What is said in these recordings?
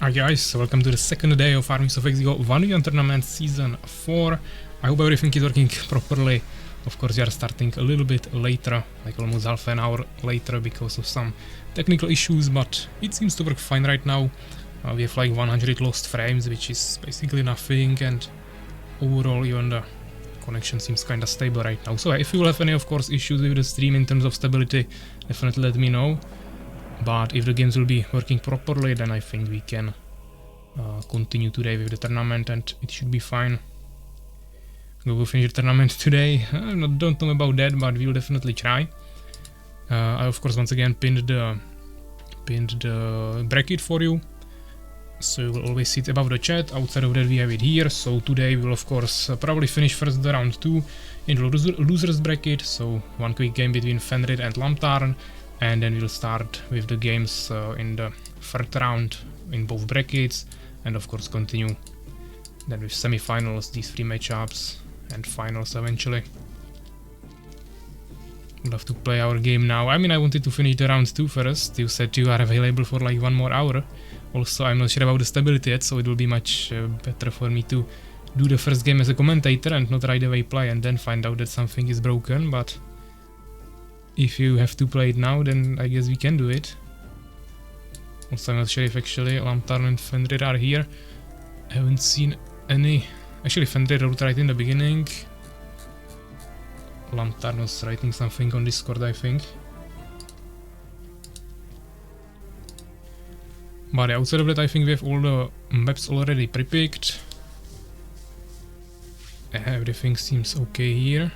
Hi guys, welcome to the second day of Armies of Exigo Tournament Season 4. I hope everything is working properly. Of course, we are starting a little bit later, like almost half an hour later because of some technical issues, but it seems to work fine right now. We have like 100 lost frames, which is basically nothing, and overall even the connection seems kinda stable right now. So if you will have any, of course, issues with the stream in terms of stability, definitely let me know. But if the games will be working properly, then I think we can continue today with the tournament and it should be fine. We will finish the tournament today. I don't know about that, but we will definitely try. I of course once again pinned the bracket for you, so you will always see it above the chat. Outside of that we have it here. So today we will of course probably finish first the round 2 in the losers bracket, so one quick game between Fenrir and Lamtarn, and then we'll start with the games in the third round in both brackets, and of course continue then with semifinals, these 3 matchups, and finals eventually. We'll have to play our game now. I mean, I wanted to finish the round 2 first. You said you are available for like 1 more hour. Also, I'm not sure about the stability yet, so it will be much better for me to do the first game as a commentator and not right away play and then find out that something is broken, but if you have to play it now, then I guess we can do it. Also, I'm not sure if actually Lamtarn and Fenrir are here. I haven't seen any. Actually, Fenrir wrote right in the beginning. Lamtarn was writing something on Discord, I think. But outside of that, I think we have all the maps already pre-picked. Everything seems okay here.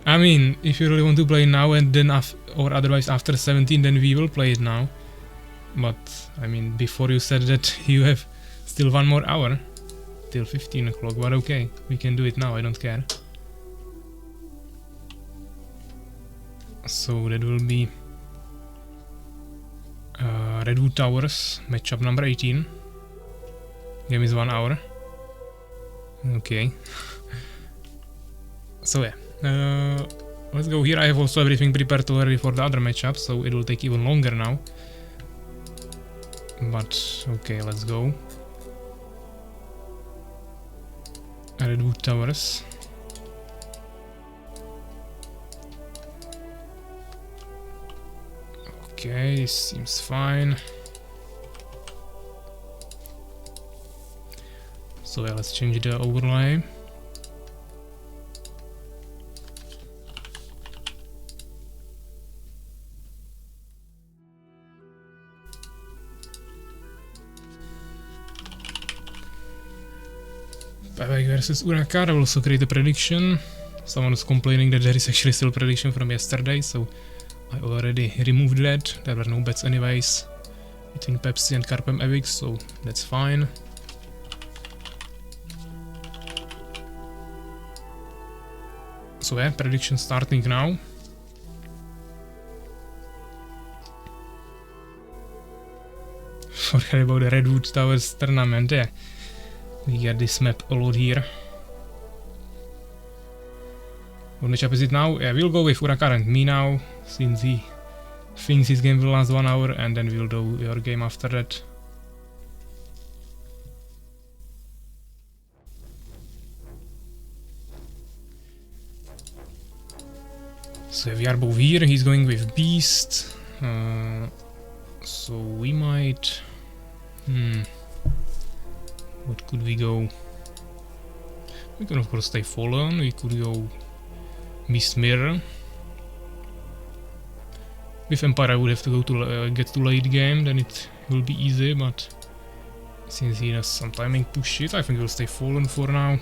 I mean, if you really want to play now and then or otherwise after 17, then we will play it now. But I mean, before you said that you have still 1 more hour till 15 o'clock, but okay, we can do it now, I don't care. So that will be Redwood Towers, matchup number 18. Game is 1 hour. Okay. So yeah. Let's go here. I have also everything prepared already for the other matchup, so it will take even longer now. But okay, let's go. Redwood Towers. Okay, seems fine. So yeah, let's change the overlay. PAVVAC versus Urakaar. I will also create a prediction. Someone was complaining that there is actually still a prediction from yesterday, so I already removed that. There were no bets anyways between Pepsi and FenrirPradawny, so that's fine. So yeah, prediction starting now. Forget about the Redwood Towers tournament, yeah. We get this map a lot here. What matchup is it now? Yeah, we'll go with Urakaar and me now, since he thinks his game will last 1 hour, and then we'll do your game after that. So we are both here, he's going with Beast. So we might... What could we go? We can of course stay Fallen, we could go Beast Mirror. With Empire I would have to go to get to late game, then it will be easy, but since he has some timing push it, I think we'll stay Fallen for now.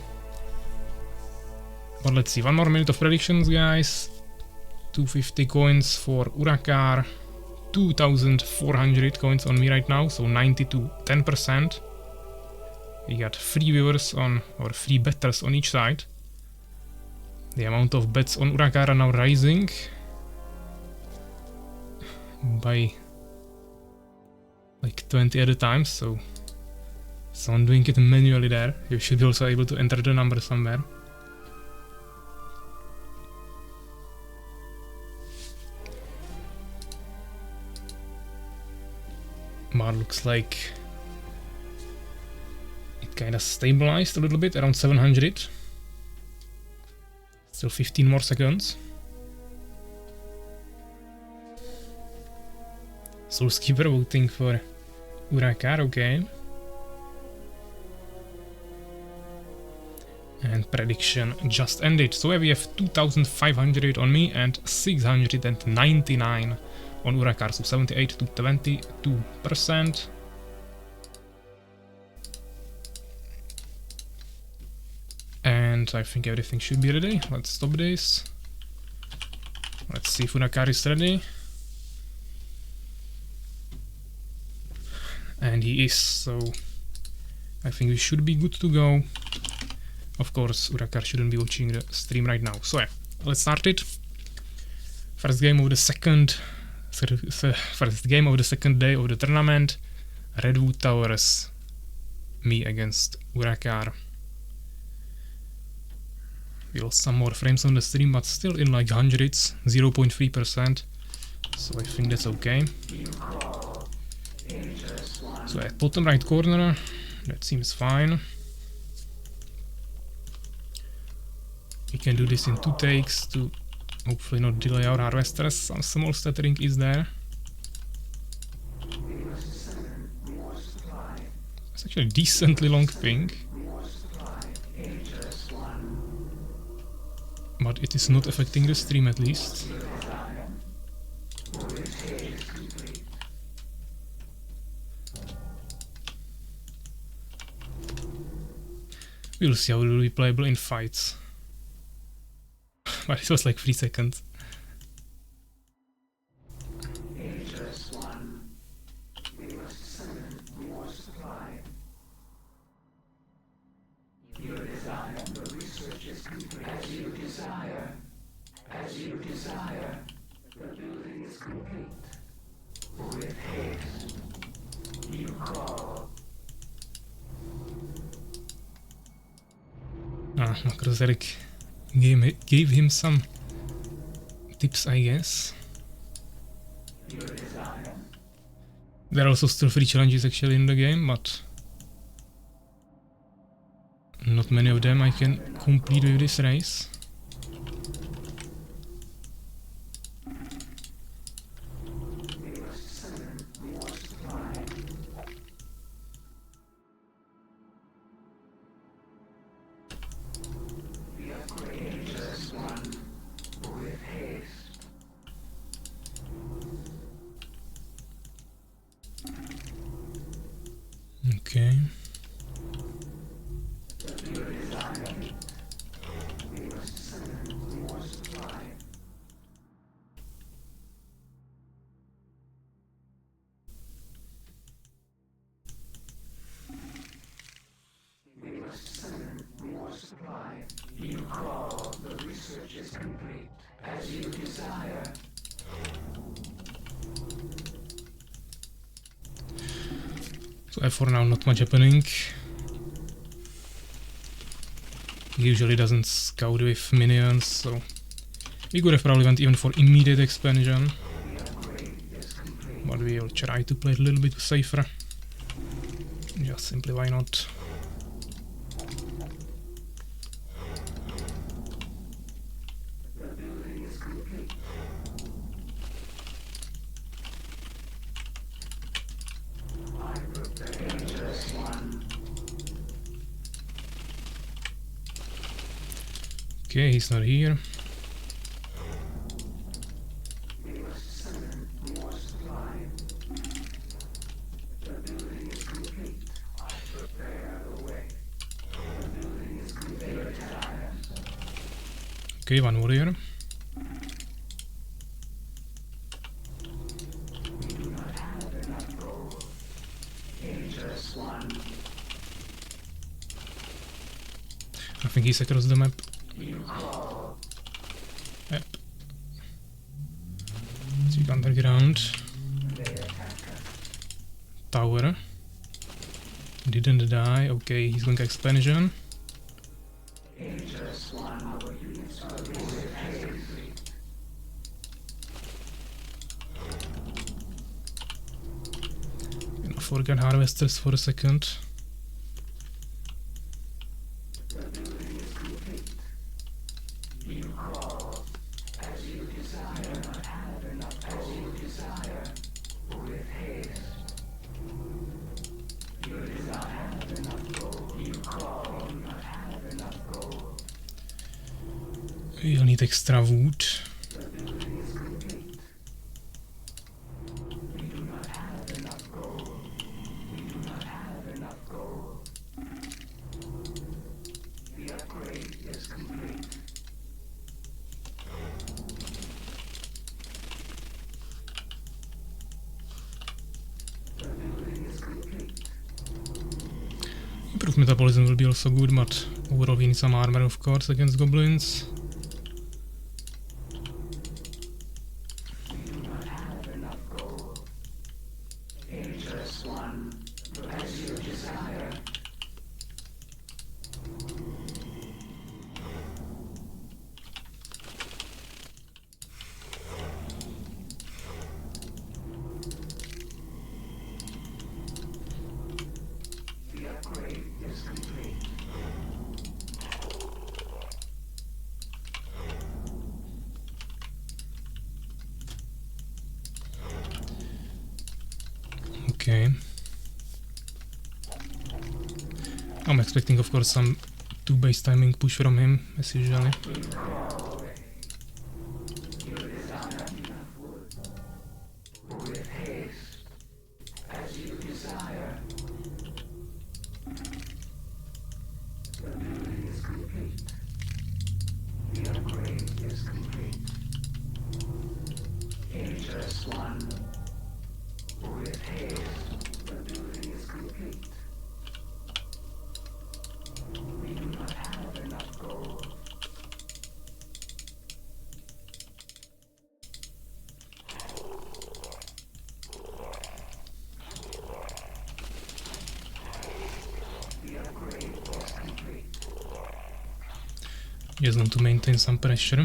But let's see, 1 more minute of predictions, guys. 250 coins for Urakaar, 2400 coins on me right now, so 90 to 10%. We got 3 viewers on, or 3 betters on each side. The amount of bets on Urakaar are now rising by like 20 at a time, so someone doing it manually there. You should be also able to enter the number somewhere. But looks like it kind of stabilized a little bit, around 700. Still 15 more seconds. SoulsKeeper voting for Urakaar, okay. And prediction just ended. So we have 2,500 on me and 699 on Urakaar, so 78 to 22%. And I think everything should be ready. Let's stop this. Let's see if Urakaar is ready. And he is, so I think we should be good to go. Of course, Urakaar shouldn't be watching the stream right now. So yeah, let's start it. First game of the second day of the tournament. Redwood Towers, me against Urakaar. We lost some more frames on the stream, but still in like hundreds, 0.3%. So I think that's okay. So at bottom right corner, that seems fine. We can do this in 2 takes to hopefully not delay our harvesters. Some small stuttering is there. It's actually a decently long ping. But it is not affecting the stream at least. We'll see how it will be playable in fights. But it was like 3 seconds. Macrozeric gave him some tips, I guess. There are also still free challenges actually in the game, but not many of them I can complete with this race. Okay. So for now not much happening. He usually doesn't scout with minions, so we could have probably went even for immediate expansion. But we'll try to play it a little bit safer. Just simply why not. Okay, he's not here. Okay, one warrior. I think he's across the map. Yep. Check underground. Tower. Didn't die. Okay, he's going expansion. Gonna forget harvesters for a second. We'll need extra wood. Improved metabolism will be also good, but overall we need some armor, of course, against goblins. Okay. I'm expecting, of course, some 2 base timing push from him, as usually. Just want to maintain some pressure.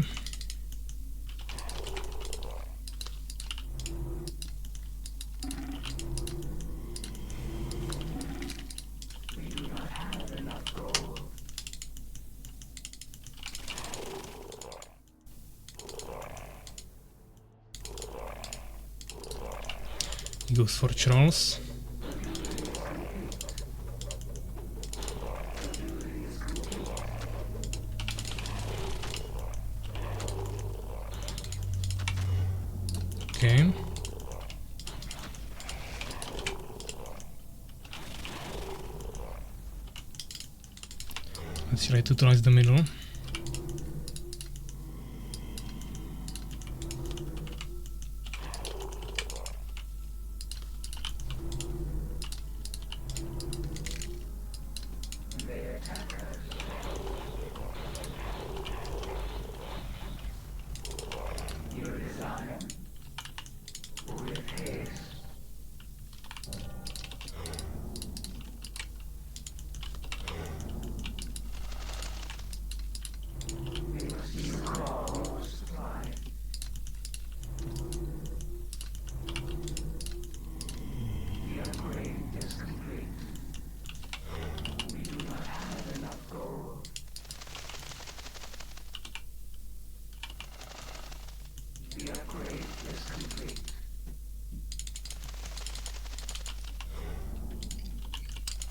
He goes for trolls. Okay. Let's try to utilize the middle.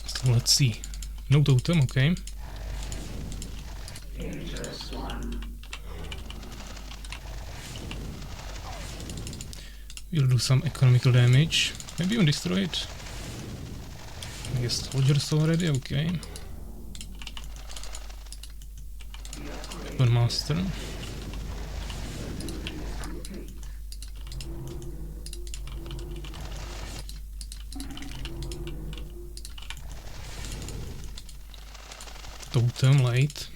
So let's see. No totem, okay. We'll do some economical damage. Maybe even destroy it. I guess soldiers already, okay. Weapon master. Totem late.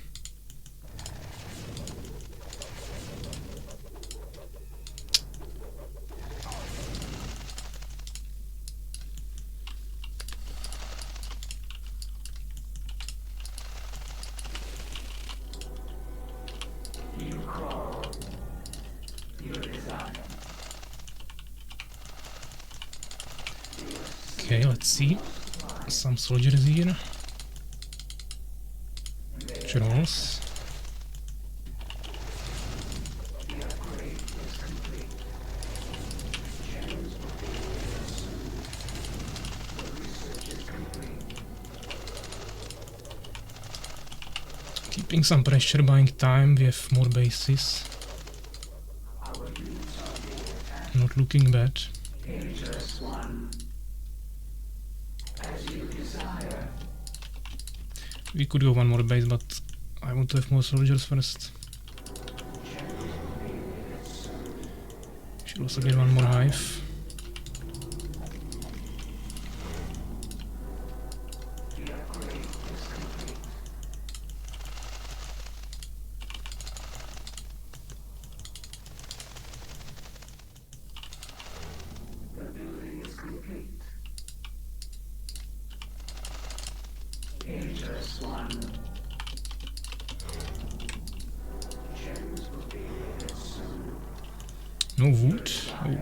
Okay, let's see. Some soldiers here. Trolls. Keeping some pressure, buying time, we have more bases. Not looking bad. We could go one more base, but I want to have more soldiers first. Should also get one more hive. No wood. Oh.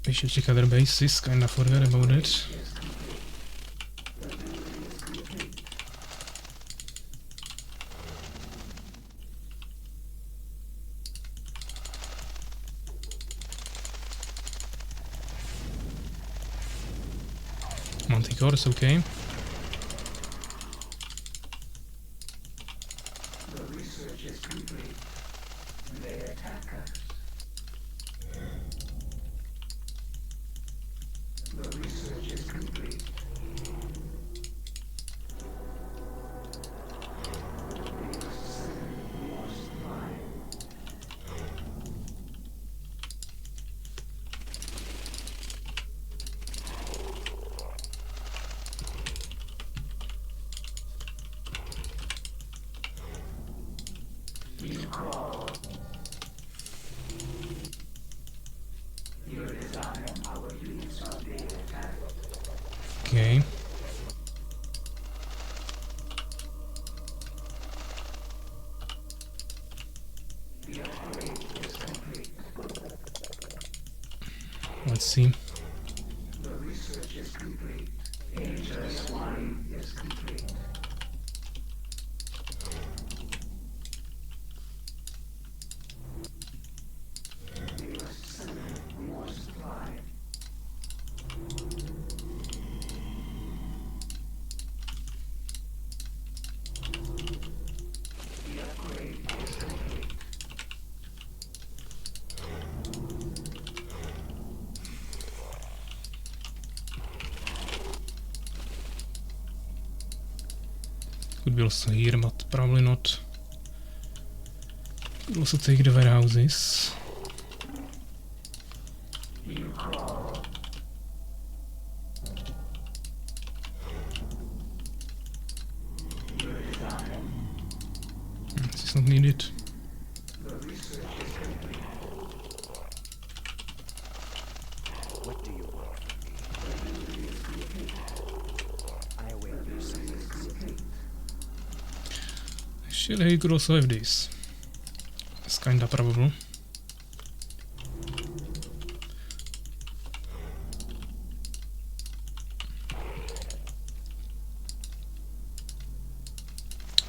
We should check other bases, kinda forgot about it. Manticores, okay. Okay. Let's see. The research is complete. Dangerous one is complete. We must summon more supply. The upgrade is complete. Could be also here, but probably not. Could also take the warehouses. You crawl. Your design. This is not needed. The research is complete. What do you want from me? I await your summons. Actually, he could also have this. It's kinda probable.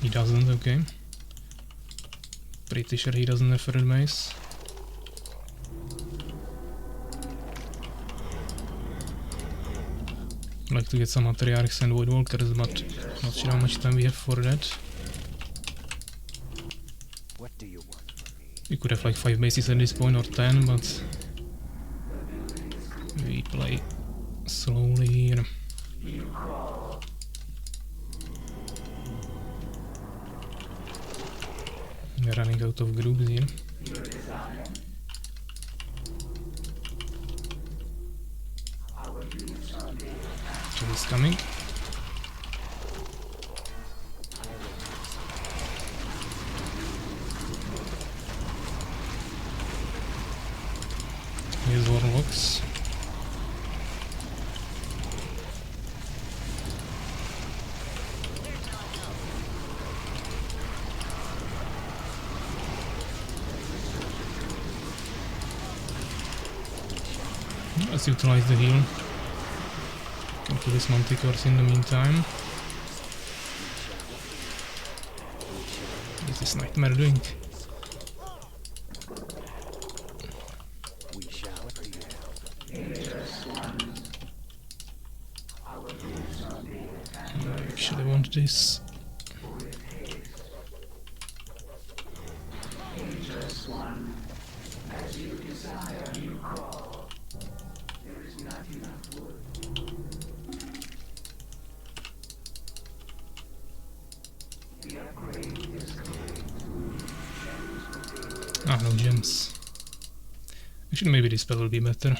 He doesn't, okay. Pretty sure he doesn't have third base. I'd like to get some Matriarchs and Voidwalkers, but not sure how much time we have for that. What do you want from me? We could have like 5 bases at this point or 10, but we play slowly here. You crawl. We're running out of groups here. Your design. Our units are being attacked. So he's coming. Here's Warlocks. Let's utilize the heal. Can kill his manticores in the meantime. What is this nightmare doing? We shall prevail. I actually want this. Ah, no gems. Actually, maybe this spell will be better.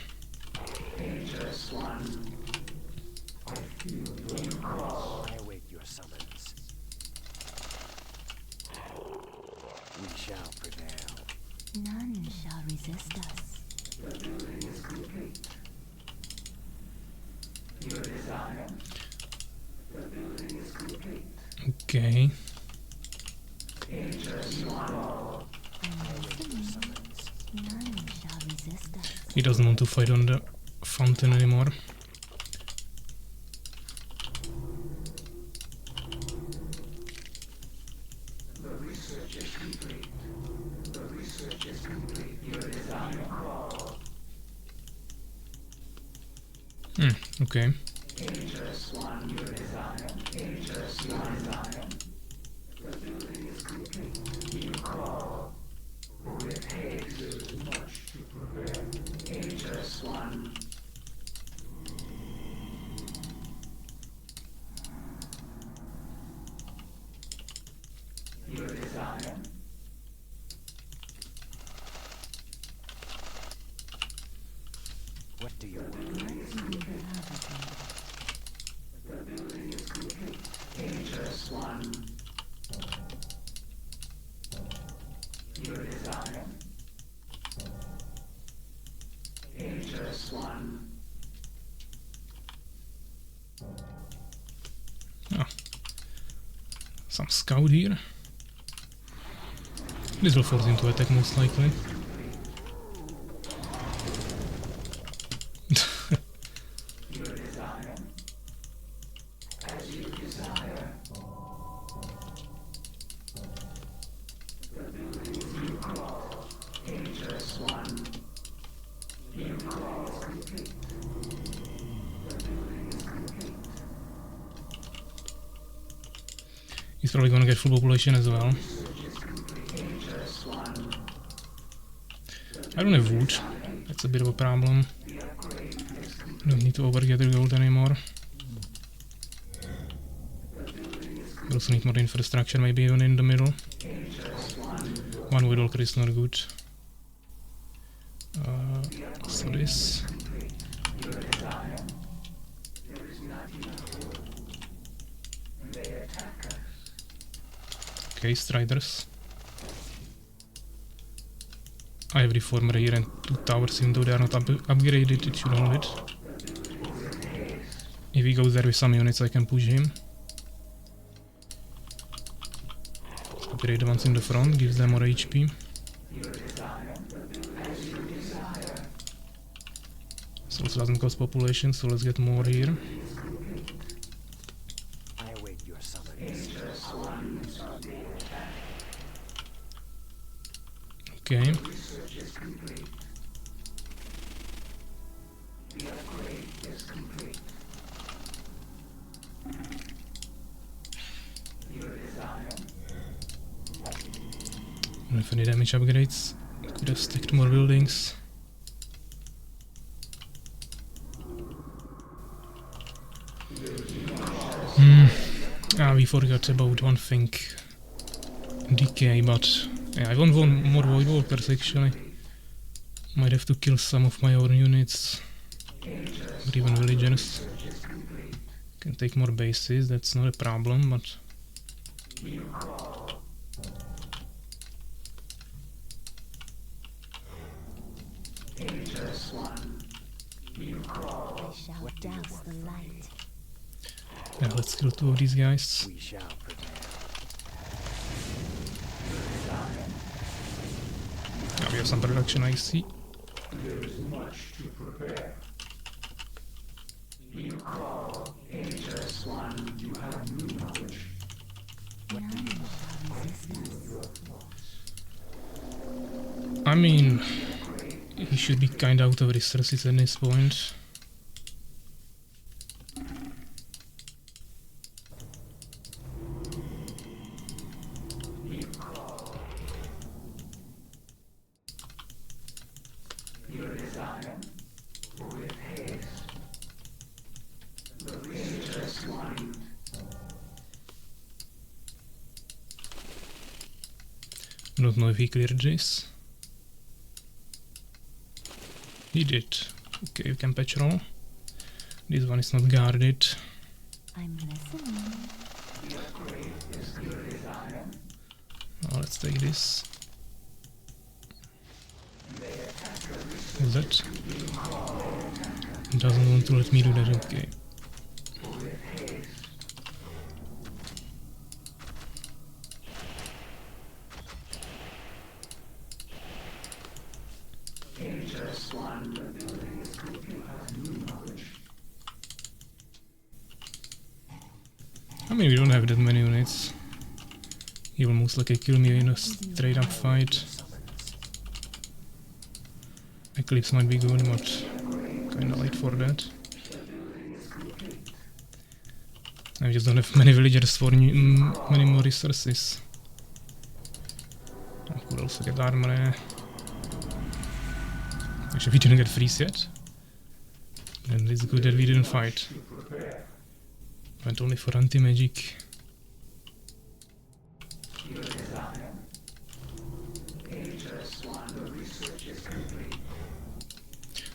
I await your summons. We shall prevail. None shall resist us. Okay. None shall resist us. He doesn't want to fight on the fountain anymore. Okay. What do you want? Ah. Some scout here. This will force him to attack most likely. He's probably gonna get full population as well. I don't have wood. That's a bit of a problem. Don't need to overgather gold anymore. We also need more infrastructure, maybe even in the middle. One wood walker is not good. So this. Okay, Striders. I have Reformer here and 2 towers, even though they are not upgraded, it should hold it. If he goes there with some units, I can push him. Upgrade the ones in the front, gives them more HP. So it doesn't cost population, so let's get more here. I await your summons. Okay. I don't have any damage upgrades. Could have stacked more buildings. We forgot about one thing. Decay, but yeah, I want more Void Walkers actually. Might have to kill some of my own units. Or even villagers. Can take more bases, that's not a problem, but... Shall douse the light. Yeah, let's kill 2 of these guys. We shall prevail. Yeah, we have some production, I see. None shall resist us. I mean, he should be kinda out of resources at this point. I don't know if he cleared this. He did. Okay, we can patch roll. This one is not guarded. I'm listening. Now let's take this. Is that? Doesn't want to let me do that, okay. I mean, we don't have that many units. He will most likely kill me in a straight up fight. Eclipse might be good, but kinda late for that. I just don't have many villagers for many more resources. I could also get armor. Actually, we didn't get freeze yet. Then it's good that we didn't fight. Went only for anti-magic.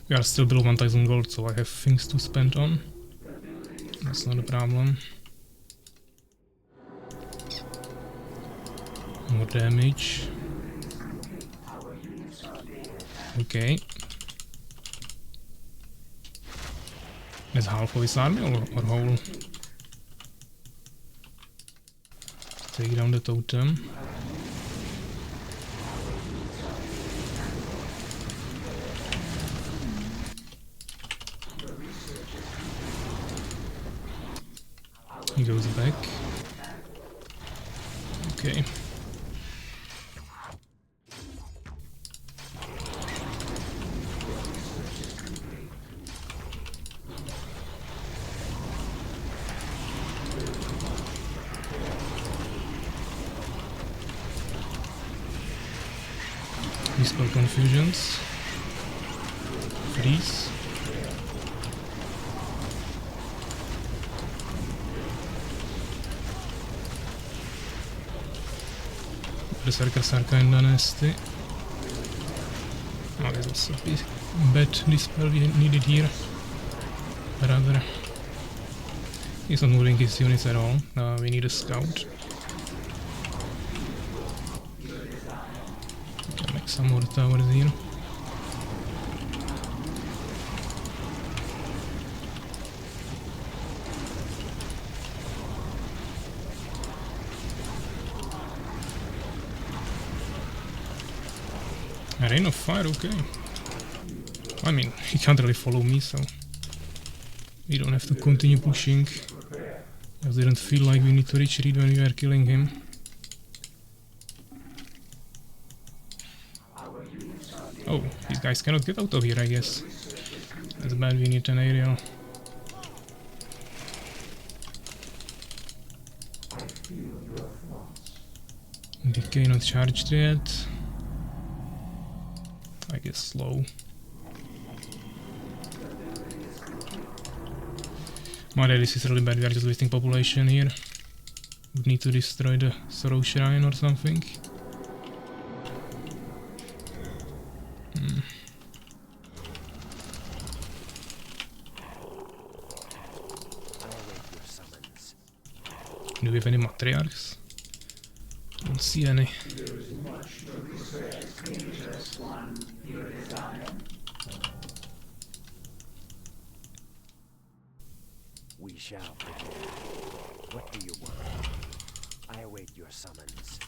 We are still below 1000 gold, so I have things to spend on. That's not a problem. More damage. Okay. That's half of his army or whole? Take down the totem. He goes back. Okay. Dispel confusions. Freeze. Berserkers are kinda nasty. Oh, there's also a bad dispel we needed here. Rather. He's not moving his units at all. We need a scout. Some more towers here. A rain of fire, okay. I mean, he can't really follow me, so we don't have to continue pushing. I didn't feel like we need to retreat when we were killing him. Oh, these guys cannot get out of here, I guess. That's bad, we need an aerial. Decay not charged yet. I guess slow. My this is really bad, we are just wasting population here. We need to destroy the Sorrow Shrine or something. Do we have any matriarchs? Don't see any. We shall prepare. What do you want? I await your summons.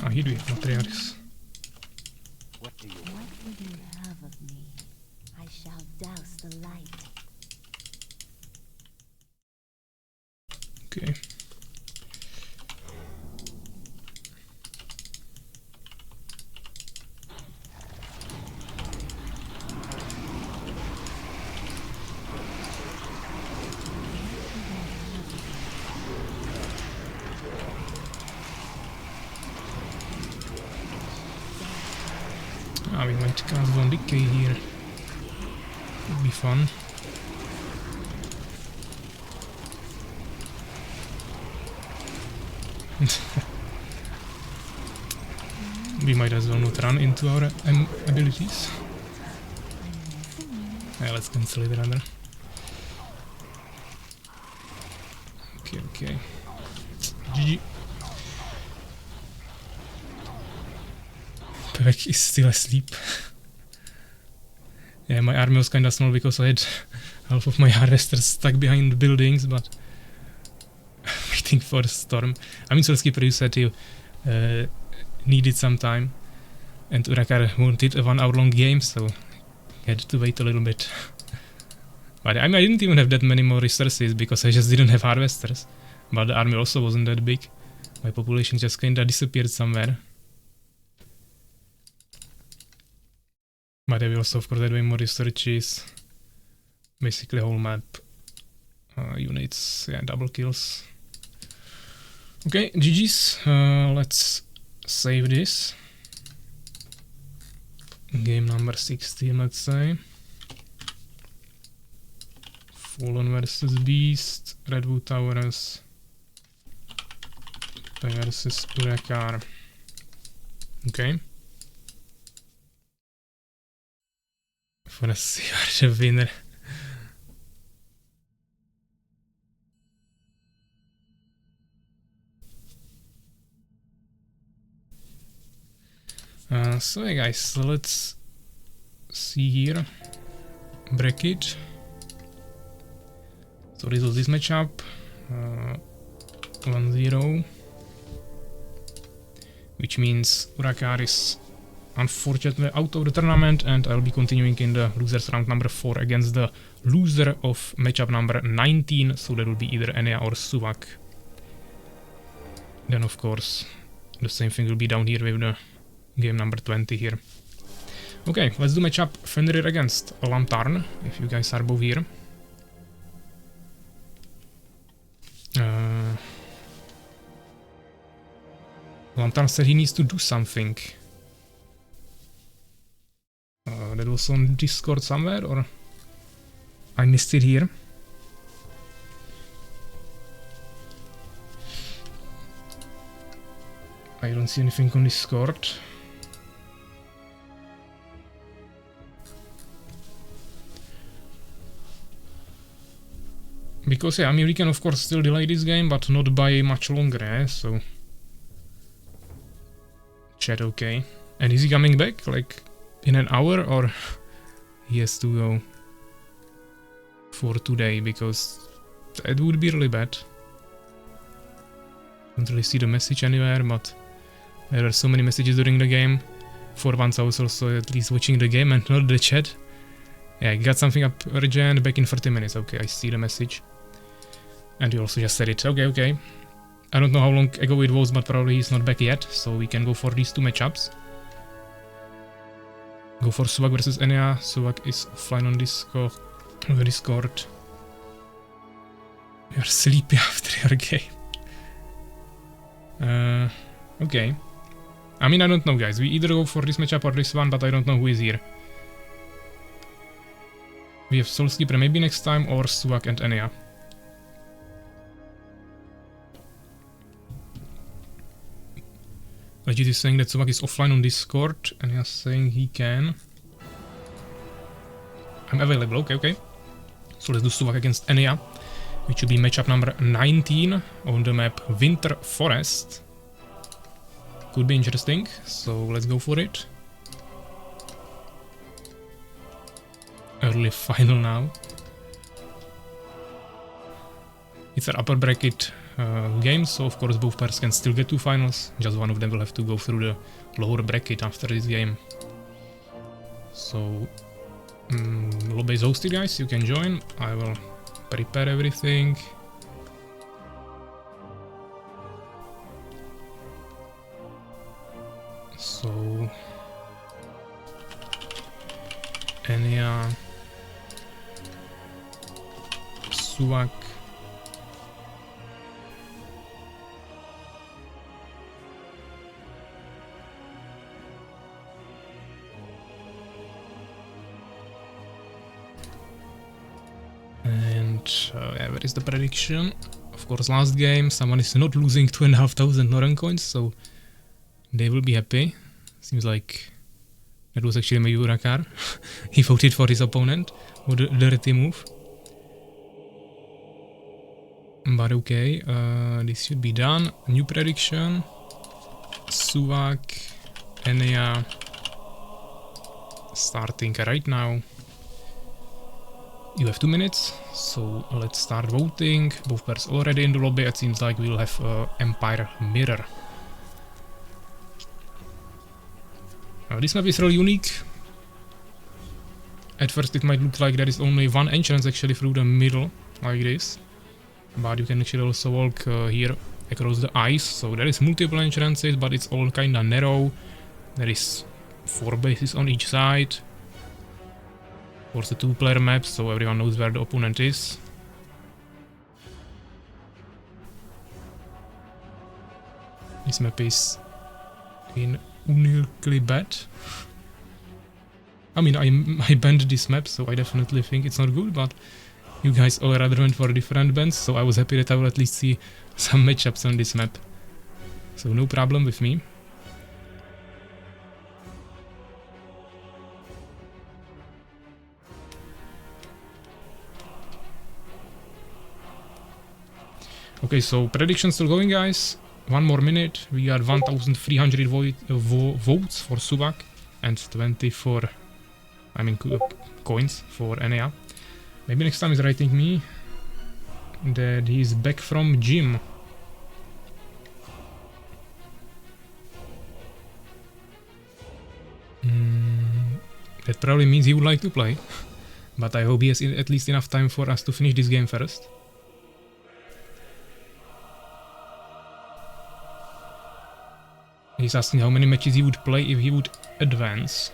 Ah, here we have matriarchs. What do you What want? would you have of me? I shall douse the light. Okay. We might cast one decay here. Would be fun. We might as well not run into our abilities. Yeah, let's cancel it rather. Okay. GG. PAVVAC is still asleep. Yeah, my army was kinda small because I had half of my harvesters stuck behind the buildings, but waiting for the storm. I mean, SoulsKeeper, you said you needed some time, and Urakaar wanted a 1 hour long game, so I had to wait a little bit. But I mean, I didn't even have that many more resources because I just didn't have harvesters. But the army also wasn't that big. My population just kinda disappeared somewhere. But I will also, of course, add way more researches. Basically, whole map. Units, yeah, double kills. Okay, GG's. Let's save this. Game number 16, let's say. Fallen versus Beast, Redwood Towers versus Urakaar. Okay. For us, you are the winner. So yeah guys, so let's see here. Bracket. So this was this matchup. 1-0. Which means Urakaar is unfortunately out of the tournament, and I'll be continuing in the losers round number 4 against the loser of matchup number 19, so that will be either Ania or Suwak. Then of course the same thing will be down here with the game number 20 here. Okay, let's do matchup Fenrir against Lamtarn, if you guys are both here. Lamtarn said he needs to do something. That was on Discord somewhere, or I missed it here. I don't see anything on Discord. Because yeah, I mean we can of course still delay this game, but not by much longer, eh? So chat, okay. And is he coming back like in an hour, or he has to go for today? Because that would be really bad. Don't really see the message anywhere, but there are so many messages during the game. For once I was also at least watching the game and not the chat. Yeah, I got something up urgent, back in 30 minutes. Okay, I see the message. And you also just said it. Okay. I don't know how long ago it was, but probably he's not back yet, so we can go for these two matchups. Go for Suwak versus Ania. Suwak is offline on Discord. You're sleepy after your game. Okay. I mean, I don't know, guys. We either go for this matchup or this one, but I don't know who is here. We have SoulsKeeper maybe next time, or Suwak and Ania. Legit is saying that Suwak is offline on Discord, and he's saying he can. I'm available, okay. So let's do Suwak against Ania, which will be matchup number 19 on the map Winter Forest. Could be interesting, so let's go for it. Early final now. It's an upper bracket game, so of course both pairs can still get to finals. Just one of them will have to go through the lower bracket after this game. So, lobby is hosted, guys. You can join. I will prepare everything. Ania, Suwak, and yeah, where is the prediction? Of course, last game someone is not losing 2,500 Northern coins, so they will be happy. Seems like that was actually maybe Urakaar. He voted for his opponent. What a dirty move. But okay, this should be done. New prediction. Suwak, Ania, starting right now. You have 2 minutes, so let's start voting. Both pairs already in the lobby. It seems like we'll have Empire Mirror. This map is really unique. At first it might look like there is only one entrance actually through the middle, like this. But you can actually also walk here across the ice, so there is multiple entrances, but it's all kinda narrow. There is 4 bases on each side. Of course, a 2-player map, so everyone knows where the opponent is. This map is uniquely bad. I mean, I banned this map, so I definitely think it's not good, but you guys all rather went for different bans, so I was happy that I will at least see some matchups on this map. So no problem with me. Okay, so prediction still going, guys. 1 more minute. We got 1,300 votes for Suwak and 20 for, coins for Ania. Maybe next time is writing me that he's back from gym. That probably means he would like to play, but I hope he has at least enough time for us to finish this game first. He's asking how many matches he would play if he would advance.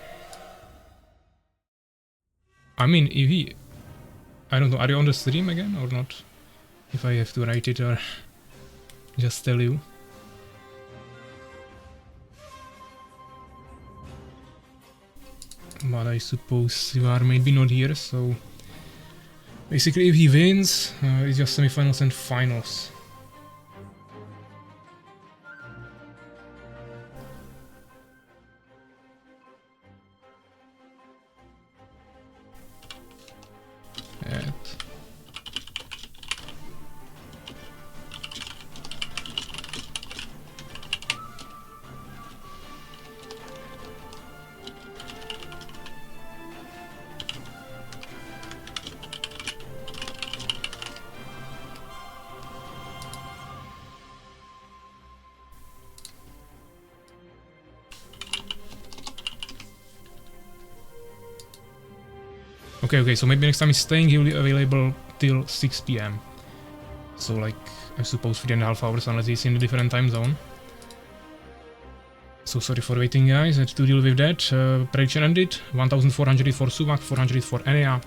I mean, if he... I don't know, are you on the stream again or not? If I have to write it or just tell you. But I suppose you are maybe not here, so... Basically, if he wins, it's just semifinals and finals. Okay, so maybe next time he's staying, he will be available till 6 PM. So like, I suppose 3.5 hours unless he's in a different time zone. So sorry for waiting, guys, I had to deal with that. Prediction ended, 1,400 for Suwak, 400 for Ania.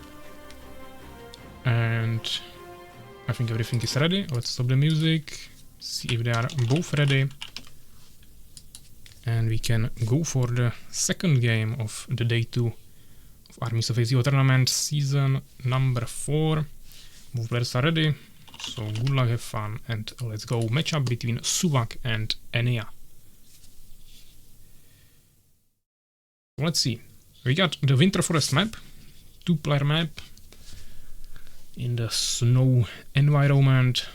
And I think everything is ready. Let's stop the music, see if they are both ready. And we can go for the second game of the day 2. Armies of Exigo Tournament season number 4. Both players are ready, so good luck, have fun, and let's go. Matchup between Suwak and Ania. Let's see. We got the Winter Forest map, 2-player map in the snow environment.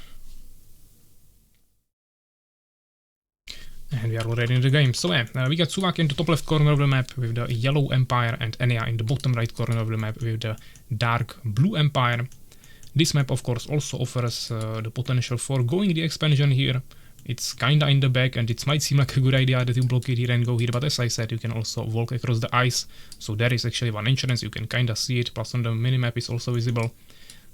And we are already in the game. So yeah, we got Suwak in the top left corner of the map with the yellow empire and Ania in the bottom right corner of the map with the dark blue empire. This map of course also offers the potential for going the expansion here. It's kinda in the back and it might seem like a good idea that you block it here and go here, but as I said, you can also walk across the ice. So there is actually one entrance, you can kinda see it, plus on the minimap is also visible.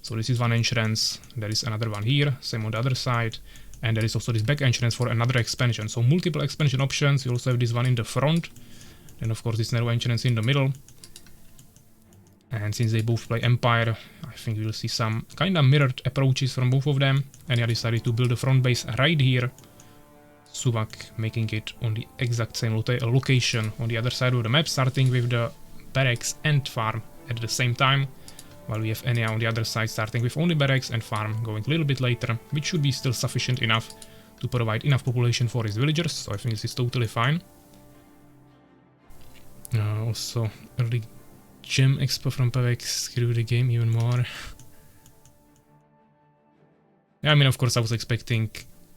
So this is one entrance, there is another one here, same on the other side. And there is also this back entrance for another expansion. So multiple expansion options. You also have this one in the front. And of course this narrow entrance in the middle. And since they both play Empire, I think we'll see some kind of mirrored approaches from both of them. Ania decided to build a front base right here. Suwak making it on the exact same location on the other side of the map, starting with the barracks and farm at the same time. While we have Ania on the other side starting with only barracks and farm going a little bit later, which should be still sufficient enough to provide enough population for his villagers, so I think this is totally fine. Also, early gem expo from PAVVAC screwed the game even more. Yeah, I mean, of course, I was expecting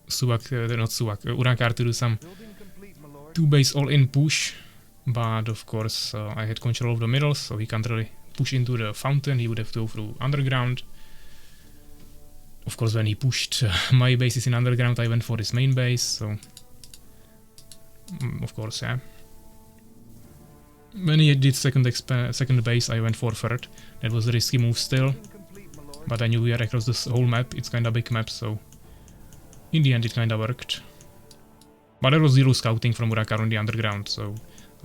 Urakaar to do some 2-base all-in push, but of course, I had control of the middle, so he can't really push into the fountain. He would have to go through underground. Of course, when he pushed my bases in underground, I went for his main base, so of course, yeah. When he did second base, I went for third. That was a risky move still, but I knew we are across this whole map. It's kind of big map, so in the end it kind of worked. But there was zero scouting from Urakaar on the underground, so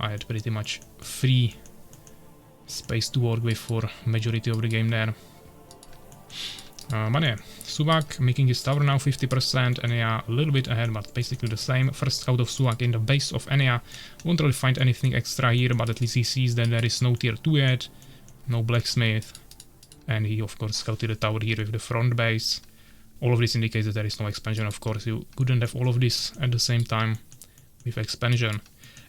I had pretty much free space to work with for majority of the game there. But yeah, Suwak making his tower now 50%, Ania a little bit ahead, but basically the same. First scout of Suwak in the base of Ania. Won't really find anything extra here, but at least he sees that there is no tier 2 yet, no blacksmith, and he of course scouted the tower here with the front base. All of this indicates that there is no expansion, of course. You couldn't have all of this at the same time with expansion.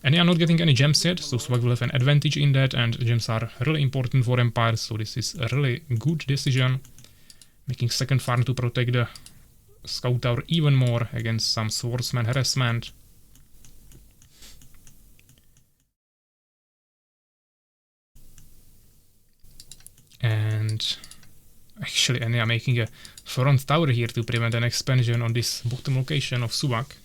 Ania not getting any gems yet, so Suwak will have an advantage in that, and gems are really important for Empire, so this is a really good decision. Making second farm to protect the scout tower even more against some swordsman harassment. And actually Ania making a front tower here to prevent an expansion on this bottom location of Suwak.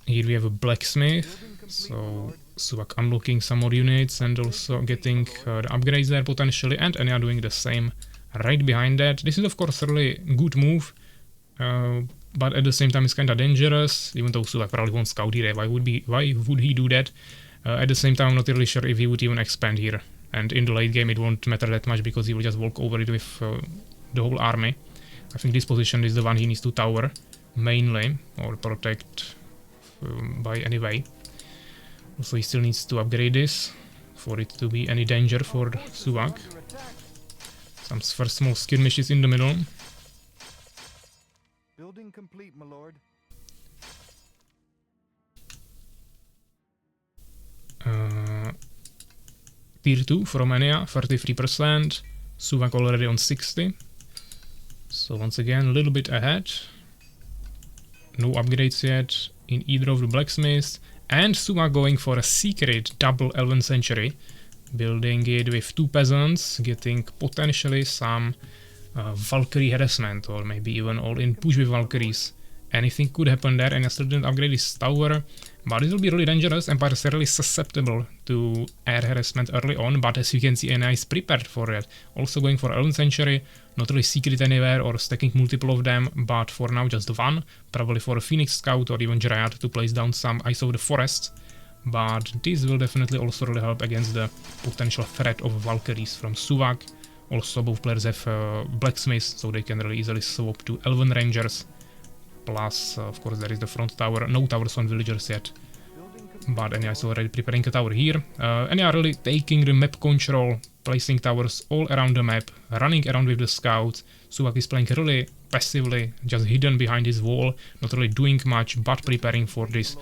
Here we have a blacksmith, so Suwak unlocking some more units and also getting the upgrades there potentially, and Ania doing the same right behind that. This is of course a really good move, but at the same time it's kind of dangerous, even though Suwak probably won't scout here. Why would he do that? At the same time I'm not really sure if he would even expand here, and in the late game it won't matter that much because he will just walk over it with the whole army. I think this position is the one he needs to tower mainly, or protect by any way. Also he still needs to upgrade this for it to be any danger for Suwak. Some first small skirmishes in the middle. Building complete, my lord. Tier 2 from Ania, 33%. Suwak already on 60. So once again, a little bit ahead. No upgrades yet in either of the blacksmiths. And Suwak going for a secret double 11th century. Building it with 2 peasants, getting potentially some Valkyrie harassment, or maybe even all-in push with Valkyries. Anything could happen there, and I still didn't upgrade this tower, but it will be really dangerous. Empire is really susceptible to air harassment early on, but as you can see, Ania is prepared for it. Also going for 11th century, not really secret anywhere or stacking multiple of them, but for now just one, probably for a Phoenix Scout or even Dryad to place down some Eyes of the Forest. But this will definitely also really help against the potential threat of Valkyries from Suwak. Also both players have blacksmiths, so they can really easily swap to Elven Rangers. Plus, of course, there is the front tower. No towers on villagers yet, but Ania is already preparing a tower here. Ania really taking the map control, placing towers all around the map, running around with the scouts. Suwak is playing really passively, just hidden behind his wall, not really doing much, but preparing for this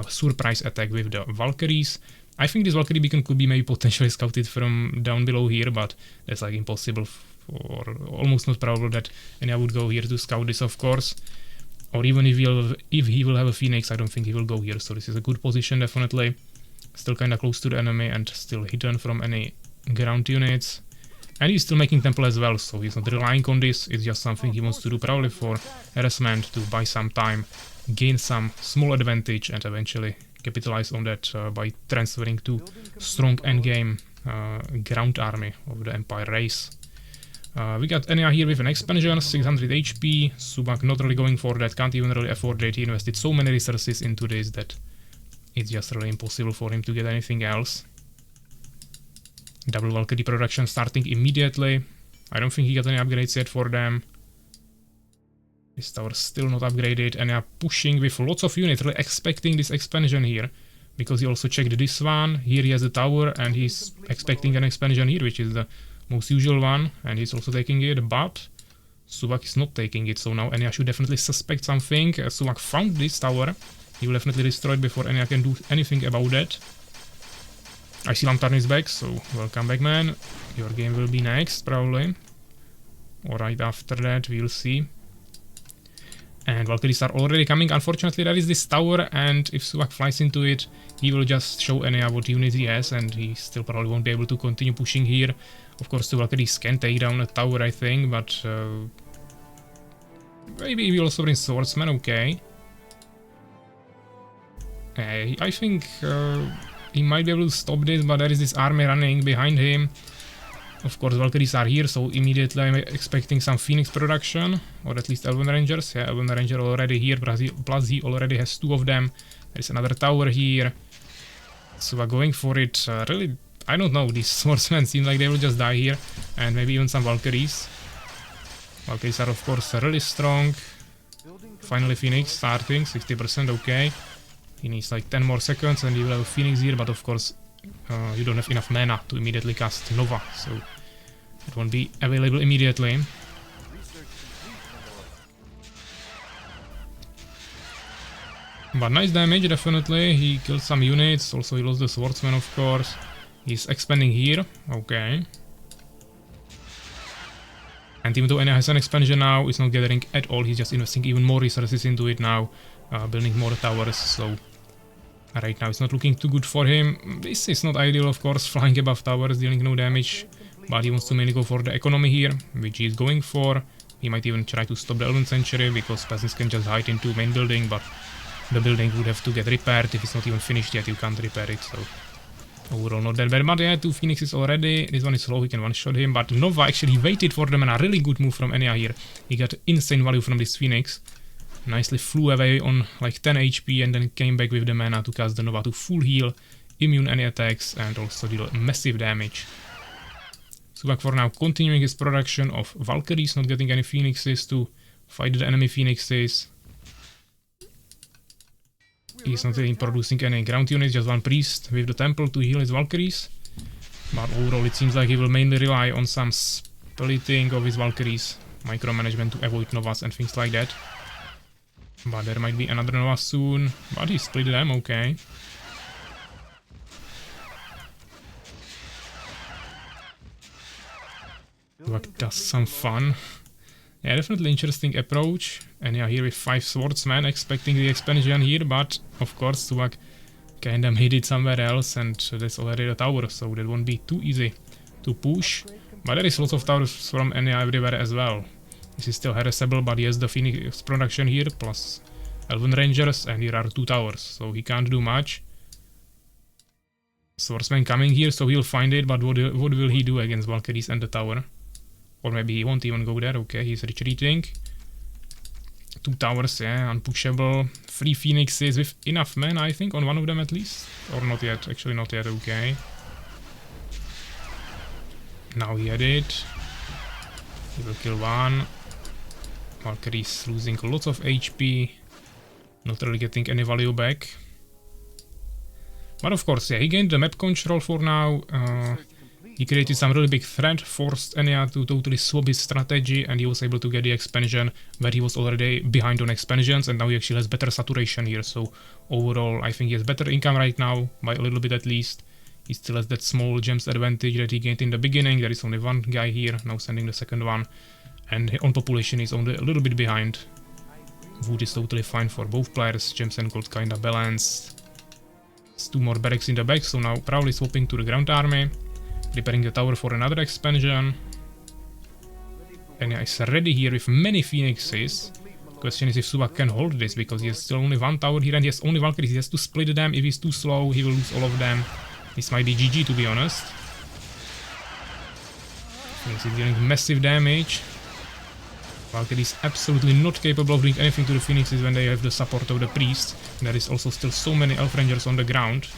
surprise attack with the Valkyries. I think this Valkyrie beacon could be maybe potentially scouted from down below here, but that's like impossible, or almost not probable that Ania would go here to scout this, of course. Or even if he will have a Phoenix, I don't think he will go here, so this is a good position definitely. Still kinda close to the enemy and still hidden from any ground units. And he's still making temple as well, so he's not relying on this, it's just something he wants to do probably for harassment, to buy some time, gain some small advantage and eventually capitalize on that by transferring to strong endgame ground army of the Empire race. We got Ania here with an expansion, 600 HP, Suwak not really going for that, can't even really afford it. He invested so many resources into this that it's just really impossible for him to get anything else. Double Valkyrie production starting immediately. I don't think he got any upgrades yet for them. This tower still not upgraded, and they are pushing with lots of units, really expecting this expansion here. Because he also checked this one, here he has a tower, and he's expecting an expansion here, which is the most usual one, and he's also taking it, but Suwak is not taking it, so now Ania should definitely suspect something. Suwak found this tower, he will definitely destroy it before Ania can do anything about that. I see Lamtarn is back, so welcome back, man. Your game will be next, probably. Or right after that, we'll see. And Valkyries are already coming. Unfortunately, there is this tower, and if Suwak flies into it, he will just show Ania what unit he has, and he still probably won't be able to continue pushing here. Of course, the Valkyries can take down a tower, I think, but maybe he will also bring Swordsman, okay. I think he might be able to stop this, but there is this army running behind him. Of course, Valkyries are here, so immediately I'm expecting some Phoenix production, or at least Elven Rangers. Yeah, Elven Ranger already here, plus he already has 2 of them. There's another tower here. So we're going for it. Really, I don't know, these swordsmen seem like they will just die here, and maybe even some Valkyries. Valkyries are of course really strong. Finally Phoenix starting, 60%, okay. He needs like 10 more seconds and he will have a Phoenix here, but of course you don't have enough mana to immediately cast Nova, so it won't be available immediately. But nice damage, definitely. He killed some units, also he lost the swordsman, of course. He's expanding here, okay. And even though Ania has an expansion now, it's not gathering at all, he's just investing even more resources into it now, building more towers, so right now it's not looking too good for him. This is not ideal, of course, flying above towers, dealing no damage, but he wants to mainly go for the economy here, which he is going for. He might even try to stop the Elven Sanctuary, because peasants can just hide into main building, but the building would have to get repaired. If it's not even finished yet, you can't repair it, so overall not that bad. But yeah, 2 Phoenixes already. This one is slow, he can one-shot him, but Nova actually waited for them, and a really good move from Ania here. He got insane value from this Phoenix. Nicely flew away on like 10 HP and then came back with the mana to cast the Nova to full heal, immune any attacks, and also deal massive damage. Suwak for now continuing his production of Valkyries, not getting any Phoenixes to fight the enemy Phoenixes. He's not even producing any ground units, just 1 priest with the temple to heal his Valkyries. But overall it seems like he will mainly rely on some splitting of his Valkyries, micromanagement to avoid Novas and things like that. But there might be another Nova soon, but he split them, okay. Suwak does some fun. Yeah, definitely interesting approach. And yeah, here with 5 swordsmen, expecting the expansion here, but of course Suwak kinda made it somewhere else, and that's already the tower, so that won't be too easy to push. But there is lots of towers from Ania everywhere as well. This is still harassable, but he has the Phoenix production here, plus Elven Rangers, and here are 2 towers, so he can't do much. Swordsman coming here, so he'll find it, but what will he do against Valkyries and the tower? Or maybe he won't even go there, okay, he's retreating. 2 towers, yeah, unpushable. 3 Phoenixes with enough mana, I think, on one of them at least. Or not yet, actually not yet, okay. Now he had it. He will kill 1. Valkyrie's losing lots of HP. Not really getting any value back. But of course, yeah, he gained the map control for now. He created some really big threat, forced Ania to totally swap his strategy, and he was able to get the expansion where he was already behind on expansions, and now he actually has better saturation here. So overall, I think he has better income right now, by a little bit at least. He still has that small gems advantage that he gained in the beginning. There is only 1 guy here, now sending the second one. And on population is only a little bit behind. Wood is totally fine for both players, gems and gold kinda balanced. There's 2 more barracks in the back, so now probably swapping to the ground army. Preparing the tower for another expansion. And yeah, he's ready here with many Phoenixes. Question is if Suwak can hold this, because he has still only 1 tower here and he has only Valkyries. He has to split them. If he's too slow, he will lose all of them. This might be GG, to be honest. Phoenix is dealing massive damage. Valkyrie is absolutely not capable of doing anything to the Phoenixes when they have the support of the priest. There is also still so many Elf Rangers on the ground.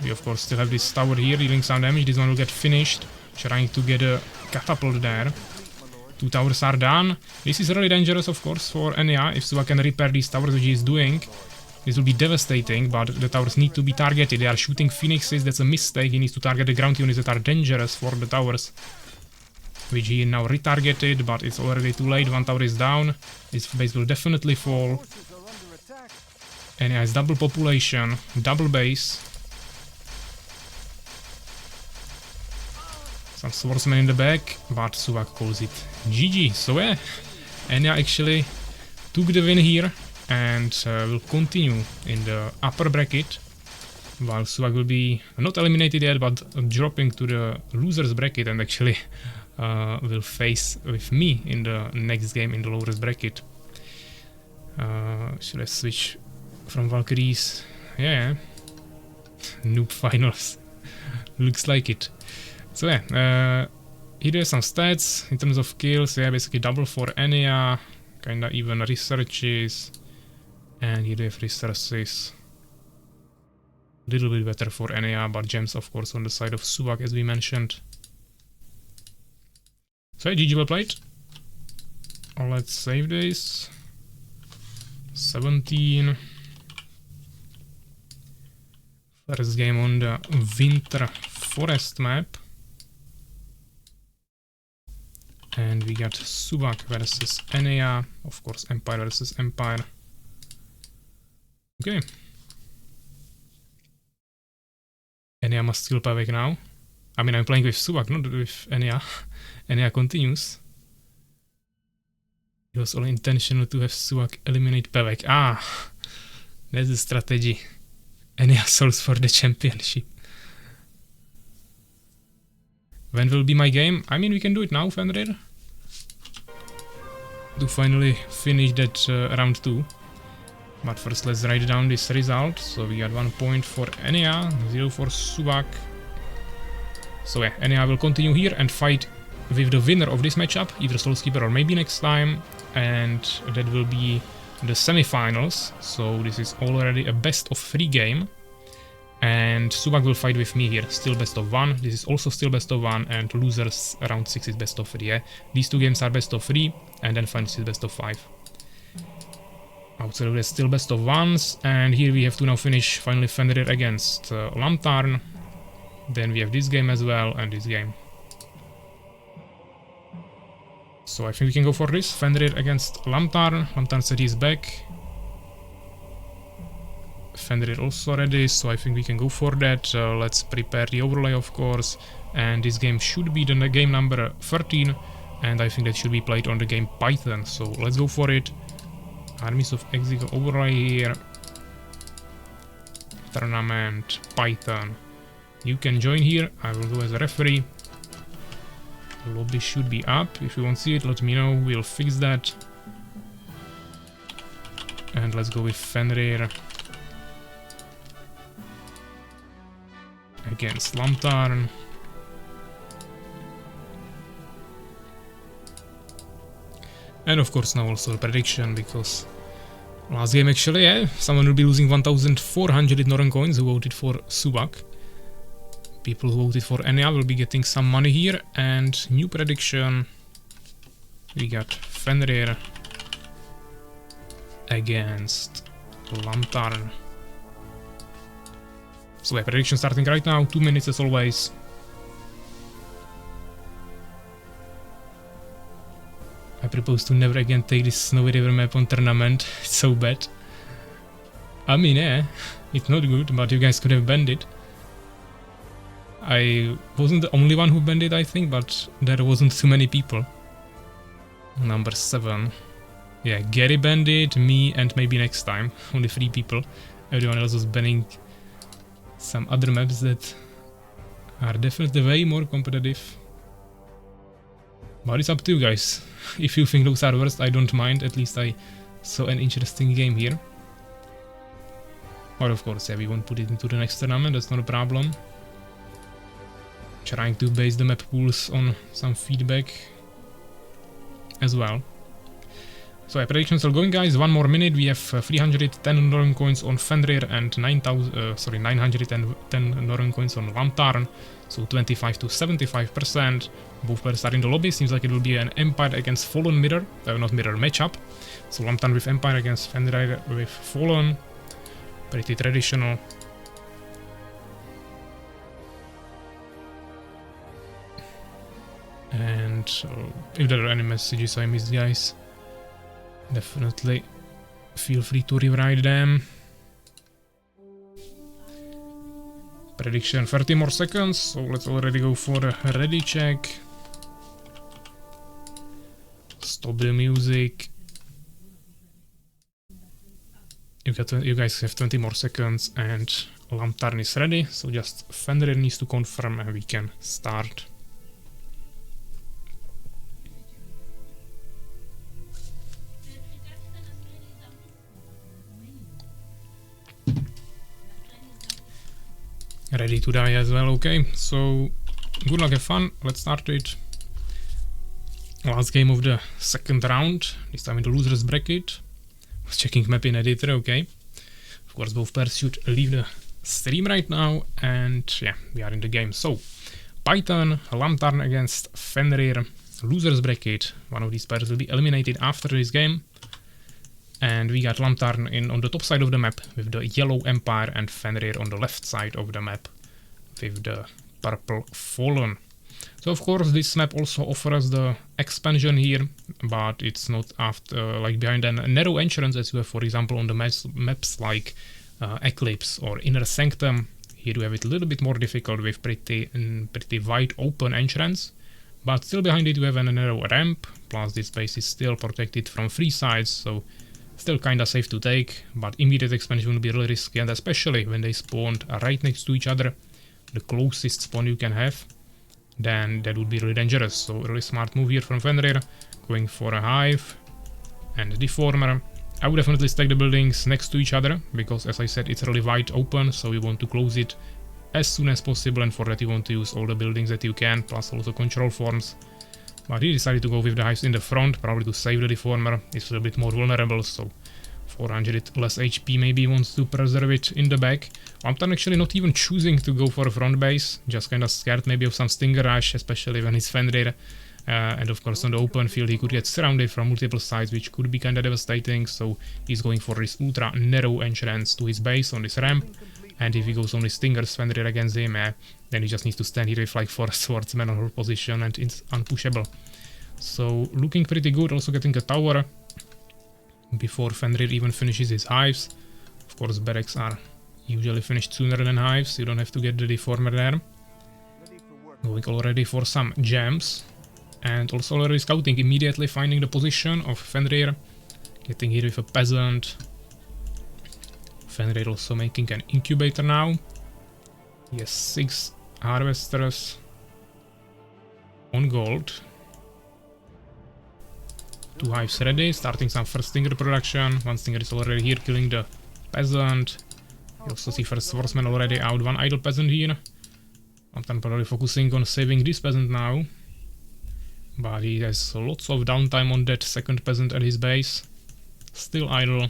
We of course still have this tower here dealing some damage. This one will get finished. Trying to get a catapult there. 2 towers are done. This is really dangerous of course for Ania. If Suwak can repair these towers, which he is doing, this will be devastating, but the towers need to be targeted. They are shooting phoenixes, that's a mistake. He needs to target the ground units that are dangerous for the towers, which he now retargeted, but it's already too late. 1 tower is down. This base will definitely fall. And yeah, it's double population, double base. Some swordsmen in the back, but Suwak calls it GG. So yeah, Ania actually took the win here and will continue in the upper bracket, while Suwak will be not eliminated yet, but dropping to the losers bracket and actually will face with me in the next game in the lowest bracket. Should I switch from Valkyries? Yeah, noob finals. Looks like it. So yeah, here are some stats in terms of kills. Yeah, basically double for Ania, kinda even researches, and here we have resources. Little bit better for Ania, but gems of course on the side of Suwak as we mentioned. So yeah, GG well played. Let's save this. 17. First game on the Winter Forest map. And we got Suwak versus Ania, of course Empire versus Empire. Okay. Ania must kill PAVVAC now. I mean, I'm playing with Suwak, not with Ania. Ania continues. It was all intentional to have Suwak eliminate PAVVAC. Ah, that's the strategy. Ania souls for the championship. When will be my game? I mean, we can do it now, Fenrir. To finally finish that round 2. But first let's write down this result. So we got 1 point for Ania, 0 for Suwak. So yeah, Ania will continue here and fight with the winner of this matchup, either SoulsKeeper or MaybeNextTime. And that will be the semifinals. So this is already a best of 3 game. And Suwak will fight with me here, still best of 1. This is also still best of 1, and losers round 6 is best of 3. Yeah? These 2 games are best of 3, and then finals is best of 5. Outside of that, still best of 1s, and here we have to now finish finally Fenrir against Lamtarn. Then we have this game as well, and this game. So I think we can go for this, Fenrir against Lamtarn. Lamtarn said he's back. Fenrir also ready, so I think we can go for that. Let's prepare the overlay of course, and this game should be the game number 13, and I think that should be played on the game Python, so let's go for it. Armies of Exigo overlay here. Tournament Python. You can join here, I will go as a referee. The lobby should be up. If you won't see it, let me know, we'll fix that. And let's go with Fenrir against Lamtarn. And of course now also a prediction, because last game actually, yeah, someone will be losing 1,400 Northern coins who voted for Suwak. People who voted for Ania will be getting some money here. And new prediction, we got Fenrir against Lamtarn. So yeah, prediction starting right now, 2 minutes as always. I propose to never again take this Snowy River map on tournament, it's so bad. I mean, yeah, it's not good, but you guys could have banned it. I wasn't the only one who banned it, I think, but there wasn't too many people. Number 7. Yeah, Gary banned it, me, and MaybeNextTime. Only 3 people. Everyone else was banning some other maps that are definitely way more competitive. But it's up to you guys. If you think those are worst, I don't mind. At least I saw an interesting game here. Or of course, yeah, we won't put it into the next tournament, that's not a problem. Trying to base the map pools on some feedback as well. So yeah, predictions still going, guys. 1 more minute. We have 310 Northern coins on Fenrir and 910 Northern coins on Lamtarn. So 25 to 75%. Both players are in the lobby. Seems like it will be an Empire against Fallen mirror, not mirror matchup. So Lamtarn with Empire against Fenrir with Fallen. Pretty traditional. And if there are any messages I missed, guys, definitely feel free to rewrite them. Prediction 30 more seconds, so let's already go for a ready check. Stop the music. You guys have 20 more seconds and Lamtarn is ready, so just Fenrir needs to confirm and we can start. Ready to die as well, okay, so good luck, have fun, let's start it. Last game of the second round, this time in the losers bracket. Was checking map in editor, okay. Of course both players should leave the stream right now, and yeah, we are in the game. So, Python, Lamtarn against Fenrir, losers bracket. One of these players will be eliminated after this game. And we got Lamtarn on the top side of the map with the yellow Empire and Fenrir on the left side of the map with the purple Fallen. So of course this map also offers the expansion here, but it's not after like behind a narrow entrance as you have for example on the maps like Eclipse or Inner Sanctum. Here you have it a little bit more difficult with pretty wide open entrance, but still behind it you have a narrow ramp, plus this base is still protected from 3 sides, so still kinda safe to take, but immediate expansion will be really risky, and especially when they spawned right next to each other, the closest spawn you can have, then that would be really dangerous. So really smart move here from Fenrir, going for a hive and a deformer. I would definitely stack the buildings next to each other, because as I said it's really wide open, so you want to close it as soon as possible, and for that you want to use all the buildings that you can, plus also control forms. But he decided to go with the hives in the front, probably to save the deformer. It's a little bit more vulnerable, so 400 less HP, maybe wants to preserve it in the back. Lamtarn actually not even choosing to go for a front base, just kinda scared maybe of some Stinger Rush, especially when it's Fenrir. And of course on the open field he could get surrounded from multiple sides, which could be kinda devastating, so he's going for this ultra narrow entrance to his base on this ramp. And if he goes only Stingers Fenrir against him, then he just needs to stand here with like 4 swordsmen on her position and it's unpushable. So looking pretty good, also getting a tower before Fenrir even finishes his hives. Of course barracks are usually finished sooner than hives, you don't have to get the deformer there. Going already for some gems. And also already scouting, immediately finding the position of Fenrir. Getting here with a peasant. Fenrir also making an incubator now. He has 6 harvesters on gold. 2 hives ready, starting some first stinger production. 1 stinger is already here killing the peasant. You also see first swordsman already out, 1 idle peasant here. I'm temporarily focusing on saving this peasant now. But he has lots of downtime on that second peasant at his base. Still idle.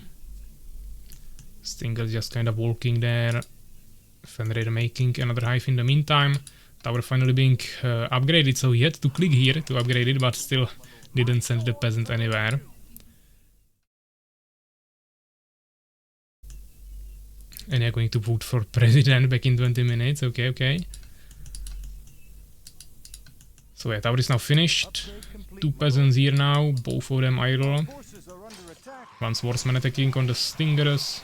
Stinger just kind of walking there. Fenrir making another hive in the meantime. Tower finally being upgraded, so he had to click here to upgrade it, but still didn't send the peasant anywhere. And they're going to vote for president back in 20 minutes. Okay, okay. So yeah, tower is now finished. 2 peasants here now, both of them idle. 1 swordsman attacking on the stingers.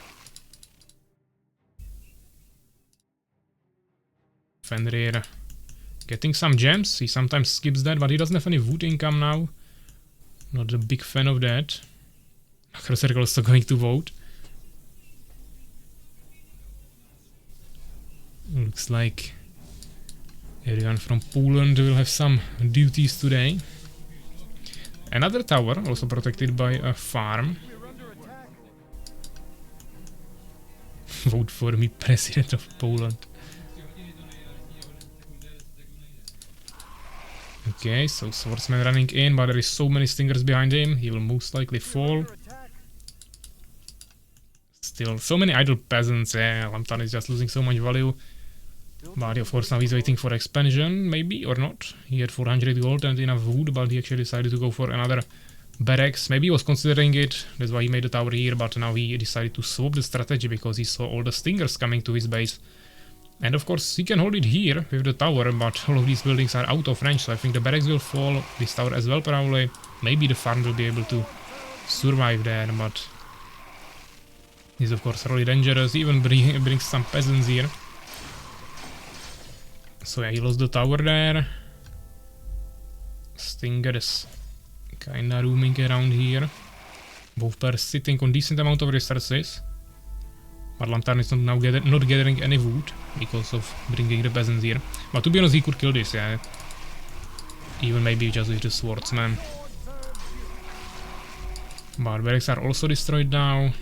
Fenrir getting some gems. He sometimes skips that, but he doesn't have any wood income now. Not a big fan of that. Circle also going to vote. Looks like everyone from Poland will have some duties today. Another tower, also protected by a farm. Vote for me, President of Poland. Okay, so Swordsman running in, but there is so many Stingers behind him, he will most likely fall. Still, so many idle peasants, yeah, Lamtarn is just losing so much value. But of course now he's waiting for expansion, maybe, or not. He had 400 gold and enough wood, but he actually decided to go for another barracks. Maybe he was considering it, that's why he made the tower here, but now he decided to swap the strategy because he saw all the Stingers coming to his base. And of course he can hold it here with the tower, but all of these buildings are out of range, so I think the barracks will fall, this tower as well probably. Maybe the farm will be able to survive there, but he's of course really dangerous, even brings some peasants here. So yeah, he lost the tower there. Stingers kinda roaming around here. Both pairs sitting on decent amount of resources. But Lamtarn is not gathering any wood because of bringing the peasants here. But to be honest, he could kill this, yeah. Even maybe just with the swordsman. But barracks are also destroyed now.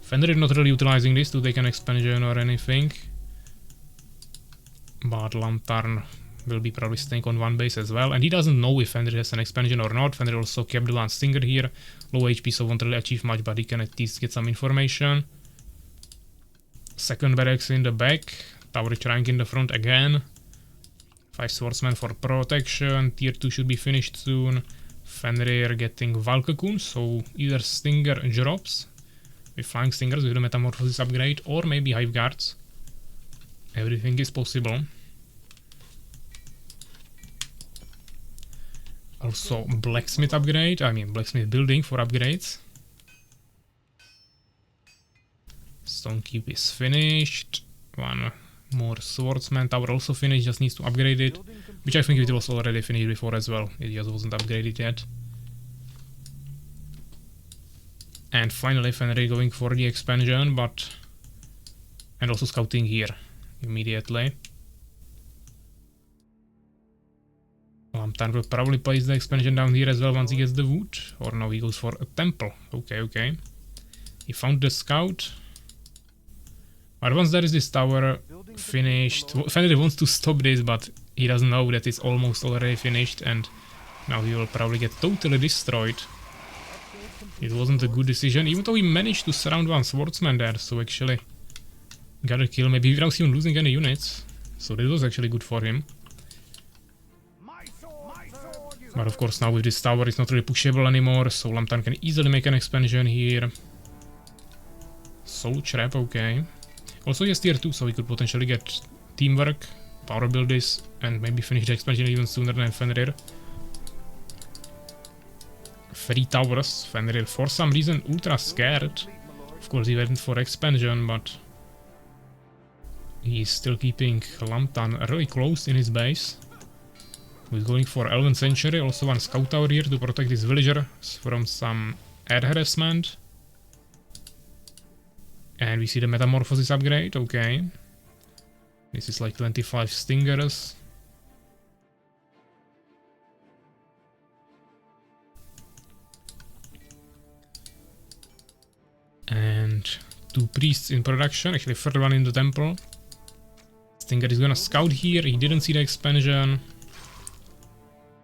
Fenrir not really utilizing this to take an expansion or anything. But Lamtarn will be probably staying on one base as well. And he doesn't know if Fenrir has an expansion or not. Fenrir also kept the one Stinger here. Low HP, so won't really achieve much, but he can at least get some information. Second barracks in the back. Tower rank in the front again. 5 swordsmen for protection. Tier 2 should be finished soon. Fenrir getting Valkakun, so either Stinger drops with Flying Stingers with the Metamorphosis upgrade, or maybe Hive Guards. Everything is possible. Also Blacksmith upgrade, Blacksmith building for upgrades. Stonekeep is finished. One more swordsman tower also finished, just needs to upgrade it. Which I think it was already finished before as well, it just wasn't upgraded yet. And finally Fenrir going for the expansion, and also scouting here immediately. Lamtarn will probably place the expansion down here as well once he gets the wood. Or no, he goes for a temple. Okay. He found the scout. But once there is this tower finished, Fenrir wants to stop this, but he doesn't know that it's almost already finished, and now he will probably get totally destroyed. It wasn't a good decision, even though he managed to surround one swordsman there, so actually got a kill, maybe without even losing any units. So this was actually good for him. But of course now with this tower it's not really pushable anymore, so Lamtarn can easily make an expansion here. Soul Trap, okay. Also he has tier 2, so he could potentially get teamwork, power build this, and maybe finish the expansion even sooner than Fenrir. 3 towers, Fenrir for some reason ultra scared. Of course he went for expansion, but he's still keeping Lamtarn really close in his base. He's going for Elven Sanctuary, also one scout tower here to protect his villagers from some air harassment. And we see the Metamorphosis upgrade, okay. This is like 25 Stingers. And 2 priests in production, actually third one in the temple. Stinger is gonna scout here, he didn't see the expansion.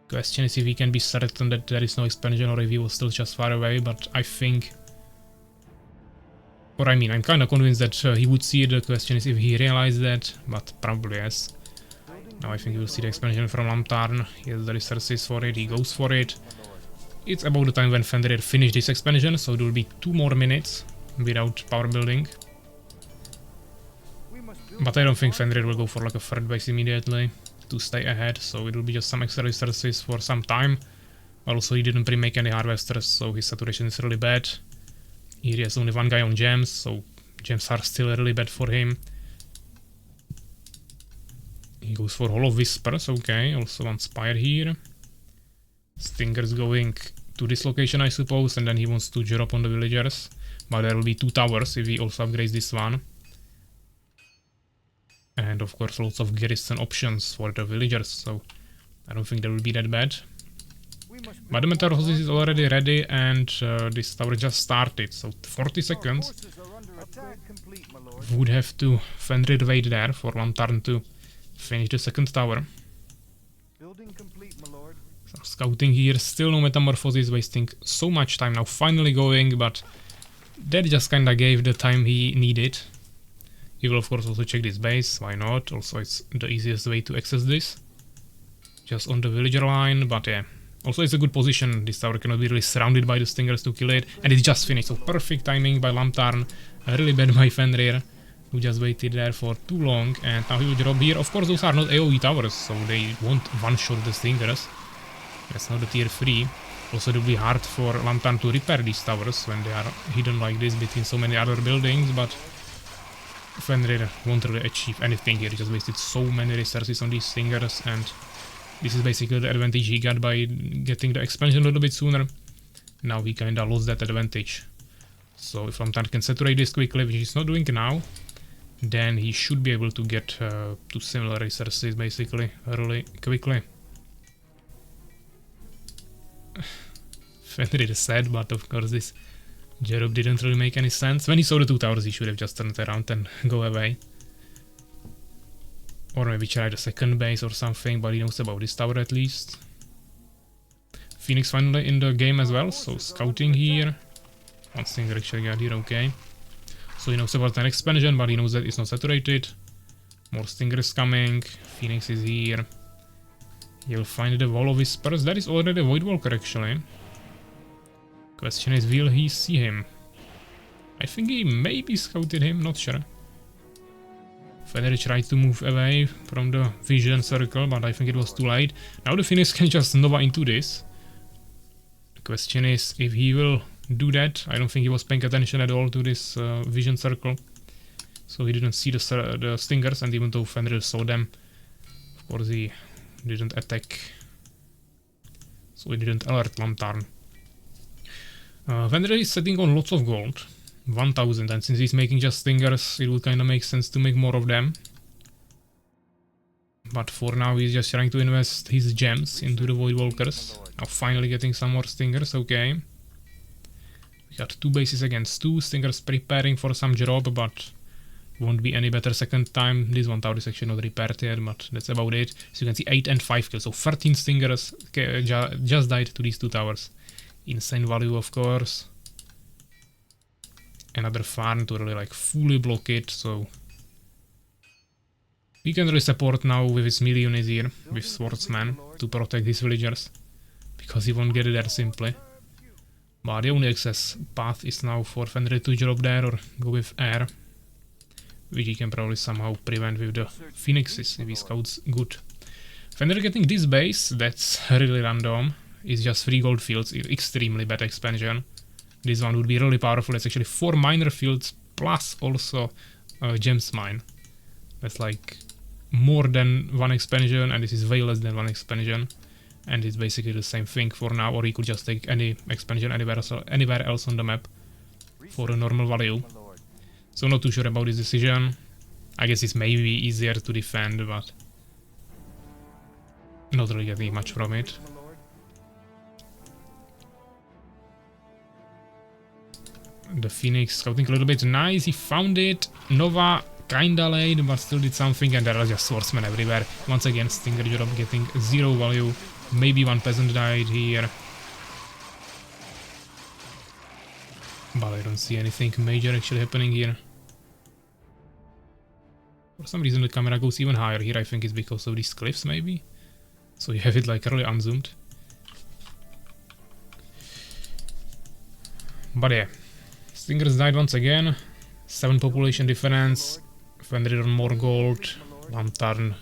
Question is if he can be certain that there is no expansion or if he was still just far away, but I think... Or I'm kinda convinced that he would see it. The question is if he realized that, but probably yes. Now I think he will see the expansion from Lamtarn. He has the resources for it, he goes for it. It's about the time when Fenrir finished this expansion, so it will be 2 more minutes without power building. But I don't think Fenrir will go for like a third base immediately to stay ahead, so it will be just some extra resources for some time. Also he didn't pre-make any harvesters, so his saturation is really bad. Here he has only 1 guy on gems, so gems are still really bad for him. He goes for Hollow Whispers, okay, also 1 Spire here. Stinger's going to this location I suppose, and then he wants to drop on the villagers. But there will be 2 towers if he also upgrades this one. And of course lots of garrison options for the villagers, so I don't think that will be that bad. But the Metamorphosis is already ready, and this tower just started, so 40 seconds. Would have to Fenrir wait there for Lamtarn to finish the second tower. Building complete, my lord. Some scouting here, still no metamorphosis, wasting so much time now finally going, but that just kinda gave the time he needed. He will of course also check this base, why not? Also it's the easiest way to access this. Just on the villager line, but yeah. Also it's a good position, this tower cannot be really surrounded by the stingers to kill it, and it's just finished, so perfect timing by Lamtarn, really bad by Fenrir, who just waited there for too long, and now he will drop here. Of course those are not AoE towers, so they won't one-shot the stingers. That's not the tier 3. Also it will be hard for Lamtarn to repair these towers when they are hidden like this between so many other buildings, but Fenrir won't really achieve anything here. He just wasted so many resources on these stingers, and this is basically the advantage he got by getting the expansion a little bit sooner. Now he kinda lost that advantage. So if Lamtarn can saturate this quickly, which he's not doing now, then he should be able to get to similar resources basically really quickly. Fenrir is sad, but of course this job didn't really make any sense. When he saw the two towers, he should have just turned around and go away. Or maybe try the second base or something, but he knows about this tower at least. Phoenix finally in the game as well, so scouting here. One stinger actually got here, okay. So he knows about an expansion, but he knows that it's not saturated. More stingers coming, Phoenix is here. He'll find the wall of whispers. That is already a Void Walker actually. Question is, will he see him? I think he maybe scouted him, not sure. Fenrir tried to move away from the vision circle, but I think it was too late. Now the Phoenix can just Nova into this. The question is if he will do that. I don't think he was paying attention at all to this vision circle. So he didn't see the stingers, and even though Fenrir saw them, of course he didn't attack. So he didn't alert Lamtarn. Fenrir is setting on lots of gold. 1000, and since he's making just stingers, it would kinda make sense to make more of them. But for now he's just trying to invest his gems into the Void Walkers. Now finally getting some more stingers, okay. We got 2 bases against 2, stingers preparing for some job, but won't be any better second time. This one tower is actually not repaired yet, but that's about it. So you can see 8 and 5 kills, so 13 stingers just died to these 2 towers. Insane value, of course. Another farm to really like fully block it, so he can really support now with his melee units here, with swordsman, to protect his villagers, because he won't get it there simply. But the only access path is now for Fenrir to drop there or go with air, which he can probably somehow prevent with the phoenixes if he scouts good. Fenrir getting this base, that's really random. It's just 3 gold fields, extremely bad expansion. This one would be really powerful. It's actually 4 miner fields plus also gems mine. That's like more than 1 expansion, and this is way less than 1 expansion. And it's basically the same thing for now, or he could just take any expansion anywhere else on the map for a normal value. So not too sure about this decision. I guess it's maybe easier to defend, but not really getting much from it. The Phoenix scouting a little bit, nice, he found it. Nova kinda late, but still did something, and there are just swordsmen everywhere. Once again, stinger job getting 0 value. Maybe 1 peasant died here. But I don't see anything major actually happening here. For some reason the camera goes even higher here. I think it's because of these cliffs maybe. So you have it like really unzoomed. But yeah. Stingers died once again. 7 population difference. Fenrir on more gold. Lamtarn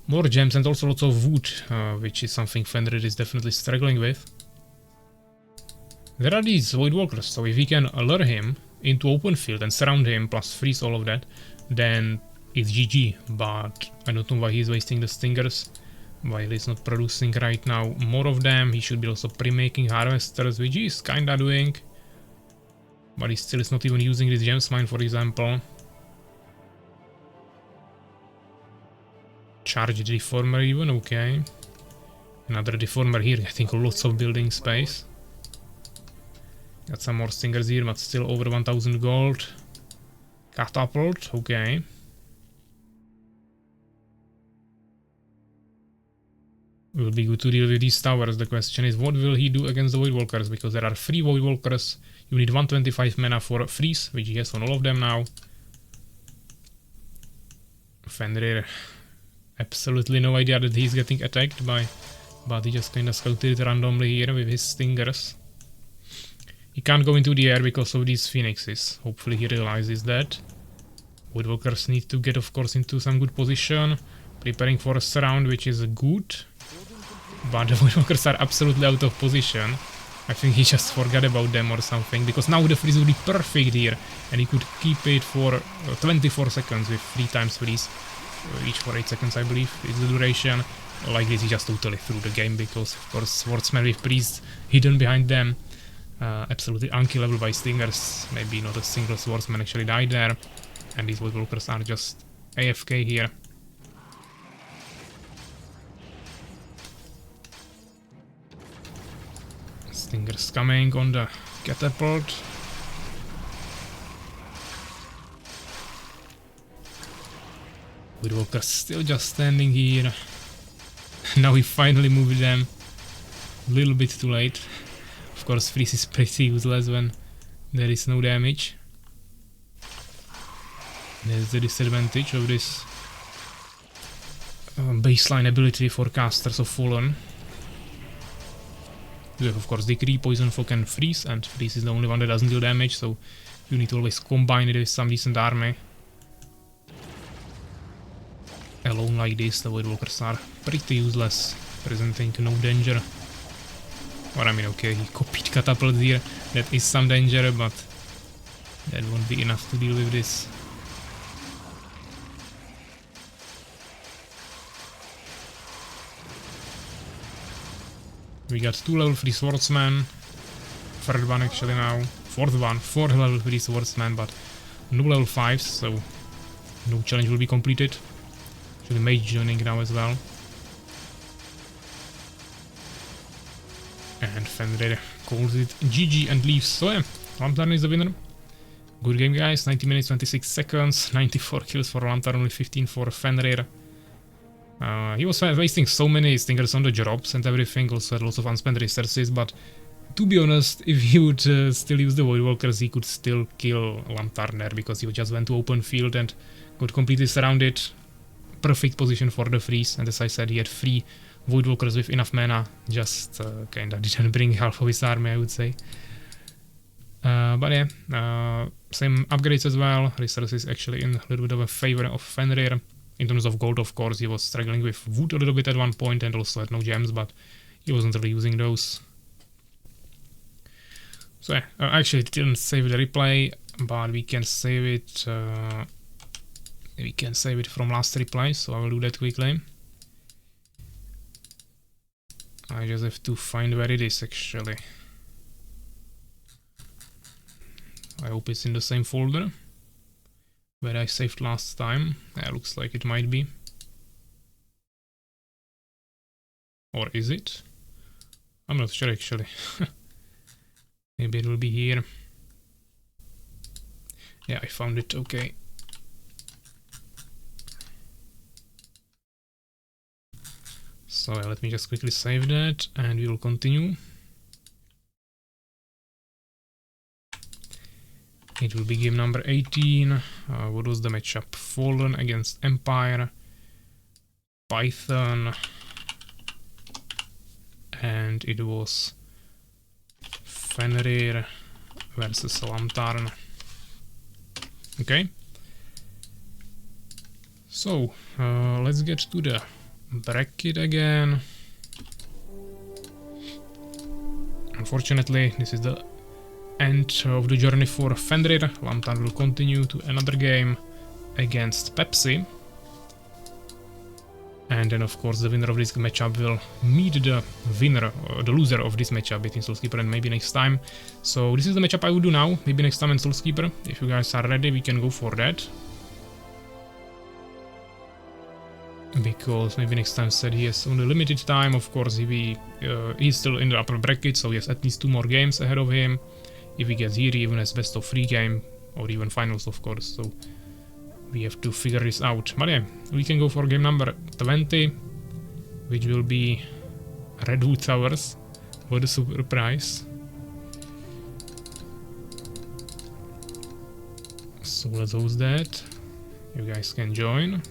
more gems, and also lots of wood, which is something Fenrir is definitely struggling with. There are these Void Walkers, so if we can lure him into open field and surround him plus freeze all of that, then it's GG. But I don't know why he's wasting the stingers, while he's not producing right now more of them. He should be also pre-making harvesters, which he's kinda doing. But he still is not even using this gems mine, for example. Charged deformer even, okay. Another deformer here, getting lots of building space. Got some more stingers here, but still over 1000 gold. Catapult, okay. will be good to deal with these towers. The question is, what will he do against the Void Walkers? Because there are 3 Void Walkers. You need 125 mana for freeze, which he has on all of them now. Fenrir, absolutely no idea that he's getting attacked by, but he just kinda scouted it randomly here with his stingers. He can't go into the air because of these phoenixes. Hopefully he realizes that. Void Walkers need to get, of course, into some good position. Preparing for a surround, which is good. But the Void Walkers are absolutely out of position. I think he just forgot about them or something, because now the freeze would be perfect here, and he could keep it for 24 seconds with 3 times freeze, each for 8 seconds I believe is the duration. Like this he just totally threw the game, because of course swordsman with priest hidden behind them, absolutely unkillable by stingers. Maybe not a single swordsman actually died there, and these Void Walkers are just AFK here. Stingers coming on the catapult. Void Walkers still just standing here. Now we finally moved them. A little bit too late. Of course, freeze is pretty useless when there is no damage. There's the disadvantage of this baseline ability for casters of Fallen. You have, of course, Decree, Poison, Fog and Freeze, and Freeze is the only one that doesn't deal damage, so you need to always combine it with some decent army. Alone like this, the Void Walkers are pretty useless, presenting no danger. Or I mean, okay, he copied Catapult here, that is some danger, but that won't be enough to deal with this. We got 2 level 3 swordsmen, 3rd one actually now, 4th one, 4 level 3 swordsmen, but no level 5s, so no challenge will be completed. Actually mage joining now as well. And Fenrir calls it GG and leaves. So yeah, Lamtarn is the winner. Good game guys, 90 minutes 26 seconds, 94 kills for Lamtarn, only 15 for Fenrir. He was wasting so many stingers on the drops and everything, also had lots of unspent resources, but to be honest, if he would still use the Void Walkers, he could still kill Lamtarn there, because he just went to open field and got completely surrounded. Perfect position for the freeze, and as I said, he had 3 Void Walkers with enough mana, just kinda didn't bring half of his army, I would say. But yeah, same upgrades as well, resources actually in a little bit of a favor of Fenrir. In terms of gold, of course, he was struggling with wood a little bit at one point and also had no gems, but he wasn't really using those. So yeah, I actually didn't save the replay, but we can save it. We can save it from last replay, so I will do that quickly. I just have to find where it is actually. I hope it's in the same folder where I saved last time. Yeah, looks like it might be. Or is it? I'm not sure actually. Maybe it will be here. Yeah, I found it, okay. So let me just quickly save that and we will continue. It will be game number 18. What was the matchup? Fallen against Empire, Python, and it was Fenrir versus Lamtarn. Okay. So let's get to the bracket again. Unfortunately, this is the end of the journey for Fenrir. Lamtarn will continue to another game against Pepsi. And then of course the winner of this matchup will meet the winner, the loser of this matchup between SoulsKeeper and MaybeNextTime. So this is the matchup I will do now, MaybeNextTime and SoulsKeeper. If you guys are ready, we can go for that. Because MaybeNextTime said he has only limited time. Of course, he's still in the upper bracket, so he has at least 2 more games ahead of him. If he gets here, he even has best of 3 game, or even finals, of course, so we have to figure this out. But yeah, we can go for game number 20, which will be Redwood Towers. What a super prize. So let's host that. You guys can join.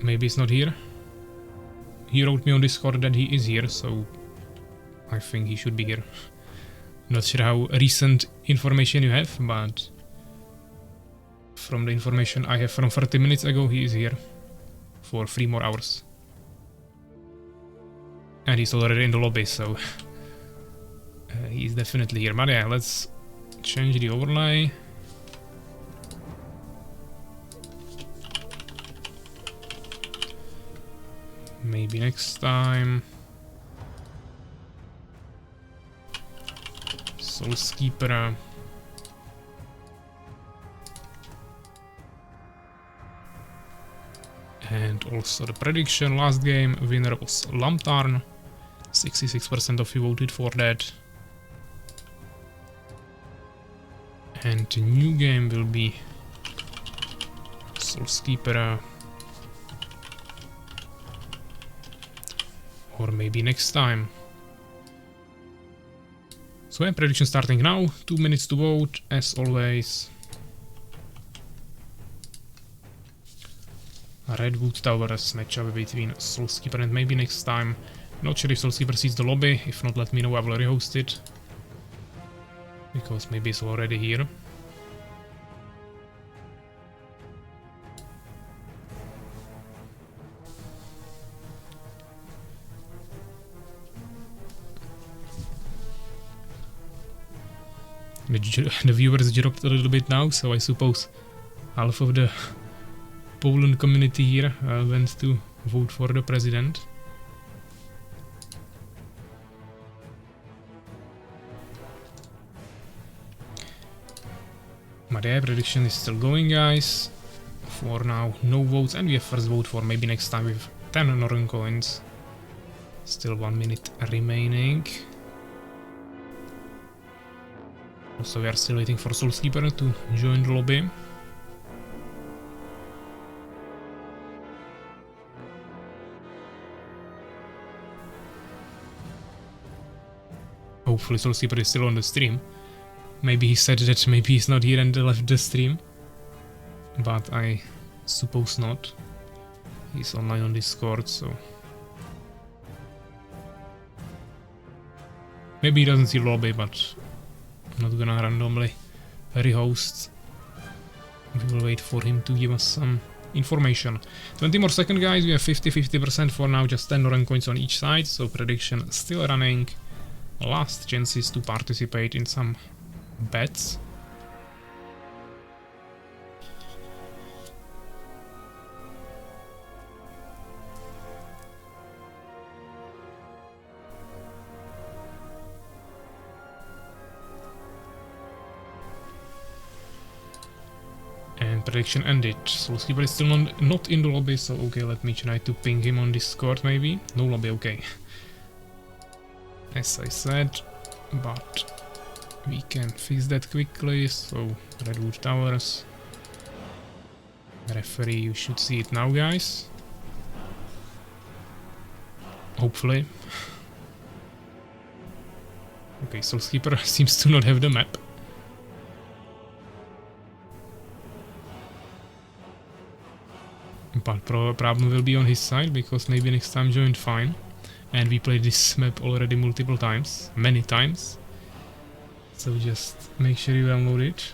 Maybe he's not here. He wrote me on Discord that he is here, so I think he should be here. Not sure how recent information you have, but from the information I have from 30 minutes ago, he is here for 3 more hours. And he's already in the lobby, so he's definitely here. But yeah, let's change the overlay. Maybe next time. SoulsKeeper. And also the prediction. Last game winner was Lamtarn. 66% of you voted for that. And the new game will be SoulsKeeper. Or maybe next time. So yeah, prediction starting now. 2 minutes to vote, as always. Redwood Towers matchup between SoulsKeeper and MaybeNextTime. Not sure if SoulsKeeper sees the lobby. If not, let me know. I will rehost it. Because maybe it's already here. The viewers dropped a little bit now, so I suppose half of the Poland community here went to vote for the president. But yeah, prediction is still going, guys. For now, no votes, and we have first vote for MaybeNextTime with 10 Northern coins. Still 1 minute remaining. Also, we are still waiting for SoulsKeeper to join the lobby. Hopefully SoulsKeeper is still on the stream. Maybe he said that maybe he's not here and left the stream. But I suppose not. He's online on Discord, so... Maybe he doesn't see lobby, but... I'm not gonna randomly rehost. We will wait for him to give us some information. 20 more seconds, guys. We have 50% for now, just 10 Northern coins on each side, so prediction still running. Last chances to participate in some bets. And prediction ended. SoulsKeeper is still not in the lobby, so okay, let me try to ping him on Discord maybe. No lobby, okay. As I said, but we can fix that quickly. So Redwood Towers. Referee, you should see it now, guys. Hopefully. Okay, SoulsKeeper seems to not have the map. But problem will be on his side, because MaybeNextTime joined fine. And we played this map already multiple times, many times. So just make sure you download it.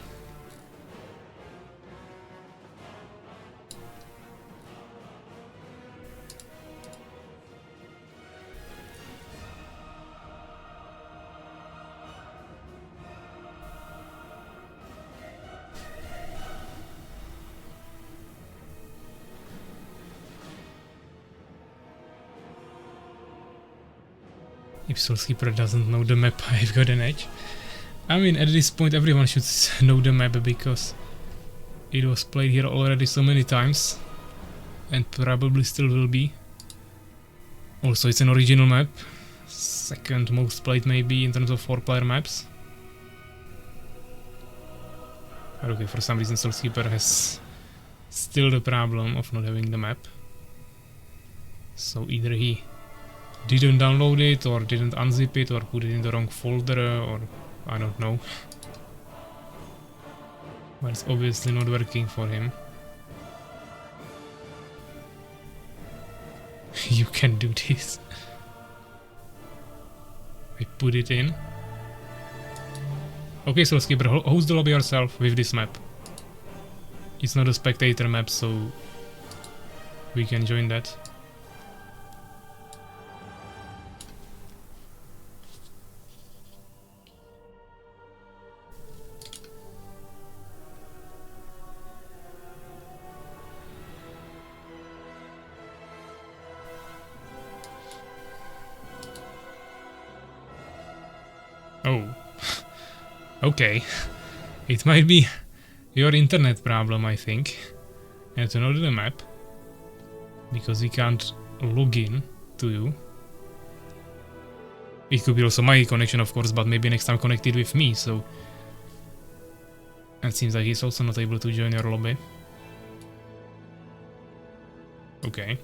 If SoulsKeeper doesn't know the map, I've got an edge. I mean, at this point everyone should know the map, because it was played here already so many times. And probably still will be. Also, it's an original map. Second most played maybe in terms of 4-player maps. But okay, for some reason SoulsKeeper has still the problem of not having the map. So either he didn't download it, or didn't unzip it, or put it in the wrong folder, or I don't know. But it's obviously not working for him. You can do this. I put it in. Okay, SoulsKeeper, host the lobby yourself with this map. It's not a spectator map, so we can join that. Oh. Okay. It might be your internet problem, I think. You have to know the map. Because we can't log in to you. It could be also my connection, of course, but maybe next time connected with me, so... It seems like he's also not able to join your lobby. Okay.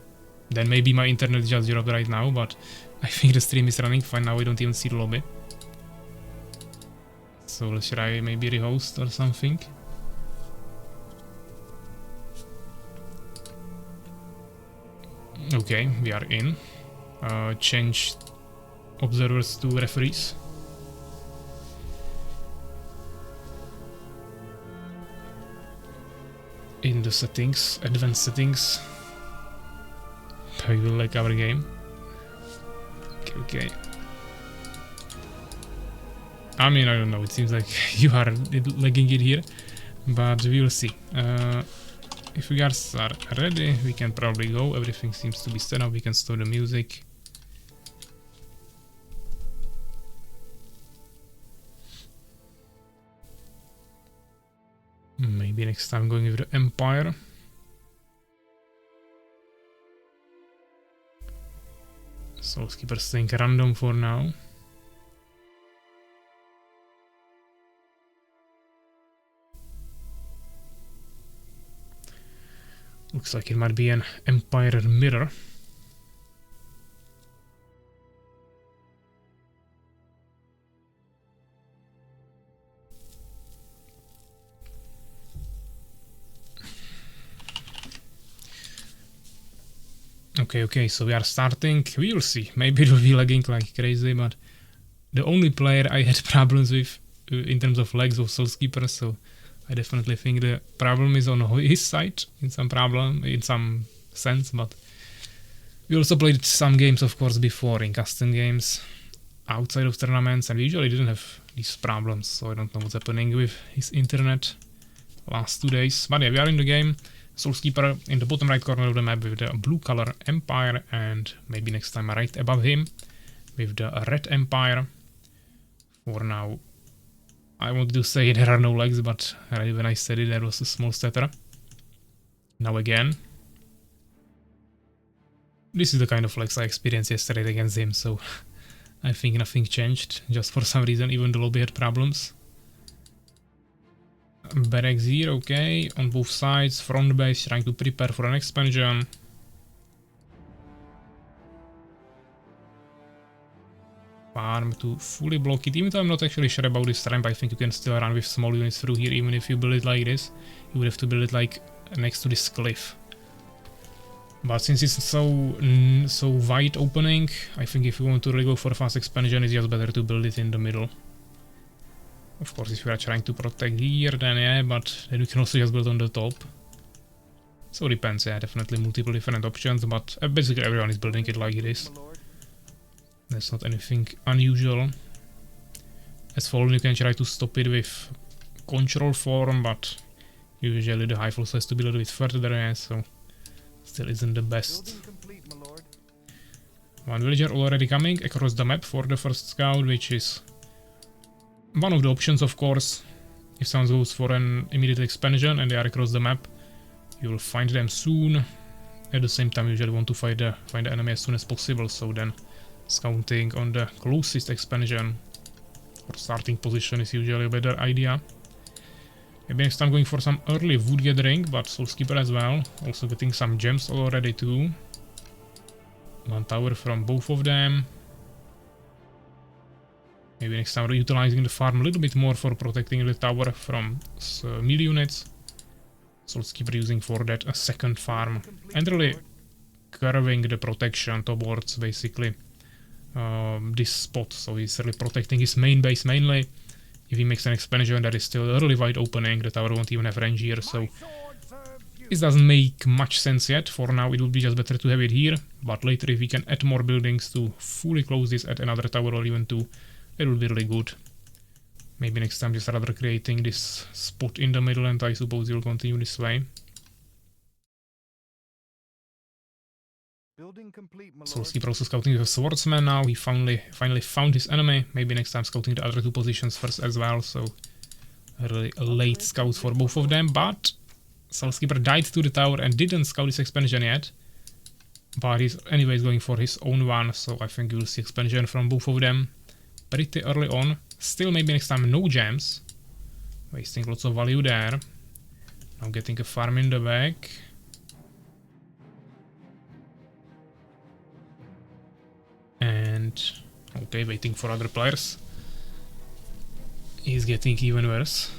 Then maybe my internet just dropped right now, but I think the stream is running fine now, I don't even see the lobby. So let's try maybe rehost or something. Okay, we are in. Change observers to referees. In the settings, advanced settings. I will like our game. Okay. I mean, I don't know, it seems like you are lagging it here, but we will see. If you guys are ready, we can probably go. Everything seems to be set up, we can start the music. Maybe next time going with the Empire. SoulsKeeper staying random for now. Looks like it might be an Empire mirror. Okay, so we are starting. We will see. Maybe it will be lagging like crazy, but the only player I had problems with in terms of lags was SoulsKeeper, so I definitely think the problem is on his side in some sense, but we also played some games, of course, before in custom games outside of tournaments, and we usually didn't have these problems, so I don't know what's happening with his internet last 2 days. But yeah, we are in the game. SoulsKeeper in the bottom right corner of the map with the blue color Empire, and maybe next time right above him with the red Empire. For now, I wanted to say there are no lags, but right when I said it, there was a small stutter. Now again. This is the kind of lags I experienced yesterday against him, so I think nothing changed. Just for some reason, even the lobby had problems. Barracks here, okay, on both sides, front base, trying to prepare for an expansion. Farm to fully block it, even though I'm not actually sure about this ramp. I think you can still run with small units through here, even if you build it like this. You would have to build it like next to this cliff. But since it's so wide opening, I think if you want to really go for a fast expansion, it's just better to build it in the middle. Of course, if you are trying to protect here, then yeah, but then you can also just build on the top. So it depends, yeah, definitely multiple different options, but basically everyone is building it like it is. That's not anything unusual. As fallen, you can try to stop it with control form, but usually the high force has to be a little bit further, yeah, so still isn't the best. One villager already coming across the map for the first scout, which is one of the options, of course. If someone goes for an immediate expansion and they are across the map, you will find them soon. At the same time, you usually want to find the enemy as soon as possible, so then scouting on the closest expansion or starting position is usually a better idea. Maybe next time going for some early wood gathering, but SoulsKeeper as well. Also getting some gems already too. One tower from both of them. Maybe next time utilizing the farm a little bit more for protecting the tower from melee units. SoulsKeeper using for that a second farm. And really curving the protection towards basically this spot. So he's really protecting his main base mainly. If he makes an expansion that is still a really wide opening, the tower won't even have range here, so this doesn't make much sense yet. For now it would be just better to have it here, but later if we can add more buildings to fully close this at another tower or even two, it will be really good. Maybe next time just rather creating this spot in the middle, and I suppose you'll continue this way. SoulsKeeper also scouting with a swordsman now. He finally found his enemy. Maybe next time scouting the other two positions first as well. So really a late scout for both of them. But SoulsKeeper died to the tower and didn't scout his expansion yet. But he's anyways going for his own one. So I think you'll see expansion from both of them pretty early on. Still maybe next time no gems. Wasting lots of value there. Now getting a farm in the back. And okay, waiting for other players. He's getting even worse.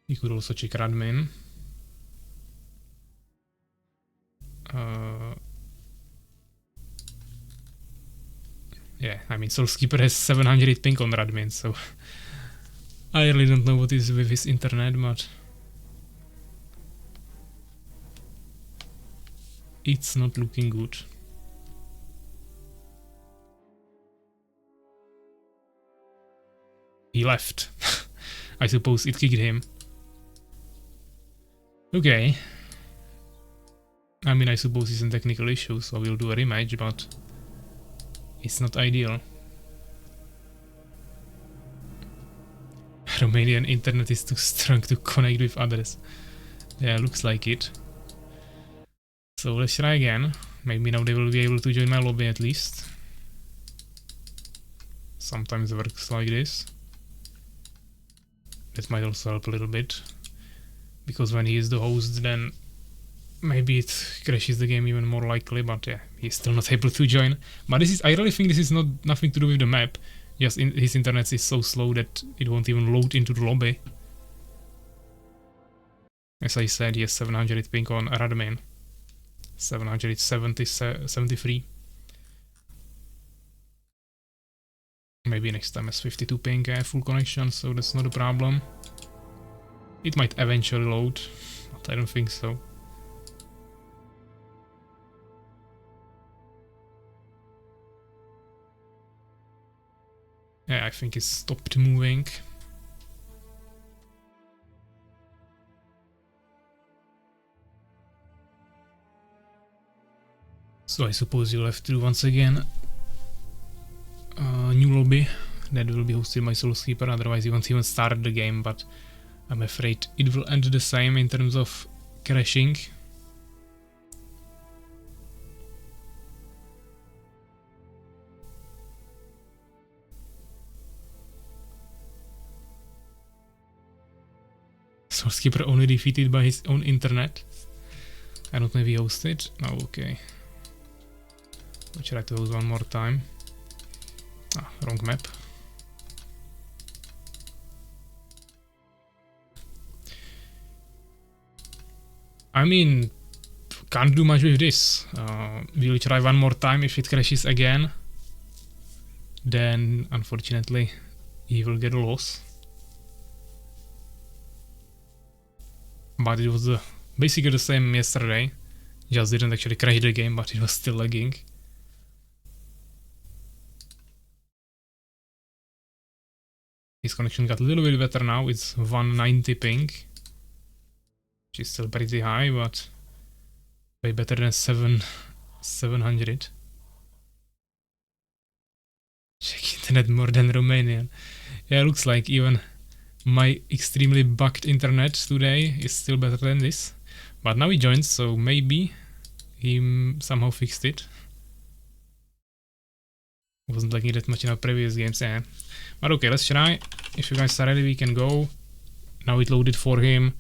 He could also check admin. Yeah, I mean SoulsKeeper has 700 ping on admin, so I really don't know what is with his internet, but it's not looking good. He left. I suppose it kicked him. Okay. I mean, I suppose it's a technical issue, so we'll do a rematch, but it's not ideal. Romanian internet is too strong to connect with others. Yeah, looks like it. So let's try again. Maybe now they will be able to join my lobby at least. Sometimes it works like this. That might also help a little bit. Because when he is the host, then maybe it crashes the game even more likely, but yeah, he's still not able to join. But this is, I really think this is nothing to do with the map. Just his internet is so slow that it won't even load into the lobby. As I said, he has 700 ping on admin. 773. Maybe next time has 52 ping, full connection, so that's not a problem. It might eventually load, but I don't think so. Yeah, I think it stopped moving. So I suppose you'll have to do once again a new lobby that will be hosted by SoulsKeeper, otherwise you won't even start the game, but I'm afraid it will end the same in terms of crashing. SoulsKeeper only defeated by his own internet. I don't know if he hosted. Oh, okay. I'll try to host one more time. Ah, wrong map. I mean, can't do much with this. We'll try one more time. If it crashes again, then unfortunately he will get a loss. But it was basically the same yesterday. Just didn't actually crash the game, but it was still lagging. His connection got a little bit better now. It's 190 ping. Which is still pretty high, but way better than 700. Check internet more than Romanian. Yeah, looks like even my extremely bugged internet today is still better than this. But now he joins, so maybe he somehow fixed it. Wasn't liking that much in our previous games, yeah. But okay, let's try. If you guys are ready, we can go. Now it loaded for him.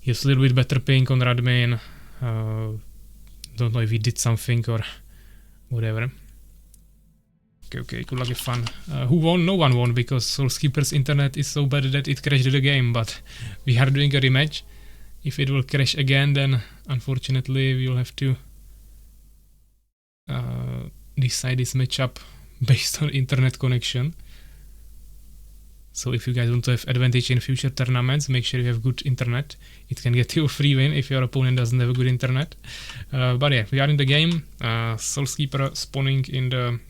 He has a little bit better ping on Radmain. Don't know if he did something or whatever. Okay, good luck, have fun. Who won? No one won, because SoulsKeeper's internet is so bad that it crashed the game, but we are doing a rematch. If it will crash again, then unfortunately we will have to decide this matchup based on internet connection. So if you guys want to have advantage in future tournaments, make sure you have good internet. It can get you a free win if your opponent doesn't have a good internet. But yeah, we are in the game. SoulsKeeper spawning in the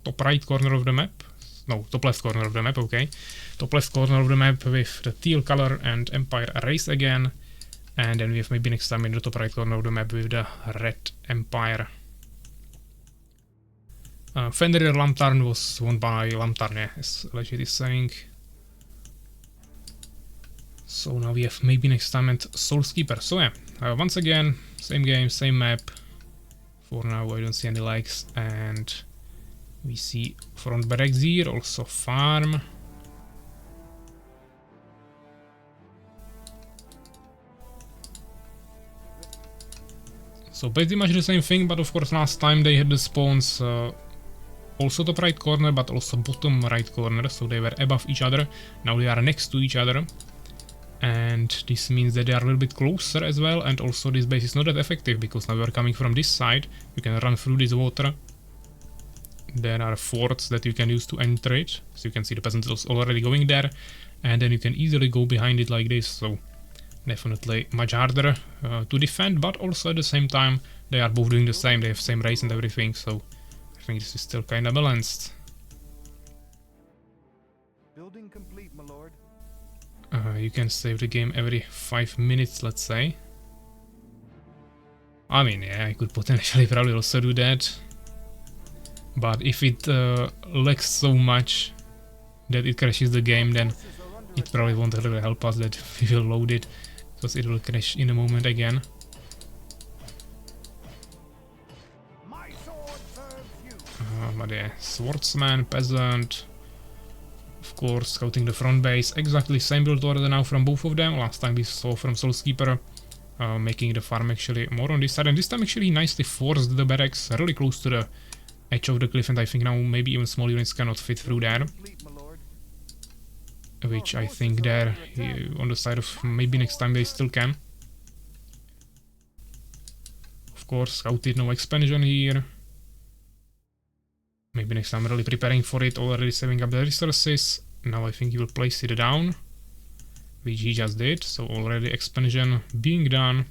top right corner of the map. No, top left corner of the map, okay. Top left corner of the map with the teal color and Empire race again. And then we have MaybeNextTime in the top right corner of the map with the red Empire. Fenrir Lamtarn was won by Lamtarn, yeah, as Legit is saying. So now we have MaybeNextTime and SoulsKeeper. So yeah, once again, same game, same map. For now I don't see any likes, and we see front barracks here, also farm. So pretty much the same thing, but of course last time they had the spawns also top right corner, but also bottom right corner, so they were above each other. Now they are next to each other, and this means that they are a little bit closer as well, and also this base is not that effective, because now we are coming from this side. You can run through this water. There are forts that you can use to enter it, so you can see the peasants already going there, and then you can easily go behind it like this, so definitely much harder to defend, but also at the same time they are both doing the same, they have same race and everything, so I think this is still kinda balanced. Building complete, my lord. You can save the game every 5 minutes, let's say. I mean, yeah, I could potentially probably also do that. But if it lags so much that it crashes the game, then it probably won't really help us that we will load it, because it will crash in a moment again. But yeah, swordsman, peasant, of course, scouting the front base. Exactly same build order now from both of them. Last time we saw from SoulsKeeper, making the farm actually more on this side, and this time actually nicely forced the barracks really close to the edge of the cliff, and I think now maybe even small units cannot fit through there. Which I think there, on the side of MaybeNextTime, they still can. Of course, scouted, no expansion here. MaybeNextTime really preparing for it, already saving up the resources. Now I think he will place it down, which he just did, so already expansion being done.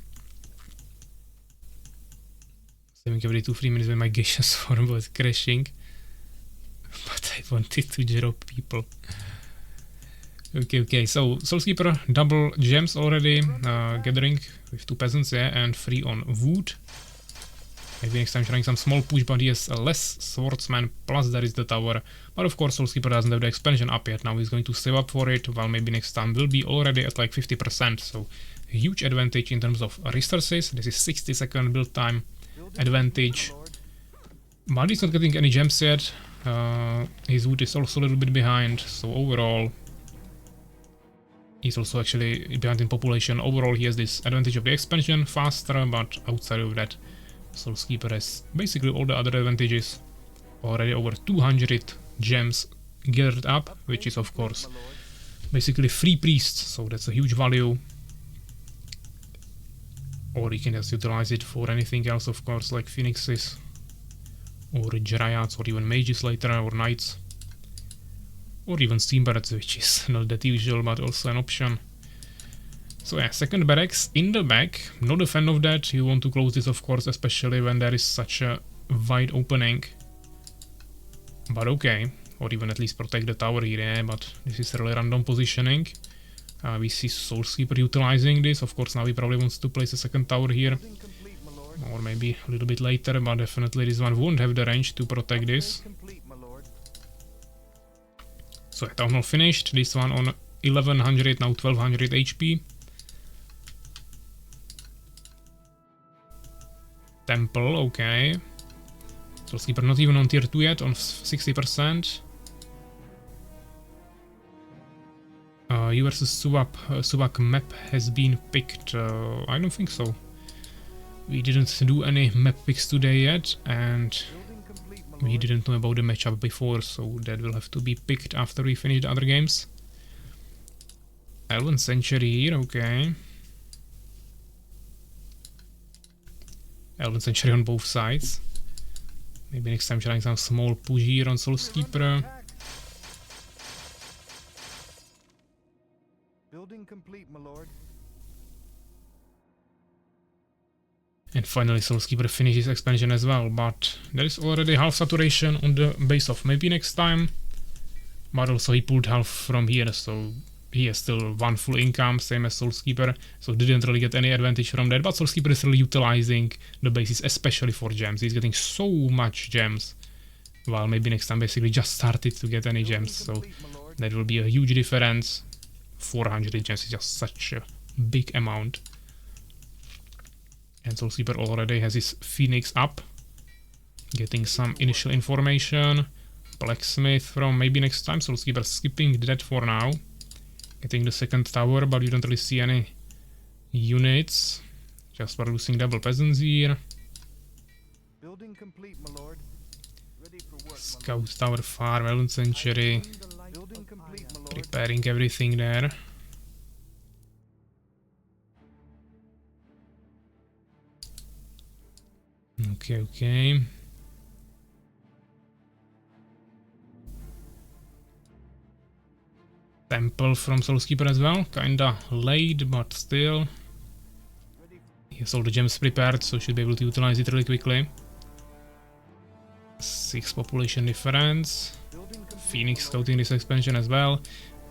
Saving every 2-3 minutes when my gaseous form was crashing. But I wanted to drop people. Okay, so SoulsKeeper double gems already, gathering with 2 peasants, yeah, and 3 on wood. MaybeNextTime trying some small push, but he has less swordsman, plus there is the tower. But of course SoulsKeeper doesn't have the expansion up yet, now he's going to save up for it, while MaybeNextTime will be already at like 50%, so a huge advantage in terms of resources. This is 60-second build time advantage. But he's not getting any gems yet, his wood is also a little bit behind, so overall he's also actually behind in population. Overall he has this advantage of the expansion, faster, but outside of that SoulsKeeper has basically all the other advantages. Already over 200 gems gathered up, which is of course basically free priests, so that's a huge value. Or you can just utilize it for anything else, of course, like phoenixes, or dryads, or even mages later, or knights. Or even steam barracks, which is not that usual, but also an option. So yeah, second barracks in the back, not a fan of that. You want to close this, of course, especially when there is such a wide opening. But okay, or even at least protect the tower here, yeah, but this is really random positioning. We see SoulsKeeper utilizing this. Of course, now he probably wants to place a second tower here, or maybe a little bit later, but definitely this one won't have the range to protect this. So town hall finished, this one on 1100, now 1200 HP. Temple, okay. SoulsKeeper not even on tier 2 yet, on 60%. You versus Suwak map has been picked. I don't think so. We didn't do any map picks today yet, and we didn't know about the matchup before, so that will have to be picked after we finish the other games. Elven Sanctuary here, okay. Elven Sanctuary on both sides. Maybe next time trying some small push here on SoulsKeeper. Building complete, my lord. And finally SoulsKeeper finishes expansion as well, but there is already half saturation on the base of MaybeNextTime. But also he pulled half from here, so he has still one full income, same as SoulsKeeper, so didn't really get any advantage from that, but SoulsKeeper is really utilizing the bases, especially for gems. He's getting so much gems, while MaybeNextTime basically just started to get any gems, so that will be a huge difference. 400 gems is just such a big amount. And SoulsKeeper already has his Phoenix up, getting some initial information. Blacksmith from MaybeNextTime, SoulsKeeper skipping that for now. Getting the second tower, but you don't really see any units. Just producing double peasants here. Building complete, my lord. Ready for work, Scout tower farm, Elven Sanctuary. Building complete, my lord. Preparing everything there. Okay. Temple from SoulsKeeper as well, kinda late, but still. He has all the gems prepared, so should be able to utilize it really quickly. 6 population difference. Phoenix scouting this expansion as well.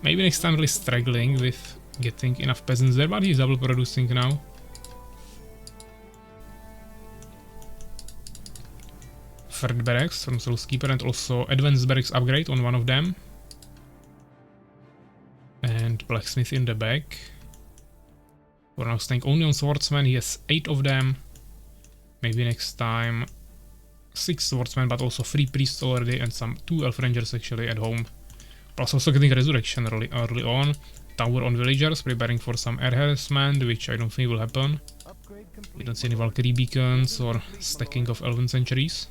MaybeNextTime really struggling with getting enough peasants there, but he's double producing now. Third barracks from SoulsKeeper and also advanced barracks upgrade on one of them. And blacksmith in the back. For now staying only on swordsman, he has 8 of them. MaybeNextTime 6 swordsmen, but also 3 priests already and some 2 elf rangers actually at home. Plus also getting resurrection really early on. Tower on villagers, preparing for some air harassment, which I don't think will happen. We don't see any Valkyrie beacons or stacking of elven sanctuaries.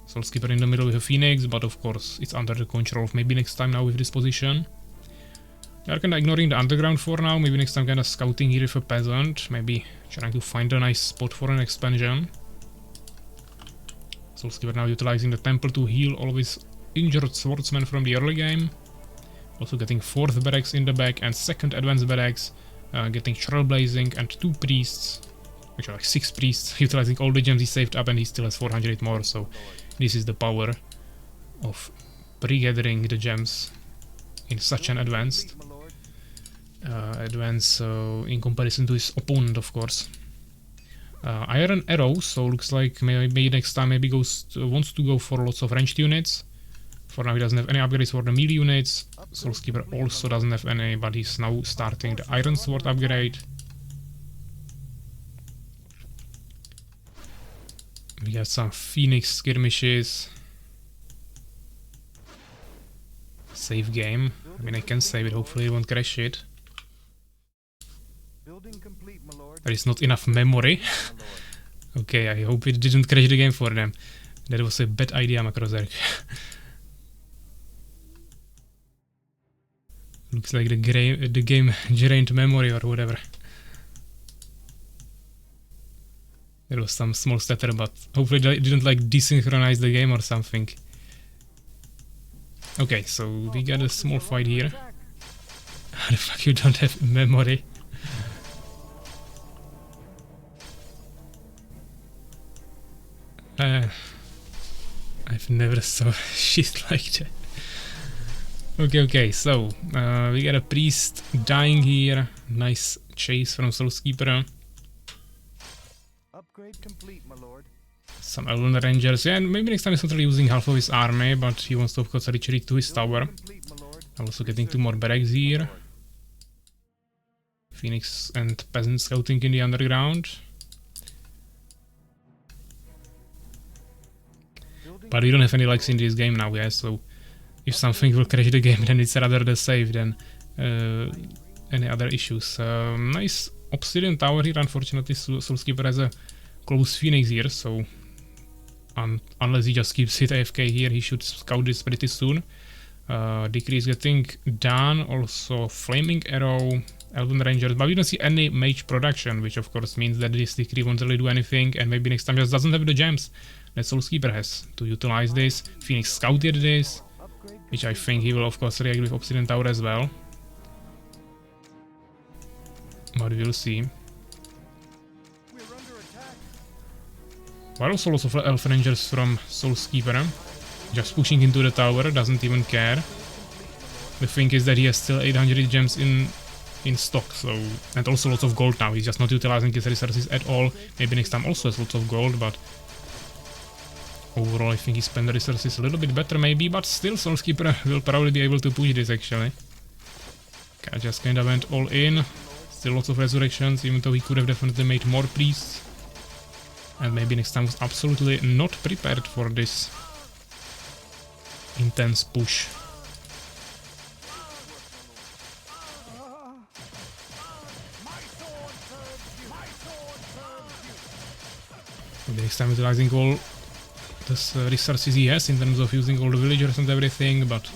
SoulsKeeper in the middle with a Phoenix, but of course it's under the control of MaybeNextTime now with this position. They are kinda ignoring the underground for now, MaybeNextTime kinda scouting here with a peasant, maybe trying to find a nice spot for an expansion. SoulsKeeper now utilizing the temple to heal all of his injured swordsmen from the early game. Also getting 4th barracks in the back and 2nd advanced barracks, getting trailblazing and 2 priests, which are like 6 priests, utilizing all the gems he saved up, and he still has 400 more, so this is the power of pre-gathering the gems in such an advanced in comparison to his opponent, of course. Iron Arrow, so looks like maybe next time wants to go for lots of ranged units. For now he doesn't have any upgrades for the melee units. SoulsKeeper also doesn't have any, but he's now starting the Iron Sword upgrade. We got some Phoenix skirmishes. Save game. I mean, I can save it, hopefully it won't crash it. There is not enough memory. Okay, I hope it didn't crash the game for them. That was a bad idea, Macrozerk. Looks like the game drained memory or whatever. There was some small stutter, but hopefully they didn't like desynchronize the game or something. Okay, so we got a small fight here. How the fuck you don't have memory? I've never saw shit like that. Okay, so we got a priest dying here. Nice chase from SoulsKeeper. Upgrade complete, my lord. Some Elven Rangers, yeah, and maybe next time he's not really using half of his army, but he wants to of course retreat to his tower. Also getting 2 more barracks here. Phoenix and Peasant scouting in the underground. But we don't have any likes in this game now, yeah, so if something will crash the game, then it's rather the save than any other issues. Nice Obsidian Tower here. Unfortunately, SoulsKeeper has a close Phoenix here, so unless he just keeps it AFK here, he should scout this pretty soon. Decrease getting done, also Flaming Arrow, Elven Rangers, but we don't see any mage production, which of course means that this decree won't really do anything, and maybe next time just doesn't have the gems that SoulsKeeper has to utilize this. Phoenix scouted this, which I think he will of course react with Obsidian Tower as well. But we'll see. But also lots of Elf Rangers from SoulsKeeper. Just pushing into the tower, doesn't even care. The thing is that he has still 800 gems in stock, so, and also lots of gold now. He's just not utilizing his resources at all. Maybe next time also has lots of gold, but overall I think he spent the resources a little bit better maybe, but still SoulsKeeper will probably be able to push this actually. Okay, just kinda went all in. Still lots of resurrections, even though he could have definitely made more priests. And maybe next time was absolutely not prepared for this intense push. Maybe next time utilizing all the resources he has in terms of using all the villagers and everything, but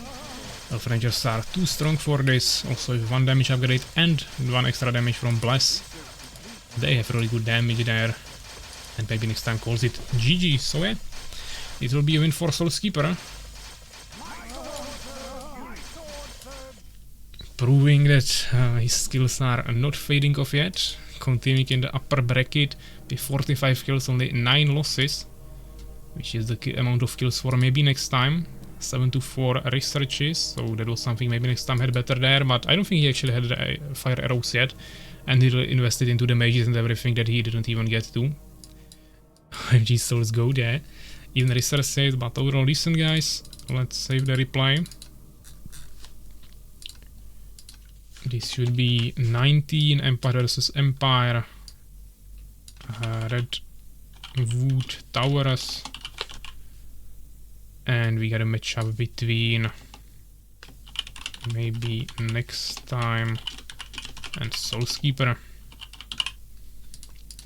Elf Rangers are too strong for this. Also with 1 damage upgrade and 1 extra damage from Bless, they have really good damage there. And maybe next time calls it GG, so yeah, it will be a win for SoulsKeeper. Proving that his skills are not fading off yet. Continuing in the upper bracket with 45 kills, only 9 losses, which is the amount of kills for MaybeNextTime. 7 to 4 researches, so that was something MaybeNextTime had better there, but I don't think he actually had fire arrows yet, and he invested into the mages and everything that he didn't even get to. MG souls go there. Even resources, but overall decent, guys. Let's save the replay. This should be 19 Empire versus Empire. Red Wood Towers. And we got a matchup between MaybeNextTime and SoulsKeeper.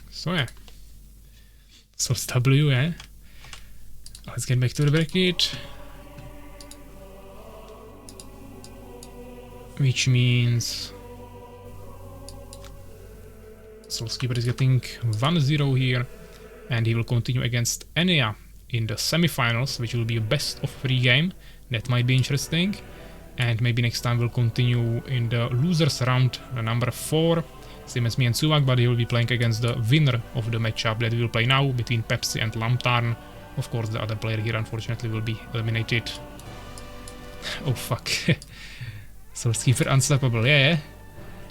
So yeah. Souls W, eh? Let's get back to the bracket. Which means SoulsKeeper is getting 1-0 here, and he will continue against Ania in the semifinals, which will be a best of 3 game. That might be interesting. And MaybeNextTime will continue in the losers round, the number 4, same as me and Suwak, but he will be playing against the winner of the matchup that we will play now between Pepsi and Lamtarn. Of course, the other player here unfortunately will be eliminated. Oh fuck. SoulsKeeper unstoppable, yeah.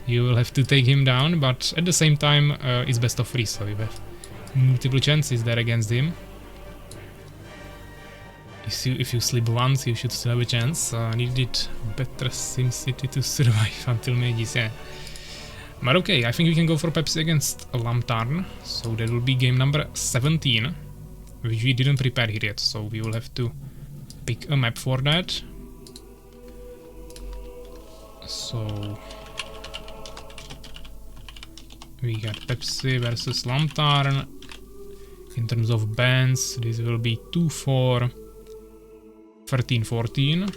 You will have to take him down, but at the same time it's best of 3, so you have multiple chances there against him. If you sleep once, you should still have a chance. Needed better SimCity to survive until mages, yeah. But okay, I think we can go for Pepsi against Lamtarn. So that will be game number 17, which we didn't prepare here yet, so we will have to pick a map for that. So we got Pepsi versus Lamtarn. In terms of bands, this will be 2-4, 13-14.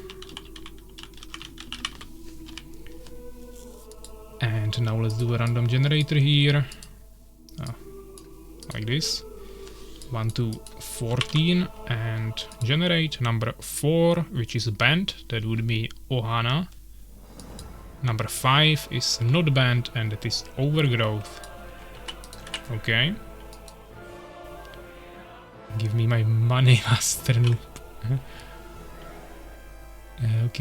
And now let's do a random generator here. Like this. 1 to 14 and generate number 4, which is banned. That would be Ohana. Number 5 is not banned, and that is Overgrowth. Okay. Give me my money, Master Noob.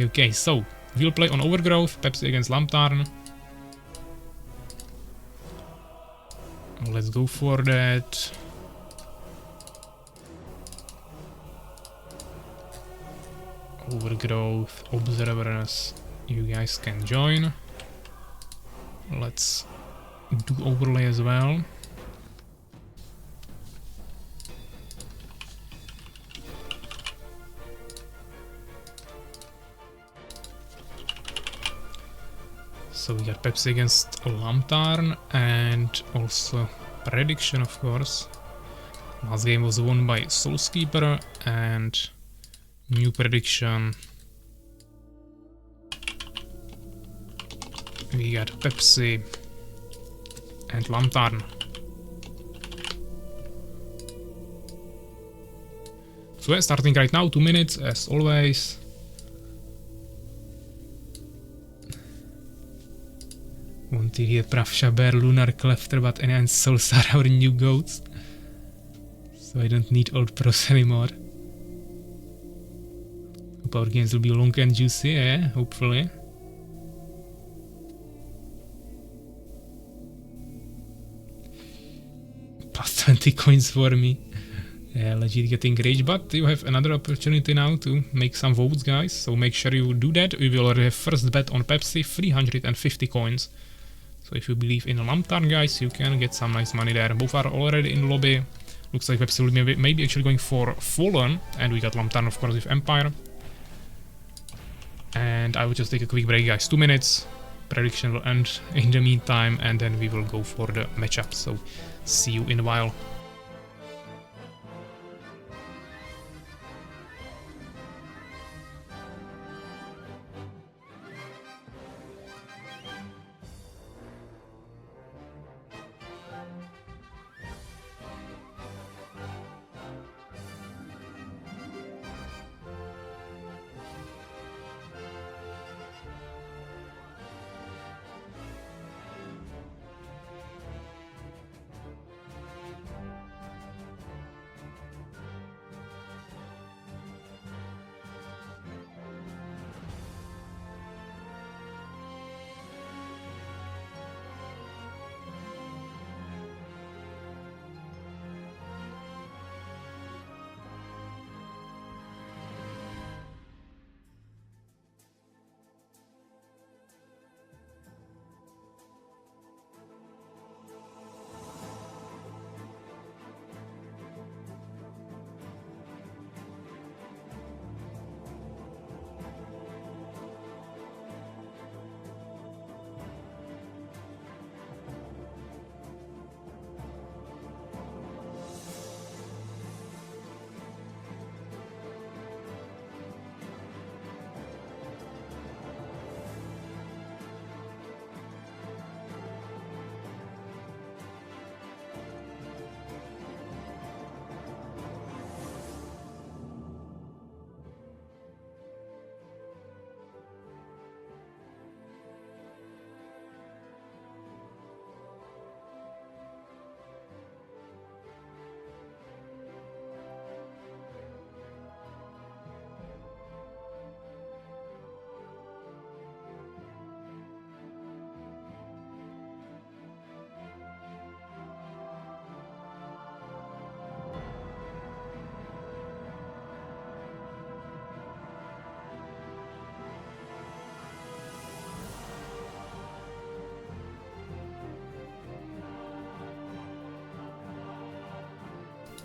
Okay, so we'll play on Overgrowth, Pepsi against Lamtarn. Let's go for that. Overgrowth, Observers, you guys can join. Let's do overlay as well. So we got Pepsi against Lamtarn and also prediction, of course. Last game was won by SoulsKeeper and new prediction. We got Pepsi and Lamtarn. So we're starting right now, 2 minutes as always. Want to hear Pravsha Bear, Lunar, Clefter, but Ania and Souls are our new goats. So I don't need old pros anymore. Hope our games will be long and juicy, yeah, hopefully. Plus 20 coins for me. Yeah, legit getting rage, but you have another opportunity now to make some votes, guys. So make sure you do that. We will already have first bet on Pepsi, 350 coins. So if you believe in Lamtarn, guys, you can get some nice money there. Both are already in lobby. Looks like Pepsi will be maybe actually going for Fallen, and we got Lamtarn, of course, with Empire. And I will just take a quick break, guys. 2 minutes. Prediction will end in the meantime, and then we will go for the matchup. So see you in a while.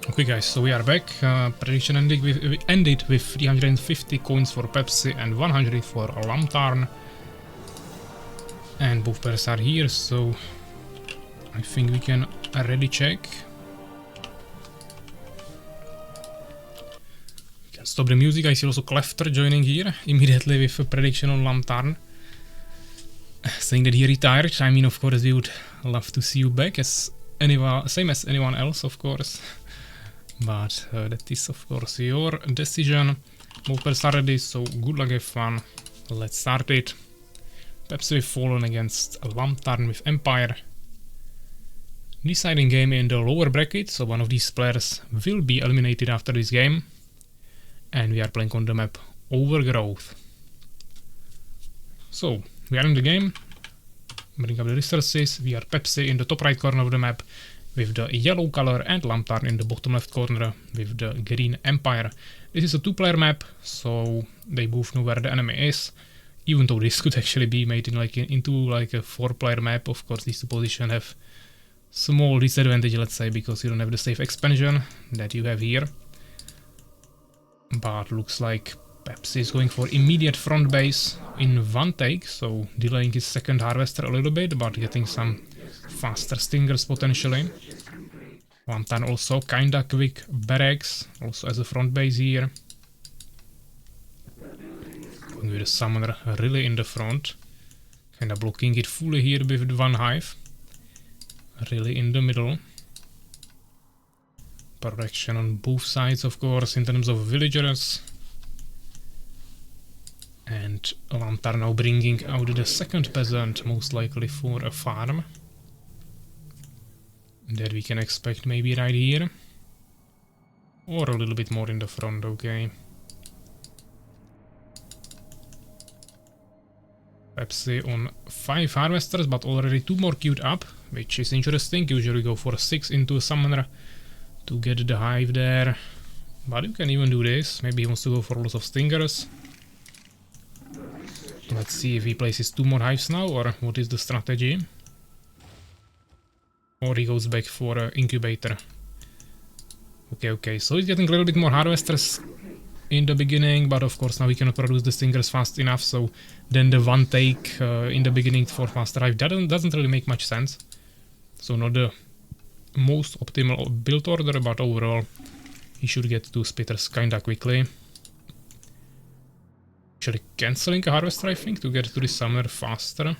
Okay, guys, so we are back. Prediction ended with 350 coins for Pepsi and 100 for Lamtarn. And both pairs are here, so I think we can already check. We can stop the music. I see also Clefter joining here immediately with a prediction on Lamtarn, saying that he retired. I mean, of course, we would love to see you back, as anyone, same as anyone else, of course. But that is, of course, your decision. Both pairs are ready, so good luck, have fun. Let's start it. Pepsi with Fallen against Lamtarn with Empire. Deciding game in the lower bracket, so one of these players will be eliminated after this game. And we are playing on the map Overgrowth. So, we are in the game. Bring up the resources. We are Pepsi in the top right corner of the map with the yellow color, and Lamtarn in the bottom left corner with the green Empire. This is a two-player map, so they both know where the enemy is. even though this could actually be made in into like a 4-player map, of course these two positions have small disadvantage, let's say, because you don't have the safe expansion that you have here. But looks like Pepsi is going for immediate front base in one take, so delaying his second harvester a little bit, but getting some faster stingers potentially. Lamtarn also kinda quick barracks, also as a front base here. Going with the summoner really in the front, kinda blocking it fully here with one hive. Really in the middle. Protection on both sides, of course, in terms of villagers. And Lamtarn now bringing out the second peasant, most likely for a farm. That we can expect maybe right here. Or a little bit more in the front, okay. Pepsi on 5 harvesters, but already 2 more queued up, which is interesting. Usually go for 6 into a summoner to get the hive there. But you can even do this. Maybe he wants to go for lots of stingers. Let's see if he places 2 more hives now, or what is the strategy. Or he goes back for an incubator. Okay, so he's getting a little bit more harvesters in the beginning, but of course now we cannot produce the stingers fast enough, so then the one take in the beginning for faster hive doesn't really make much sense. So not the most optimal build order, but overall he should get 2 spitters kinda quickly. Actually cancelling a harvester, I think, to get to the summoner faster.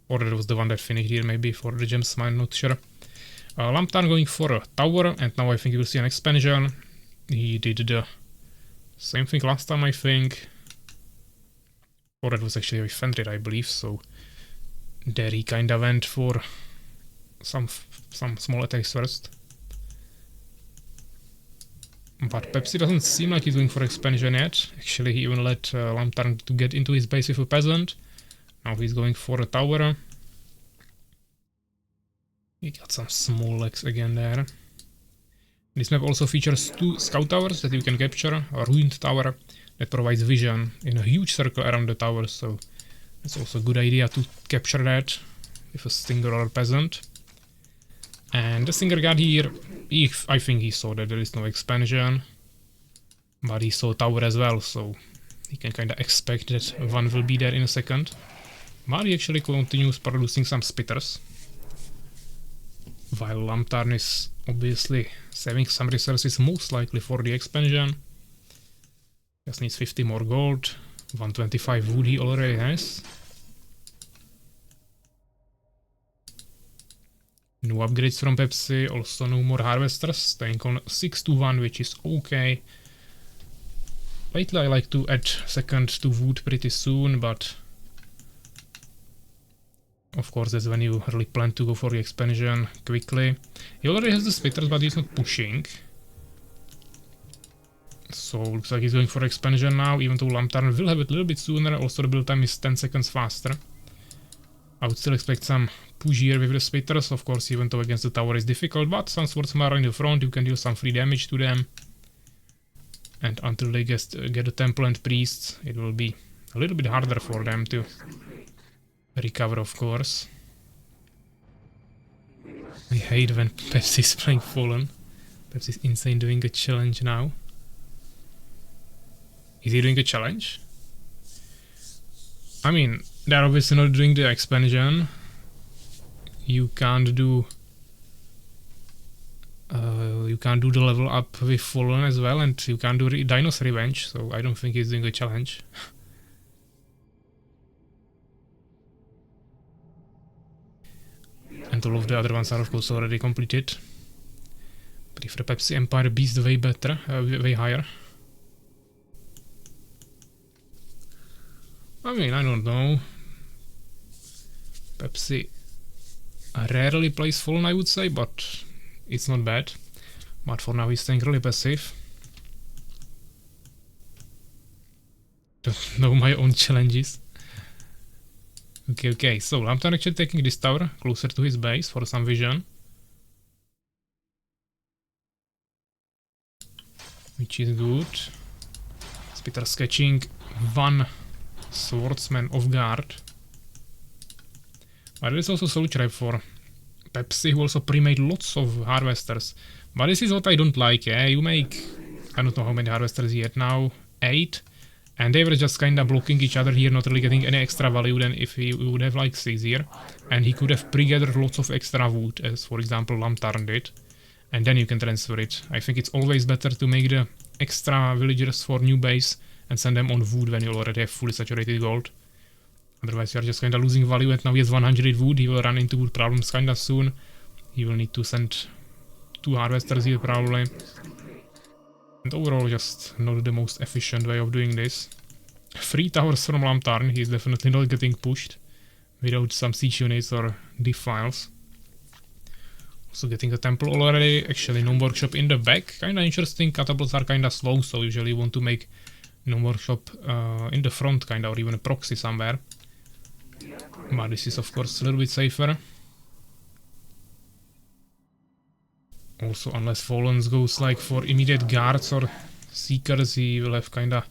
Or that was the one that finished here, maybe for the gems mine, not sure. Lamtarn going for a tower, and now I think you will see an expansion. He did the same thing last time, I think. Or that was actually with Fenrir, I believe, so there he kinda went for some small attacks first. But Pepsi doesn't seem like he's going for expansion yet. Actually, he even let Lamtarn to get into his base with a peasant. Now he's going for a tower. He got some small legs again there. This map also features 2 scout towers that you can capture. A ruined tower that provides vision in a huge circle around the tower, so it's also a good idea to capture that with a stinger or a peasant. And the stinger got here, I think he saw that there is no expansion, but he saw tower as well, so he can kinda expect that one will be there in a second. But he actually continues producing some spitters, while Lamtarn is obviously saving some resources, most likely for the expansion. Just needs 50 more gold, 125 wood he already has. No upgrades from Pepsi, also no more harvesters, staying on 6-1, which is okay. Lately I like to add second to wood pretty soon, but of course that's when you really plan to go for the expansion quickly. He already has the spitters, but he's not pushing. So looks like he's going for expansion now, even though Lamtarn will have it a little bit sooner. Also the build time is 10 seconds faster. I would still expect some push here with the spitters, of course, even though against the tower is difficult, but some swordsmen are in the front, you can deal some free damage to them. And until they get the temple and priests, it will be a little bit harder for them to recover, of course. I hate when Pepsi is playing Fallen. Pepsi is insane doing a challenge now. Is he doing a challenge? I mean, they're obviously not doing the expansion. You can't do the level up with Fallen as well, and you can't do Dino's Revenge, so I don't think he's doing a challenge. And all of the other ones are of course already completed. Prefer Pepsi Empire Beast way better, way higher. I mean, I don't know. Pepsi rarely plays Fallen, I would say, but it's not bad. But for now he's staying really passive. Don't know my own challenges. Okay, so Lamtarn actually taking this tower closer to his base for some vision. Which is good. Spitter sketching one swordsman off guard. But there is also soul trap for Pepsi, who also pre-made lots of harvesters. But this is what I don't like, yeah? You make, I don't know how many harvesters he had now, 8. And they were just kinda blocking each other here, not really getting any extra value than if he would have like 6 here. And he could have pre-gathered lots of extra wood, as for example Lamtarn did. And then you can transfer it. I think it's always better to make the extra villagers for new base and send them on wood when you already have fully saturated gold. Otherwise you are just kinda losing value, and now he has 100 wood, he will run into wood problems kinda soon. He will need to send 2 harvesters here probably. And overall just not the most efficient way of doing this. 3 towers from Lamtarn, he is definitely not getting pushed without some siege units or defiles. Also getting a temple already, actually no workshop in the back, kinda interesting. Catapults are kinda slow, so usually you want to make no workshop in the front kinda, or even a proxy somewhere. But this is of course a little bit safer. Also, unless Fallen goes like for immediate guards or seekers, he will have kinda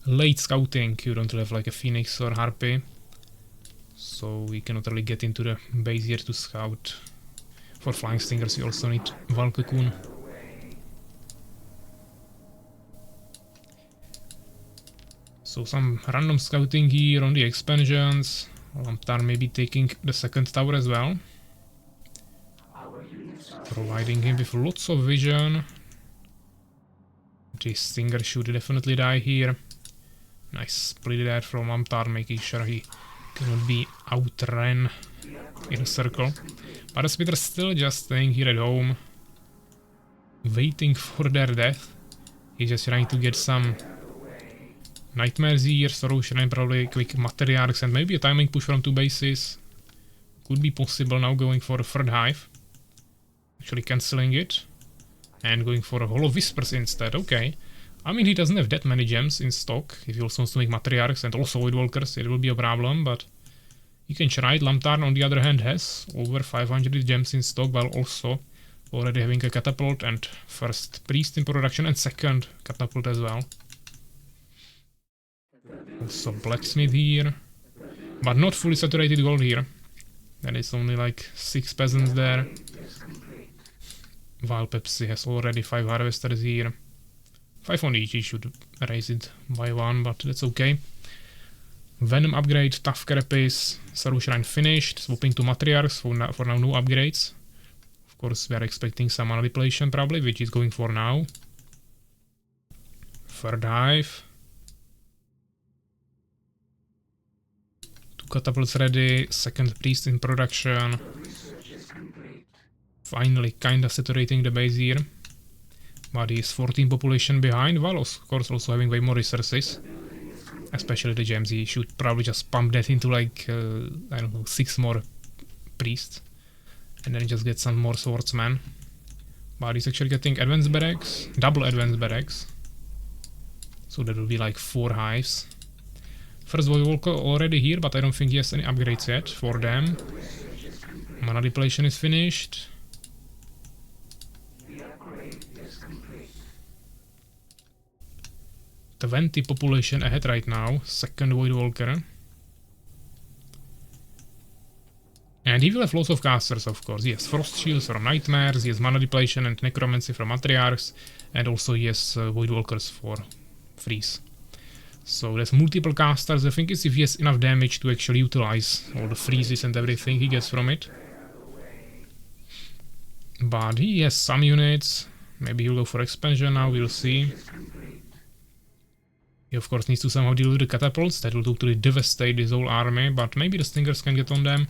late scouting. You don't have like a Phoenix or Harpy. So we cannot really get into the base here to scout. For Flying Stingers you also need Valkakun. So some random scouting here on the expansions. Lamtarn may be taking the second tower as well. Providing him with lots of vision. This Stinger should definitely die here. Nice split there from Lamtarn, making sure he cannot be outran in a circle. But the Spitters still just staying here at home, waiting for their death. He's just trying to get some nightmares here, Sorrow Shrine, probably quick Matriarchs, and maybe a timing push from 2 bases. Could be possible now, going for a third hive. Actually cancelling it. And going for a Hollow Whispers instead, okay. I mean, he doesn't have that many gems in stock. If he also wants to make Matriarchs and also Voidwalkers, it will be a problem, but you can try it. Lamtarn, on the other hand, has over 500 gems in stock, while also already having a Catapult and first Priest in production and second Catapult as well. Also Blacksmith here, but not fully saturated gold here. There is only like 6 peasants there. While Pepsi has already 5 harvesters here. 5 on each, he should raise it by 1, but that's okay. Venom upgrade, Tough Carapace, Sorrow Shrine finished, swapping to Matriarchs, for now no upgrades. Of course we are expecting some manipulation probably, which is going for now. Third hive. 2 catapults ready, second priest in production. Finally kinda saturating the base here. But he is 14 population behind, while of course also having way more resources. Especially the gems, he should probably just pump that into like, I don't know, 6 more priests. And then just get some more swordsmen. But he's actually getting advanced barracks, double advanced barracks. So that will be like 4 hives. First Voidwalker already here, but I don't think he has any upgrades yet for them. Mana depletion is finished. 20 population ahead right now, second Voidwalker. And he will have lots of casters, of course. He has Frost Shields from Nightmares, he has Mana Depletion and Necromancy from Matriarchs, and also he has Voidwalkers for Freeze. So there's multiple casters. The thing is, if he has enough damage to actually utilize all the freezes and everything he gets from it. But he has some units. Maybe he'll go for expansion now, we'll see. He of course needs to somehow deal with the catapults, that will totally devastate his whole army, but maybe the Stingers can get on them.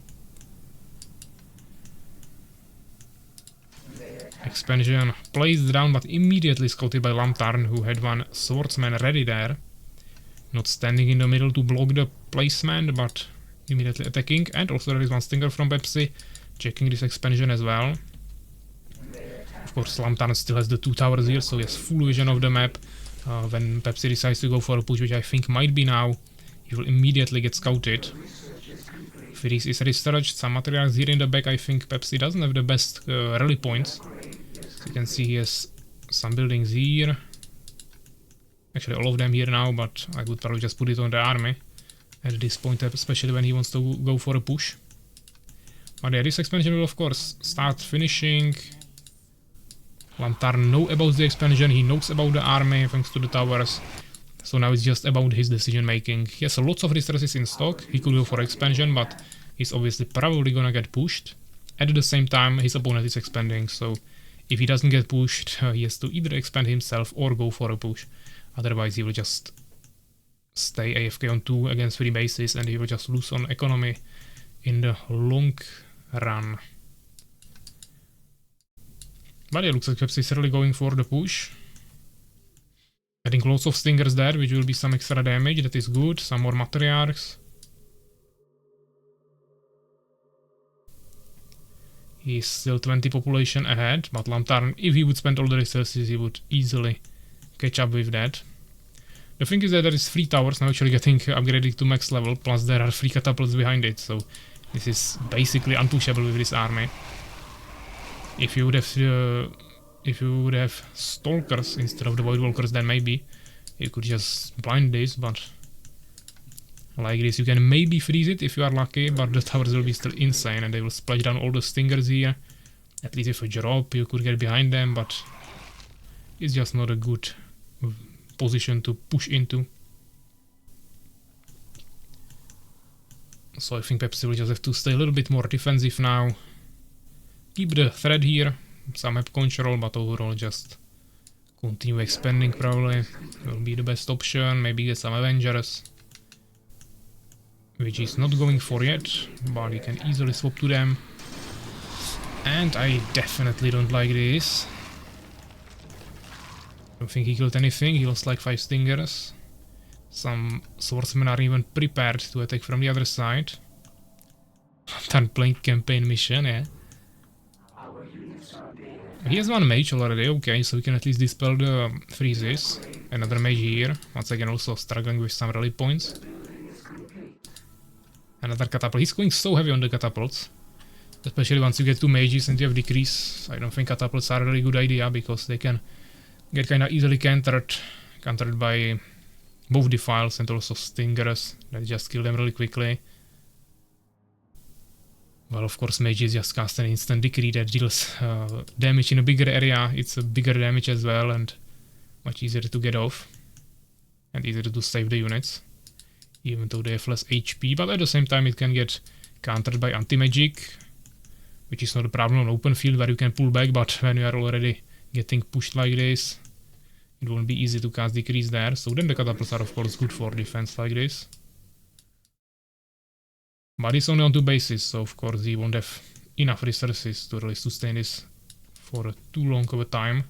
Expansion placed down, but immediately scouted by Lamtarn, who had 1 swordsman ready there. Not standing in the middle to block the placement, but immediately attacking. And also there is 1 Stinger from Pepsi, checking this expansion as well. Of course Lamtarn still has the 2 towers here, so he has full vision of the map. When Pepsi decides to go for a push, which I think might be now, he will immediately get scouted. Freeze is researched, some materials here in the back. I think Pepsi doesn't have the best rally points. So you can see he has some buildings here. Actually all of them here now, but I would probably just put it on the army. at this point, especially when he wants to go for a push. But yeah, this expansion will of course start finishing. Lamtarn knows about the expansion, he knows about the army thanks to the towers. So now it's just about his decision making. He has lots of resources in stock, he could go for expansion, but he's obviously probably gonna get pushed. At the same time, his opponent is expanding, so if he doesn't get pushed, he has to either expand himself or go for a push. Otherwise he will just stay AFK on 2 against 3 bases and he will just lose on economy in the long run. But yeah, looks like Pepsi is really going for the push. Adding lots of stingers there, which will be some extra damage, that is good. Some more matriarchs. He's still 20 population ahead, but Lamtarn, if he would spend all the resources, he would easily catch up with that. The thing is that there is 3 towers now actually getting upgraded to max level, plus there are 3 catapults behind it, so this is basically unpushable with this army. If you would have stalkers instead of the void walkers, then maybe you could just blind this, but like this you can maybe freeze it if you are lucky, but the towers will be still insane and they will splash down all the stingers here. At least if a drop you could get behind them, but it's just not a good position to push into. So I think Pepsi will just have to stay a little bit more defensive now. Keep the threat here, some map control, but overall just continue expanding probably will be the best option. Maybe get some Avengers, which he's not going for yet, but he can easily swap to them. And I definitely don't like this. I don't think he killed anything, he lost like 5 stingers. Some swordsmen are even prepared to attack from the other side. Done playing campaign mission, yeah. He has 1 mage already, okay, so we can at least dispel the freezes. Another mage here, once again also struggling with some rally points. Another catapult, he's going so heavy on the catapults. Especially once you get 2 mages and you have decrease. I don't think catapults are a really good idea, because they can get kinda easily countered by both defiles and also stingers that just kill them really quickly. Well, of course, mages just cast an instant decree that deals damage in a bigger area. It's a bigger damage as well and much easier to get off. And easier to save the units, even though they have less HP. But at the same time it can get countered by anti-magic, which is not a problem on open field where you can pull back, but when you are already getting pushed like this, it won't be easy to cast decrease there. So then the catapults are of course good for defense like this. But it's only on 2 bases, so of course he won't have enough resources to really sustain this for too long of a time.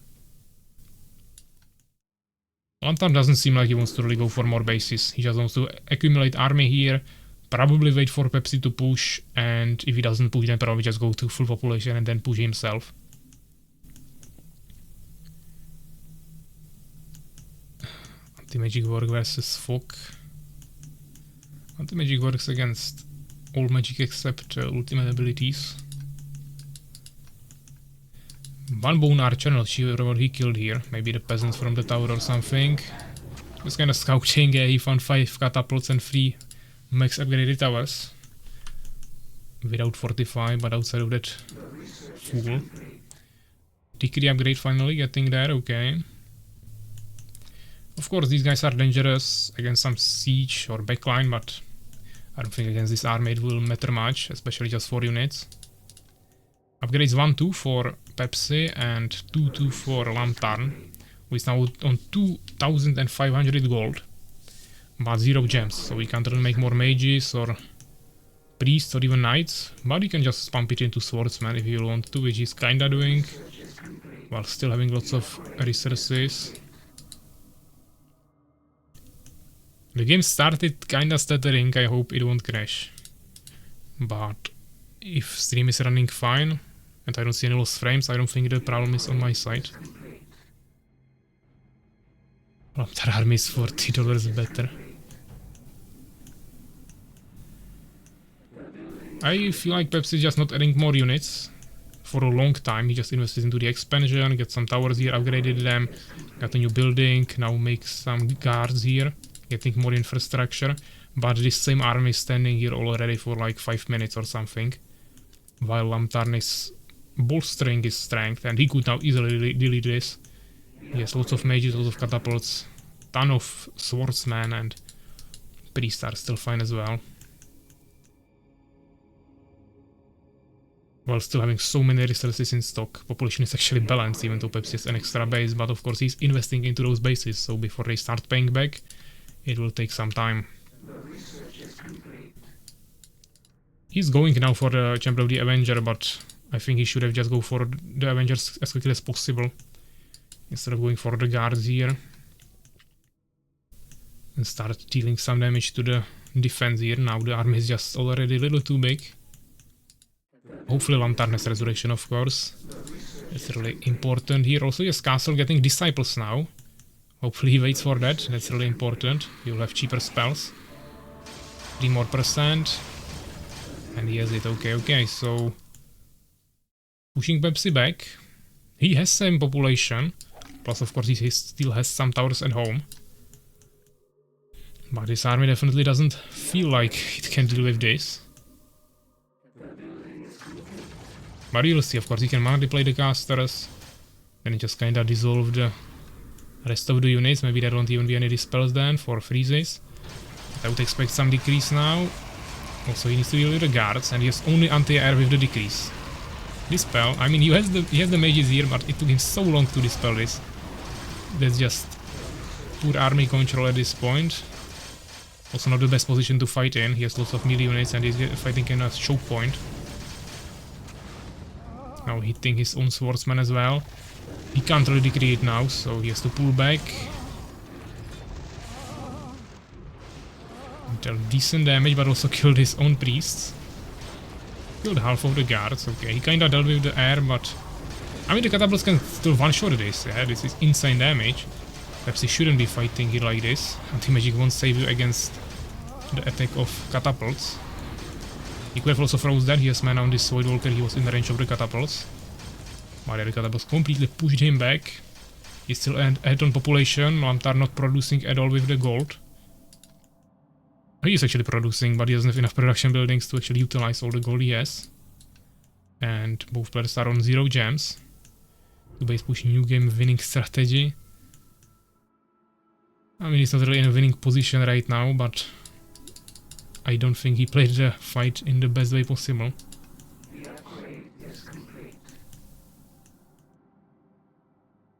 Lamtarn doesn't seem like he wants to really go for more bases. He just wants to accumulate army here, probably wait for Pepsi to push, and if he doesn't push then probably just go to full population and then push himself. Anti-magic work versus fog. Anti-magic works against all magic except ultimate abilities. 1 bone archer, not sure what he killed here. Maybe the peasants from the tower or something. Just kinda scouting, he found 5 catapults and 3 max upgraded towers. Without fortify, but outside of that, fool. Decree upgrade finally getting there, okay. Of course these guys are dangerous against some siege or backline, but I don't think against this army it will matter much, especially just 4 units. Upgrades 1-2 for Pepsi and 2-2 for Lamtarn, who is now on 2,500 gold, but 0 gems, so we can't really make more mages or priests or even knights, but you can just pump it into swordsman if you want to, which he's kinda doing, while still having lots of resources. The game started kinda stuttering, I hope it won't crash. But if stream is running fine and I don't see any lost frames, I don't think the problem is on my side. Lamtarn army is $40 better. I feel like Pepsi is just not adding more units for a long time. He just invested into the expansion, get some towers here, upgraded them, got a new building, now makes some guards here, getting more infrastructure. But this same army is standing here already for like 5 minutes or something. While Lamtarn is bolstering his strength, and he could now easily delete this. He has lots of mages, lots of catapults, ton of swordsmen, and priests are still fine as well. While still having so many resources in stock, population is actually balanced even though Pepsi has an extra base, but of course he's investing into those bases, so before they start paying back, it will take some time. He's going now for the Champion of the Avenger, but I think he should have just go for the Avengers as quickly as possible, instead of going for the guards here. And start dealing some damage to the defense here. Now the army is just already a little too big. Hopefully Lamtarn has resurrection, of course. It's really important here. Also yes, castle getting disciples now. Hopefully he waits for that. That's really important. He'll have cheaper spells. 3 more %. And he has it. Okay, so pushing Pepsi back. He has same population. Plus of course he still has some towers at home. But this army definitely doesn't feel like it can deal with this. But you'll see, of course, he can multiply the casters. Then he just kinda dissolve the rest of the units. Maybe there won't even be any dispels then for freezes. I would expect some decrease now. Also he needs to deal with the guards, and he has only anti-air with the decrease. Dispel, I mean he has the mages here, but it took him so long to dispel this. That's just poor army control at this point. Also not the best position to fight in. He has lots of melee units and he's fighting in a choke point. Now hitting his own swordsman as well. He can't really decrease it now, so he has to pull back. Dealt decent damage, but also killed his own priests. Killed half of the guards. Okay, he kinda dealt with the air, but I mean the catapults can still one-shot this. Yeah, this is insane damage. Perhaps he shouldn't be fighting here like this. Anti-magic won't save you against the attack of catapults. He could have also froze that. He has mana on this Void Walker. He was in the range of the catapults. But the catapults completely pushed him back. He's still ahead on population. Lamtarn not producing at all with the gold. He is actually producing, but he doesn't have enough production buildings to actually utilize all the gold he has. And both players are on 0 gems. The base pushing new game winning strategy. I mean, he's not really in a winning position right now, but I don't think he played the fight in the best way possible.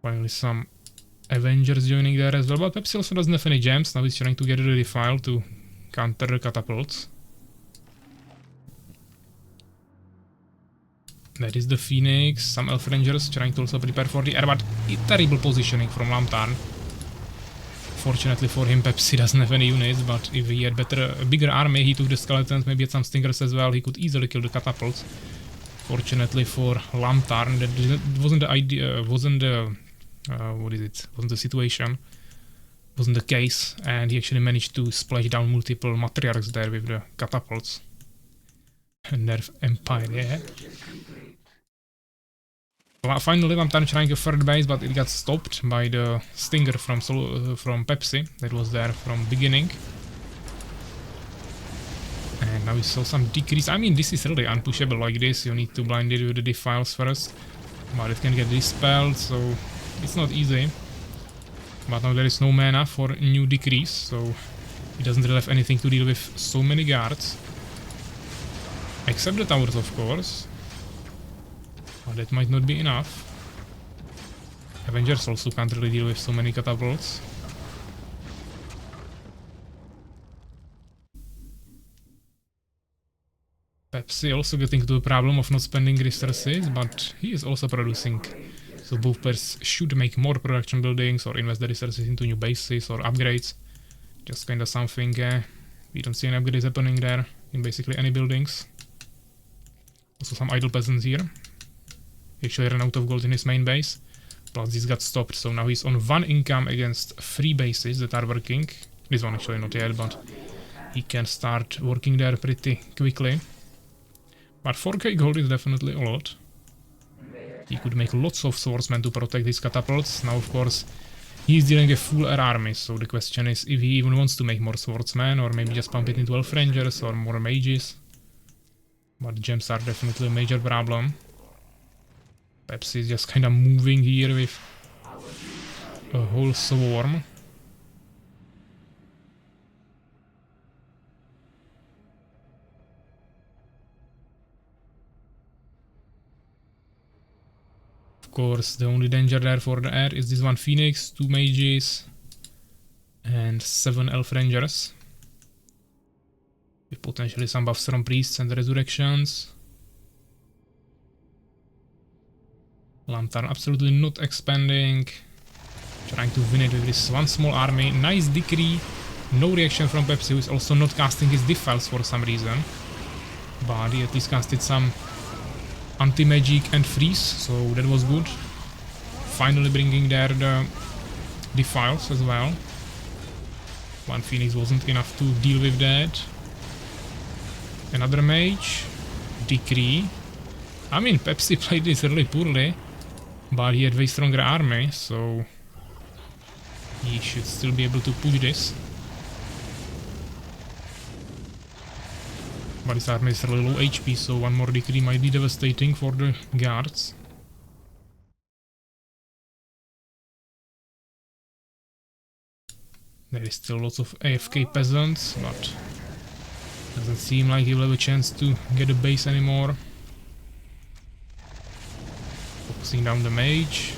Finally some Avengers joining there as well, but Pepsi also doesn't have any gems. Now he's trying to get rid of the defile to counter the catapults. That is the Phoenix, some Elf Rangers trying to also prepare for the air, but terrible positioning from Lamtarn. Fortunately for him, Pepsi doesn't have any units, but if he had a bigger army, he took the skeletons, maybe had some stingers as well, he could easily kill the catapults. Fortunately for Lamtarn, that wasn't the idea, wasn't the situation, wasn't the case, and he actually managed to splash down multiple matriarchs there with the catapults. Nerf Empire, yeah. Finally, Lamtarn trying a third base, but it got stopped by the stinger from Pepsi that was there from beginning. And now we saw some decrease. I mean, this is really unpushable like this. You need to blind it with the defiles first, but it can get dispelled, so it's not easy. But now there is no mana for new decrease, so he doesn't really have anything to deal with so many guards. Except the towers, of course. But that might not be enough. Avengers also can't really deal with so many catapults. Pepsi also getting to the problem of not spending resources, but he is also producing. So both players should make more production buildings or invest the resources into new bases or upgrades. Just kinda something, we don't see any upgrades happening there in basically any buildings. Also some idle peasants here. He actually ran out of gold in his main base. Plus this got stopped, so now he's on 1 income against 3 bases that are working. This one actually not yet, but he can start working there pretty quickly. But 4k gold is definitely a lot. He could make lots of swordsmen to protect his catapults. Now of course he's dealing a full air army, so the question is if he even wants to make more swordsmen or maybe just pump it into elf rangers or more mages. But gems are definitely a major problem. Pepsi is just kinda moving here with a whole swarm. Of course, the only danger there for the air is this one Phoenix, 2 mages, and 7 elf rangers. With potentially some buffs from priests and resurrections. Lamtarn absolutely not expanding. Trying to win it with this one small army. Nice decree. No reaction from Pepsi, who is also not casting his defiles for some reason. But he at least casted some anti-magic and freeze, so that was good. Finally bringing there the defiles as well. One Phoenix wasn't enough to deal with that. Another mage. Decree. I mean, Pepsi played this really poorly, but he had way stronger army, so he should still be able to push this. But his army is really low HP, so one more decree might be devastating for the guards. There is still lots of AFK peasants, but doesn't seem like he will have a chance to get a base anymore. Focusing down the mage.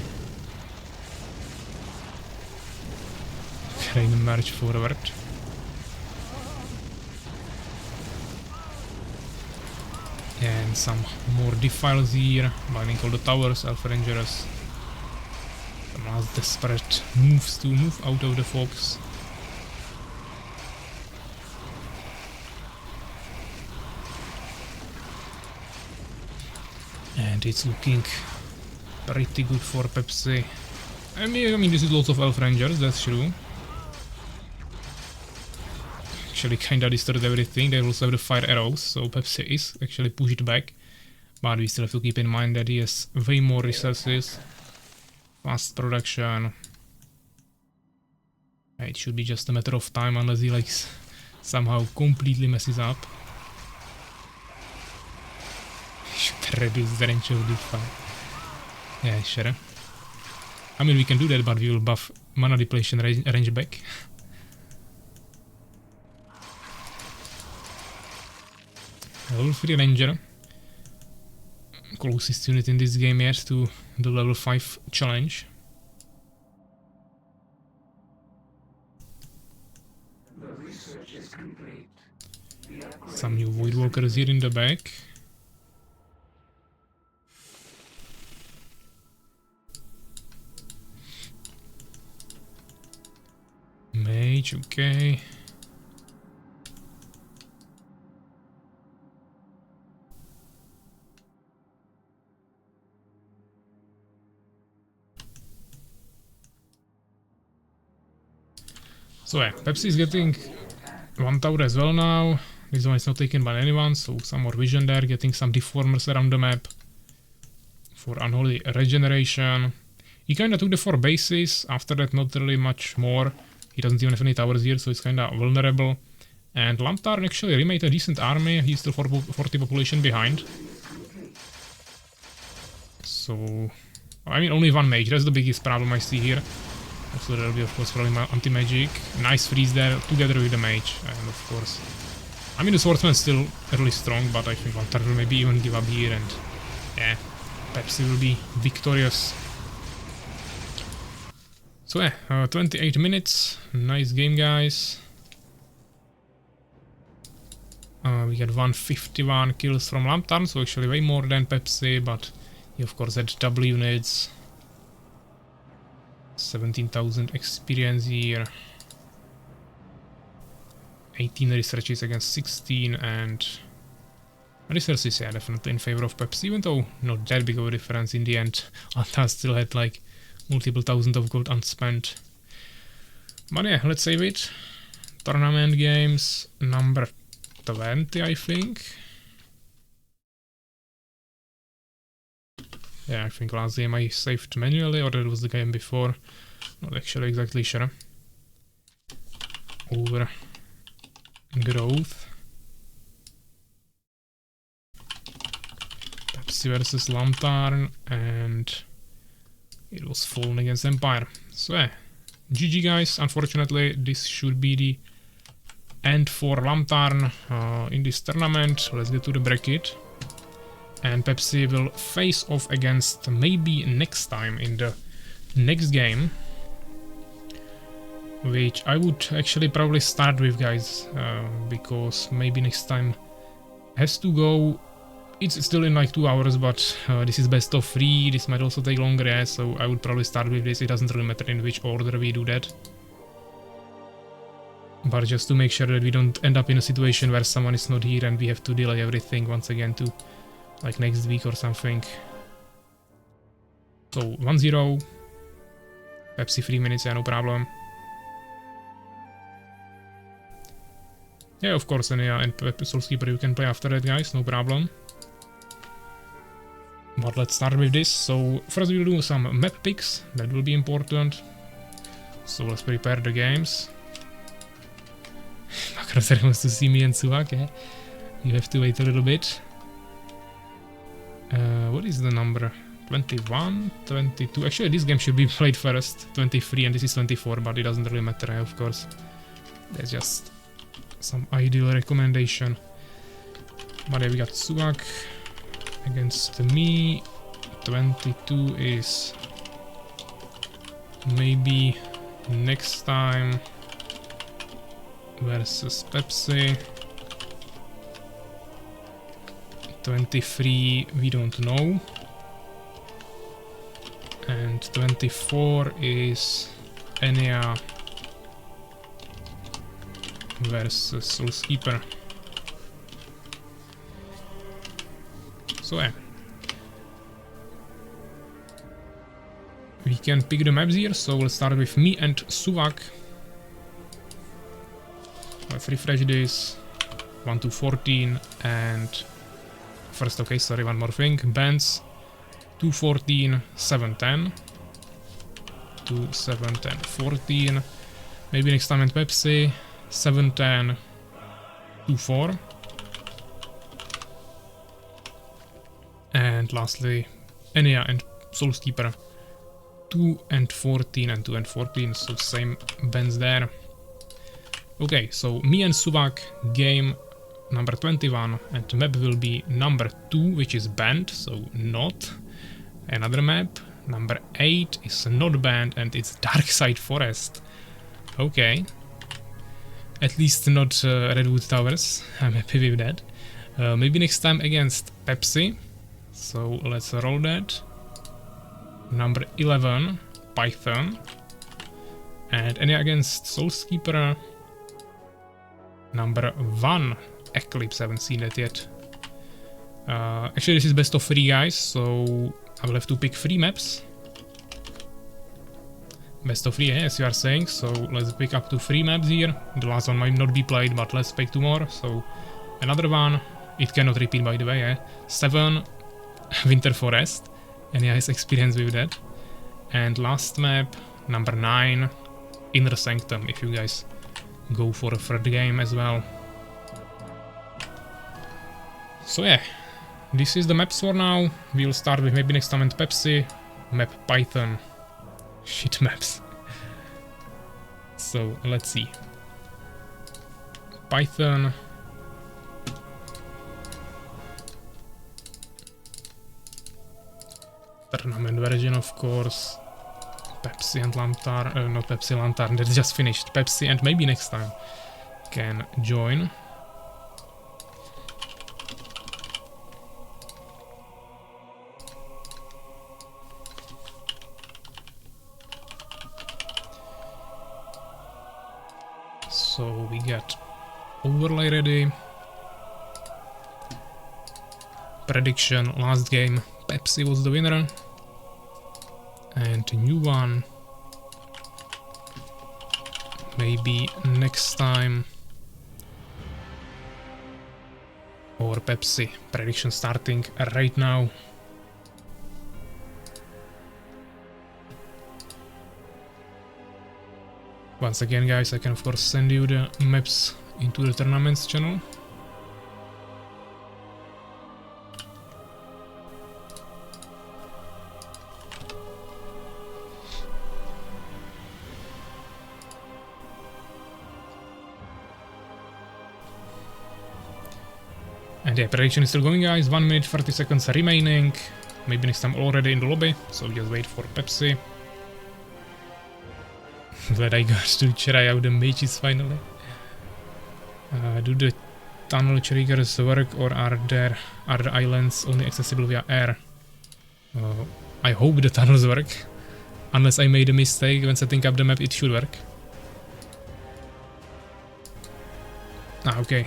Carrying the march forward. And some more defiles here, binding all the towers, elf rangers. Some last desperate moves to move out of the fogs. And it's looking pretty good for Pepsi. I mean this is lots of elf rangers, that's true. Actually kinda disturbed everything. They also have the fire arrows, so Pepsi is actually pushed back. But we still have to keep in mind that he has way more resources. Fast production. It should be just a matter of time unless he like somehow completely messes up. Should reduce the range of defile. Yeah, sure. I mean we can do that, but we will buff mana depletion range back. Level 3 ranger. Closest unit in this game yet to the level 5 challenge. The research is complete. Some new void walkers here in the back. Mage, okay. So yeah, Pepsi is getting one tower as well now. This one is not taken by anyone, so some more vision there, getting some deformers around the map for unholy regeneration. He kinda took the 4 bases, after that not really much more. He doesn't even have any towers here, so it's kinda vulnerable. And Lamtarn actually remade a decent army, he's still 40 population behind. So, I mean only one mage, that's the biggest problem I see here. Also there will be of course probably anti-magic. Nice freeze there together with the mage, and of course... I mean the swordsman is still really strong, but I think Lamtarn will maybe even give up here and... yeah, Pepsi will be victorious. So yeah, 28 minutes, nice game guys. We had 151 kills from Lamtarn, so actually way more than Pepsi, but he of course had double units. 17,000 experience here. 18 researches against 16, and researches, yeah, definitely in favor of Pepsi, even though not that big of a difference in the end. Anta still had like multiple thousand of gold unspent. But yeah, let's save it. Tournament games number 20, I think. Yeah, I think last game I saved manually, or that was the game before. Not actually exactly sure. Over growth. Pepsi versus Lamtarn, and it was fallen against Empire. So yeah, GG guys. Unfortunately, this should be the end for Lamtarn in this tournament. Let's get to the bracket. And Pepsi will face off against MaybeNextTime in the next game, which I would actually probably start with, guys, because MaybeNextTime has to go. It's still in like 2 hours, but this is best of 3. This might also take longer, yeah, so I would probably start with this. It doesn't really matter in which order we do that, but just to make sure that we don't end up in a situation where someone is not here and we have to delay everything once again to like next week or something. So 1-0. Pepsi 3 minutes, yeah, no problem. Yeah, of course, Ania and SoulsKeeper you can play after that, guys, no problem. But let's start with this. So first we'll do some map picks, that will be important. So let's prepare the games. Macroser wants to see me and Suwak, yeah? You have to wait a little bit. What is the number? 21, 22. Actually, this game should be played first. 23 and this is 24, but it doesn't really matter, of course. That's just some ideal recommendation. But yeah, we got Suwak against me. 22 is MaybeNextTime versus Pepsi. 23 we don't know, and 24 is Ania versus SoulsKeeper. So yeah, we can pick the maps here. So we'll start with me and Suwak. Let's refresh this. 1 to 14 and first, okay, sorry, one more thing. Bands 214, 710. 2, 710, 14. MaybeNextTime and Pepsi 710, 24. And lastly, Ania and SoulsKeeper 2 and 14 and 2 and 14. So same bands there. Okay, so me and Suwak game number 21, and map will be number 2, which is banned, so not. Another map, number 8, is not banned, and it's Dark Side Forest. Okay. At least not Redwood Towers, I'm happy with that. MaybeNextTime against Pepsi, so let's roll that. Number 11, Python. And Ania against SoulsKeeper. Number 1, Eclipse, haven't seen that yet. Actually, this is best of 3, guys, so I will have to pick 3 maps. Best of 3, yeah, as you are saying, so let's pick up to 3 maps here. The last one might not be played, but let's pick 2 more. So another one, it cannot repeat, by the way, yeah. 7, Winter Forest, and yeah, has experience with that. And last map, number 9, Inner Sanctum, if you guys go for a third game as well. So yeah, this is the maps for now. We'll start with MaybeNextTime and Pepsi. Map Python. Shit maps. So let's see. Python. Tournament version, of course. Pepsi and Lamtarn, not Pepsi, Lamtarn, that just finished. Pepsi and MaybeNextTime can join. So we got overlay ready. Prediction, last game, Pepsi was the winner. And a new one. MaybeNextTime or Pepsi. Prediction starting right now. Once again, guys, I can of course send you the maps into the tournaments channel. And yeah, prediction is still going, guys. 1 minute 30 seconds remaining. Maybe next time already in the lobby, so just wait for Pepsi. Glad I got to try out the mages finally. Do the tunnel triggers work, or are the islands only accessible via air? I hope the tunnels work. Unless I made a mistake when setting up the map, it should work. Ah, okay.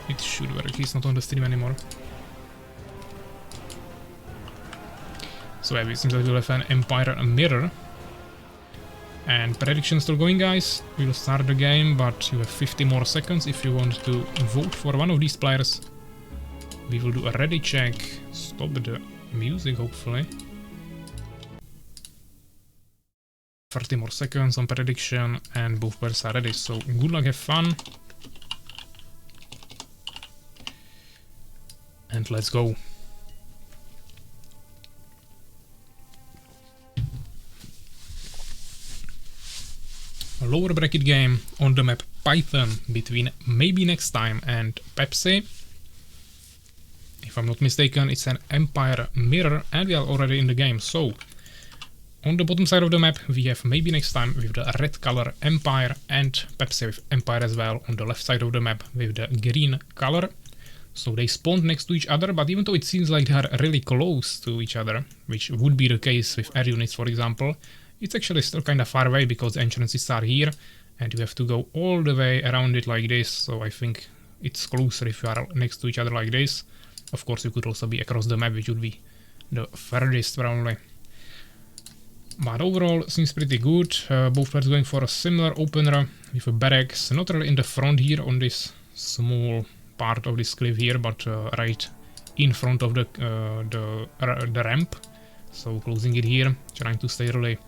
It should work, he's not on the stream anymore. So yeah, it seems like we'll have an Empire mirror. And prediction still going, guys. We'll start the game, but you have 50 more seconds if you want to vote for one of these players. We will do a ready check. Stop the music, hopefully. 30 more seconds on prediction, and both players are ready. So good luck, have fun. And let's go. A lower bracket game on the map Python between MaybeNextTime and Pepsi. If I'm not mistaken, it's an Empire mirror, and we are already in the game. So on the bottom side of the map we have MaybeNextTime with the red color Empire, and Pepsi with Empire as well on the left side of the map with the green color. So they spawned next to each other, but even though it seems like they are really close to each other, which would be the case with air units, for example, it's actually still kind of far away because the entrances are here and you have to go all the way around it like this. So I think it's closer if you are next to each other like this. Of course, you could also be across the map, which would be the furthest probably. But overall, seems pretty good. Both players going for a similar opener with a barracks, not really in the front here on this small part of this cliff here, but right in front of the ramp. So closing it here, trying to stay really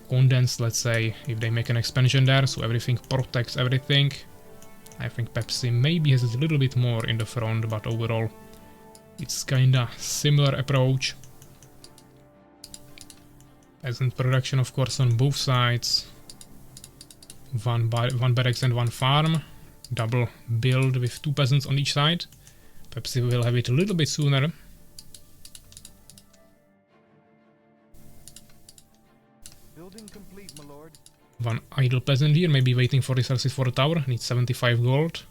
condensed, let's say, if they make an expansion there, so everything protects everything. I think Pepsi maybe has a little bit more in the front, but overall it's kinda similar approach. Peasant production, of course, on both sides. One barracks and one farm. Double build with 2 peasants on each side. Pepsi will have it a little bit sooner. Building complete, my lord. One idle peasant here, maybe waiting for resources for the tower. Needs 75 gold.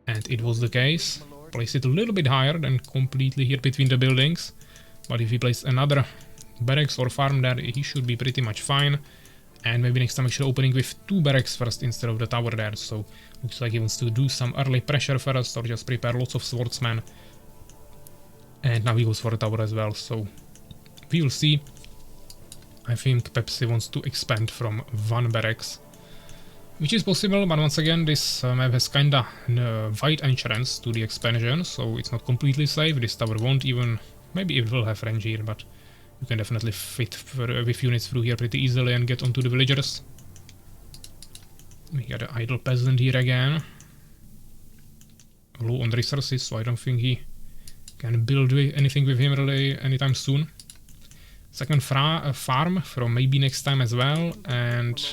And it was the case. Place it a little bit higher than completely here between the buildings. But if he places another barracks or farm there, he should be pretty much fine. And maybe next time actually opening with 2 barracks first instead of the tower there. So looks like he wants to do some early pressure first or just prepare lots of swordsmen. And now he goes for the tower as well, so we will see. I think Pepsi wants to expand from 1 barracks, which is possible, but once again this map has kinda wide entrance to the expansion, so it's not completely safe. This tower won't even, maybe it will have range here, but you can definitely fit with units through here pretty easily and get onto the villagers. We got an idle peasant here again. Low on resources, so I don't think he can build anything with him really anytime soon. Second farm from MaybeNextTime as well, and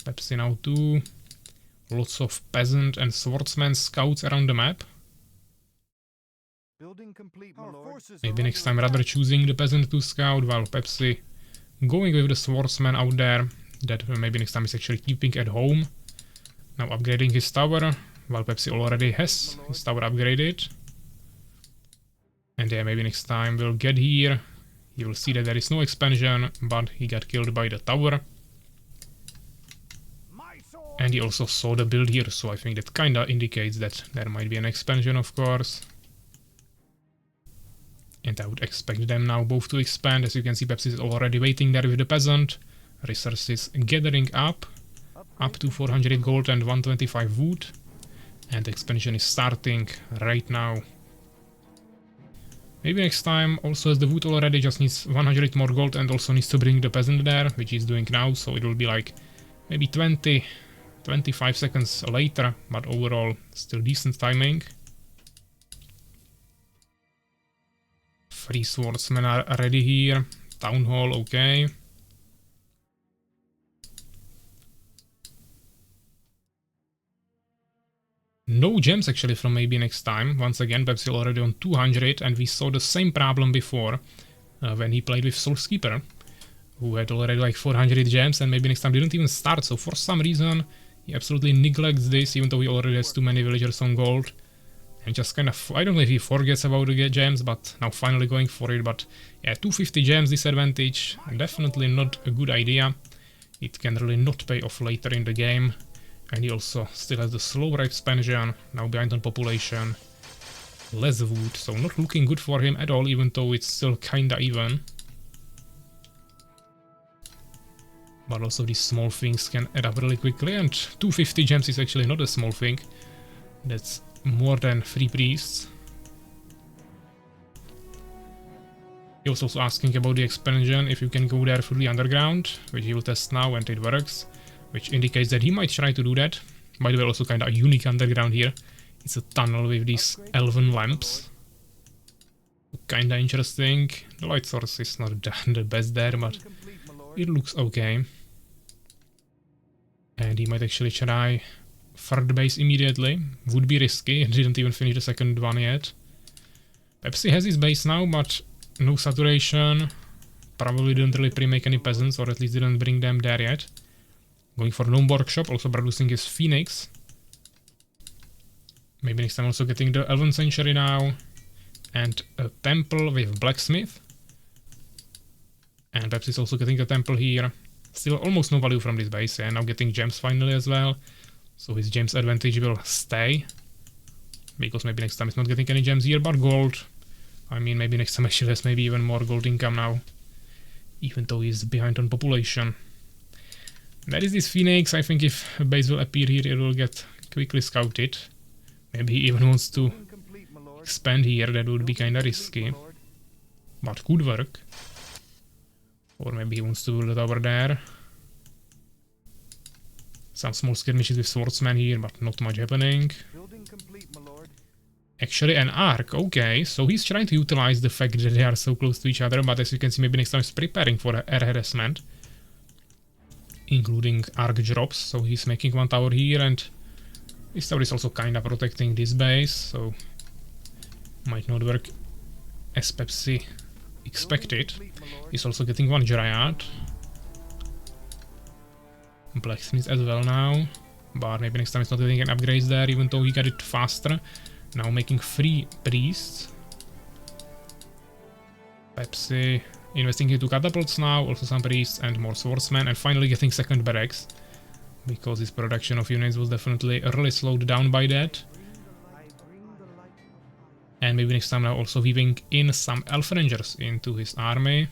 Pepsi now too. Lots of peasant and swordsman scouts around the map. Building complete, my lord. MaybeNextTime rather choosing the peasant to scout, while Pepsi going with the swordsman out there. That MaybeNextTime is actually keeping at home. Now upgrading his tower, while Pepsi already has his tower upgraded. And yeah, MaybeNextTime will get here. You will see that there is no expansion, but he got killed by the tower. And he also saw the build here, so I think that kinda indicates that there might be an expansion, of course. And I would expect them now both to expand. As you can see, Pepsi is already waiting there with the peasant. Resources gathering up to 400 gold and 125 wood. And the expansion is starting right now. Maybe next time also has the wood already, just needs 100 more gold and also needs to bring the peasant there, which he's doing now, so it will be like maybe 25 seconds later, but overall still decent timing. 3 swordsmen are ready here. Town hall, okay. No gems actually from MaybeNextTime. Once again, Pepsi already on 200, and we saw the same problem before when he played with SoulsKeeper, who had already like 400 gems, and MaybeNextTime didn't even start. So for some reason, he absolutely neglects this, even though he already has too many villagers on gold. And just kind of, I don't know if he forgets about the gems, but now finally going for it. But yeah, 250 gems disadvantage, definitely not a good idea. It can really not pay off later in the game. And he also still has the slower expansion, now behind on population. Less wood, so not looking good for him at all, even though it's still kinda even. But also these small things can add up really quickly, and 250 gems is actually not a small thing. That's more than 3 priests. He was also asking about the expansion, if you can go there fully underground, which he will test now and it works. Which indicates that he might try to do that. By the way, also kinda unique underground here. It's a tunnel with these elven lamps. Kinda interesting. The light source is not the best there, but it looks okay. And he might actually try third base immediately. Would be risky, didn't even finish the second one yet. Pepsi has his base now, but no saturation. Probably didn't really pre-make any peasants, or at least didn't bring them there yet. Going for Gnome Workshop, also producing his Phoenix. Maybe next time also getting the Elven Sanctuary now. And a temple with Blacksmith. And Pepsi is also getting a temple here. Still almost no value from this base, and now getting gems finally as well. So his gems advantage will stay. Because maybe next time it's not getting any gems here, but gold. I mean, maybe next time actually has maybe even more gold income now. Even though he's behind on population. That is this Phoenix. I think if a base will appear here, it will get quickly scouted. Maybe he even wants to expand here, that would be kinda risky. But could work. Or maybe he wants to build a tower there. Some small skirmishes with swordsmen here, but not much happening. Actually an arc, okay, so he's trying to utilize the fact that they are so close to each other, but as you can see, MaybeNextTime is preparing for air harassment. Including arc drops, so he's making one tower here, and this tower is also kinda protecting this base, so might not work as Pepsi expected. He's also getting one Dryad. Blacksmith as well now, but maybe next time it's not getting an upgrade there, even though he got it faster. Now making 3 priests. Pepsi investing into catapults now, also some priests and more swordsmen, and finally getting second barracks. Because his production of units was definitely really slowed down by that. And maybe next time now also weaving in some elf rangers into his army.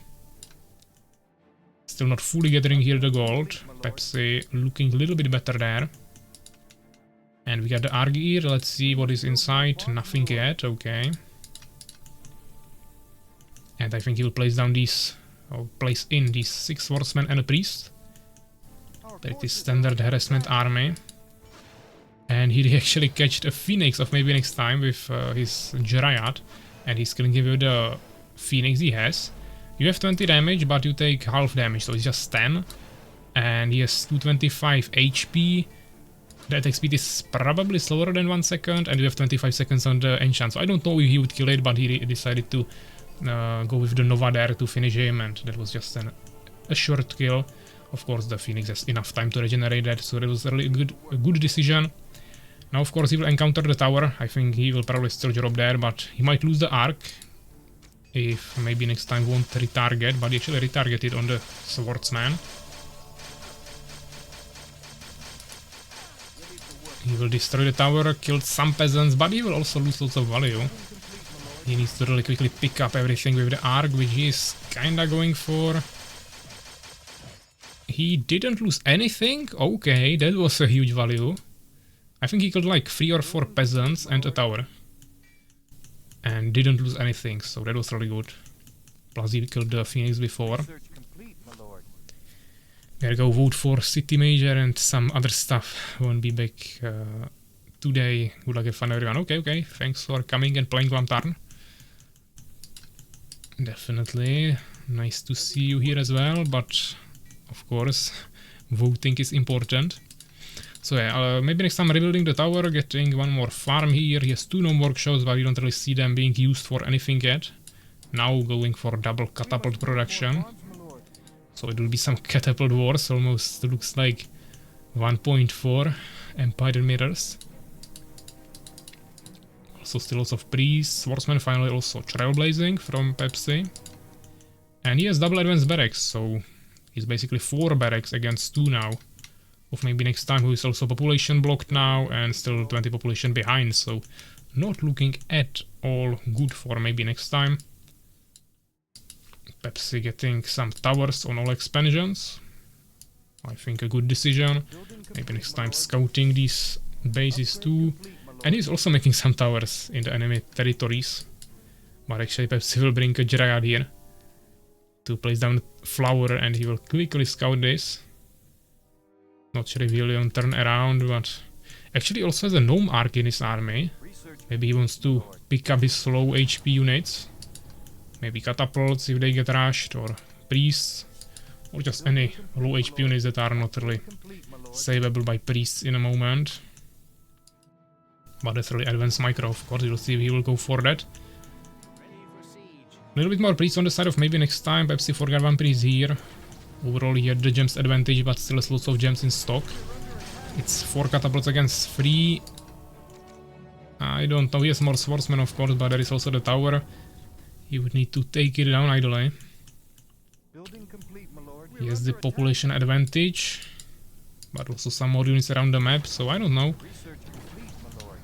Still not fully gathering here the gold. Pepsi looking a little bit better there. And we got the arc here, let's see what is inside. Nothing yet, okay. And I think he will place down these, or place in these 6 swordsmen and a priest. Pretty standard harassment army. And he actually catched a Phoenix of MaybeNextTime with his Dryad. And he's killing him with the Phoenix he has. You have 20 damage, but you take half damage, so it's just 10. And he has 225 HP. The attack speed is probably slower than 1 second, and you have 25 seconds on the enchant. So I don't know if he would kill it, but he decided to go with the Nova there to finish him, and that was just a short kill. Of course, the Phoenix has enough time to regenerate that, so that was really a good decision. Now, of course, he will encounter the tower. I think he will probably still drop there, but he might lose the arc. If MaybeNextTime won't retarget, but he actually retargeted on the swordsman. He will destroy the tower, killed some peasants, but he will also lose lots of value. He needs to really quickly pick up everything with the arc, which he is kinda going for. He didn't lose anything? Okay, that was a huge value. I think he killed like 3 or 4 peasants and a tower. and didn't lose anything, so that was really good. Plus he killed the Phoenix before. Research complete, my lord. Gotta go vote for City Major and some other stuff. Won't be back today. Good luck and fun everyone. Okay, thanks for coming and playing Lamtarn. Definitely nice to see you here as well, but of course voting is important. So yeah, maybe next time rebuilding the tower, getting one more farm here. He has 2 gnome workshops, but we don't really see them being used for anything yet. Now going for double catapult production. So it will be some catapult wars, almost looks like 1.4 Empire Mirrors. Also still lots of priests, swordsman finally also trailblazing from Pepsi. And he has double advanced barracks, so he's basically 4 barracks against 2 now. Of MaybeNextTime, who is also population blocked now and still 20 population behind, so not looking at all good for MaybeNextTime. Pepsi getting some towers on all expansions. I think a good decision. MaybeNextTime scouting these bases too. And he's also making some towers in the enemy territories. But actually Pepsi will bring a Dryad here to place down flower, and he will quickly scout this. Not sure if he'll turn around, but actually also has a gnome arc in his army. Maybe he wants to pick up his low HP units. Maybe catapults if they get rushed, or priests, or just any low HP units that are not really savable by priests in a moment. But that's really advanced micro, of course. We'll see if he will go for that. A little bit more priests on the side of MaybeNextTime. Pepsi forgot 1 priest here. Overall he had the gems advantage, but still has lots of gems in stock. It's 4 catapults against 3. I don't know, he has more swordsmen of course, but there is also the tower. He would need to take it down idly. He has the population advantage, but also some more units around the map, so I don't know.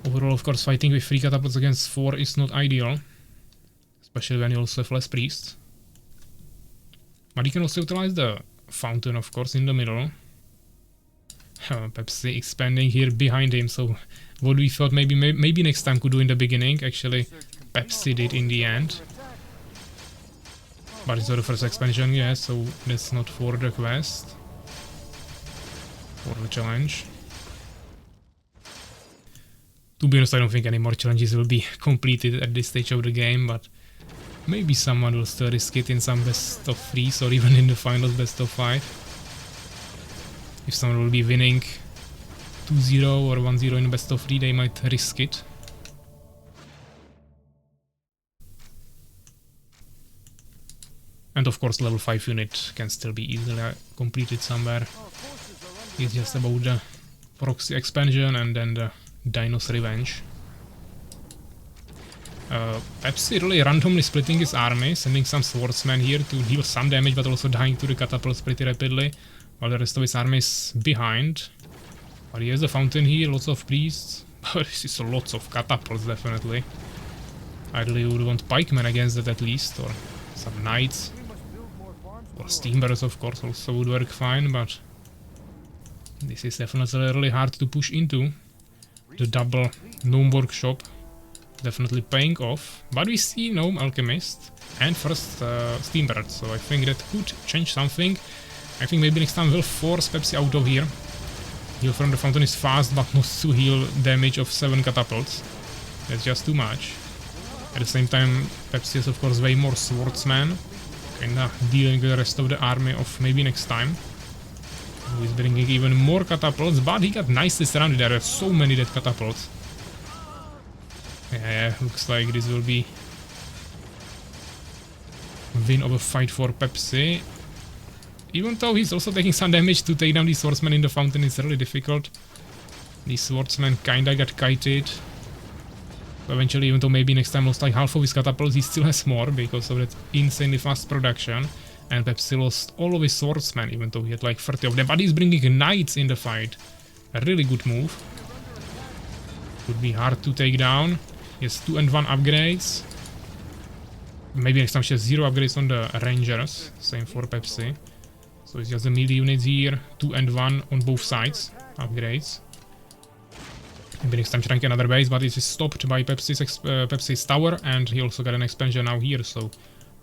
Overall, of course, fighting with 3 catapults against 4 is not ideal, especially when you also have less priests. But you can also utilize the fountain, of course, in the middle. Pepsi expanding here behind him, so what we thought maybe MaybeNextTime could do in the beginning, actually Pepsi did in the end. But it's not the first expansion, yeah, so that's not for the quest. For the challenge. To be honest, I don't think any more challenges will be completed at this stage of the game, but maybe someone will still risk it in some best of 3s or even in the finals best of 5. If someone will be winning 2-0 or 1-0 in best of 3, they might risk it. And of course level 5 unit can still be easily completed somewhere. It's just about the proxy expansion and then the Dino's Revenge. Pepsi really randomly splitting his army, sending some swordsmen here to deal some damage, but also dying to the catapults pretty rapidly, while the rest of his army is behind. But he has a fountain here, lots of priests. This is lots of catapults, definitely. Ideally would want pikemen against that at least, or some knights. Or steambearers, of course, also would work fine, but this is definitely really hard to push into. The double gnome workshop definitely paying off, but we see gnome alchemist and first steambearer, so I think that could change something. I think MaybeNextTime will force Pepsi out of here. Heal from the fountain is fast, but not to heal damage of 7 catapults. That's just too much. At the same time, Pepsi is of course way more swordsman, kinda dealing with the rest of the army of MaybeNextTime, who is bringing even more catapults, but he got nicely surrounded. There are so many dead catapults. Yeah, looks like this will be win of a fight for Pepsi. Even though he's also taking some damage to take down these swordsmen in the fountain, it's really difficult. These swordsmen kinda got kited. Eventually, even though MaybeNextTime lost like half of his catapults, he still has more because of that insanely fast production. And Pepsi lost all of his swordsmen, even though he had like 30 of them. But he's bringing knights in the fight. A really good move. Would be hard to take down. He has 2 and 1 upgrades. MaybeNextTime she has 0 upgrades on the rangers. Same for Pepsi. So it's just the melee units here. 2 and 1 on both sides. Upgrades. MaybeNextTime trying another base, but it is stopped by Pepsi's tower, and he also got an expansion now here, so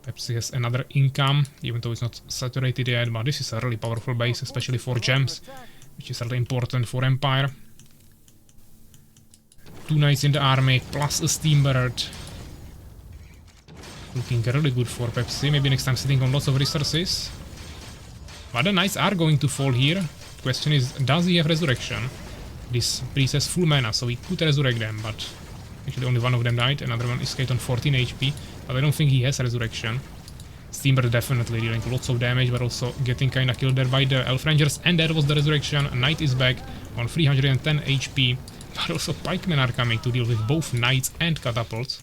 Pepsi has another income, even though it's not saturated yet, but this is a really powerful base, especially for gems, which is really important for Empire. 2 knights in the army, plus a steambird. Looking really good for Pepsi. MaybeNextTime sitting on lots of resources. But the knights are going to fall here. Question is, does he have resurrection? This priest has full mana, so he could resurrect them, but actually only one of them died, another one escaped on 14 HP, but I don't think he has resurrection. Steambird definitely dealing lots of damage, but also getting kinda killed there by the Elf Rangers, and that was the resurrection. Knight is back on 310 HP, but also pikemen are coming to deal with both knights and catapults.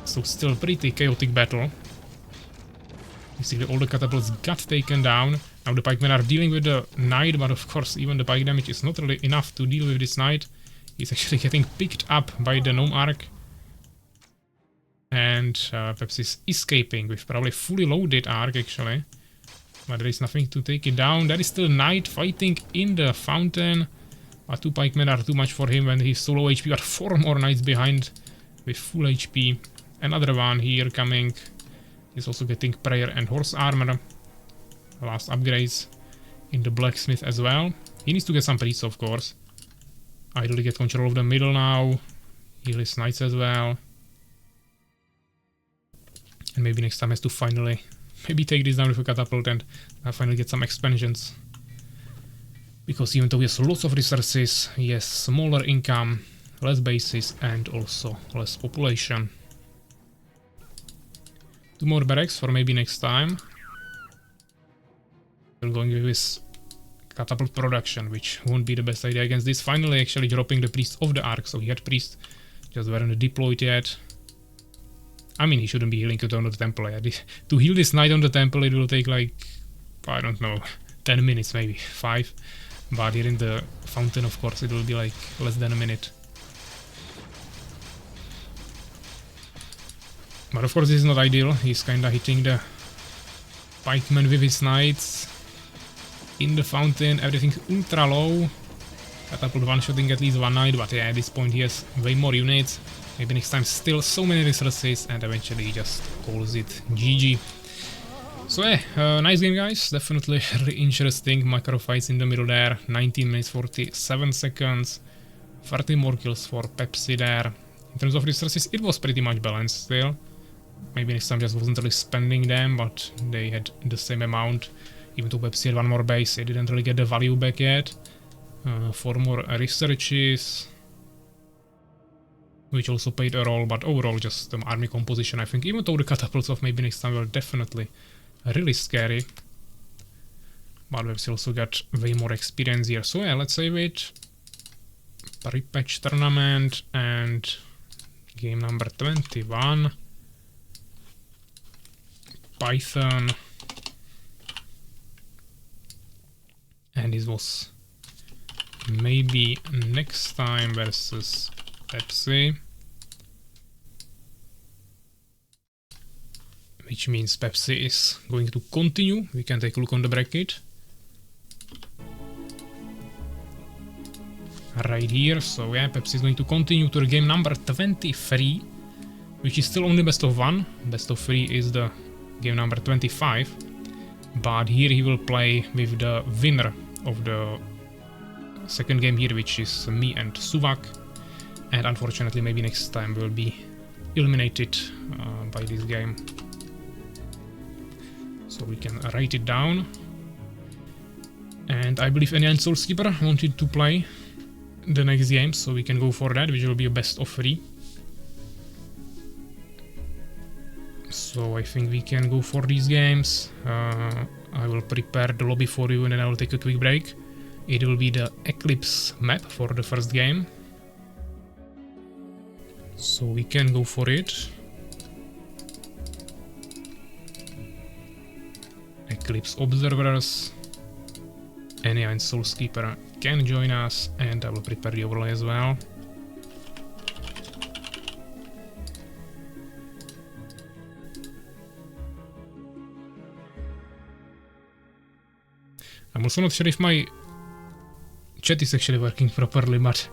So still pretty chaotic battle. Basically all the catapults got taken down. Now the pikemen are dealing with the knight, but of course even the pike damage is not really enough to deal with this knight. He's actually getting picked up by the gnome arc. And Pepsi is escaping with probably fully loaded arc actually. But there is nothing to take it down. There is still knight fighting in the fountain. But 2 pikemen are too much for him when he's so low HP. But 4 more knights behind with full HP. Another one here coming. He's also getting prayer and horse armor. Last upgrades in the blacksmith as well. He needs to get some priests, of course. Ideally get control of the middle now. Heal his knights as well. And MaybeNextTime has to finally maybe take this down with a catapult and finally get some expansions. Because even though he has lots of resources, he has smaller income, less bases and also less population. 2 more barracks for MaybeNextTime. We're going with his catapult production, which won't be the best idea against this. Finally actually dropping the priest of the arc, so he had priest, just weren't deployed yet. I mean, he shouldn't be healing it on the temple yet. To heal this knight on the temple it will take like, I don't know, 10 minutes maybe, 5. But here in the fountain of course it will be like less than a minute. But of course this is not ideal, he's kinda hitting the pikeman with his knights. In the fountain, everything's ultra low. Catapult one-shotting at least 1 knight, but yeah, at this point he has way more units. MaybeNextTime still so many resources, and eventually he just calls it GG. So yeah, nice game guys, definitely really interesting. Macro fights in the middle there, 19 minutes 47 seconds. 30 more kills for Pepsi there. In terms of resources, it was pretty much balanced still. MaybeNextTime just wasn't really spending them, but they had the same amount. Even though Pepsi had 1 more base, they didn't really get the value back yet. 4 more researches, which also played a role, but overall just the army composition, I think, even though the catapults of MaybeNextTime were definitely really scary. But Pepsi also got way more experience here. So yeah, let's save it. Pre-patch tournament and game number 21. Python. And this was MaybeNextTime versus Pepsi. Which means Pepsi is going to continue. We can take a look on the bracket. Right here, so yeah, Pepsi is going to continue to the game number 23, which is still only best of 1. Best of 3 is the game number 25. But here he will play with the winner of the second game here, which is me and Suwak. And unfortunately, MaybeNextTime will be eliminated by this game. So we can write it down. And I believe Ania and SoulsKeeper wanted to play the next game, so we can go for that, which will be a best of 3. So I think we can go for these games. I will prepare the lobby for you and then I will take a quick break. It will be the Eclipse map for the first game. So we can go for it. Eclipse observers. Ania and SoulsKeeper can join us, and I will prepare the overlay as well. I'm also not sure if my chat is actually working properly, but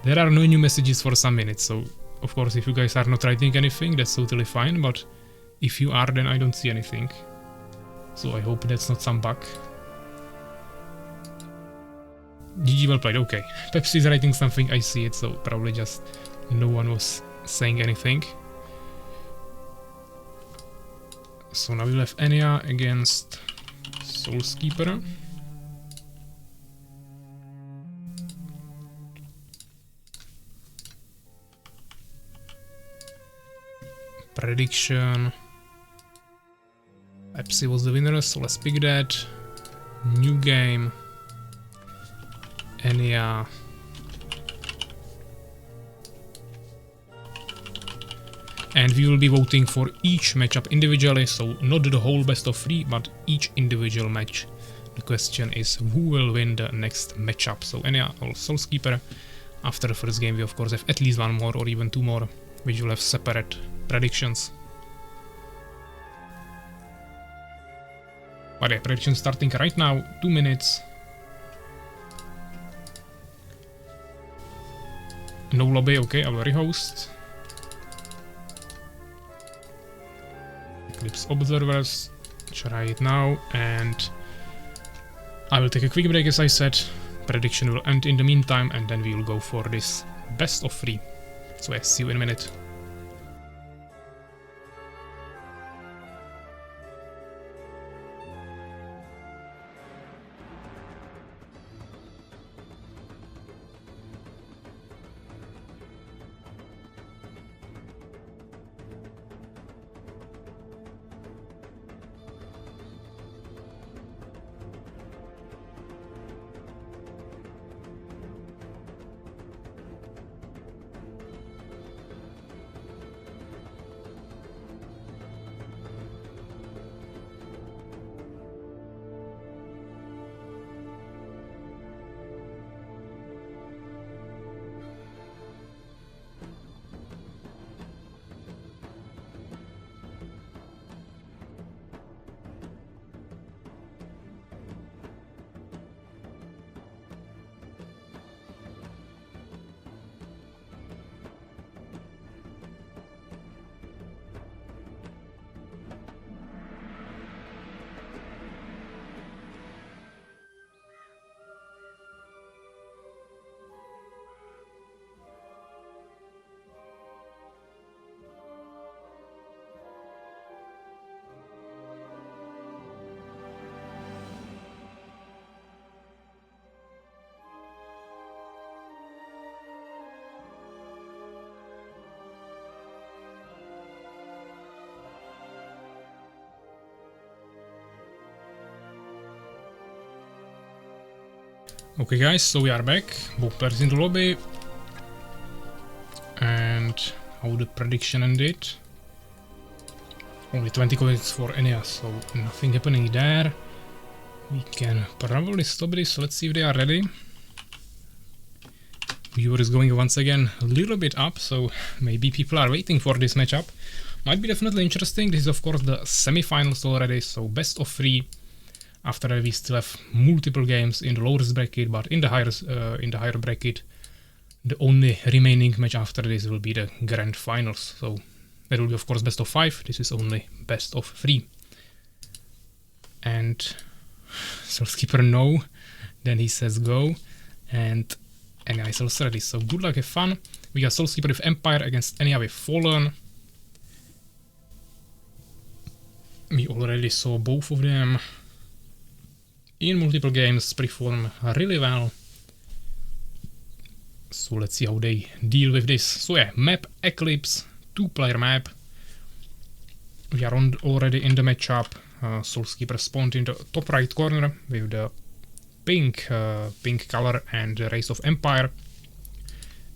there are no new messages for some minutes, so of course if you guys are not writing anything, that's totally fine, but if you are, then I don't see anything. So I hope that's not some bug. GG, well played, okay. Pepsi is writing something, I see it, so probably just no one was saying anything. So now we'll have Ania against SoulsKeeper. Prediction. Pepsi was the winner, so let's pick that. New game. Ania. And we will be voting for each matchup individually, so not the whole best of 3, but each individual match. The question is who will win the next matchup. So Ania or SoulsKeeper. After the first game we of course have at least one more or even 2 more, which will have separate predictions. But yeah, prediction starting right now, 2 minutes. No lobby, okay, I will rehost. Eclipse observers, try it now, and I will take a quick break as I said. Prediction will end in the meantime, and then we will go for this best of 3. So yeah, see you in a minute. Okay guys, so we are back, both players in the lobby, and how the prediction ended. Only 20 coins for Ania, so nothing happening there. We can probably stop this, let's see if they are ready. Viewer is going once again a little bit up, so maybe people are waiting for this matchup. Might be definitely interesting. This is of course the semi-finals already, so best of 3. After that we still have multiple games in the lowest bracket, but in the higher bracket, the only remaining match after this will be the grand finals. So that will be of course best of 5. This is only best of 3. And SoulsKeeper no, then he says go, and Ania is also ready. So good luck, have fun. We got SoulsKeeper with Empire against Ania with Fallen. We already saw both of them in multiple games perform really well. So let's see how they deal with this. So yeah, map Eclipse, 2-player map. We are already in the matchup. SoulsKeeper spawned in the top right corner with the pink color and the Race of Empire.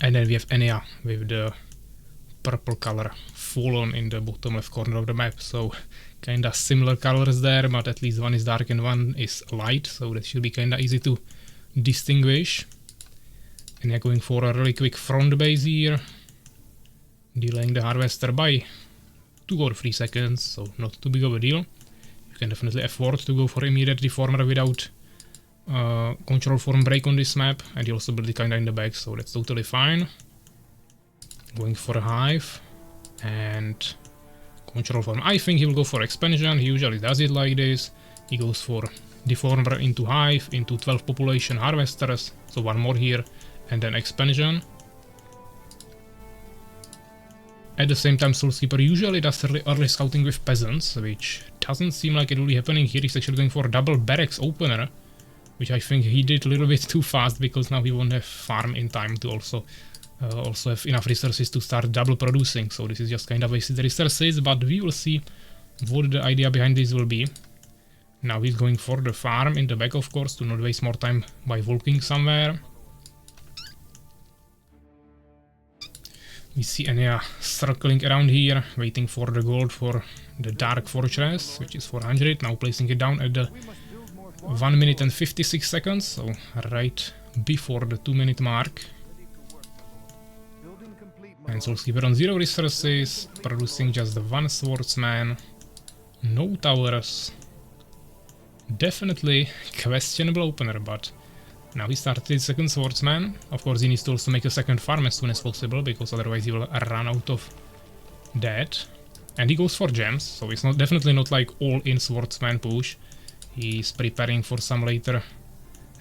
And then we have Ania with the purple color Fallen in the bottom left corner of the map. So kinda similar colors there, but at least one is dark and one is light, so that should be kinda easy to distinguish. And they're going for a really quick front base here, delaying the harvester by 2 or 3 seconds, so not too big of a deal. You can definitely afford to go for immediate reformer without control form break on this map, and he also built it kinda in the back, so that's totally fine. Going for a hive and control form. I think he will go for expansion. He usually does it like this. He goes for deformer into hive, into 12 population harvesters, so one more here, and then expansion. At the same time, SoulsKeeper usually does early scouting with peasants, which doesn't seem like it will be happening here. He's actually going for a double barracks opener, which I think he did a little bit too fast, because now he won't have farm in time to also have enough resources to start double producing. So this is just kind of wasted resources, but we will see what the idea behind this will be. Now he's going for the farm in the back, of course, to not waste more time by walking somewhere. We see Ania circling around here, waiting for the gold for the Dark Fortress, which is 400, now placing it down at the 1 minute and 56 seconds, so right before the 2-minute mark. And SoulsKeeper on 0 resources, producing just the 1 swordsman, no towers. Definitely questionable opener, but now he started his second swordsman. Of course he needs to also make a second farm as soon as possible, because otherwise he will run out of that. And he goes for gems, so it's definitely not like all-in swordsman push. He's preparing for some later,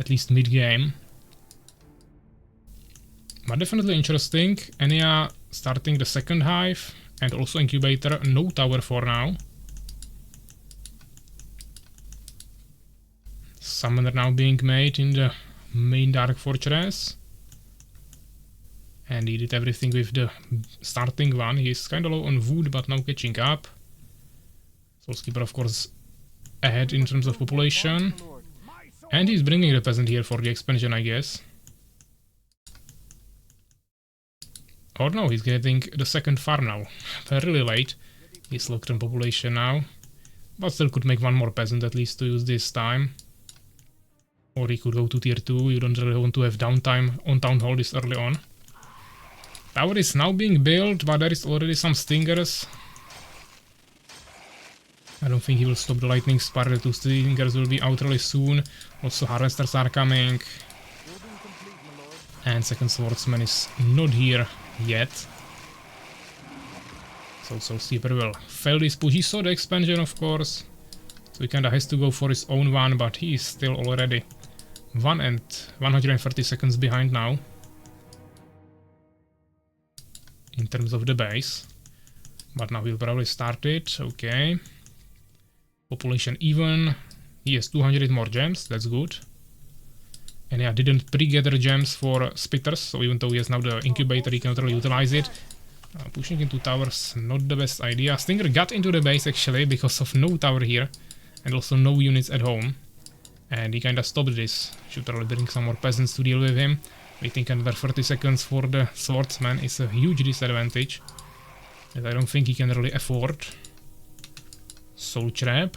at least mid-game. But definitely interesting. Ania starting the second hive, and also incubator, no tower for now. Summoner now being made in the main Dark Fortress. And he did everything with the starting one. He's kinda low on wood, but now catching up. SoulsKeeper, of course, ahead in terms of population. And he's bringing the peasant here for the expansion, I guess. Or no, he's getting the second farm now. Really late. He's locked on population now. But still could make one more peasant at least to use this time. Or he could go to tier 2, you don't really want to have downtime on Town Hall this early on. Tower is now being built, but there is already some stingers. I don't think he will stop the lightning spark, the 2 stingers will be out really soon. Also harvesters are coming. And second swordsman is not here yet. So SoulsKeeper will fail this push. He saw the expansion, of course. So he kinda has to go for his own one, but he is still already 1 and 130 seconds behind now. In terms of the base. But now he'll probably start it, okay. Population even. He has 200 more gems, that's good. And yeah, didn't pre-gather gems for spitters, so even though he has now the incubator, he cannot really utilize it. Pushing into towers, not the best idea. Stinger got into the base actually, because of no tower here. And also no units at home. And he kinda stopped this. Should probably bring some more peasants to deal with him. Waiting another 30 seconds for the swordsman is a huge disadvantage that I don't think he can really afford. Soul Trap.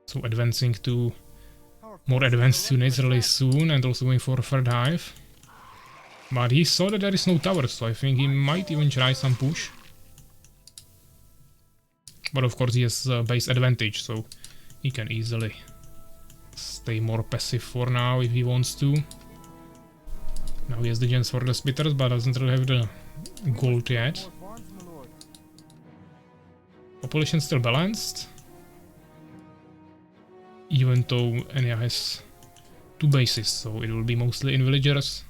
So advancing to more advanced units really soon, and also going for a third hive. But he saw that there is no tower, so I think he might even try some push. But of course he has base advantage, so he can easily stay more passive for now if he wants to. Now he has the gems for the spitters, but doesn't really have the gold yet. Population still balanced. Even though Ania has 2 bases, so it will be mostly in villagers.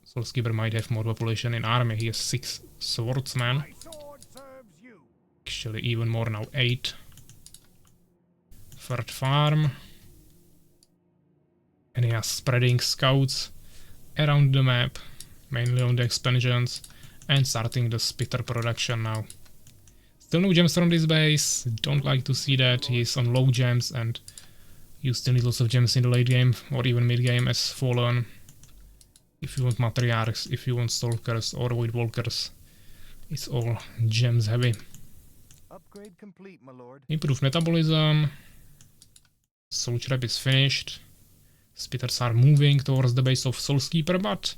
SoulsKeeper might have more population in army. He has 6 swordsmen. Actually even more now, 8. Third farm. Ania spreading scouts around the map, mainly on the expansions, and starting the spitter production now. Still no gems from this base, don't like to see that. He's on low gems, and you still need lots of gems in the late game, or even mid game as Fallen. If you want Matriarchs, if you want Stalkers or Void Walkers, it's all gems heavy. Upgrade complete, my lord. Improved metabolism. Soul Trap is finished. Spitters are moving towards the base of SoulsKeeper, but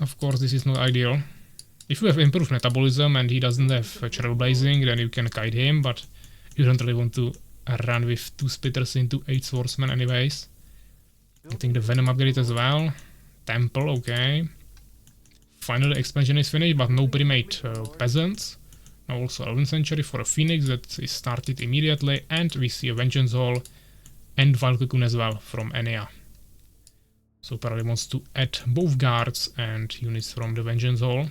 of course this is not ideal. If you have improved metabolism and he doesn't have Trailblazing, then you can kite him, but you don't really want to run with 2 splitters into 8 swordsmen anyways. Getting the venom upgrade as well. Temple, okay. Finally expansion is finished, but no primate peasants. Now also 11th century for a phoenix that is started immediately, and we see a vengeance hall and Valkykun as well from Ania. So probably wants to add both guards and units from the vengeance hall.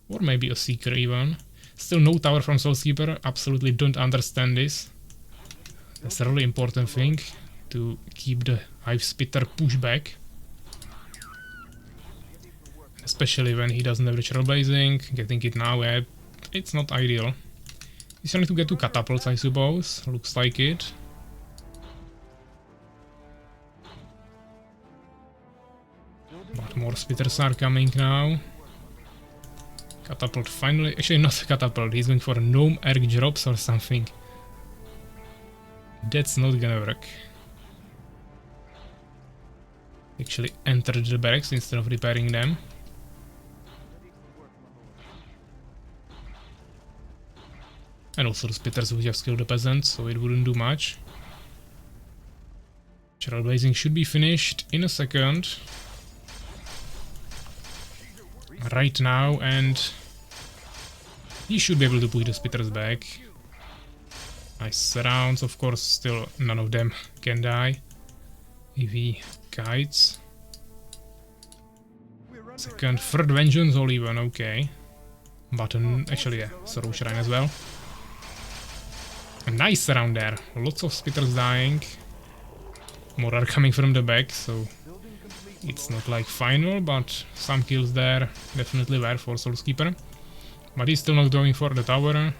Or maybe a seeker even. Still no tower from SoulsKeeper, absolutely don't understand this. That's a really important thing, to keep the hive spitter pushback. Especially when he doesn't have the trailblazing, getting it now, it's not ideal. He's trying to get 2 catapults, I suppose, looks like it. But more spitters are coming now. Catapult finally, actually not a catapult, he's going for a gnome erg drops or something. That's not gonna work. Actually entered the barracks instead of repairing them. And also the spitters would just kill the peasants, so it wouldn't do much. Trailblazing should be finished in a second. Right now, and he should be able to push the spitters back. Nice surrounds, of course, still none of them can die. If he kites. Second, third vengeance all even, okay. Button, actually yeah, Sorrow Shrine as well. A nice surround there, lots of spitters dying. More are coming from the back, so it's not like final, but some kills there definitely were for SoulsKeeper. But he's still not going for the tower.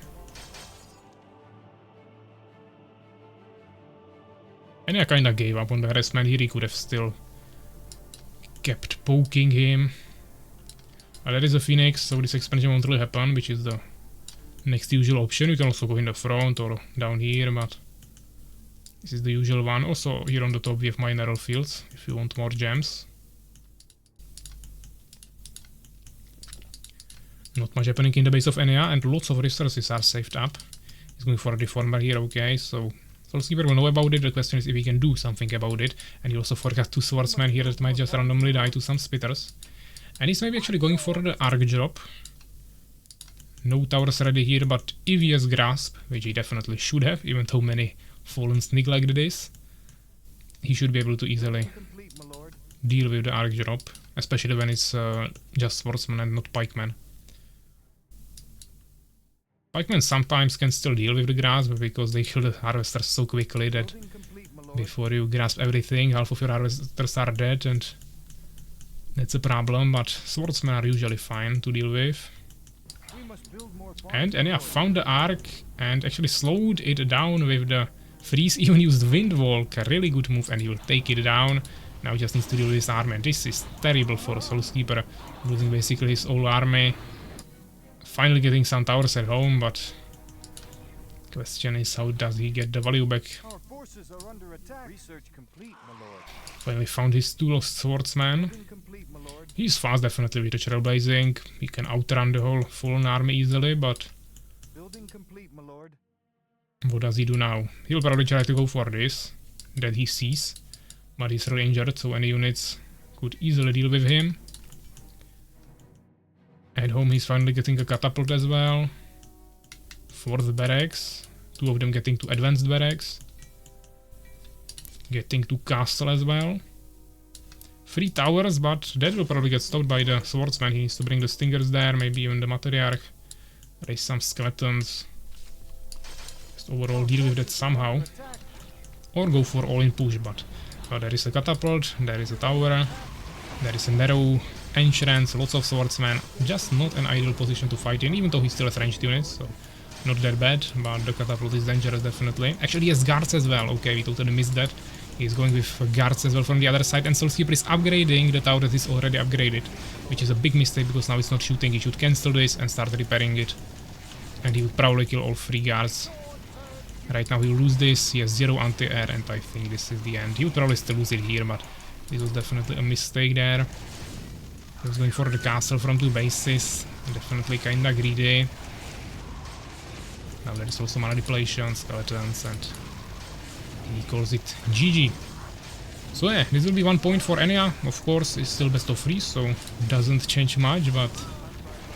And I kinda gave up on the harassment here, he could have still kept poking him. But there is a phoenix, so this expansion won't really happen, which is the next usual option. You can also go in the front or down here, but this is the usual one. Also here on the top we have mineral fields, if you want more gems. Not much happening in the base of Ania, and lots of resources are saved up. He's going for a reformer here, okay, so SoulsKeeper will know about it. The question is if he can do something about it. And he also forgot 2 swordsmen here that might just randomly die to some spitters. And he's maybe actually going for the arc drop. No towers ready here, but if he has grasp, which he definitely should have, even though many fallen neglected this, he should be able to easily deal with the arc drop, especially when it's just swordsman and not pikemen. Pikemen sometimes can still deal with the grasp because they kill the harvesters so quickly that before you grasp everything, half of your harvesters are dead, and that's a problem, but swordsmen are usually fine to deal with. And Ania found the arc and actually slowed it down with the freeze, even used Windwalk, a really good move, and he will take it down. Now he just needs to deal with his army, and this is terrible for SoulsKeeper, losing basically his whole army. Finally getting some towers at home, but question is how does he get the value back? Our forces are under attack. Research complete, my lord. Finally found his 2 lost swordsmen. Complete, my lord. He's fast definitely with the trailblazing. He can outrun the whole fallen army easily, but Building complete, my lord. what does he do now? He'll probably try to go for this that he sees, but he's really injured, so any units could easily deal with him. At home he's finally getting a catapult as well. 4th barracks. 2 of them getting to advanced barracks. Getting to castle as well. 3 towers, but that will probably get stopped by the swordsman. He needs to bring the stingers there, maybe even the matriarch. Raise some skeletons. Just overall deal with that somehow. Or go for all-in push, but there is a catapult, there is a tower, there is a narrow entrance, lots of swordsmen. Just not an ideal position to fight in, even though he still has ranged units, so not that bad, but the catapult is dangerous definitely. Actually he has guards as well, okay, we totally missed that. He's going with guards as well from the other side, and SoulsKeeper is upgrading the tower that is already upgraded, which is a big mistake because now it's not shooting. He should cancel this and start repairing it, and he would probably kill all 3 guards. Right now he will lose this, he has 0 anti-air, and I think this is the end. He would probably still lose it here, but this was definitely a mistake there. He was going for the castle from 2 bases, definitely kinda greedy. Now there is also mana depletion, skeletons, and he calls it GG. So yeah, this will be 1 point for Ania. Of course, it's still best of 3, so doesn't change much, but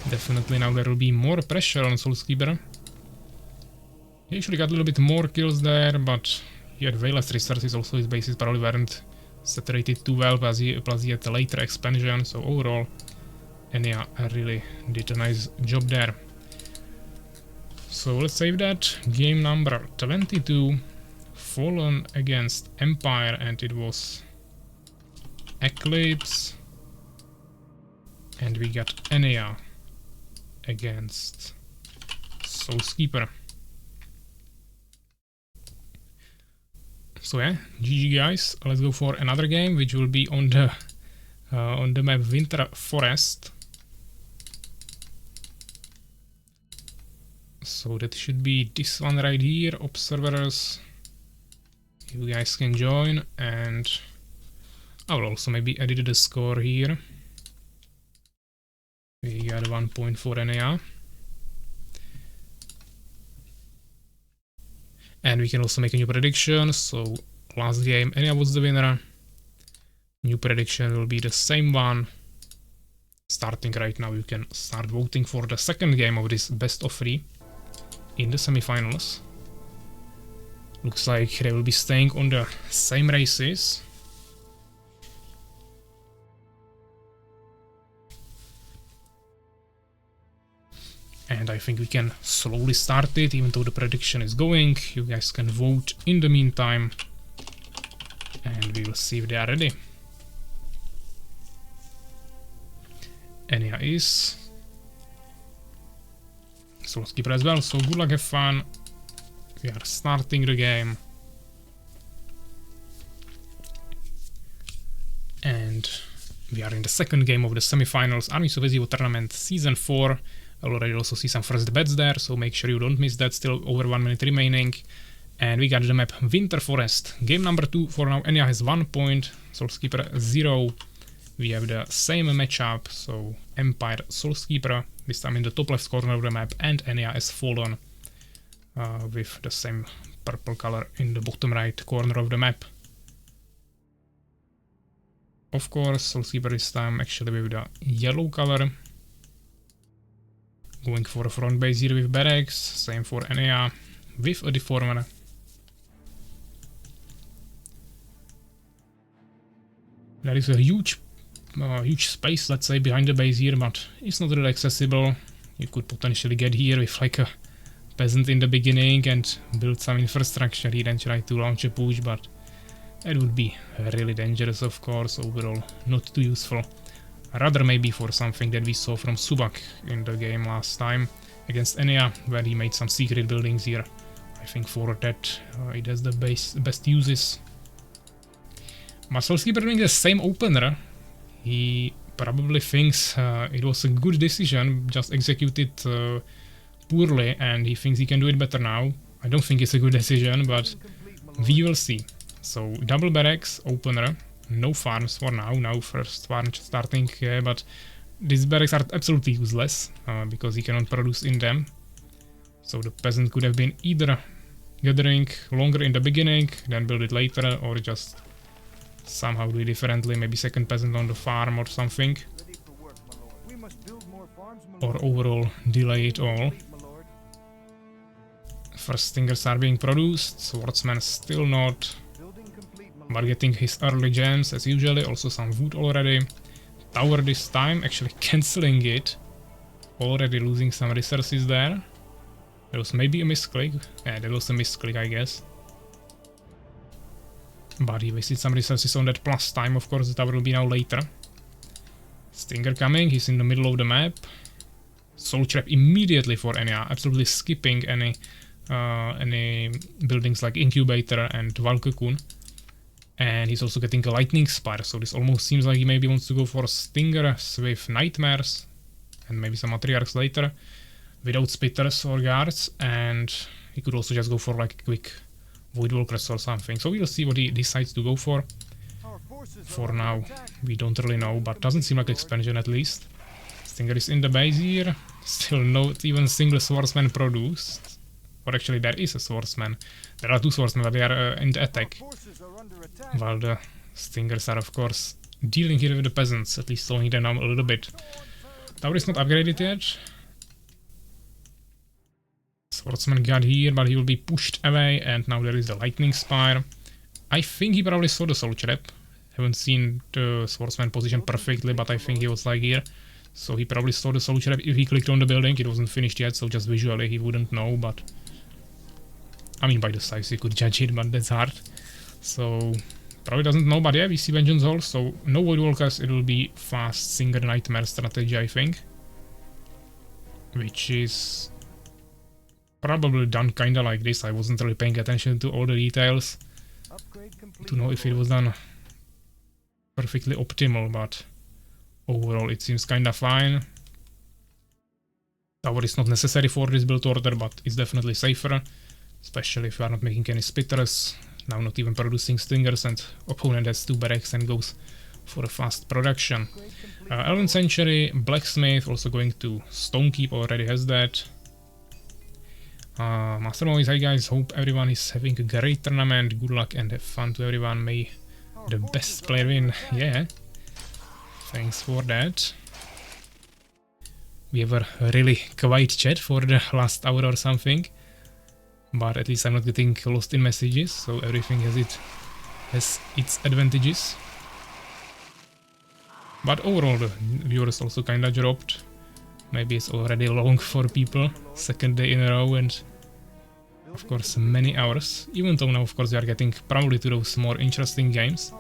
definitely now there will be more pressure on SoulsKeeper. He actually got a little bit more kills there, but he had way less resources. Also, his bases probably weren't saturated too well, plus he had a later expansion, so overall, Ania really did a nice job there. So let's save that. Game number 22, Fallen against Empire, and it was Eclipse, and we got Ania against SoulsKeeper. So yeah, GG guys. Let's go for another game, which will be on the map Winter Forest. So that should be this one right here, observers. You guys can join, and I will also maybe edit the score here. We got 1 point for Ania. And we can also make a new prediction. So last game Ania was the winner. New prediction will be the same one. Starting right now, you can start voting for the second game of this best of 3 in the semifinals. Looks like they will be staying on the same races. And I think we can slowly start it, even though the prediction is going. You guys can vote in the meantime, and we will see if they are ready. Ania is. SoulsKeeper as well, so good luck, have fun. We are starting the game. And we are in the second game of the semifinals, Armies of Exigo Tournament Season 4. I'll already also see some first bets there, so make sure you don't miss that. Still over 1 minute remaining. And we got the map Winter Forest. Game number 2 for now. Ania has 1 point, SoulsKeeper 0. We have the same matchup, so Empire, SoulsKeeper, this time in the top left corner of the map, and Ania has fallen with the same purple color in the bottom right corner of the map. Of course, SoulsKeeper this time actually with the yellow color. Going for a front base here with barracks, same for Ania with a deformer. There is a huge space, let's say, behind the base here, but it's not really accessible. You could potentially get here with like a peasant in the beginning and build some infrastructure here and try to launch a push, but it would be really dangerous, of course, overall not too useful. Rather maybe for something that we saw from Suwak in the game last time against Ania, where he made some secret buildings here. I think for that it has the best uses. But SoulsKeeper doing the same opener. He probably thinks it was a good decision, just executed poorly, and he thinks he can do it better now. I don't think it's a good decision, but we will see. So double barracks, opener, no farms for now. Now first farm starting, but these barracks are absolutely useless because he cannot produce in them. So the peasant could have been either gathering longer in the beginning, then build it later, or just somehow do it differently, maybe second peasant on the farm or something. Or overall delay it all. First stingers are being produced, swordsman still not, but getting his early gems as usually, also some wood already. Tower this time, actually cancelling it, already losing some resources there. There was maybe a misclick, yeah, there was a misclick I guess. But he wasted some resources on that plus time, of course the tower will be now later. Stinger coming, he's in the middle of the map. Soul Trap immediately for Ania, absolutely skipping any buildings like Incubator and Valkakun. And he's also getting a Lightning Spire, so this almost seems like he maybe wants to go for Stingers with Nightmares and maybe some Matriarchs later without Spitters or Guards, and he could also just go for like a quick Voidwalkers or something. So we'll see what he decides to go for. For now, we don't really know, but doesn't seem like expansion at least. Stinger is in the base here, still not even single swordsman produced. Or actually there is a swordsman. There are two swordsmen, but they are in the attack. While the stingers are of course dealing here with the peasants, at least slowing them down a little bit. Tower is not upgraded yet. Swordsman got here, but he will be pushed away, and now there is the lightning spire. I think he probably saw the soul trap. Haven't seen the swordsman position perfectly, but I think he was like here. So he probably saw the soul trap. If he clicked on the building, it wasn't finished yet, so just visually he wouldn't know, but... I mean, by the size you could judge it, but that's hard. So... probably doesn't know, but yeah, we see Vengeance Hall, so no Void Walkers, it will be fast Singer Nightmare strategy, I think. Which is... probably done kinda like this. I wasn't really paying attention to all the details to know if it was done perfectly optimal, but overall it seems kinda fine. Tower is not necessary for this build order, but it's definitely safer, especially if you are not making any spitters, now not even producing stingers, and opponent has 2 barracks and goes for a fast production. 11th century blacksmith also going to Stonekeep, already has that. Master Moise, hi guys, hope everyone is having a great tournament, good luck and have fun to everyone, may the best player win. Yeah, thanks for that. We have a really quiet chat for the last hour or something, but at least I'm not getting lost in messages, so everything has its advantages. But overall the viewers also kinda dropped. Maybe it's already long for people, second day in a row, and of course many hours, even though now of course we are getting probably to those more interesting games.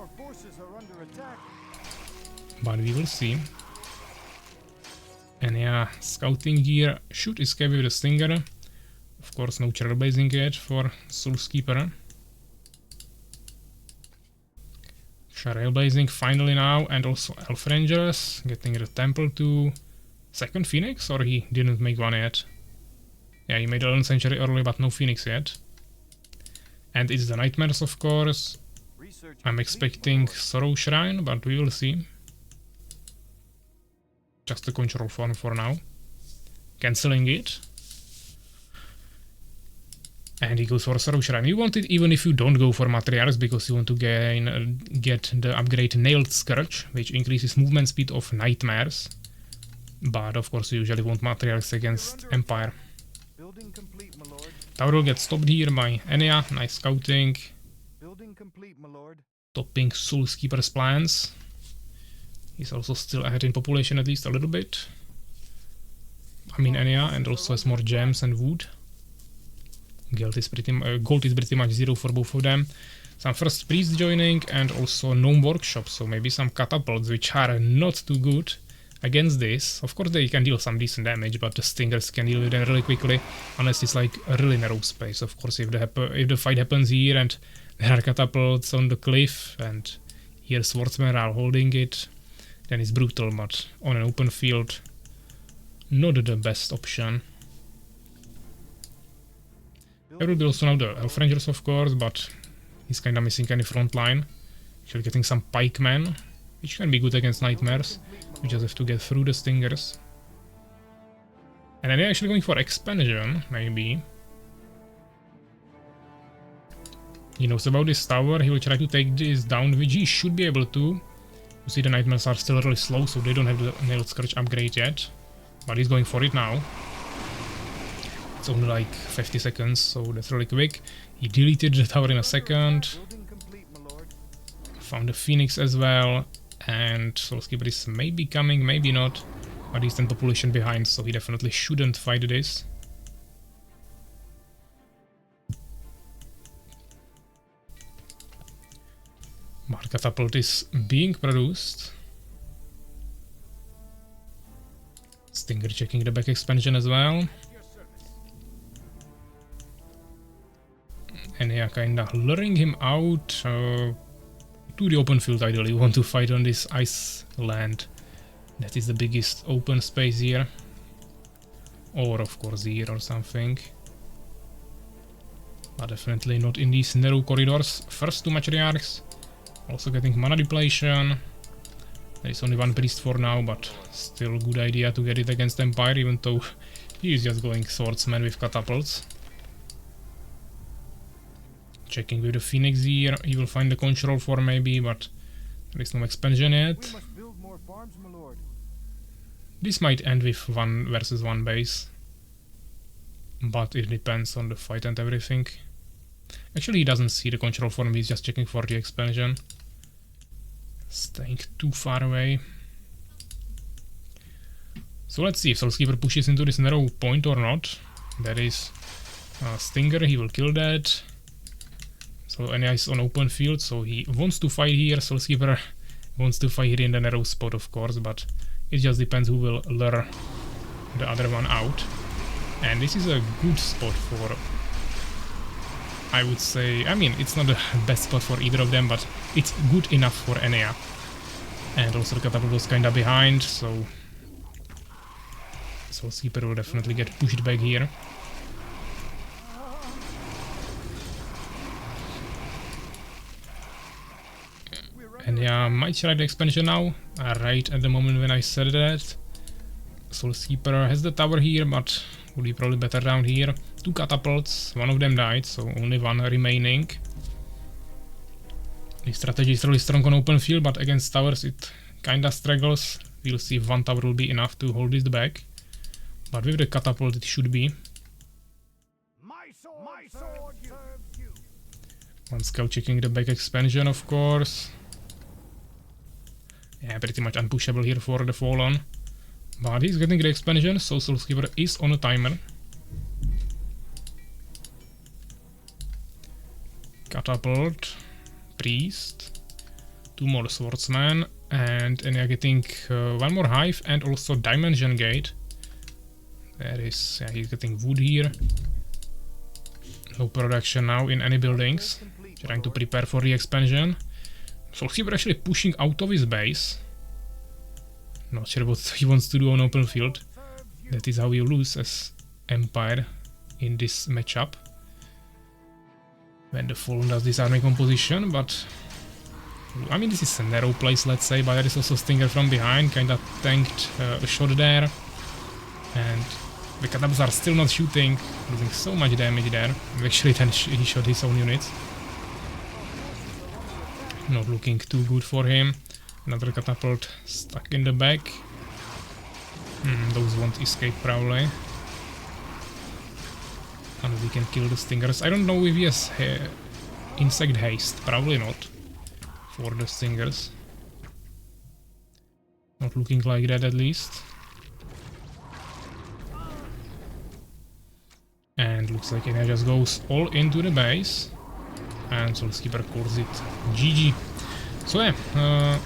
But we will see. And yeah, scouting gear should escape with the stinger. Of course no trailblazing yet for SoulsKeeper. Trailblazing finally now, and also Elf Rangers, getting the temple to second Phoenix, or he didn't make one yet? Yeah, he made 11th century early, but no Phoenix yet. And it's the Nightmares, of course. I'm expecting Sorrow Shrine, but we will see. Just a control form for now. Cancelling it. And he goes for Sorrow Shrine. You want it even if you don't go for Matriarchs, because you want to get the upgrade Nailed Scourge, which increases movement speed of Nightmares. But of course you usually want Matriarchs against Empire. Tower will get stopped here by Ania, nice scouting. Topping SoulsKeeper's plans. He's also still ahead in population at least a little bit. I mean Ania, and also has more gems and wood. Gold is pretty much 0 for both of them. Some first priests joining, and also gnome workshop, so maybe some catapults, which are not too good against this. Of course they can deal some decent damage, but the stingers can deal with them really quickly, unless it's like a really narrow space. Of course if the fight happens here and there are catapults on the cliff and here swordsmen are holding it, then it's brutal, but on an open field not the best option. There will be also now the Elf Rangers of course, but he's kinda missing any front line. Actually getting some pikemen, which can be good against Nightmares. We just have to get through the stingers. And then they're actually going for expansion, maybe. He knows about this tower, he will try to take this down, which he should be able to. You see the Nightmares are still really slow, so they don't have the Nailed Scourge upgrade yet. But he's going for it now. It's only like 50 seconds, so that's really quick. He deleted the tower in a second. Found the Phoenix as well. And SoulsKeeper is maybe coming, maybe not. But he's 10 population behind, so he definitely shouldn't fight this. But catapult is being produced. Stinger checking the back expansion as well. And yeah, kinda luring him out to the open field ideally. You want to fight on this ice land. That is the biggest open space here. Or of course here or something. But definitely not in these narrow corridors. First 2 Matriarchs. Also getting mana depletion. There is only 1 priest for now, but still a good idea to get it against Empire, even though he is just going swordsman with catapults. Checking with the Phoenix here, he will find the control for maybe, but there is no expansion yet. We must build more farms, my lord. This might end with 1 versus 1 base, but it depends on the fight and everything. Actually, he doesn't see the control form, he's just checking for the expansion. Staying too far away. So let's see if SoulsKeeper pushes into this narrow point or not. That is Stinger, he will kill that. So Ania is on open field, so he wants to fight here. SoulsKeeper wants to fight here in the narrow spot, of course, but it just depends who will lure the other one out. And this is a good spot for, I would say, I mean, it's not the best spot for either of them, but it's good enough for Ania. And also the catapult was kinda behind, so SoulsKeeper will definitely get pushed back here. And yeah, might try the expansion now, right at the moment when I said that. SoulsKeeper has the tower here, but would be probably better down here. 2 catapults, one of them died, so only 1 remaining. The strategy is really strong on open field, but against towers it kinda struggles. We'll see if 1 tower will be enough to hold this back. But with the catapult it should be. My sword serves you. 1 scout checking the back expansion, of course. Yeah, pretty much unpushable here for the Fallen. But he's getting the expansion, so SoulsKeeper is on a timer. Catapult, Priest, 2 more Swordsmen, and Ania getting 1 more Hive and also Dimension Gate. There is, yeah, he's getting wood here. No production now in any buildings. Trying to prepare for the expansion. SoulsKeeper actually pushing out of his base. Not sure what he wants to do on open field. That is how you lose as Empire in this matchup. When the Fallen does this army composition, but I mean this is a narrow place, let's say, but there is also Stinger from behind, kinda tanked a shot there. And the catapults are still not shooting, losing so much damage there. Actually then he shot his own units. Not looking too good for him. Another catapult stuck in the back. Those won't escape probably. And we can kill the Stingers. I don't know if he has insect haste. Probably not. For the Stingers. Not looking like that at least. And looks like Ania just goes all into the base. And SoulsKeeper calls it GG. So yeah,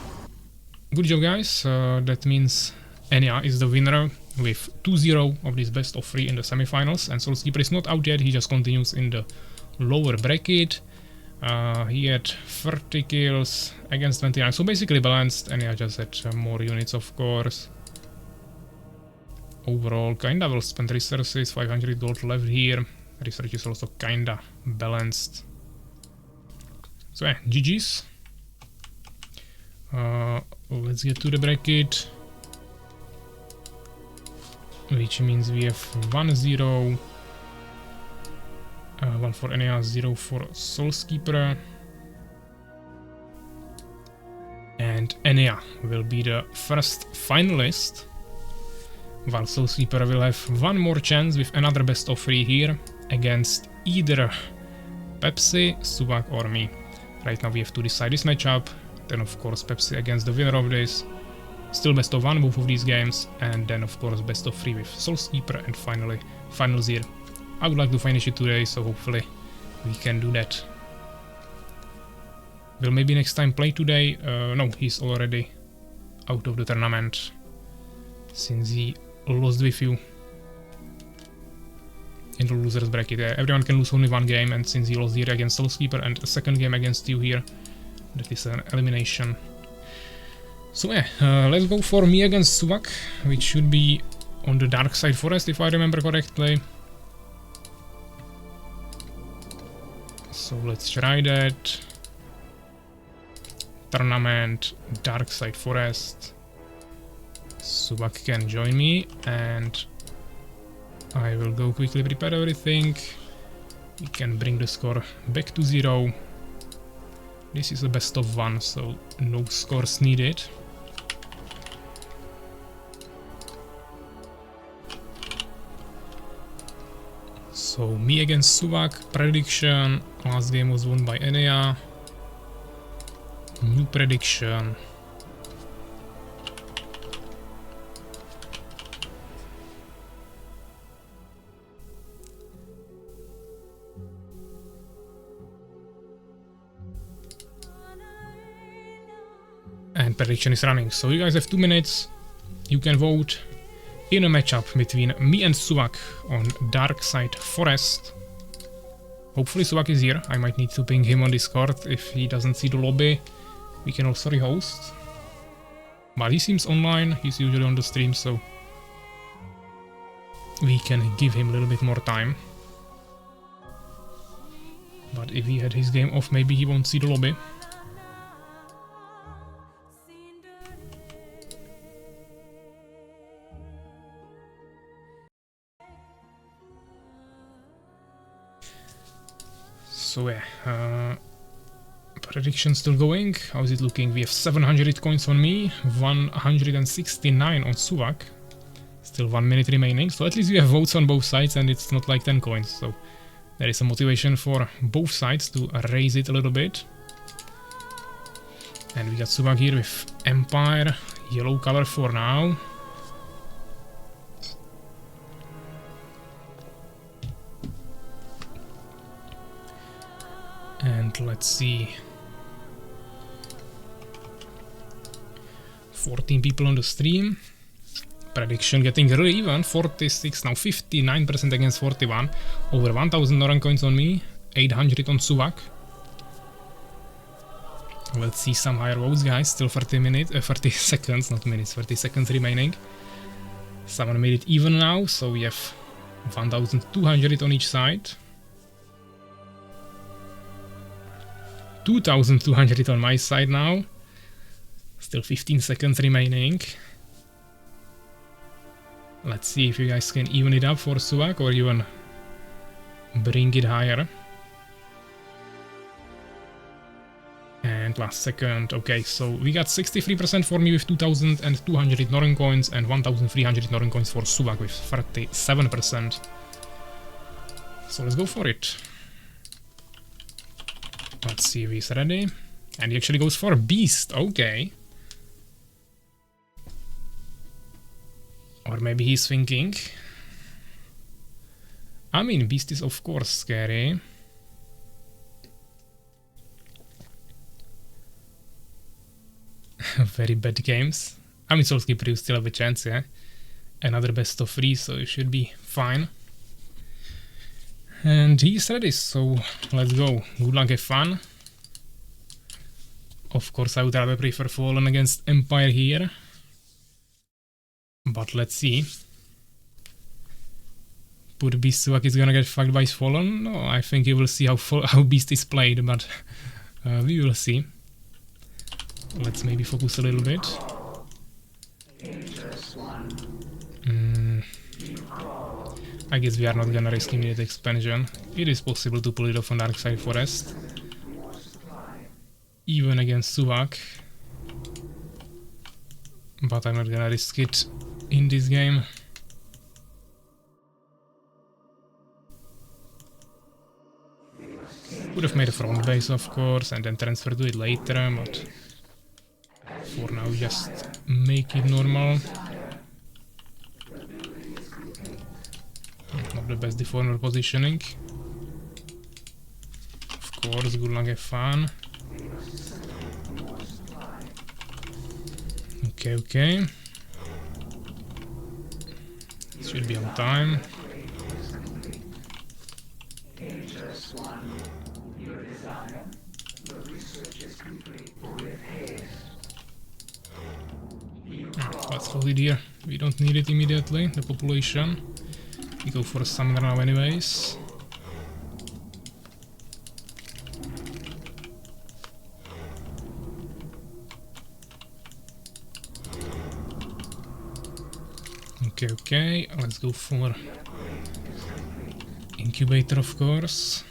good job guys. That means Ania is the winner with 2-0 of this best of 3 in the semifinals. And SoulsKeeper is not out yet, he just continues in the lower bracket. He had 30 kills against 29, so basically balanced. Ania just had more units, of course. Overall, kinda well spent resources, 500 gold left here. Research is also kinda balanced. So yeah, GG's. Let's get to the bracket. Which means we have 1-0. 1 for Ania, 0 for SoulsKeeper. And Ania will be the first finalist. While SoulsKeeper will have 1 more chance with another best of 3 here against either Pepsi, Suwak or me. Right now we have to decide this matchup. Then of course Pepsi against the winner of this. Still best of 1 both of these games. And then of course best of 3 with SoulsKeeper. And finally finals here. I would like to finish it today, so hopefully we can do that. Will MaybeNextTime play today? No, he's already out of the tournament. Since he lost with you in the losers bracket. Everyone can lose only 1 game, and since he lost here against SoulsKeeper and a second game against you here, that is an elimination. So yeah, let's go for me against Suwak, which should be on the dark side forest if I remember correctly. So let's try that. Tournament, dark side forest. Suwak can join me, and I will go quickly prepare everything. We can bring the score back to 0. This is a best of 1, so no scores needed. So me against Suwak, prediction, last game was won by Ania. New prediction. And prediction is running, so you guys have 2 minutes. You can vote in a matchup between me and Suwak on Dark Side Forest. Hopefully Suwak is here. I might need to ping him on Discord if he doesn't see the lobby. We can also rehost. But he seems online, he's usually on the stream, so we can give him a little bit more time. But if he had his game off, maybe he won't see the lobby. So yeah, prediction still going. How is it looking? We have 700 coins on me, 169 on Suwak. Still 1 minute remaining, so at least we have votes on both sides and it's not like 10 coins. So there is a motivation for both sides to raise it a little bit. And we got Suwak here with Empire, yellow color for now. And let's see. 14 people on the stream. Prediction getting really even. 46, now 59% against 41. Over 1000 Noran coins on me. 800 on Suwak. Let's see some higher votes, guys. Still 30 seconds, not minutes, 30 seconds remaining. Someone made it even now, so we have 1200 on each side. 2200 on my side now. Still 15 seconds remaining. Let's see if you guys can even it up for Suwak or even bring it higher. And last second. Okay, so we got 63% for me with 2200 Noran coins and 1300 Noran coins for Suwak with 37%. So let's go for it. Let's see if he's ready. And he actually goes for Beast, okay. Or maybe he's thinking. I mean, Beast is of course scary. Very bad games. I mean, SoulsKeeper, you still have a chance, yeah. Another best of 3, so you should be fine. And he's ready, so let's go. Good luck, have fun. Of course, I would rather prefer Fallen against Empire here. But let's see. Poor Beast Suwak is gonna get fucked by Fallen. No, I think you will see how Beast is played, but we will see. Let's maybe focus a little bit. I guess we are not gonna risk immediate expansion. It is possible to pull it off on Dark Side Forest. Even against Suwak. But I'm not gonna risk it in this game. Would have made a front base, of course, and then transfer to it later, but for now just make it normal. Not the best deformer positioning. Of course, good luck, have fun. Okay. Should be on time. Let's hold it here. We don't need it immediately, the population. We go for a summoner now anyways. Okay, let's go for Incubator, of course.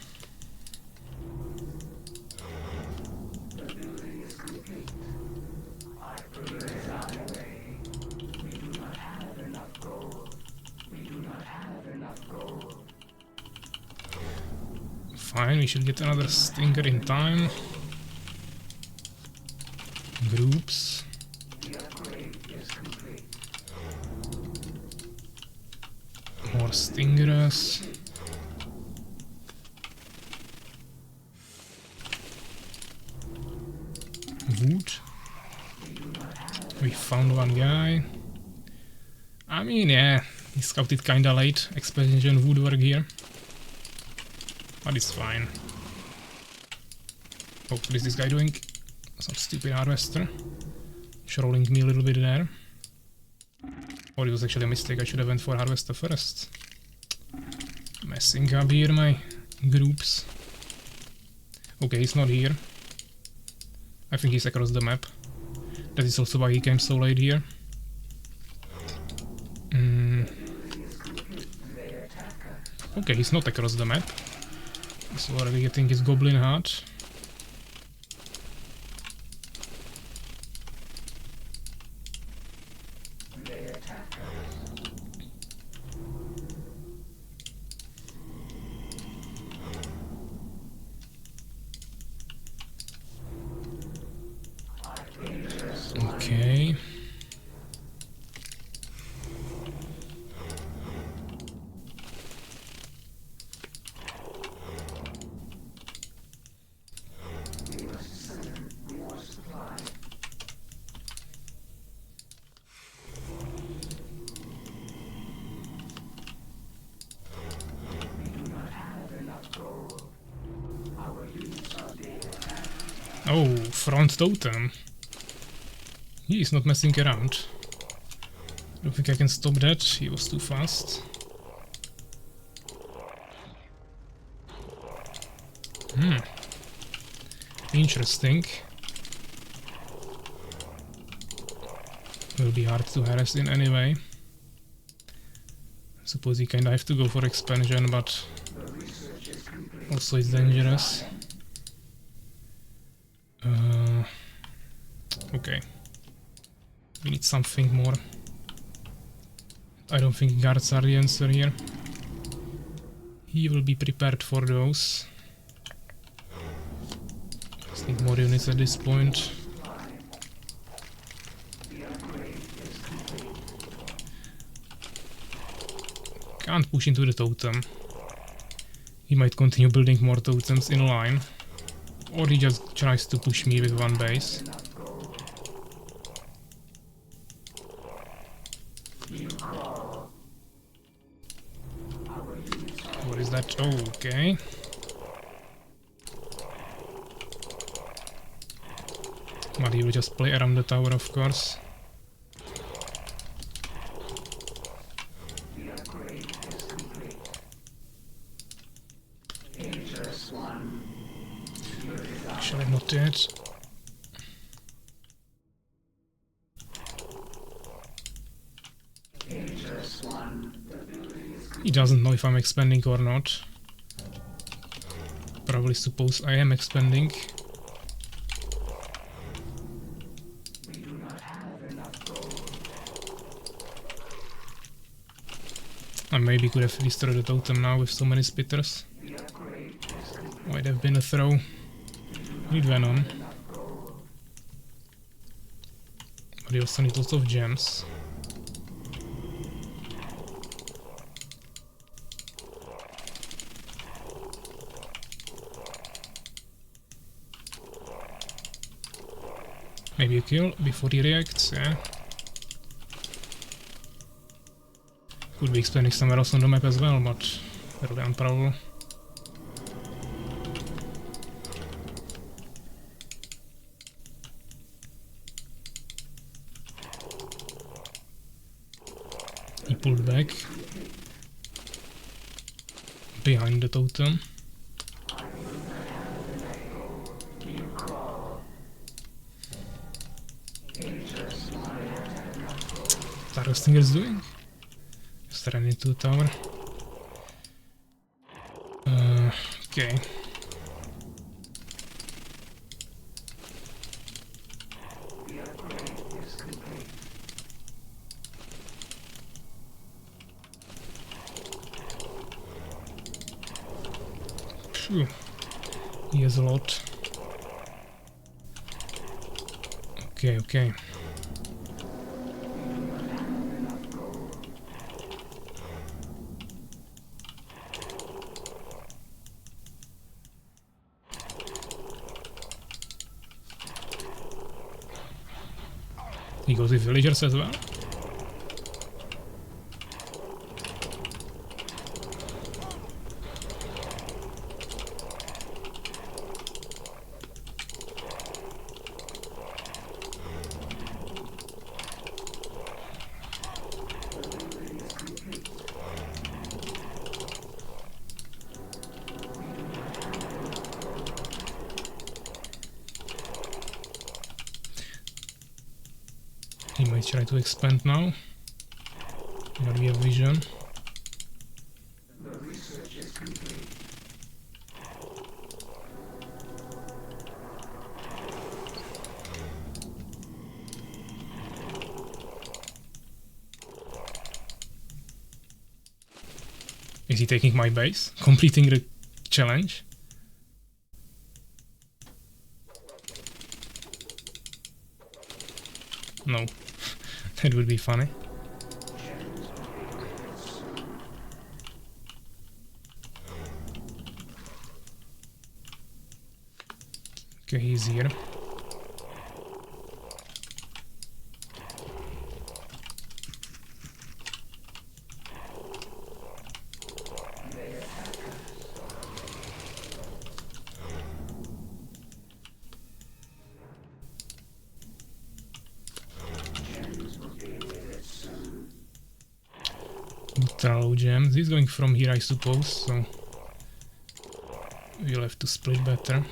Fine, we should get another stinger in time. Groups. More stingers. Wood. We found one guy. I mean, yeah, he scouted kinda late. Expedition woodwork here. But it's fine. Oh, what is this guy doing? Some stupid harvester. Trolling me a little bit there. Or it was actually a mistake, I should have went for harvester first. Messing up here my groups. Okay, he's not here. I think he's across the map. That is also why he came so late here. Okay, he's not across the map. He's already getting his goblin heart. Okay. Oh, front totem. He is not messing around. Don't think I can stop that, he was too fast. Interesting. Will be hard to harass in any way. Suppose he kinda have to go for expansion, but also it's dangerous. Okay. We need something more. I don't think guards are the answer here. He will be prepared for those. Just need more units at this point. Can't push into the totem. He might continue building more totems in line. Or he just tries to push me with one base. What is that? Oh, okay. But he will just play around the tower, of course. Actually, not yet. He doesn't know if I'm expanding or not. Probably suppose I am expanding. I maybe could have destroyed the totem now with so many spitters. Might have been a throw. Need venom. But he also needs lots of gems. Maybe a kill before he reacts, yeah. Could be expanding somewhere else on the map as well, but really improbable. He pulled back behind the totem. What Stinger is doing? Just ran into the tower. Okay. The upgrade is complete. Phew. He has a lot. Okay, okay. He goes with villagers as well. He might try to expand now, but we have vision. The research is complete. Is he taking my base? Completing the challenge? No. That would be funny. Okay, he's here. Ultra gems. He's going from here, I suppose, so we'll have to split better.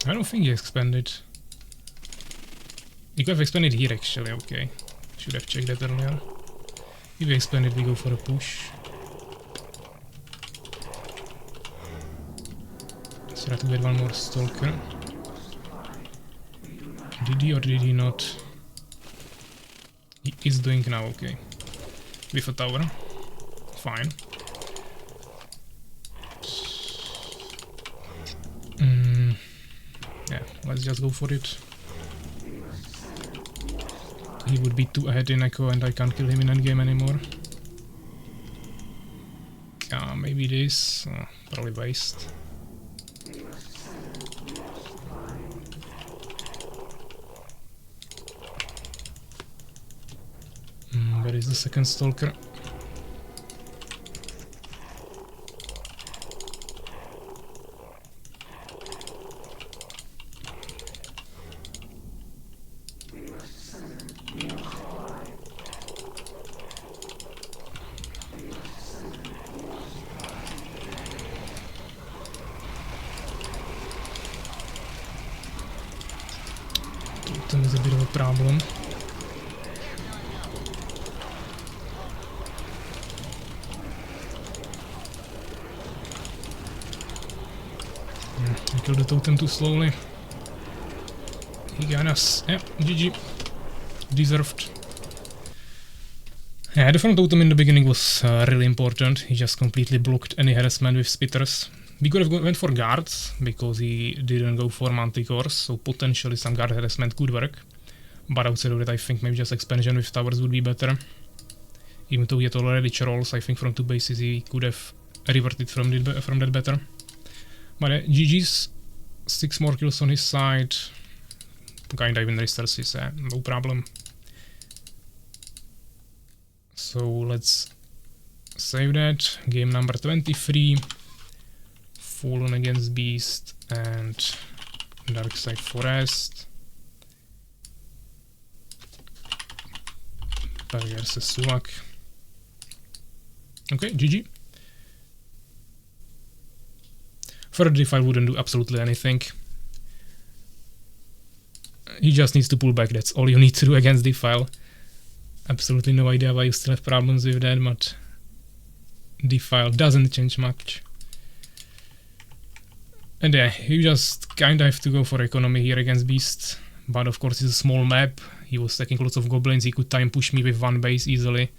I don't think he expanded. He could have expanded here actually, okay. Should have checked that earlier. If he expanded, we go for a push. Let's try to get one more stalker. Did he or did he not? He is doing now, okay. With a tower. Fine. Yeah, let's just go for it. He would be too ahead in echo and I can't kill him in endgame anymore. Yeah, maybe this. Probably waste. Where is the second stalker? Totem is a bit of a problem. I killed the totem too slowly. He got us. Yeah, GG. Deserved. Yeah, the front totem in the beginning was really important. He just completely blocked any harassment with spitters. We could have went for guards, because he didn't go for manticores, so potentially some guard harassment could work. But outside of that, I think maybe just expansion with towers would be better. Even though he had already trolls, I think from 2 bases he could have reverted from that better. But GG's, 6 more kills on his side. Kinda even resources, no problem. So let's save that. Game number 23. Fallen against Beast and Darkside Forest. Versus Suwak. Okay, GG. Further if I wouldn't do absolutely anything. he just needs to pull back. That's all you need to do against Defile. Absolutely no idea why you still have problems with that, but Defile doesn't change much. And yeah, you just kinda have to go for economy here against Beast. But of course it's a small map. He was stacking lots of goblins, he could time push me with one base easily.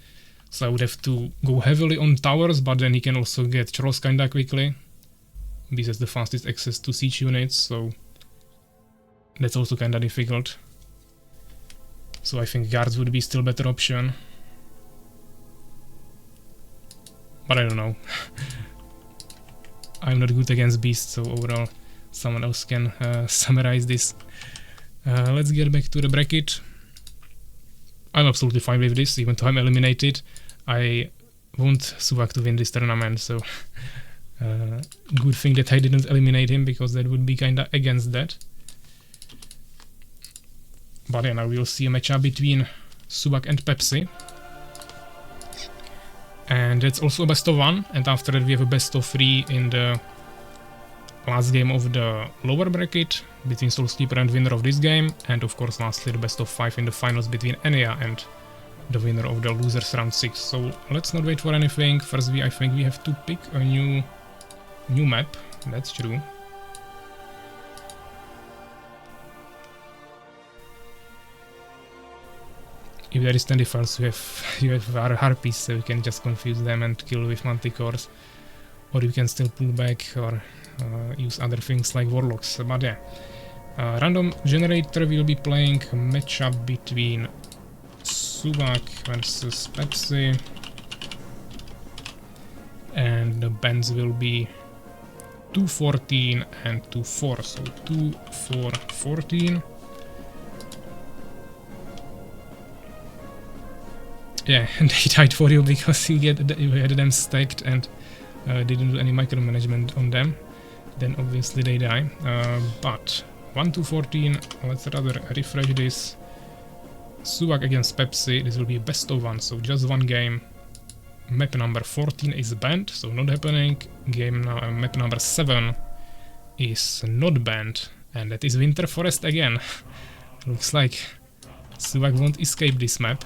So I would have to go heavily on towers, but then he can also get trolls kinda quickly. Beast has the fastest access to siege units, so that's also kinda difficult. So I think guards would be still better option. But I don't know. I'm not good against beasts, so overall someone else can summarize this. Let's get back to the bracket. I'm absolutely fine with this, even though I'm eliminated. I want Suwak to win this tournament, so good thing that I didn't eliminate him, because that would be kinda against that. But yeah, now we'll see a matchup between Suwak and Pepsi. And it's also a best of 1, and after that we have a best of 3 in the last game of the lower bracket between SoulsKeeper and winner of this game, and of course lastly the best of 5 in the finals between Ania and the winner of the losers round 6. So let's not wait for anything. First I think we have to pick a new map. That's true. If there is 10 defiles, you have our harpies, so you can just confuse them and kill with manticores, or you can still pull back or use other things like warlocks. But yeah, random generator will be playing a matchup between Suwak versus Pepsi, and the bands will be 2-14 and 2-4, so 2-4-14. Yeah, and they died for you because you had them stacked and didn't do any micromanagement on them. Then obviously they die. But 1-14, let's rather refresh this. Suwak against Pepsi, this will be best of 1, so just one game. Map number 14 is banned, so not happening. Map number 7 is not banned, and that is Winter Forest again. Looks like Suwak won't escape this map.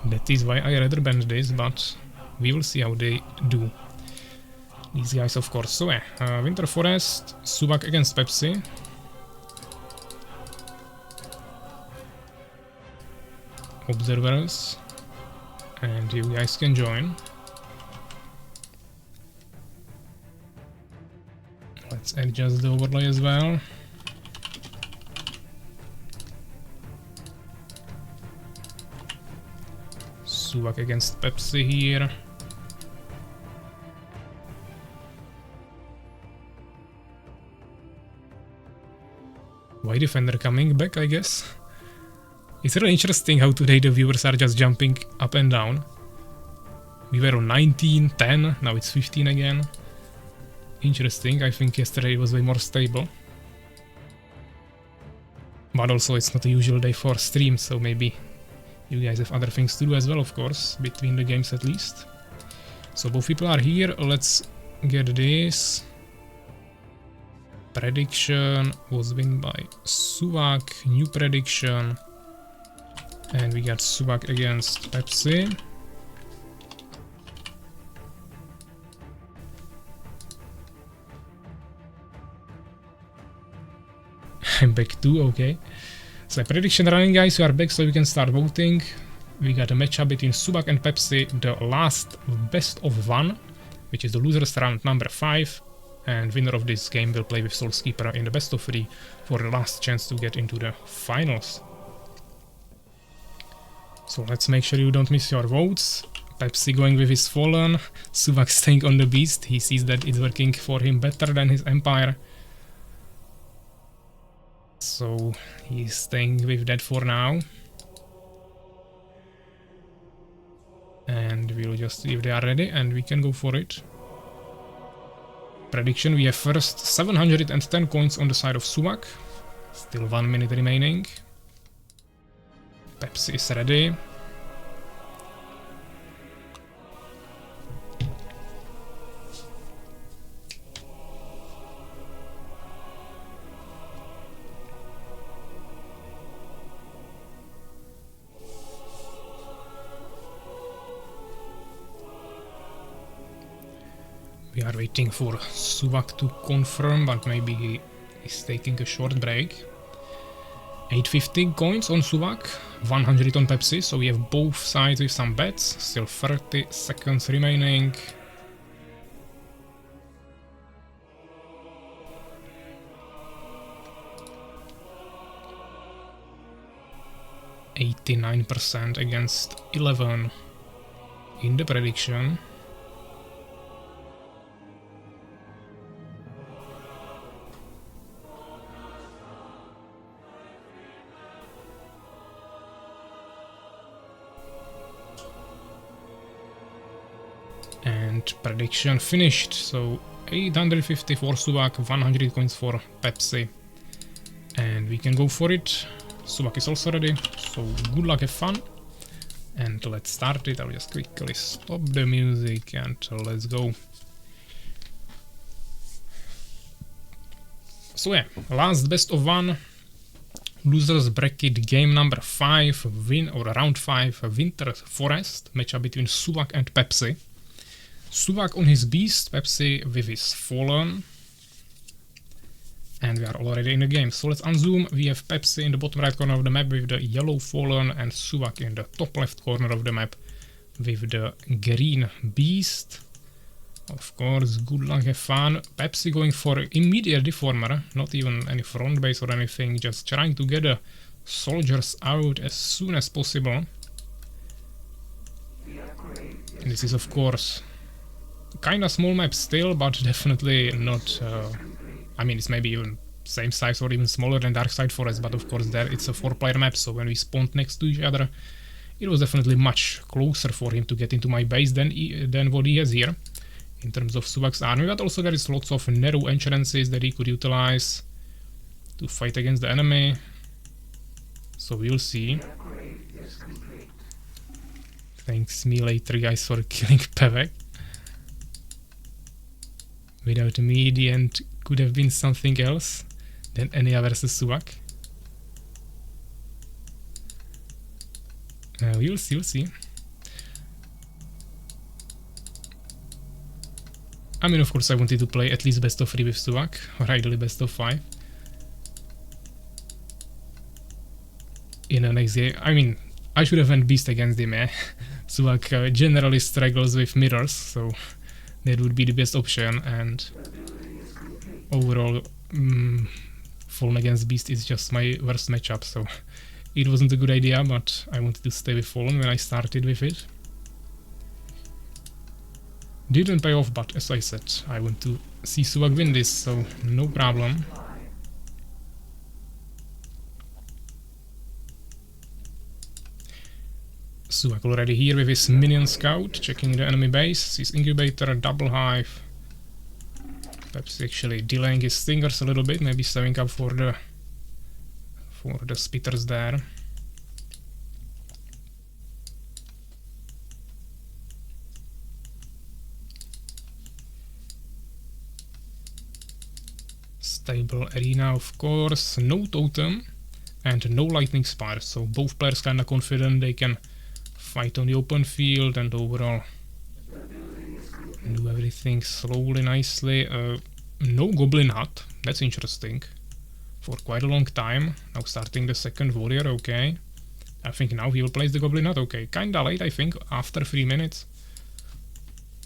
That is why I rather ban this, but we will see how they do. These guys, of course. So yeah, Winter Forest, Suwak against Pepsi. Observers, and you guys can join. Let's adjust the overlay as well. Suwak against Pepsi here. Why Defender coming back, I guess? It's really interesting how today the viewers are just jumping up and down. We were on 19, 10, now it's 15 again. Interesting, I think yesterday it was way more stable. But also it's not a usual day for stream, so maybe you guys have other things to do as well, of course, between the games at least. So both people are here, let's get this. Prediction was won by Suwak, new prediction. And we got Suwak against Pepsi. I'm back too, okay. So prediction running, guys, we are back, so we can start voting. We got a matchup between Suwak and Pepsi, the last best of 1, which is the losers round number 5. And winner of this game will play with SoulsKeeper in the best of 3 for the last chance to get into the finals. So let's make sure you don't miss your votes. Pepsi going with his Fallen, Suwak staying on the Beast. He sees that it's working for him better than his Empire. So he's staying with that for now. And we'll just see if they are ready and we can go for it. Prediction, we have first 710 coins on the side of Suwak. Still 1 minute remaining. Pepsi is ready. We are waiting for Suwak to confirm, but maybe he is taking a short break. 850 coins on Suwak, 100 on Pepsi, so we have both sides with some bets, still 30 seconds remaining. %89 against 11 in the prediction. And prediction finished, so 850 for Suwak, 100 coins for Pepsi. And we can go for it. Suwak is also ready, so good luck, have fun. And let's start it. I'll just quickly stop the music and let's go. So yeah, last best of one. Losers bracket game number 5, round 5, Winter Forest, matchup between Suwak and Pepsi. Suwak on his beast, Pepsi with his fallen. And we are already in the game. So let's unzoom. We have Pepsi in the bottom right corner of the map with the yellow fallen and Suwak in the top left corner of the map with the green beast. Of course, good luck, have fun. Pepsi going for immediate deformer, not even any front base or anything, just trying to get the soldiers out as soon as possible. And this is of course kinda small map still, but definitely not, I mean, it's maybe even same size or even smaller than Darkside Forest, but of course there it's a 4-player map, so when we spawned next to each other, it was definitely much closer for him to get into my base than what he has here, in terms of Suwak's army, but also there is lots of narrow entrances that he could utilize to fight against the enemy, so we'll see. Thanks me later, guys, for killing PAVVAC. Without me, the end could have been something else than Ania versus Suwak. We'll see, we'll see. I mean, of course, I wanted to play at least best of 3 with Suwak, or ideally best of 5. In the next game, I mean, I should have went beast against him, eh? Suwak generally struggles with mirrors, so that would be the best option, and overall, Fallen against Beast is just my worst matchup, so it wasn't a good idea, but I wanted to stay with Fallen when I started with it. Didn't pay off, but as I said, I want to see Suwak win this, so no problem. Suwak already here with his minion scout, checking the enemy base, his incubator, double hive. Pepsi actually delaying his stingers a little bit, maybe saving up for the spitters there. Stable arena, of course, no totem and no lightning spire, so both players kinda confident they can fight on the open field and overall do everything slowly, nicely. No goblin hut, that's interesting. For quite a long time. Now starting the second warrior, okay. I think now he will place the goblin hut, okay. Kinda late, I think, after 3 minutes.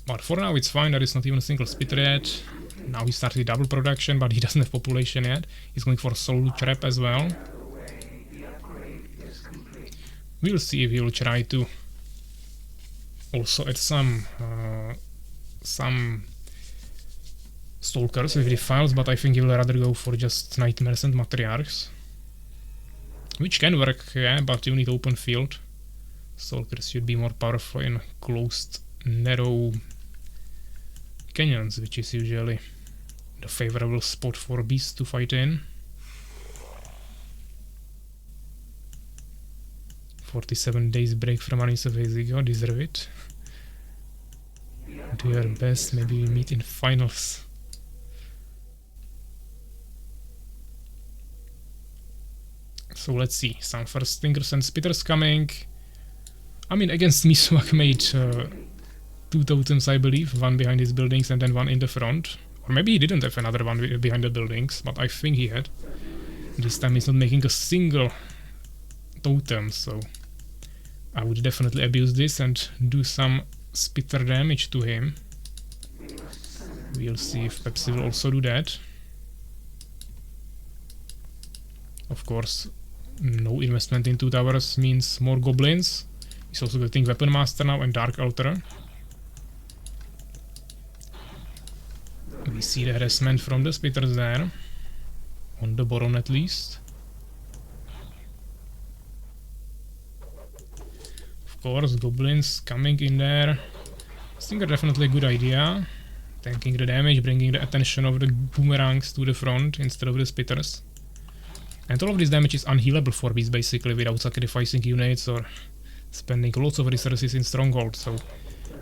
But for now it's fine, there is not even a single spitter yet. Now he started double production, but he doesn't have population yet. He's going for soul trap as well. We'll see if he will try to also add some stalkers with defiles, but I think he will rather go for just nightmares and matriarchs, which can work, yeah, but you need open field. Stalkers should be more powerful in closed, narrow canyons, which is usually the favorable spot for beasts to fight in. 47 days break from Armies of Exigo, deserve it. Do your best, maybe we meet in finals. So let's see, some first stingers and spitters coming. I mean, against me, Suwak made 2 totems, I believe, one behind his buildings and then one in the front. Or maybe he didn't have another one behind the buildings, but I think he had. This time he's not making a single totem, so I would definitely abuse this and do some spitter damage to him. We'll see if Pepsi will also do that. Of course, no investment in 2 towers means more goblins. He's also getting Weapon Master now and Dark Altar. We see the harassment from the spitters there. On the Boron at least. Of course, goblins coming in there. I think are definitely a good idea. Tanking the damage, bringing the attention of the boomerangs to the front instead of the spitters. And all of this damage is unhealable for beasts basically without sacrificing units or spending lots of resources in strongholds. So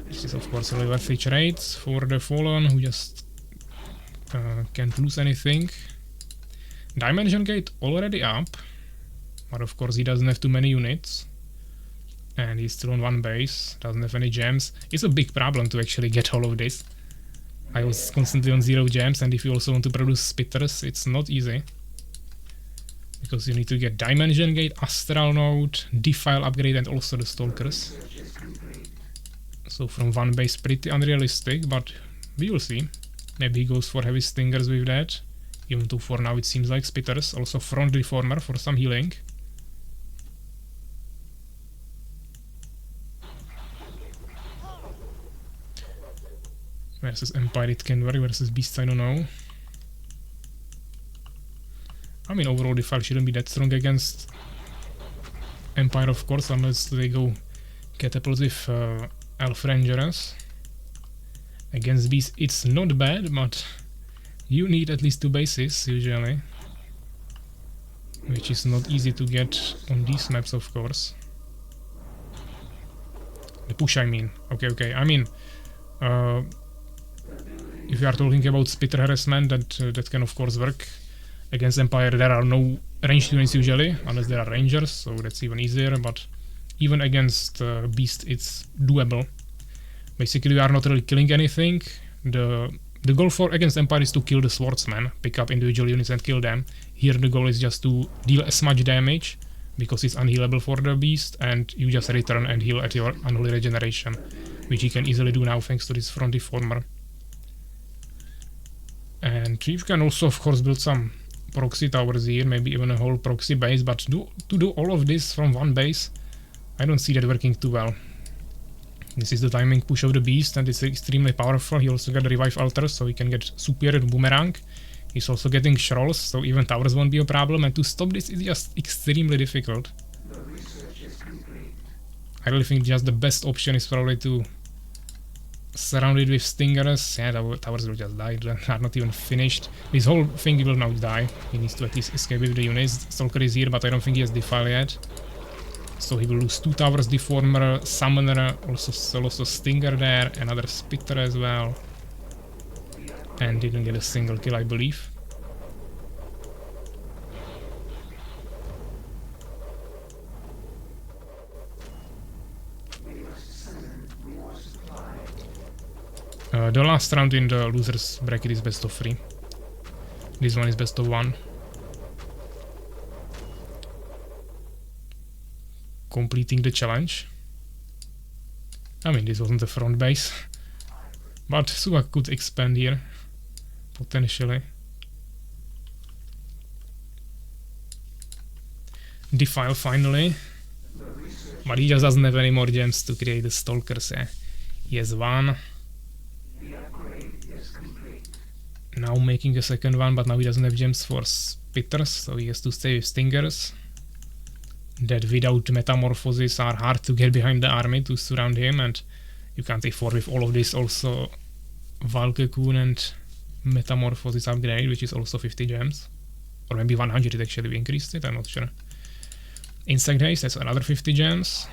this is of course a worth it trade for the Fallen who just can't lose anything. Dimension Gate already up, but of course he doesn't have too many units. And he's still on 1 base, doesn't have any gems. It's a big problem to actually get all of this. I was constantly on 0 gems, and if you also want to produce spitters, it's not easy. Because you need to get Dimension Gate, Astral Node, Defile upgrade and also the Stalkers. So from 1 base pretty unrealistic, but we will see. Maybe he goes for heavy stingers with that. Even though for now it seems like spitters. Also Front Reformer for some healing. Versus Empire it can work, versus Beast I don't know. I mean overall Defile shouldn't be that strong against Empire of course, unless they go catapult with Elf Rangers. Against Beast it's not bad, but you need at least 2 bases usually. Which is not easy to get on these maps of course. The push I mean. Okay, I mean if you are talking about spitter harassment, that can of course work. Against Empire there are no ranged units usually, unless there are rangers, so that's even easier, but even against Beast it's doable. Basically you are not really killing anything. The goal for against Empire is to kill the swordsman, pick up individual units and kill them. Here the goal is just to deal as much damage, because it's unhealable for the Beast, and you just return and heal at your Unholy Regeneration, which you can easily do now thanks to this Front Reformer. And you can also of course build some proxy towers here, maybe even a whole proxy base, but to do all of this from 1 base, I don't see that working too well. This is the timing push of the Beast and it's extremely powerful. He also got Revive Altars, so he can get superior Boomerang. He's also getting Shrolls, so even towers won't be a problem, and to stop this is just extremely difficult. I really think just the best option is probably to surround it with Stingers. Yeah, the towers will just die, they are not even finished. This whole thing will now die. He needs to at least escape with the units. Stalker is here, but I don't think he has Defile yet. So he will lose 2 towers, Deformer, Summoner, also Stinger there, another Spitter as well. And didn't get a single kill, I believe. The last round in the losers bracket is best of 3. This one is best of 1. Completing the challenge. I mean, this wasn't the front base, but Suwak could expand here, potentially. Defile finally, but he just doesn't have any more gems to create the Stalkers. He has 1. Now making a second one, but now he doesn't have gems for Spitters, so he has to stay with Stingers. That without Metamorphosis are hard to get behind the army to surround him, and you can't afford with all of this also Valkekun and Metamorphosis upgrade, which is also 50 gems. Or maybe 100 it actually, we increased it, I'm not sure. Insect Haste, that's another 50 gems.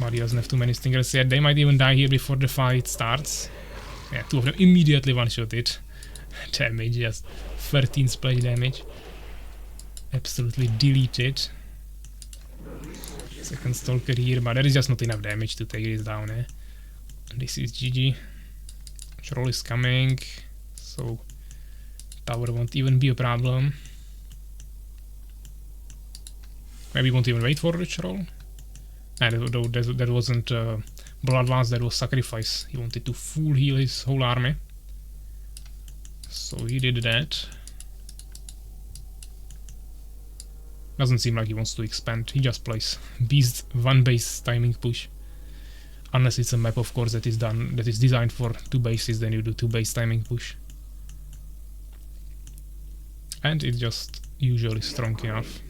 But he doesn't have too many Stingers yet. They might even die here before the fight starts. Yeah, 2 of them immediately one-shot it. Damage, just 13 splash damage. Absolutely deleted. Second Stalker here, but there is just not enough damage to take this down, eh? And this is GG. Troll is coming, so tower won't even be a problem. Maybe won't even wait for the troll. And that wasn't blood lance, that was sacrifice. He wanted to full heal his whole army. So he did that. Doesn't seem like he wants to expand. He just plays beast one base timing push. Unless it's a map, of course, that is designed for 2 bases, then you do 2 base timing push. And it's just usually strong enough.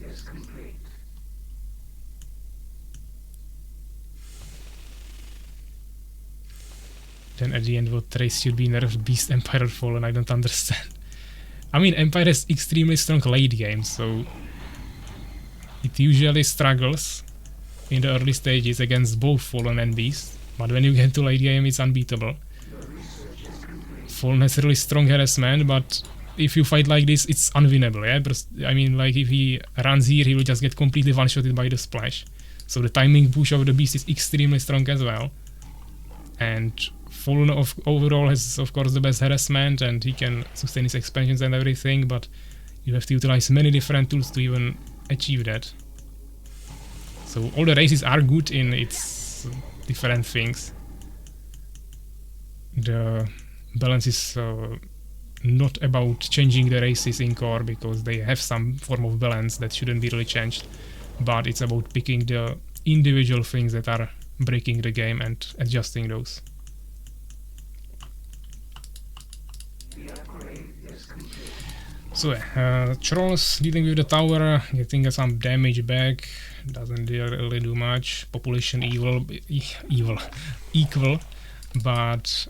Then at the end, what race should be nerfed? Beast, Empire, Fallen? I don't understand. I mean, Empire has extremely strong late game, so it usually struggles in the early stages against both Fallen and Beast, but when you get to late game, it's unbeatable. Fallen has really strong harassment, but if you fight like this, it's unwinnable, yeah? I mean, like, if he runs here, he will just get completely one-shotted by the splash. So the timing push of the Beast is extremely strong as well. And Fallen overall has, of course, the best harassment, and he can sustain his expansions and everything, but you have to utilize many different tools to even achieve that. So all the races are good in its different things. The balance is not about changing the races in core, because they have some form of balance that shouldn't be really changed, but it's about picking the individual things that are breaking the game and adjusting those. So Trolls dealing with the tower, getting some damage back, doesn't really do much. Population equal, but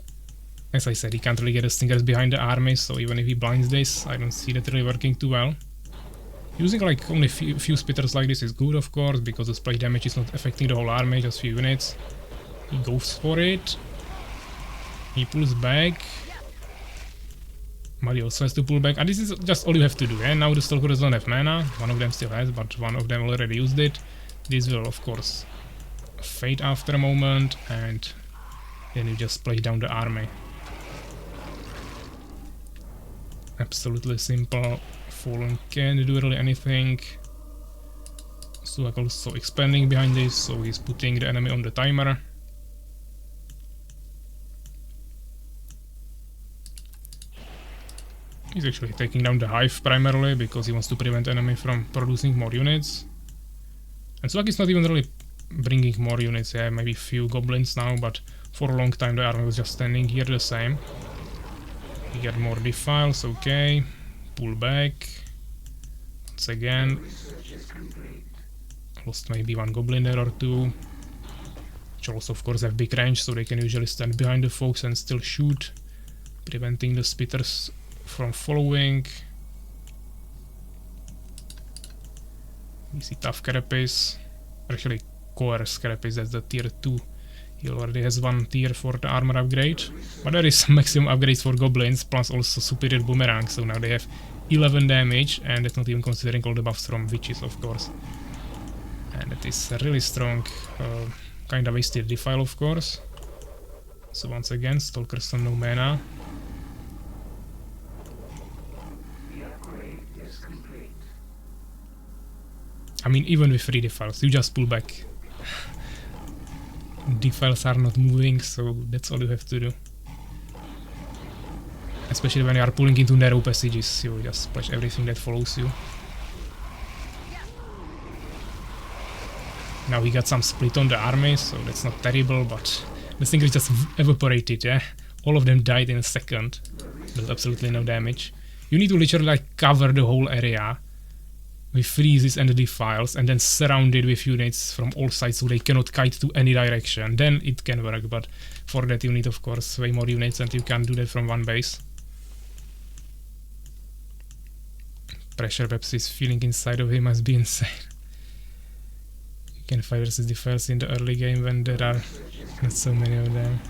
as I said, he can't really get the stingers behind the army, so even if he blinds this, I don't see that really working too well. Using like only few spitters like this is good, of course, because the splash damage is not affecting the whole army, just few units. He goes for it. He pulls back. But he also has to pull back, and this is just all you have to do, and now the Stalkers don't have mana. One of them still has, but one of them already used it. This will, of course, fade after a moment, and then you just splash down the army. Absolutely simple. Fallen can't do really anything. Suwak also expanding behind this, so he's putting the enemy on the timer. He's actually taking down the hive primarily because he wants to prevent enemy from producing more units. And Suwak is not even really bringing more units, yeah, maybe few goblins now, but for a long time the army was just standing here the same. We get more defiles, okay. Pull back. Once again. Lost maybe one goblin there or two. Trolls of course have big range, so they can usually stand behind the foes and still shoot, preventing the spitters from following. We see tough carapace, actually coerce carapace, that's the tier 2. He already has 1 tier for the armor upgrade, but there is maximum upgrades for goblins, plus also superior boomerang, so now they have 11 damage, and that's not even considering all the buffs from witches, of course. And that is a really strong, kinda wasted defile, of course. So once again, Stalkers on no mana. I mean, even with 3 defiles, you just pull back. Defiles are not moving, so that's all you have to do. Especially when you are pulling into narrow passages, you just splash everything that follows you. Now we got some split on the army, so that's not terrible, but the thing is just evaporated, yeah? All of them died in a second. There's absolutely no damage. You need to literally like cover the whole area with freezes and defiles, and then surround it with units from all sides so they cannot kite to any direction. Then it can work, but for that you need, of course, way more units, and you can't do that from one base. Pressure Pepsi is feeling inside of him must be insane. You can fight versus defiles in the early game when there are not so many of them.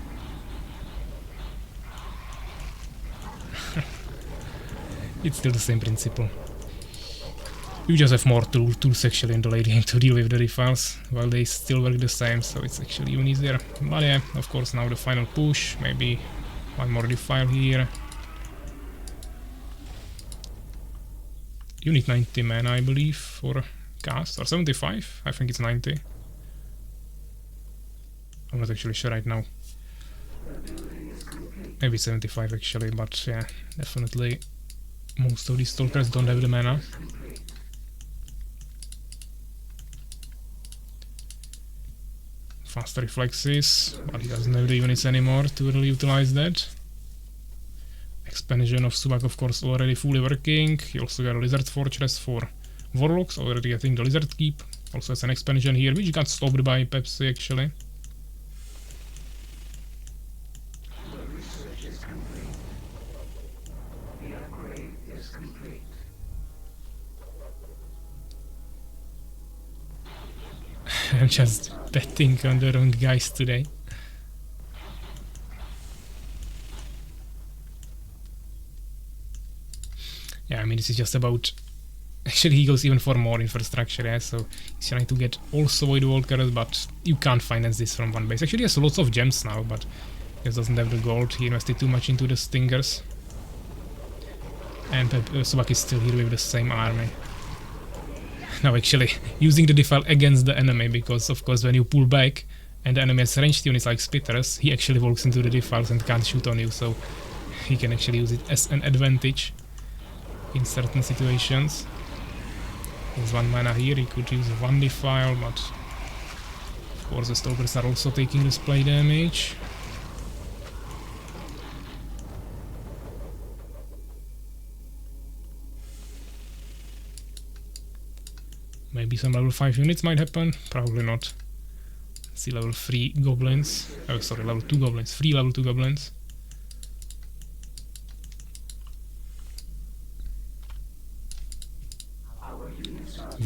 It's still the same principle. you just have more tools actually in the late game to deal with the defiles, while they still work the same, so it's actually even easier. But yeah, of course now the final push, maybe one more defile here. You need 90 mana, I believe, for cast, or 75? I think it's 90. I'm not actually sure right now. Maybe 75 actually, but yeah, definitely most of these stalkers don't have the mana. Fast reflexes, but he doesn't have the units anymore to really utilize that. Expansion of Suwak, of course, already fully working. He also got a Lizard Fortress for Warlocks, already getting the Lizard Keep. Also has an expansion here, which got stopped by Pepsi actually. The research is complete. The upgrade is complete. I'm just betting on the wrong guys today. Yeah, I mean, this is just about... Actually, he goes even for more infrastructure, yeah, so he's trying to get also Void Walkers, but you can't finance this from one base. Actually, he has lots of gems now, but he doesn't have the gold. He invested too much into the Stingers. And Suwak is still here with the same army. Now, actually, using the defile against the enemy, because, of course, when you pull back and the enemy has ranged units like Spitters, he actually walks into the defiles and can't shoot on you, so he can actually use it as an advantage in certain situations. There's 1 mana here, he could use 1 defile, but of course the stalkers are also taking the splay damage. Maybe some level 5 units might happen, probably not. See level 3 goblins, oh sorry, level 2 goblins, 3 level 2 goblins.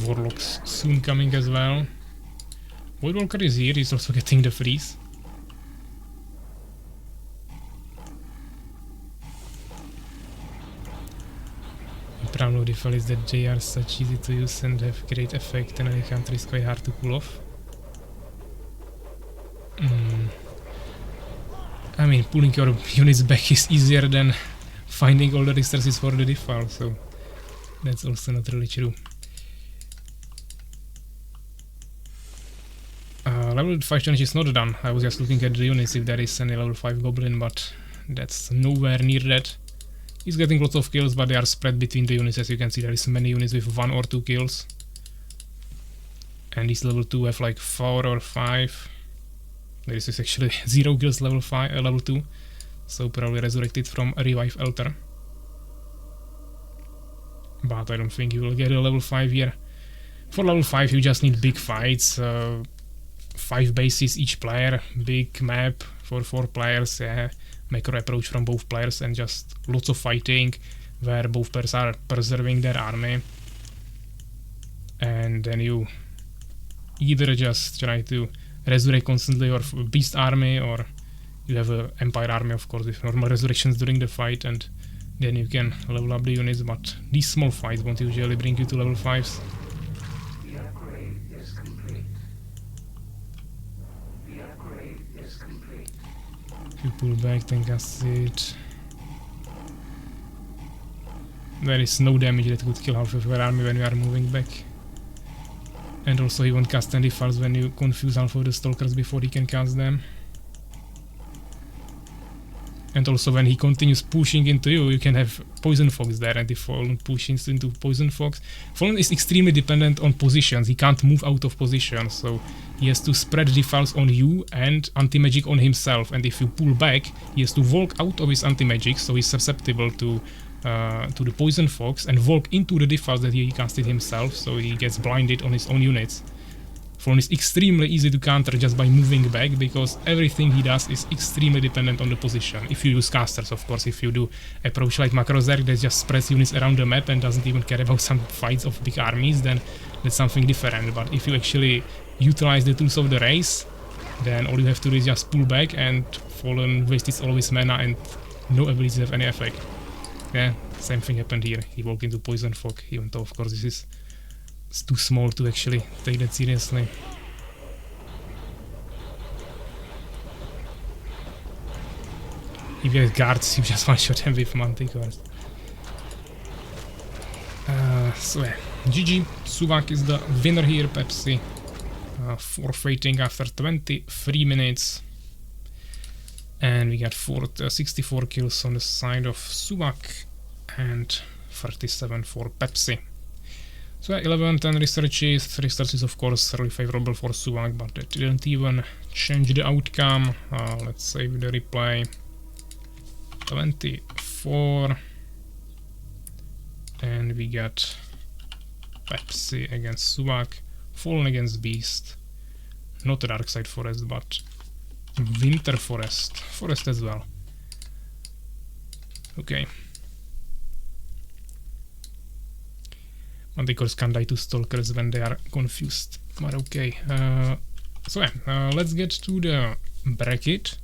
Warlocks soon coming as well. Void Walker is here, he's also getting the freeze. The problem with defile is that they are such easy to use and have great effect, and any country is quite hard to pull off. I mean, pulling your units back is easier than finding all the resources for the defile, so that's also not really true. Level 5 challenge is not done. I was just looking at the units if there is any level 5 goblin, but that's nowhere near that. He's getting lots of kills, but they are spread between the units. As you can see, there is many units with 1 or 2 kills. And these level 2 have like 4 or 5. There is actually 0 kills level 2. So probably resurrected from a Revive Altar. But I don't think you will get a level 5 here. For level 5 you just need big fights. 5 bases each player, big map for 4 players, macro approach from both players, and just lots of fighting where both players are preserving their army. And then you either just try to resurrect constantly your beast army, or you have an empire army, of course, with normal resurrections during the fight, and then you can level up the units, but these small fights won't usually bring you to level 5s. If you pull back, then cast it. There is no damage that could kill half of your army when you are moving back. And also he won't cast any defiles when you confuse half of the stalkers before he can cast them. And also when he continues pushing into you, you can have Poison Fox there, and if Fallen pushes into Poison Fox, Fallen is extremely dependent on positions. He can't move out of position, so he has to spread defiles on you and anti-magic on himself, and if you pull back, he has to walk out of his anti-magic, so he's susceptible to the Poison Fox, and walk into the defiles that he casted himself, so he gets blinded on his own units. Fallen is extremely easy to counter just by moving back, because everything he does is extremely dependent on the position. If you use casters, of course. If you do approach like Macrozerg that just spreads units around the map and doesn't even care about some fights of big armies, then that's something different. But if you actually utilize the tools of the race, then all you have to do is just pull back, and Fallen wastes all his mana and no abilities have any effect. Yeah, same thing happened here. He walked into Poison Fog, even though of course this is It's too small to actually take that seriously. If you have guards, you just one-shot him with manticores. So yeah, GG. Suwak is the winner here. Pepsi forfeiting after 23 minutes. And we got 64 kills on the side of Suwak and 37 for Pepsi. So yeah, 11-10 researches. 3 stars is of course really favorable for Suwak, but that didn't even change the outcome. Let's save the replay. 24. And we got Pepsi against Suwak, Fallen against Beast. Not the Dark Side Forest, but Winter Forest. Forest as well. Okay. Manticores can die to Stalkers when they are confused. But okay. So yeah, let's get to the bracket.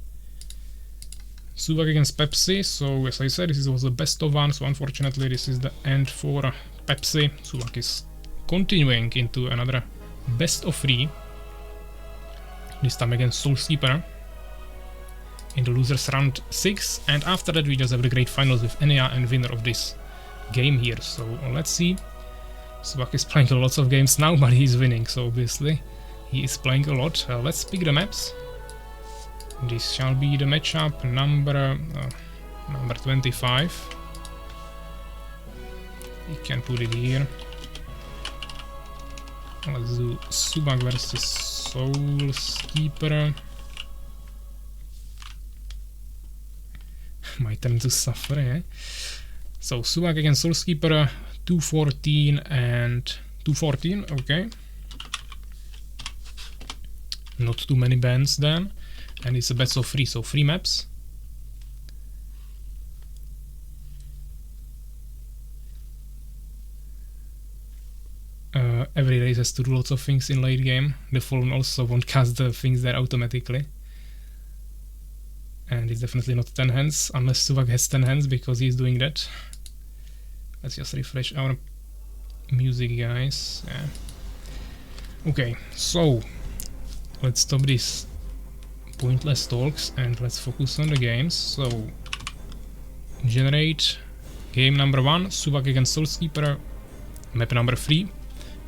Suwak against Pepsi. So as I said, this was the best of one. So unfortunately, this is the end for Pepsi. Suwak is continuing into another best of 3. This time against SoulsKeeper in the losers round 6. And after that, we just have the great finals with Ania and winner of this game here. So let's see. Suwak is playing lots of games now, but he's winning. So obviously, he is playing a lot. Let's pick the maps. This shall be the matchup number 25. We can put it here. Let's do Suwak versus SoulsKeeper. My turn to suffer, eh? So Suwak against SoulsKeeper, 214 and 214, okay. Not too many bands then. And it's a best of 3, so 3 maps. Every race has to do lots of things in late game. The Fallen also won't cast the things there automatically. And it's definitely not 10 hands, unless Suwak has 10 hands, because he's doing that. Let's just refresh our music, guys. Yeah. Okay, so let's stop this pointless talks and let's focus on the games. So generate game number 1, Suwak against SoulsKeeper, map number 3,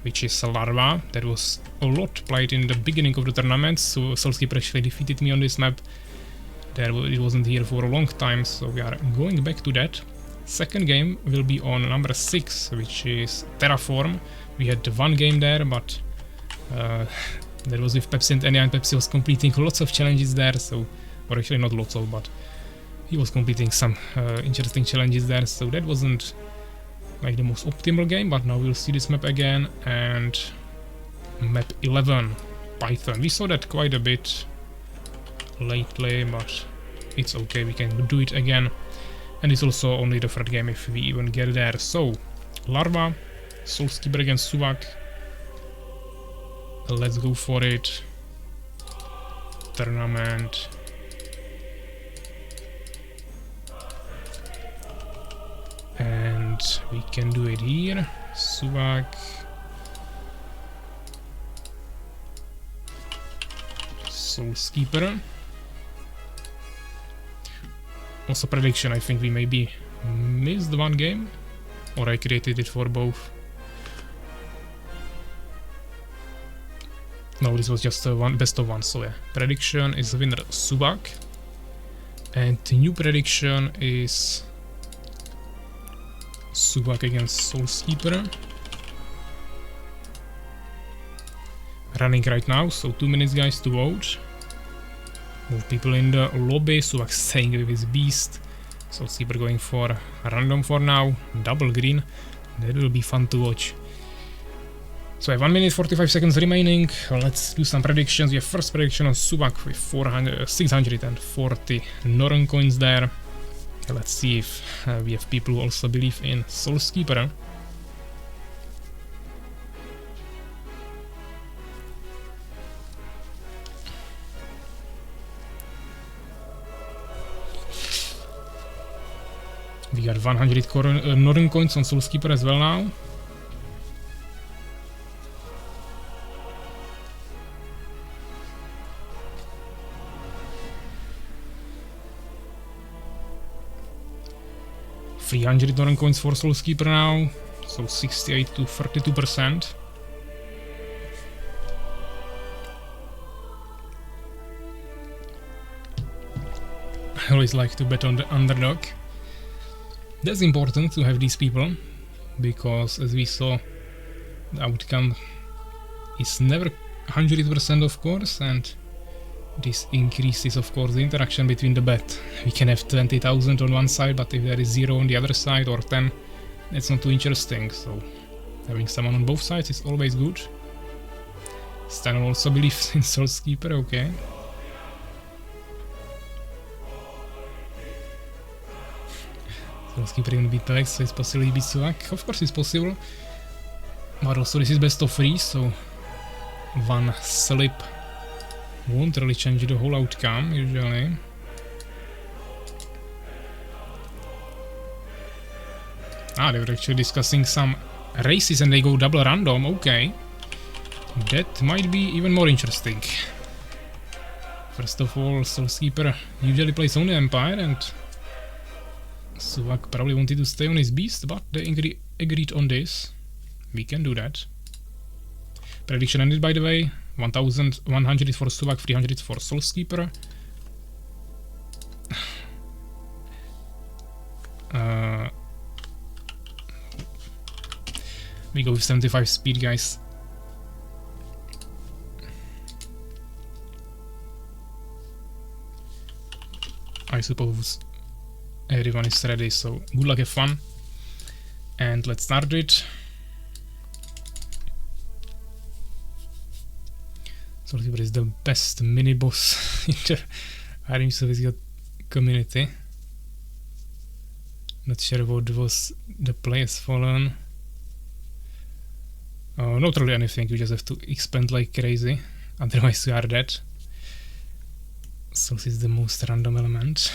which is Larva. That was a lot played in the beginning of the tournament, so SoulsKeeper actually defeated me on this map. It wasn't here for a long time, so we are going back to that. Second game will be on number 6, which is Terraform. We had one game there, but that was with Pepsi and Ania, and Pepsi was completing lots of challenges there, so, or actually not lots of, but he was completing some interesting challenges there, so that wasn't like the most optimal game, but now we'll see this map again. And map 11, Python. We saw that quite a bit lately, but it's okay, we can do it again. And it's also only the third game if we even get there. So, Larva, SoulsKeeper against Suwak. Let's go for it. Tournament. And we can do it here. Suwak. SoulsKeeper. Also prediction, I think we maybe missed one game, or I created it for both. No, this was just one best of one, so yeah. Prediction is winner Suwak. And the new prediction is Suwak against SoulsKeeper. Running right now, so 2 minutes, guys, to vote. Move people in the lobby. Suwak staying with his beast. SoulsKeeper going for random for now. Double green. That will be fun to watch. So I have 1 minute 45 seconds remaining. Let's do some predictions. We have first prediction on Suwak with 640 Norn coins there. Let's see if we have people who also believe in SoulsKeeper. We got 100 Norn coins on SoulsKeeper as well now. 300 Northern coins for SoulsKeeper now, so 68 to 32%. I always like to bet on the underdog. That's important to have these people, because as we saw, the outcome is never 100% of course, and this increases of course the interaction between the bet. We can have 20,000 on one side, but if there is 0 on the other side or 10, it's not too interesting, so having someone on both sides is always good. Stan also believes in SoulsKeeper, okay. SoulsKeeper even beat PAVVAC, so it's possible he beats Suwak. Of course it's possible. But also this is best of 3, so one slip won't really change the whole outcome, usually. Ah, they were actually discussing some races and they go double random, okay. That might be even more interesting. First of all, SoulsKeeper usually plays only Empire, and Suwak probably wanted to stay on his beast, but they agreed on this. We can do that. Prediction ended, by the way. 1100 is for Suwak, 300 is for SoulsKeeper. We go with 75 speed, guys. I suppose everyone is ready, so good luck, have fun. And let's start it. SoulsKeeper is the best mini-boss in the Armies of Exigo community. Not sure what was the play has fallen. Not really anything, you just have to expand like crazy, otherwise you are dead. So this is the most random element.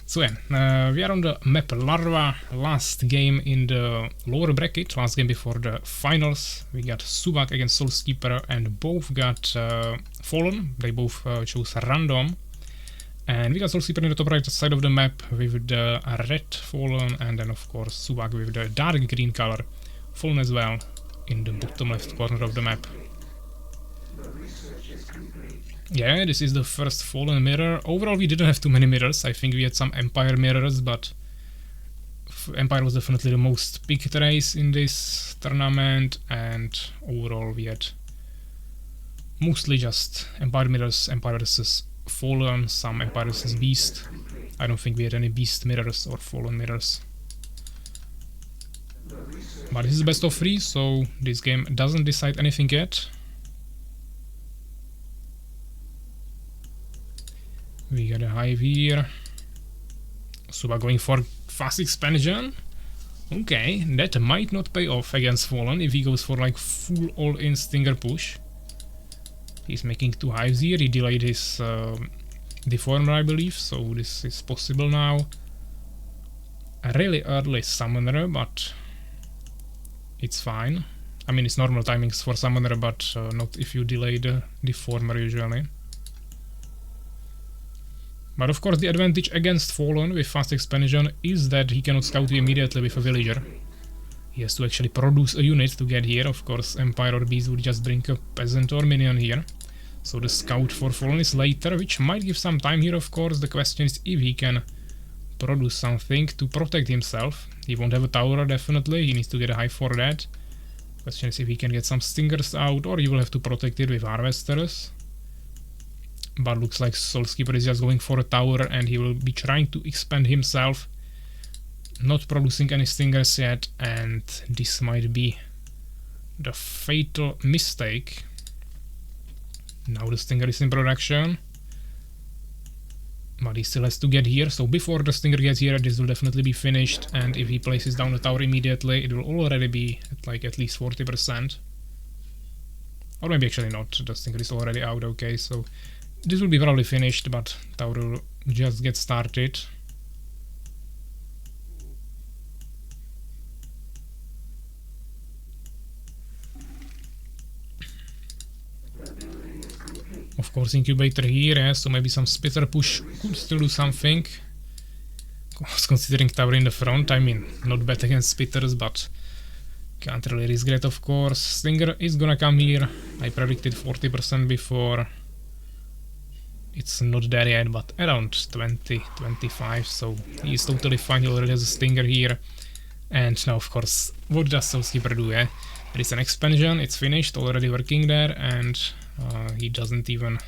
So yeah, we are on the map Larva, last game in the lower bracket, last game before the finals. We got Suwak against SoulsKeeper and both got Fallen, they both chose random. And we got SoulsKeeper in the top right side of the map with the red Fallen, and then of course Suwak with the dark green color Fallen as well in the bottom left corner of the map. Yeah, this is the first Fallen mirror. Overall we didn't have too many mirrors, I think we had some Empire mirrors, but Empire was definitely the most picked race in this tournament, and overall we had mostly just Empire mirrors, Empire versus Fallen, some Empire versus Beast. I don't think we had any Beast mirrors or Fallen mirrors. But this is best of 3, so this game doesn't decide anything yet. We got a hive here. Suwak going for fast expansion. Okay, that might not pay off against Fallen if he goes for like full all-in stinger push. He's making 2 hives here, he delayed his deformer I believe, so this is possible now. A really early summoner, but it's fine. I mean, it's normal timings for summoner, but not if you delay the deformer usually. But of course the advantage against Fallen with fast expansion is that he cannot scout you immediately with a villager. He has to actually produce a unit to get here. Of course Empire or Beast would just bring a peasant or minion here. So the scout for Fallen is later, which might give some time here of course. The question is if he can produce something to protect himself. He won't have a tower definitely, he needs to get a hive for that. Question is if he can get some stingers out, or he will have to protect it with harvesters. But looks like SoulsKeeper is just going for a tower and he will be trying to expand himself. Not producing any stingers yet, and this might be the fatal mistake. Now the stinger is in production. But he still has to get here, so before the stinger gets here this will definitely be finished, and if he places down the tower immediately it will already be at like at least 40%. Or maybe actually not, the stinger is already out, okay, so this will be probably finished, but tower will just get started. Of course incubator here, so maybe some splitter push could still do something. was considering tower in the front. I mean, not bad against spitters, but can't really risk it, of course. Stinger is gonna come here. I predicted 40% before. It's not there yet, but around 20, 25, so he's totally fine. He already has a Stinger here. And now, of course, what does SoulsKeeper do, eh? There is an expansion, it's finished, already working there, and he doesn't even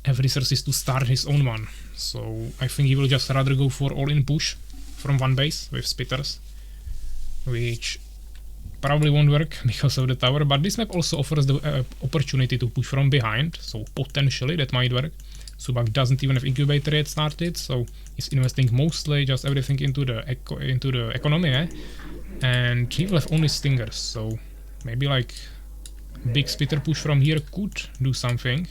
have resources to start his own one. So I think he will just rather go for all-in push from one base with spitters, which probably won't work because of the tower, but this map also offers the opportunity to push from behind, so potentially that might work. Suwak doesn't even have incubator yet started, so he's investing mostly just everything into the economy, eh? And he will have only stingers, so maybe like big spitter push from here could do something.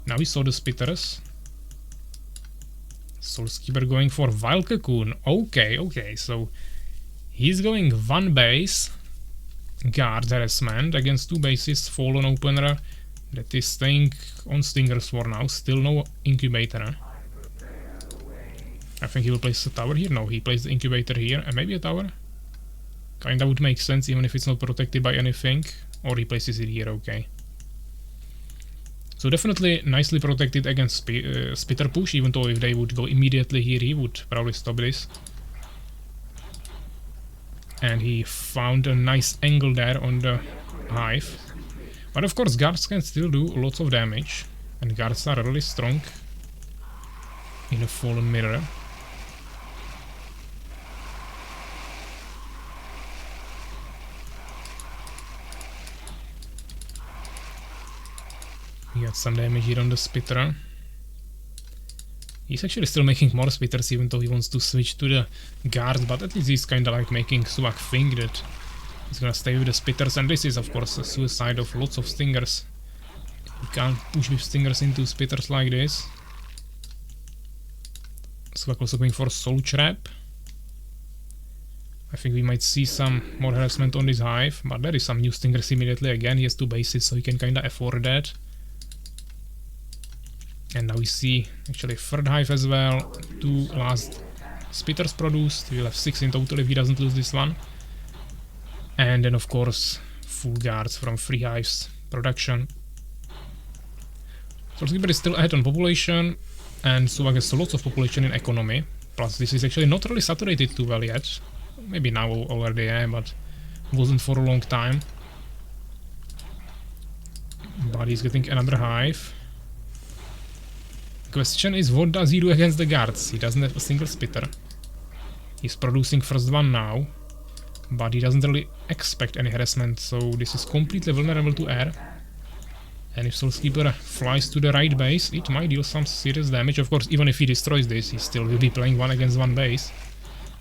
Now we saw the spitters. SoulsKeeper going for Wild Cocoon. Okay, so he's going one base, guard harassment against two bases, fallen opener. That is staying on stingers for now, still no incubator. Huh? I think he will place a tower here. No, he placed the incubator here and maybe a tower. Kinda would make sense even if it's not protected by anything. Or he places it here, okay. So definitely nicely protected against spitter push, even though if they would go immediately here, he would probably stop this. And he found a nice angle there on the hive. But of course guards can still do lots of damage, and guards are really strong in a fallen mirror. We got some damage here on the spitter. He's actually still making more spitters even though he wants to switch to the guards, but at least he's kinda like making Suwak think that he's gonna stay with the spitters, and this is of course a suicide of lots of stingers. You can't push with stingers into spitters like this. Suwak also going for Soul Trap. I think we might see some more harassment on this hive, but there is some new stingers immediately again. He has two bases, so he can kinda afford that. And now we see actually third hive as well. Two last spitters produced. We'll have 6 in total if he doesn't lose this one. And then of course full guards from 3 hives production. SoulsKeeper is still ahead on population, and Suwak has lots of population in economy. Plus this is actually not really saturated too well yet. Maybe now already, yeah, but wasn't for a long time. But he's getting another hive. Question is, what does he do against the guards? He doesn't have a single spitter. He's producing first one now, but he doesn't really expect any harassment, so this is completely vulnerable to air. And if SoulsKeeper flies to the right base, it might deal some serious damage. Of course, even if he destroys this, he still will be playing 1 against 1 base.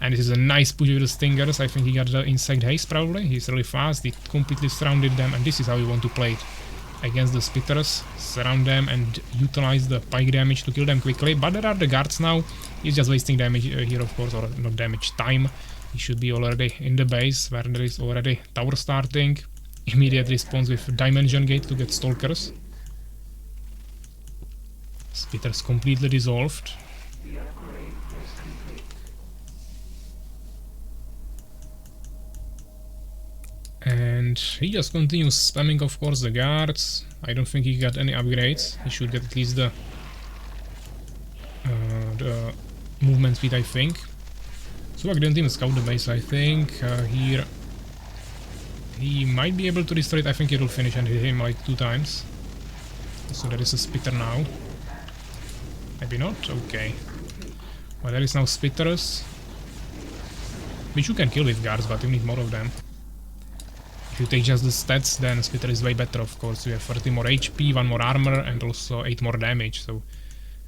And this is a nice push with the stingers. I think he got the insect haste probably. He's really fast, he completely surrounded them, and this is how you want to play it. Against the spitters, surround them and utilize the pike damage to kill them quickly. But there are the guards now. He's just wasting damage here, of course, or not damage, time. He should be already in the base where there is already tower starting. Immediate response with Dimension Gate to get stalkers. Spitters completely dissolved. And he just continues spamming, of course, the guards. I don't think he got any upgrades. He should get at least the movement speed, I think. Suwak didn't even scout the base, I think. Here he might be able to destroy it. I think it will finish and hit him like 2 times. So there is a spitter now. Maybe not? Okay. Well, there is now spitters, which you can kill with guards, but you need more of them. If you take just the stats, then spitter is way better, of course. You have 30 more HP, 1 more armor, and also 8 more damage, so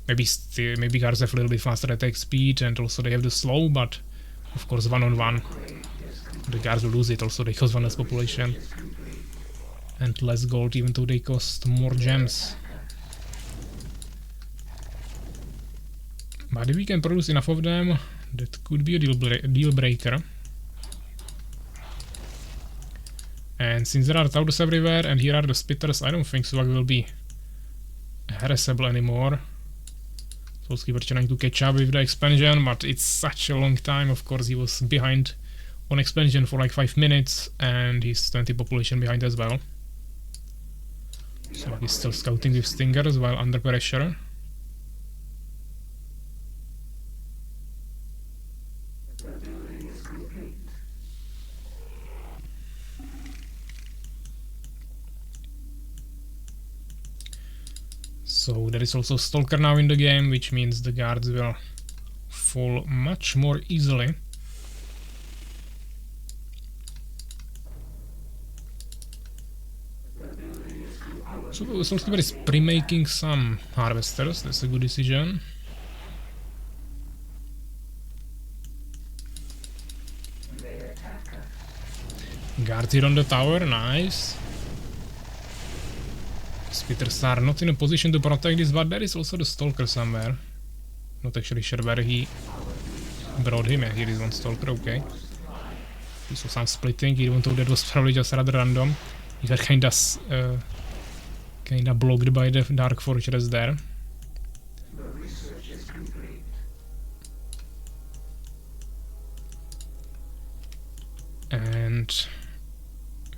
maybe guards have a little bit faster attack speed, and also they have the slow, but of course 1-on-1 the guards will lose it. Also they cost 1 less population and less gold, even though they cost more gems. But if we can produce enough of them, that could be a deal breaker. And since there are towers everywhere and here are the spitters, I don't think Suwak will be harassable anymore. SoulsKeeper trying to catch up with the expansion, but it's such a long time. Of course, he was behind on expansion for like 5 minutes, and he's 20 population behind as well. So he's still scouting with Stingers while under pressure. So there is also Stalker now in the game, which means the guards will fall much more easily. So SoulsKeeper is pre-making some harvesters, that's a good decision. Guards here on the tower, nice. Spitters are not in a position to protect this, but there is also the Stalker somewhere. Not actually sure where he brought him. Yeah, here is one Stalker, okay. We saw some splitting, even though that was probably just rather random. He got kinda blocked by the Dark Fortress there. And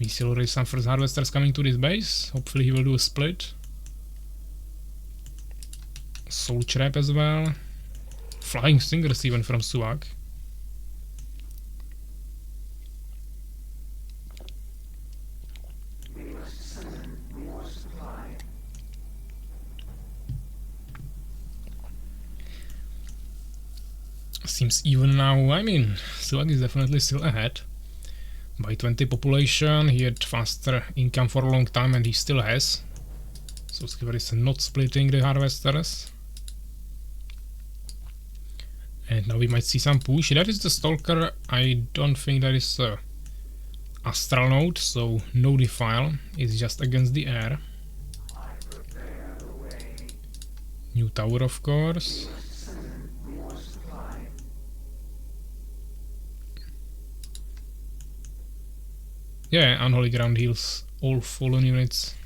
we see already some first harvesters coming to this base. Hopefully he will do a split. Soul Trap as well. Flying Stingers even from Suwak. Seems even now. I mean, Suwak is definitely still ahead. By 20 population, he had faster income for a long time and he still has. So SoulsKeeper is not splitting the harvesters. And now we might see some push. That is the Stalker. I don't think that is a Astral Node, so no defile. It's just against the air. New tower, of course. Yeah, Unholy Ground heals all fallen units.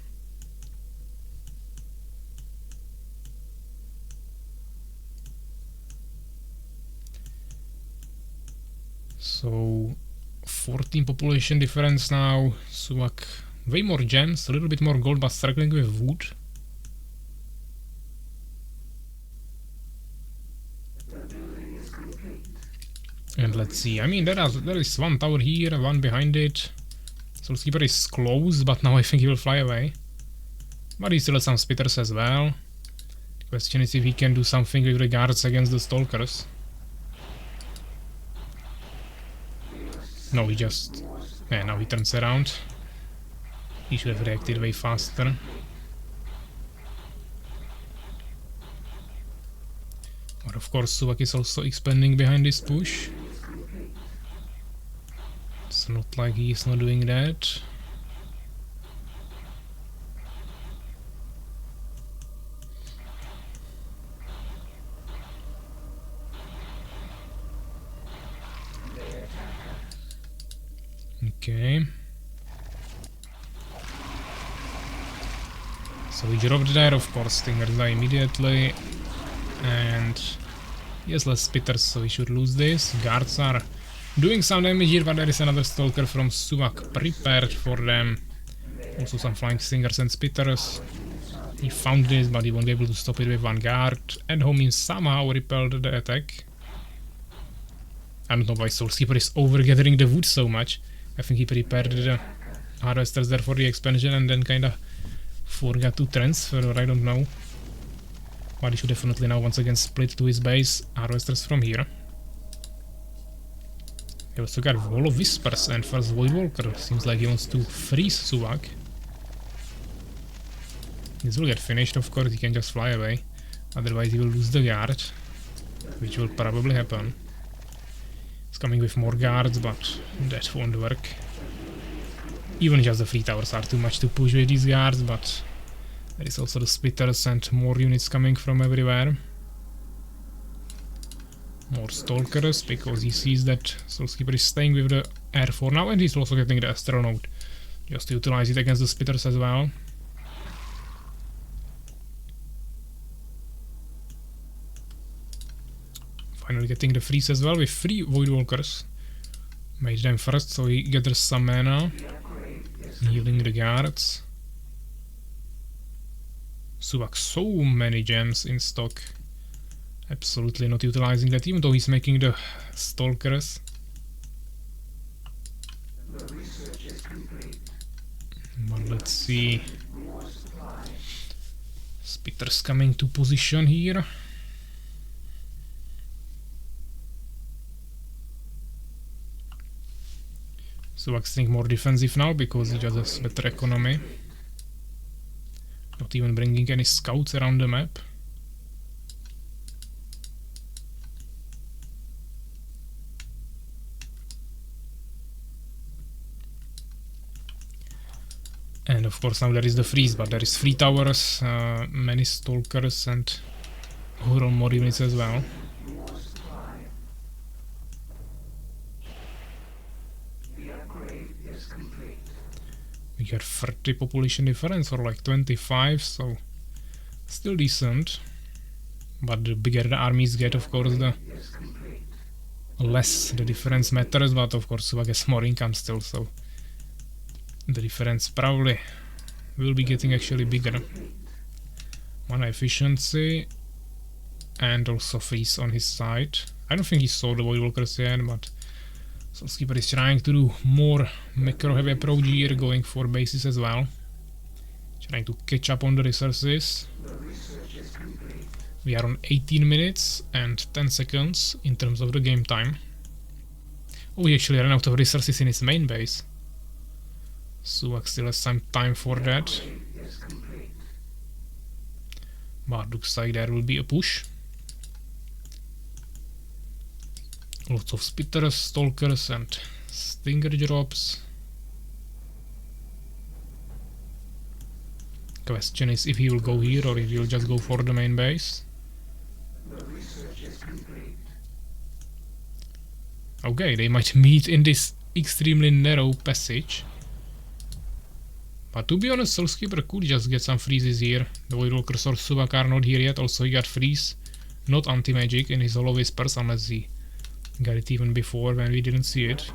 So 14 population difference now. Suwak way more gems, a little bit more gold, but struggling with wood. And let's see. I mean, there is one tower here, one behind it. SoulsKeeper is close, but now I think he will fly away. But he still has some spitters as well. The question is if he can do something with the guards against the Stalkers. No, he just... yeah, now he turns around. He should have reacted way faster. But of course Suwak is also expanding behind this push. It's not like he's not doing that. Okay. So we dropped there, of course, Stingers die immediately. And he has less spitters, so he should lose this. Guards are doing some damage here, but there is another Stalker from Suwak prepared for them. Also some Flying Stingers and spitters. He found this, but he won't be able to stop it with one guard. And Homing somehow repelled the attack. I don't know why SoulsKeeper is over-gathering the wood so much. I think he prepared the harvesters there for the expansion and then kinda forgot to transfer, or I don't know. But he should definitely now once again split to his base harvesters from here. He also got Wall of Whispers and first Voidwalker. Seems like he wants to freeze Suwak. This will get finished, of course, he can just fly away. Otherwise he will lose the guard, which will probably happen. He's coming with more guards, but that won't work. Even just the 3 towers are too much to push with these guards, but there is also the splitters and more units coming from everywhere. More Stalkers, because he sees that SoulsKeeper is staying with the air for now, and he's also getting the Astral Node, just to utilize it against the splitters as well. finally getting the freeze as well with 3 Void Walkers. Made them first, so he gathers some mana. Healing the guards. Suwak, so many gems in stock. Absolutely not utilizing that, even though he's making the stalkers. But let's see. Spitter's coming to position here. Suwak's think more defensive now because he just has better economy. Not even bringing any scouts around the map. And of course now there is the freeze, but there is 3 towers, many stalkers and overall more units as well. We got 30 population difference or like 25, so still decent. But the bigger the armies get, of course, the less the difference matters, but of course Suwak gets more income still, so the difference probably will be getting actually bigger. Mana efficiency and also freeze on his side. I don't think he saw the Void Walkers yet, but SoulsKeeper is trying to do more macro heavy approach here, going for bases as well. Trying to catch up on the resources. We are on 18 minutes and 10 seconds in terms of the game time. Oh, he actually ran out of resources in his main base. Suwak still has some time for that. But looks like there will be a push. Lots of spitters, stalkers and stinger drops. Question is if he will go here or if he will just go for the main base. Okay, they might meet in this extremely narrow passage. But to be honest, SoulsKeeper could just get some freezes here. The Void Walkers or Suwak are not here yet, also he got freeze. Not anti-magic in his hollow whispers unless he got it even before when we didn't see it.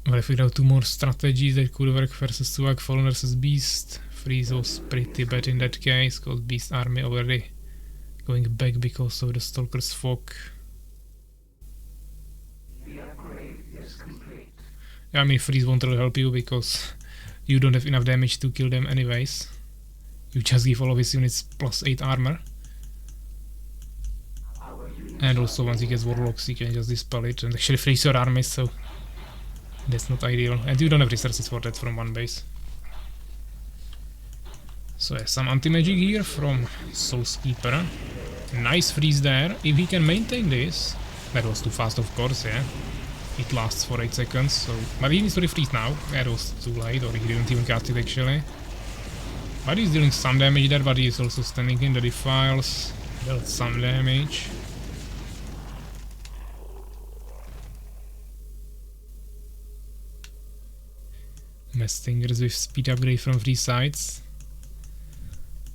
Well, if we have 2 more strategies that could work versus Suwak, Fallen versus Beast. Freeze was pretty bad in that case, because Beast army already going back because of the Stalker's fog. Yeah, I mean, freeze won't really help you because you don't have enough damage to kill them anyways. You just give all of his units +8 armor. And also once he gets warlocks, he can just dispel it and actually freeze your army, so that's not ideal. And you don't have resources for that from one base. So yeah, some anti-magic here from SoulsKeeper. Nice freeze there. If he can maintain this, that was too fast of course, yeah. It lasts for 8 seconds, so but he needs to refreeze now. That was too late, or he didn't even cast it actually. But he's dealing some damage there, but he is also standing in the defiles. Dealt some damage. Mass Stingers with speed upgrade from 3 sides.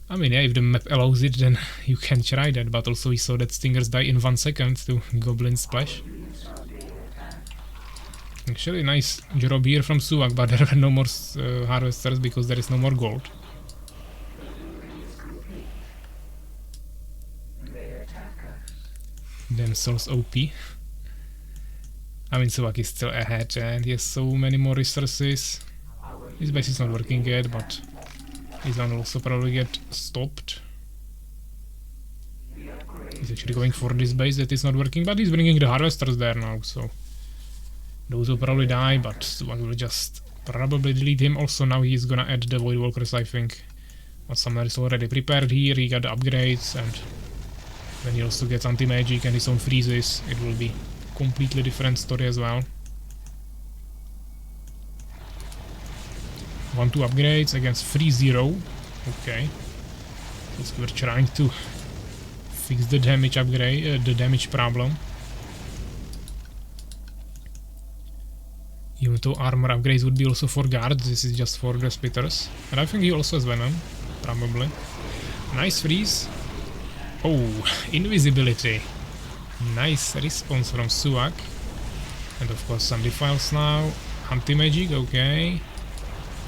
I mean, yeah, if the map allows it, then you can try that, but also we saw that Stingers die in 1 second to Goblin Splash. Actually, nice job here from Suwak, but there were no more harvesters because there is no more gold. Then Souls OP. I mean, Suwak is still ahead and he has so many more resources. His base is not working yet, but he's gonna also probably get stopped. He's actually going for this base that is not working, but he's bringing the harvesters there now, so those will probably die, but Suwak will just probably delete him. Also now he's gonna add the Void Walkers, I think. But Summoner is already prepared here, he got the upgrades, and when he also gets anti-magic and his own freezes, it will be completely different story as well. 1-2 upgrades against 3-0. Okay. So we're trying to fix the damage upgrade, the damage problem. Even though armor upgrades would be also for guards, this is just for the spitters. And I think he also has venom, probably. Nice freeze. Oh, invisibility. Nice response from Suwak. And of course some defiles now. Anti-magic, okay.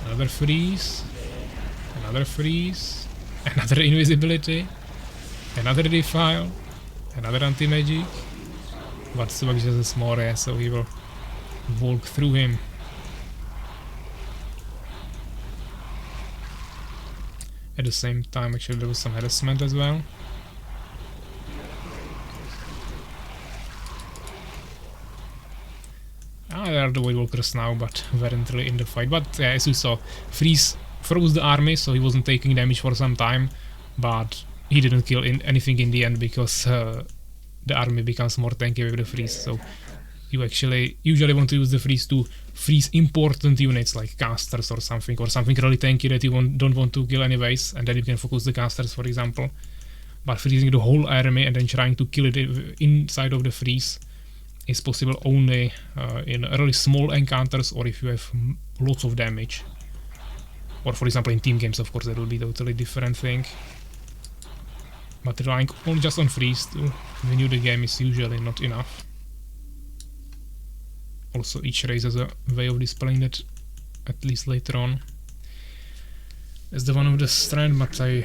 Another freeze. Another freeze. Another invisibility. Another defile. Another anti-magic. But Suwak is just a small area, so he will walk through him. At the same time, actually there was some harassment as well. There are the Void Walkers now, but weren't really in the fight. But as you saw, Freeze froze the army, so he wasn't taking damage for some time. But he didn't kill anything in the end because the army becomes more tanky with the Freeze. So you actually usually want to use the Freeze to freeze important units like casters or something really tanky that you don't want to kill anyways, and then you can focus the casters, for example. But freezing the whole army and then trying to kill it inside of the freeze is possible only in really small encounters or if you have lots of damage. Or for example in team games, of course, that would be a totally different thing. But relying only just on freeze to win the game is usually not enough. Also each race has a way of dispelling that, at least later on. That's the one of the strand, but I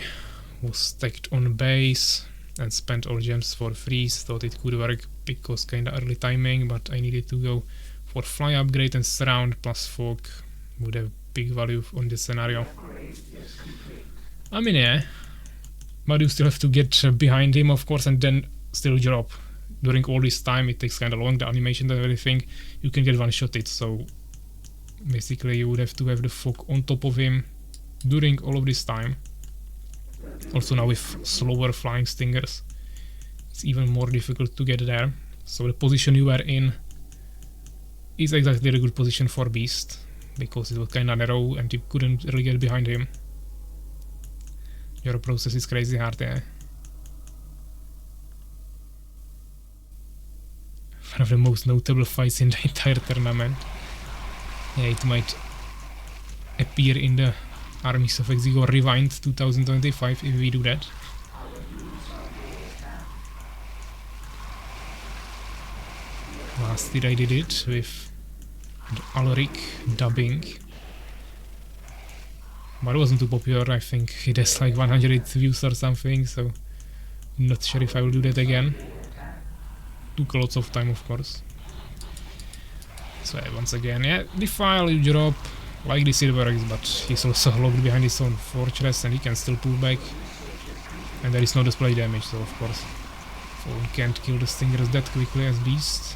was stacked on base and spent all gems for freeze. Thought it could work because kinda early timing, but I needed to go for fly upgrade, and surround plus fog would have big value on this scenario. I mean, yeah, but you still have to get behind him, of course, and then still drop. During all this time, it takes kinda long, the animation and everything. You can get one-shotted, so basically you would have to have the fog on top of him during all of this time. Also now with slower flying stingers, it's even more difficult to get there. So the position you were in is exactly the good position for Beast, because it was kinda narrow and you couldn't really get behind him. Your process is crazy hard there. One of the most notable fights in the entire tournament. Yeah, it might appear in the Armies of Exigo Rewind 2025 if we do that. Last year I did it with the Alaric dubbing, but it wasn't too popular. I think it has like 100 views or something, so not sure if I will do that again. Took lots of time, of course. So yeah, once again, yeah, defile, you drop. Like this it works, but he's also locked behind his own fortress and he can still pull back. And there is no display damage, so of course Phone can't kill the stingers that quickly as Beast.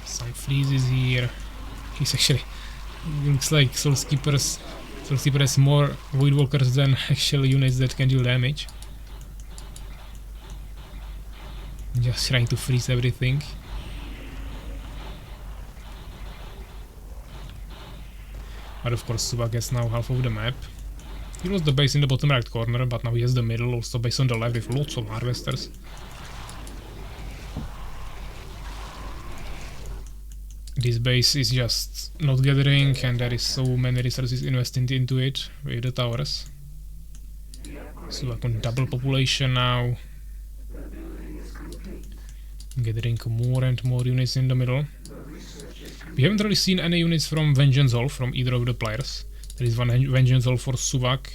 Some freezes here. He's actually... looks like SoulsKeeper has more Void Walkers than actual units that can deal damage. Just trying to freeze everything. But of course Suwak has now half of the map. He lost the base in the bottom right corner, but now he has the middle, also base on the left with lots of harvesters. This base is just not gathering, and there is so many resources invested into it with the towers. Suwak on double population now. Gathering more and more units in the middle. We haven't really seen any units from Vengeance Hall from either of the players. There is one Vengeance Hall for Suwak,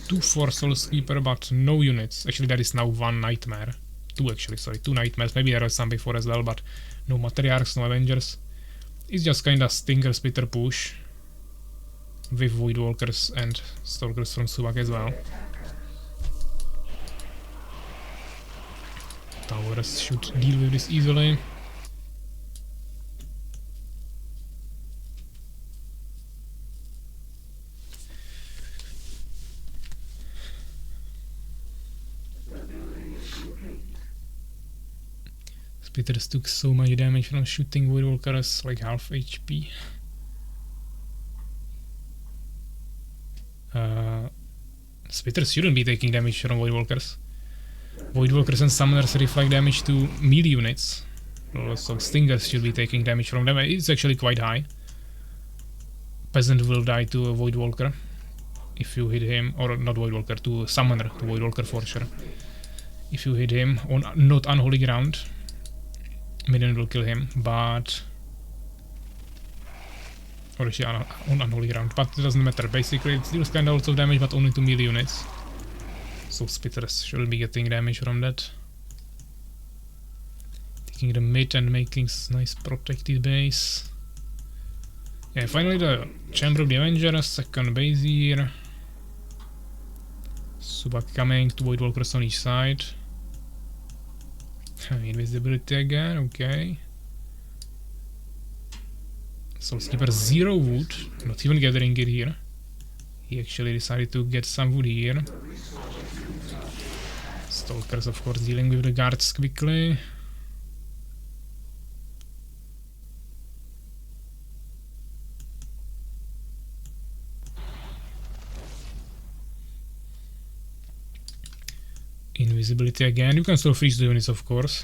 2 for SoulsKeeper, but no units. Actually there is now 1 Nightmare. 2 actually, sorry, 2 Nightmares. Maybe there was some before as well, but no Matriarchs, no Avengers. It's just kinda Stinger Splitter push with Void Walkers and Stalkers from Suwak as well. Towers should deal with this easily. Splitters took so much damage from shooting Void Walkers, like half HP. Splitters shouldn't be taking damage from Void Walkers. Void Walkers and Summoners reflect damage to melee units. So Stingers should be taking damage from them. It's actually quite high. Peasant will die to a Void Walker if you hit him, or not Void Walker, to a Summoner, to Void Walker for sure. If you hit him on not unholy ground, minion will kill him, but... or actually on unholy ground, but it doesn't matter. Basically it deals kinda lots of damage, but only to melee units. So Spitters should be getting damage from that. Taking the mid and making nice protected base. Yeah, finally the Chamber of the Avengers, second base here. Suwak coming, 2 Void Walkers on each side. Invisibility again, okay. SoulsKeeper 0 wood, not even gathering it here. He actually decided to get some wood here. Stalkers of course dealing with the guards quickly. Invisibility again. You can still freeze the units of course,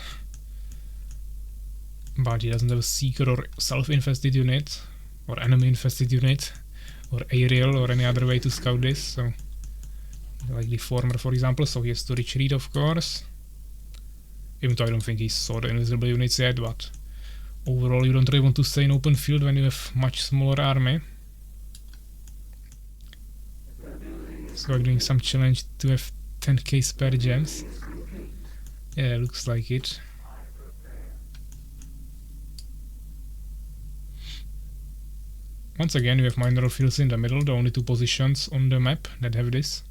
but he doesn't have a seeker or self-infested unit, or enemy-infested unit, or aerial, or any other way to scout this, so like the former for example, so he has to retreat of course, even though I don't think he saw the invisible units yet, but overall you don't really want to stay in open field when you have much smaller army. So I'm doing some challenge to have 10k spare gems. Yeah, looks like it. Once again you have mineral fields in the middle, the only 2 positions on the map that have this.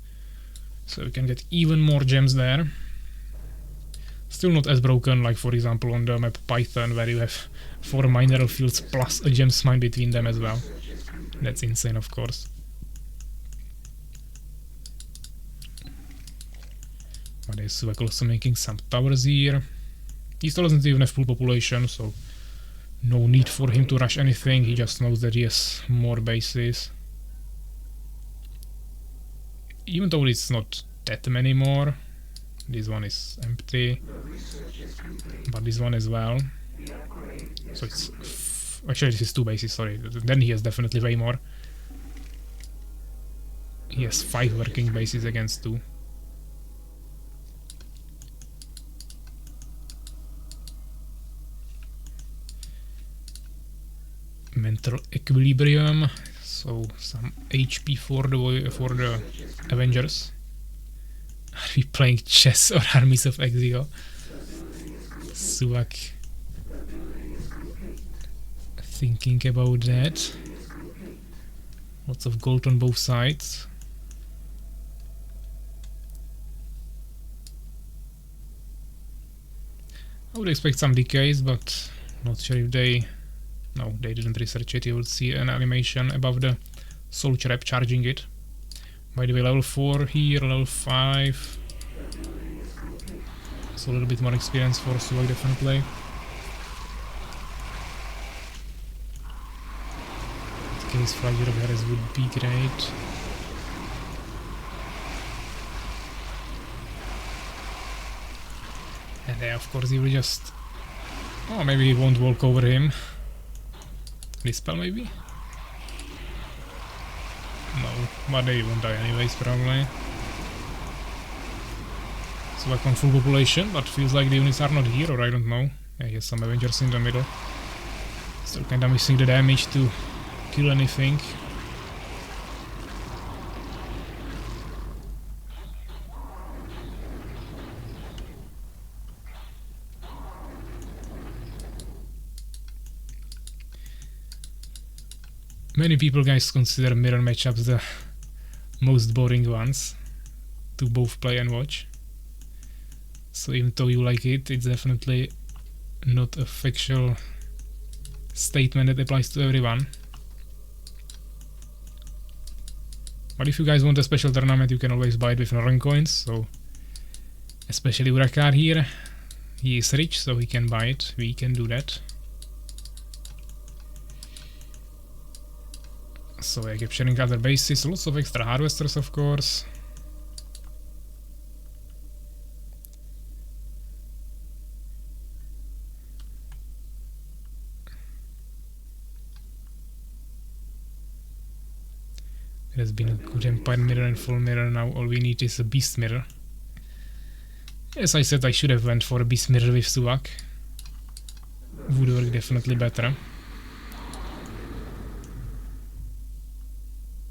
So you can get even more gems there. Still not as broken like for example on the map Python, where you have 4 mineral fields plus a gems mine between them as well. That's insane of course. But there's Suwak also making some towers here. He still doesn't even have full population, so no need for him to rush anything, he just knows that he has more bases. Even though it's not that many more. This one is empty, but this one as well. So it's... actually this is 2 bases, sorry, then he has definitely way more. He has 5 working bases against 2. Mental equilibrium, so some HP for the Avengers. Are we playing chess or Armies of Exigo? Suwak thinking about that. Lots of gold on both sides. I would expect some decays, but not sure if they... no, they didn't research it. You will see an animation above the soul trap charging it. By the way, level 4 here, level 5. So a little bit more experience for Suwak definitely. In case Fragile of Harris would be great. And then of course he will just... oh, maybe he won't walk over him. Dispel maybe? No, but they won't die anyways probably. So like on full population, but feels like the units are not here, or I don't know. Yeah, he has some Avengers in the middle. Still kinda missing the damage to kill anything. Many people guys consider mirror matchups the most boring ones to both play and watch. So even though you like it, it's definitely not a factual statement that applies to everyone. But if you guys want a special tournament, you can always buy it with Northern coins, so especially Urakaar here, he is rich, so he can buy it, we can do that. So I keep sharing other bases, lots of extra harvesters of course. Good Empire mirror and full mirror. Now all we need is a beast mirror. As I said, I should have went for a beast mirror with Suwak. Would work definitely better.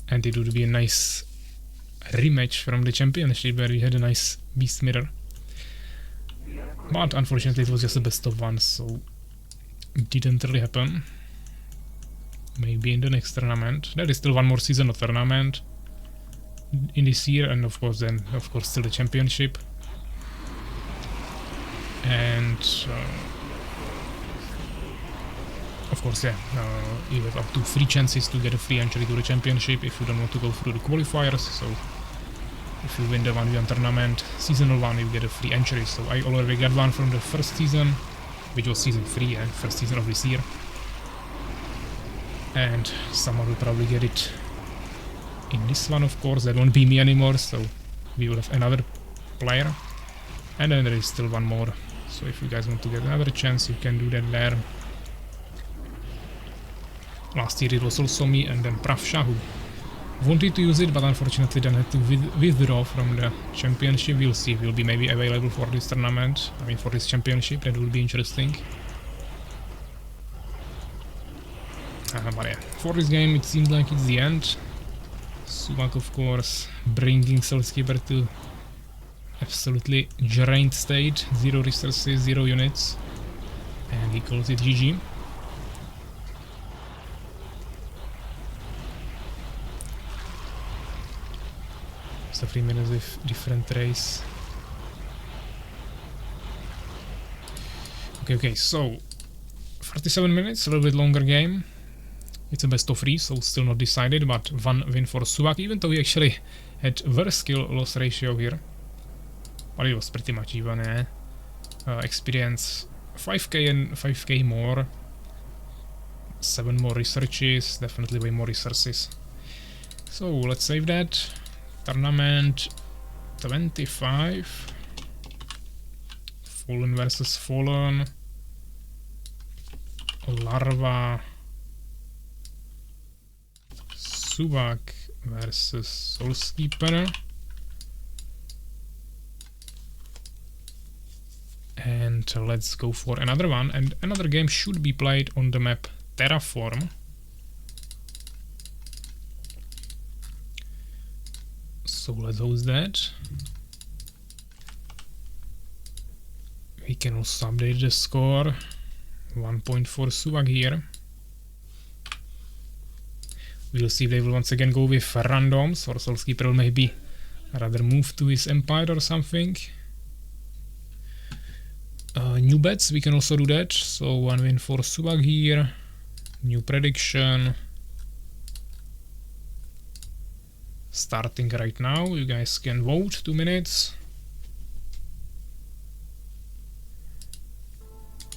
And it would be a nice rematch from the championship where we had a nice beast mirror. But unfortunately it was just a best of one, so it didn't really happen. Maybe in the next tournament. There is still one more season of tournament in this year, and of course still the championship. And of course, yeah, you have up to 3 chances to get a free entry to the championship if you don't want to go through the qualifiers. So if you win the 1v1 tournament, seasonal one, you get a free entry. So I already got one from the first season, which was season 3 and first season of this year. And someone will probably get it in this one, of course. That won't be me anymore, so we will have another player. And then there is still one more. So if you guys want to get another chance, you can do that there. Last year it was also me and then Pravsha who wanted to use it, but unfortunately then had to withdraw from the championship. We'll see if he'll be maybe available for this tournament. I mean for this championship, that will be interesting. But yeah, for this game it seems like it's the end. Suwak of course bringing SoulsKeeper to absolutely drained state, 0 resources, 0 units, and he calls it GG. So 3 minutes with different race. Okay, so 47 minutes, a little bit longer game. It's a best of 3, so still not decided, but 1 win for Suwak, even though he actually had worse skill-loss ratio here. But it was pretty much even, eh? Experience 5k and 5k more. 7 more researches, definitely way more resources. So let's save that. Tournament 25. Fallen versus Fallen. Larva. Suwak versus SoulsKeeper. And let's go for another one. And another game should be played on the map Terraform. So let's host that. We can also update the score. 1 point for Suwak here. We'll see if they will once again go with randoms, or SoulsKeeper will maybe rather move to his empire or something. New bets, we can also do that. So 1 win for Suwak here. New prediction. Starting right now, you guys can vote, 2 minutes.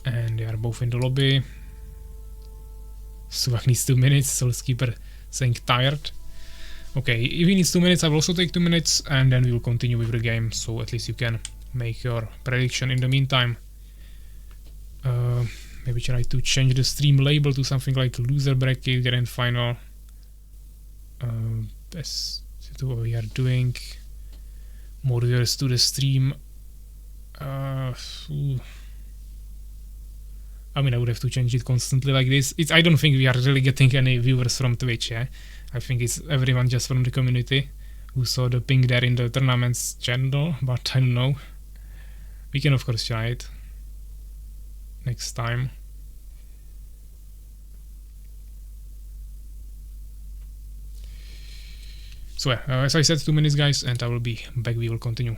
And they are both in the lobby. Suwak needs 2 minutes, SoulsKeeper saying tired. Okay, if he needs 2 minutes, I will also take 2 minutes, and then we will continue with the game, so at least you can make your prediction in the meantime. Maybe try to change the stream label to something like loser bracket, grand final. That's what we are doing. More viewers to the stream. I mean, I would have to change it constantly like this. I don't think we are really getting any viewers from Twitch, yeah? I think it's everyone just from the community who saw the ping there in the tournament's channel, but I don't know. We can of course try it next time. So yeah, as I said, 2 minutes guys, and I will be back, we will continue.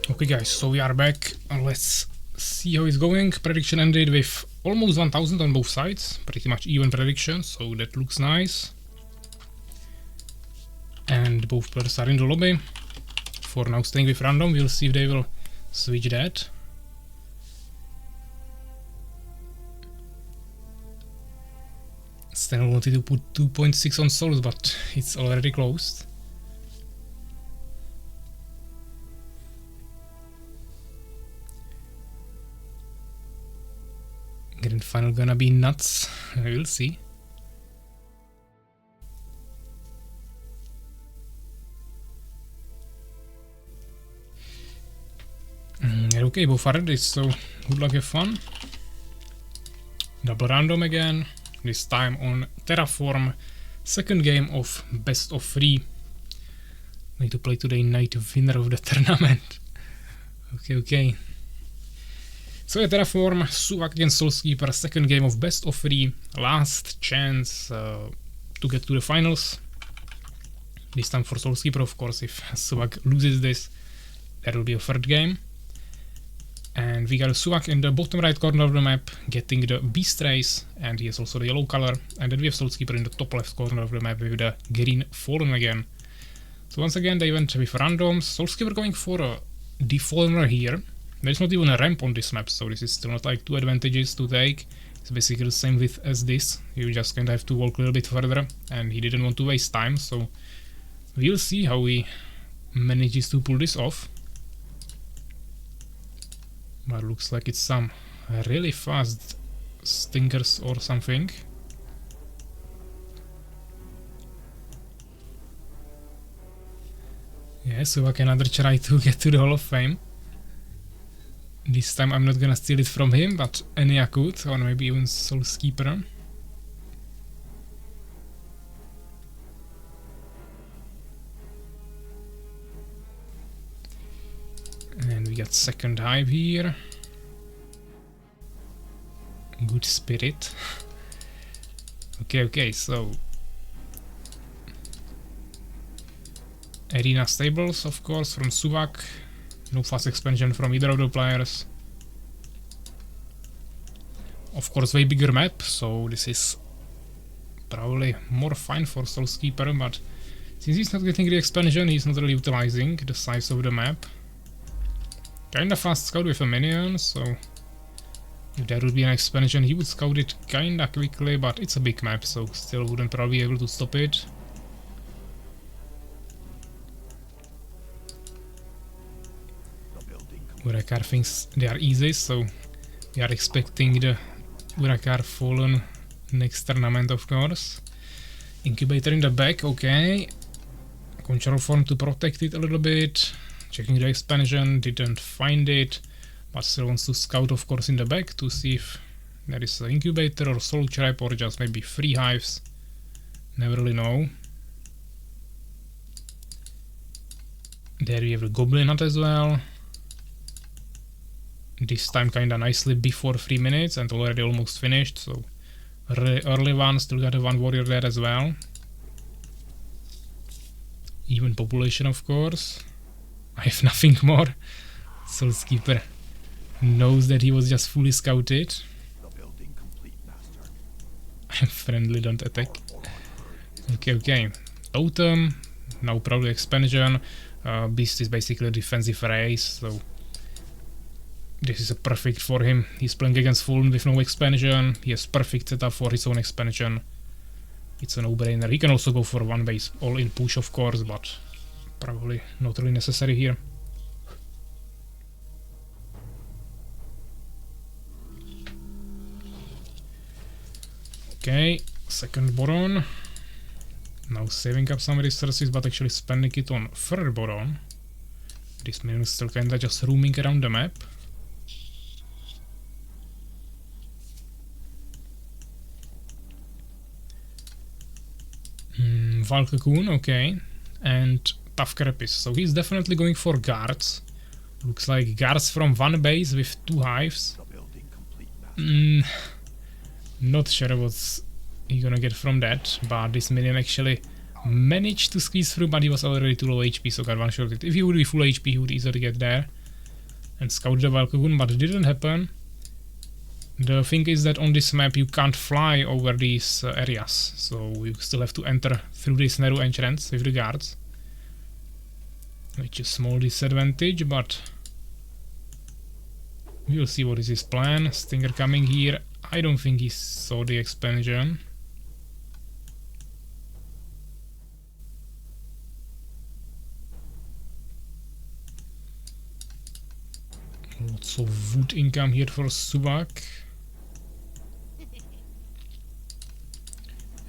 Okay guys, so we are back. Let's see how it's going. Prediction ended with almost 1000 on both sides. Pretty much even prediction, so that looks nice. And both players are in the lobby. For now staying with random, we'll see if they will switch that. Still wanted to put 2.6 on souls, but it's already closed. Grand final gonna be nuts. We'll see. Okay, both are ready, so good luck, have fun. Double random again, this time on Terraform. Second game of best of 3. Need to play today night winner of the tournament. Okay. So yeah, Terraform, Suwak against SoulsKeeper, second game of best of 3. Last chance to get to the finals. This time for SoulsKeeper, of course. If Suwak loses this, there will be a third game. And we got Suwak in the bottom right corner of the map, getting the beast race, and he has also the yellow color. And then we have SoulsKeeper in the top left corner of the map with the green fallen again. So once again they went with randoms. SoulsKeeper going for a defallener here. There's not even a ramp on this map, so this is still not like 2 advantages to take. It's basically the same width as this. You just kind of have to walk a little bit further, and he didn't want to waste time, so we'll see how he manages to pull this off. But looks like it's some really fast stinkers or something. Yeah, so I can another try to get to the Hall of Fame. This time I'm not gonna steal it from him, but Ania could, or maybe even SoulsKeeper. And we got second hive here. Good spirit. Okay, so Arena stables, of course, from Suwak. No fast expansion from either of the players. Of course, way bigger map, so this is probably more fine for SoulsKeeper, but since he's not getting the expansion, he's not really utilizing the size of the map. Kinda fast scout with a minion, so if there would be an expansion, he would scout it kinda quickly, but it's a big map, so still wouldn't probably be able to stop it. Urakaar thinks they are easy, so we are expecting the Urakaar fallen next tournament, of course. Incubator in the back, okay. Control form to protect it a little bit. Checking the expansion, didn't find it, but still wants to scout, of course, in the back to see if there is an incubator or soul trap or just maybe 3 hives. Never really know. There we have the goblin hut as well. This time kinda nicely before 3 minutes and already almost finished, so really early one, still got a 1 warrior there as well. Even population, of course. I have nothing more. SoulsKeeper knows that he was just fully scouted. I'm friendly, don't attack. Okay. Totem, now probably expansion. Beast is basically a defensive race, so this is a perfect for him. He's playing against Fallen with no expansion. He has perfect setup for his own expansion. It's a no-brainer. He can also go for one base all-in push, of course, but probably not really necessary here. Okay, second Boron. Now saving up some resources, but actually spending it on third Boron. This minion is still kinda just roaming around the map. Valkakun, okay. And Tough Carapace, so he's definitely going for guards. Looks like guards from one base with 2 hives. Not sure what's he gonna get from that, but this minion actually managed to squeeze through, but he was already too low HP, so got one-shotted. If he would be full HP, he would easily get there. and scout the Valkygun, but it didn't happen. The thing is that on this map you can't fly over these areas, so you still have to enter through this narrow entrance with the guards, which is a small disadvantage, but we'll see what is his plan. Stinger coming here. I don't think he saw the expansion. Lots of wood income here for Suwak.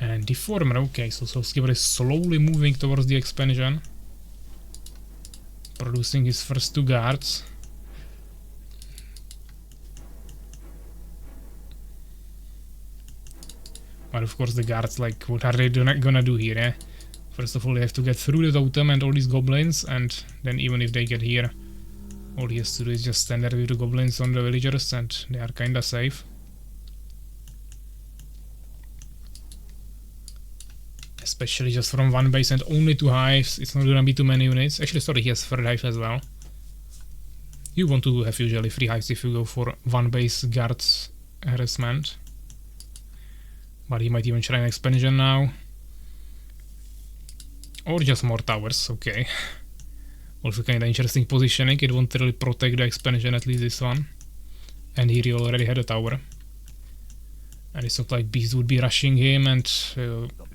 And Deformer, okay, so SoulsKeeper is slowly moving towards the expansion, producing his first 2 guards. But of course the guards, like, what are they gonna do here, eh? First of all, they have to get through the totem and all these goblins, and then even if they get here, all he has to do is just stand there with the goblins on the villagers, and they are kinda safe. Especially just from one base and only 2 hives, it's not gonna be too many units. Actually, sorry, he has 3rd hive as well. You want to have usually 3 hives if you go for 1 base guards harassment. But he might even try an expansion now. Or just more towers, okay. Also kinda interesting positioning, it won't really protect the expansion, at least this one. And here he already had a tower. And it's not like beasts would be rushing him, and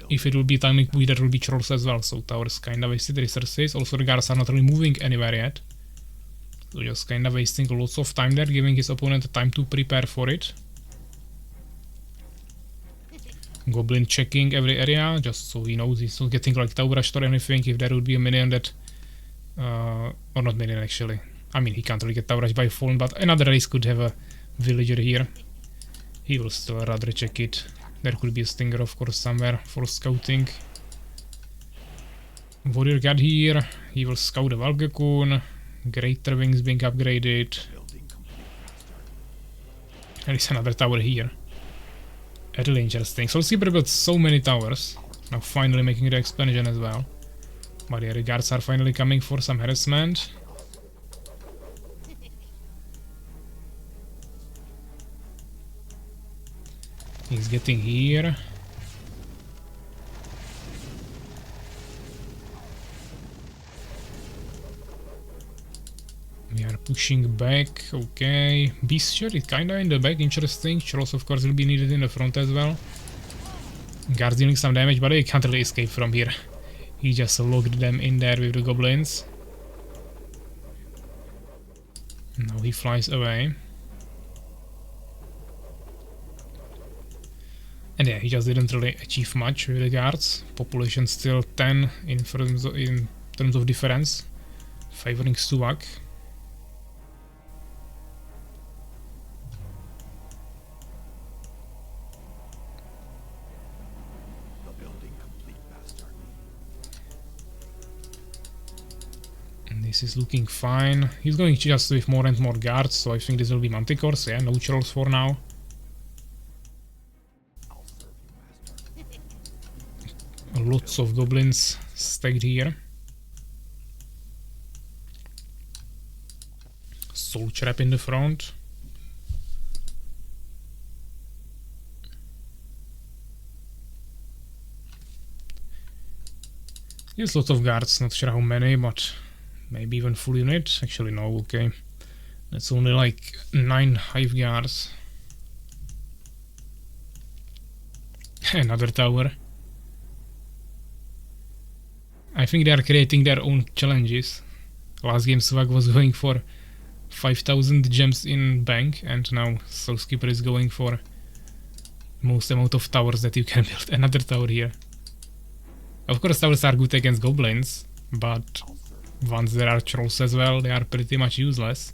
if it will be timing push, there will be trolls as well, so towers kinda wasted resources. Also the guards are not really moving anywhere yet. So just kinda wasting lots of time there, giving his opponent time to prepare for it. Goblin checking every area, just so he knows he's not getting like tower rushed or anything. If there would be a minion that... or not minion actually. I mean, he can't really get tower rushed by Fallen, but another race could have a villager here. He will still rather check it. There could be a Stinger, of course, somewhere for scouting. Warrior Guard here. He will scout the Valkygun. Greater Wings being upgraded. There is another tower here. Really interesting. SoulsKeeper built so many towers. Now finally making the expansion as well. But yeah, the guards are finally coming for some harassment. He's getting here. We are pushing back, okay. Beastshare is kinda in the back, interesting. Trolls of course will be needed in the front as well. Guards dealing some damage, but they can't really escape from here. He just locked them in there with the goblins. Now he flies away. And yeah, he just didn't really achieve much with the guards. Population still 10 in terms of difference, favoring Suwak. And this is looking fine. He's going just with more and more guards, so I think this will be Manticores. Yeah, no trolls for now. Lots of goblins stacked here. Soul Trap in the front. There's lots of guards, not sure how many, but maybe even full unit. Actually no, okay. That's only like 9 hive guards. Another tower. I think they are creating their own challenges. Last game Suwak was going for 5,000 gems in bank, and now SoulsKeeper is going for most amount of towers that you can build. Another tower here. Of course towers are good against goblins, but once there are trolls as well, they are pretty much useless.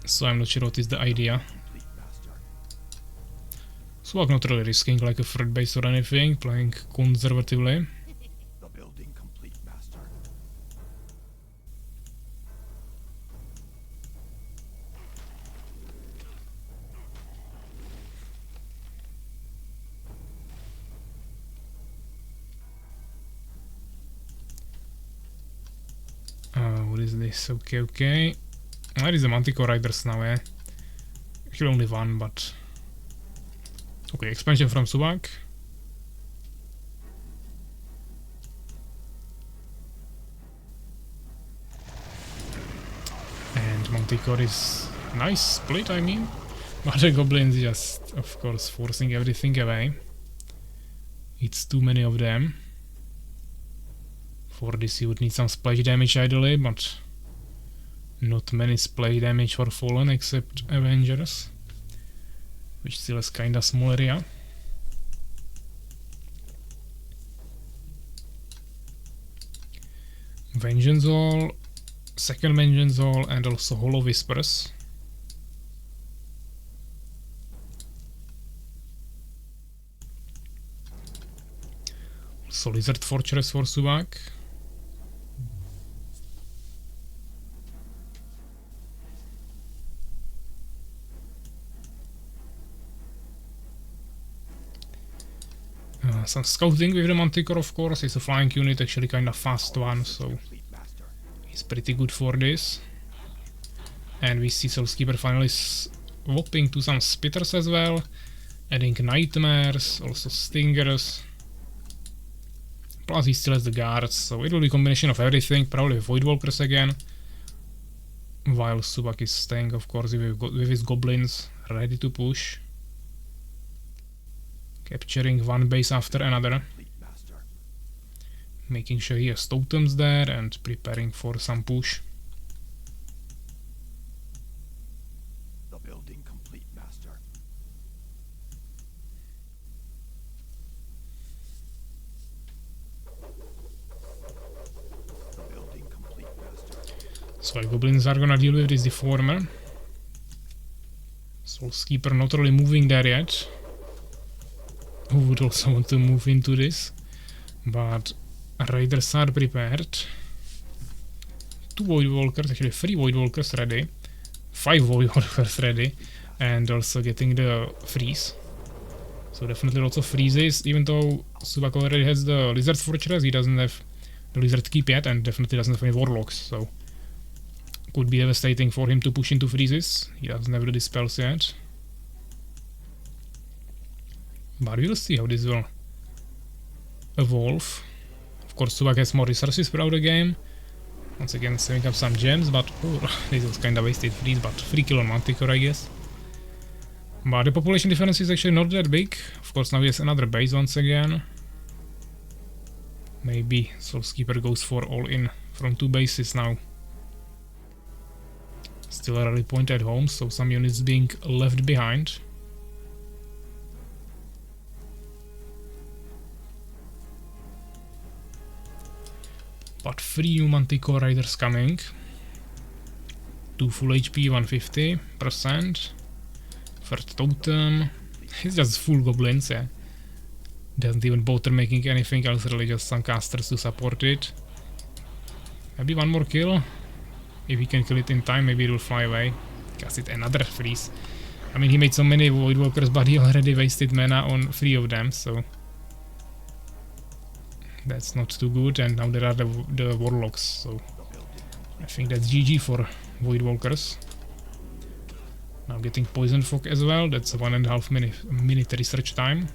So I'm not sure what is the idea. Suwak not really risking like a third base or anything, playing conservatively. What is this? Okay, okay. Where is the Manticore Riders now, eh? Actually only one, but... Okay, expansion from Suwak. And Manticore is nice split, I mean. But the goblins just, of course, forcing everything away. It's too many of them. For this you would need some splash damage ideally, but not many splash damage for Fallen except Avengers, which still has kinda small area. Vengeance Hall, second Vengeance Hall, and also Hollow Whispers. So Lizard Fortress for Suwak. Some scouting with the Manticore, of course. It's a flying unit, actually kind of fast one, so he's pretty good for this. And we see SoulsKeeper finally swapping to some Spitters as well, adding Nightmares, also Stingers. Plus he still has the guards, so it will be a combination of everything, probably Voidwalkers again. While Suwak is staying, of course, with his goblins, ready to push. Capturing one base after another. Making sure he has totems there and preparing for some push. The building complete, Master. The building complete, Master. So the goblins are gonna deal with this Deformer. SoulsKeeper not really moving there yet. Who would also want to move into this, but Raiders are prepared. 2 Voidwalkers, actually 3 Voidwalkers ready, 5 Voidwalkers ready, and also getting the freeze. So definitely lots of freezes, even though Suwak already has the Lizard Fortress, he doesn't have the Lizard Keep yet, and definitely doesn't have any Warlocks, so could be devastating for him to push into freezes. He doesn't have the dispels yet. But we'll see how this will evolve. Of course, Suwak has more resources throughout the game. Once again, saving up some gems, but oh, this was kinda wasted freeze, but 3 kill on Manticore, I guess. But the population difference is actually not that big. Of course, now he has another base once again. Maybe SoulsKeeper goes for all in from 2 bases now. Still a rally point at home, so some units being left behind. But 3 new Manticore Riders coming. 2 full HP, 150%. First totem. It's just full goblins, yeah. Doesn't even bother making anything else, really just some casters to support it. Maybe one more kill. If he can kill it in time, maybe it will fly away. Cast it another freeze. I mean, he made so many Voidwalkers, but he already wasted mana on 3 of them, so... That's not too good, and now there are the Warlocks, so I think that's GG for Voidwalkers. Now getting Poison Fog as well, that's 1.5 minute research time.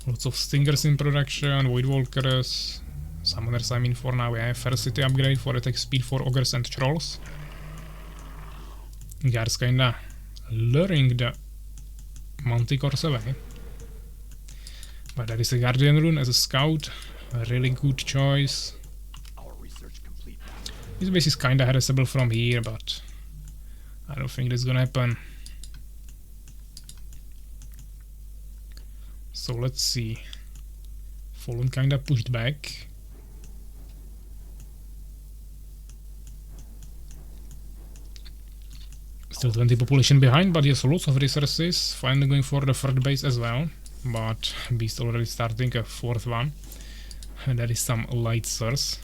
Lots of Stingers in production, Voidwalkers, Summoners I mean for now, yeah, Ferocity upgrade for attack speed for Ogres and Trolls. Guards kinda luring the Manticores away. But there is a Guardian Rune as a scout, a really good choice. This base is kinda harassable from here, but I don't think that's gonna happen. So let's see. Fallen kinda pushed back. Still 20 population behind, but yes, lots of resources. Finally going for the third base as well. But Beast already starting a 4th one. And there is some light source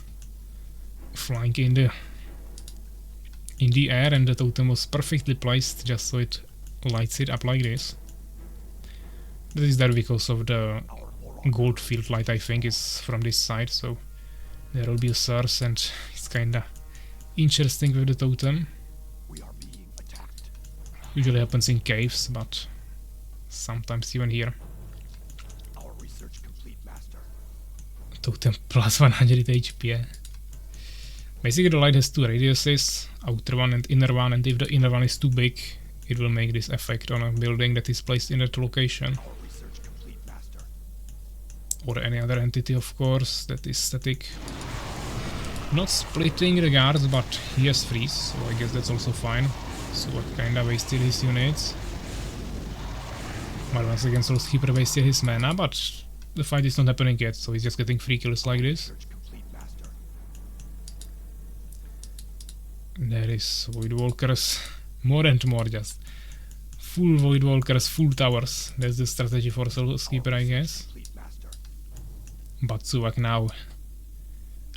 flying in the air, and the totem was perfectly placed just so it lights it up like this. This is there because of the gold field light, I think, is from this side, so there will be a source, and it's kinda interesting with the totem. We are being attacked. Usually happens in caves, but sometimes even here. Our research complete, Master. Totem plus 100 HP. Basically the light has two radiuses, outer one and inner one, and if the inner one is too big, it will make this effect on a building that is placed in that location. Our research complete, Master. Or any other entity, of course, that is static. Not splitting the guards, but he has freeze, so I guess that's also fine. Suwak kinda wasted his units. But once again, SoulsKeeper wasted his mana, but the fight is not happening yet, so he's just getting free kills like this. Research complete, Master. There is Void Walkers. More and more, just full Void Walkers, full towers. That's the strategy for SoulsKeeper, I guess. Complete, Master. But Suwak now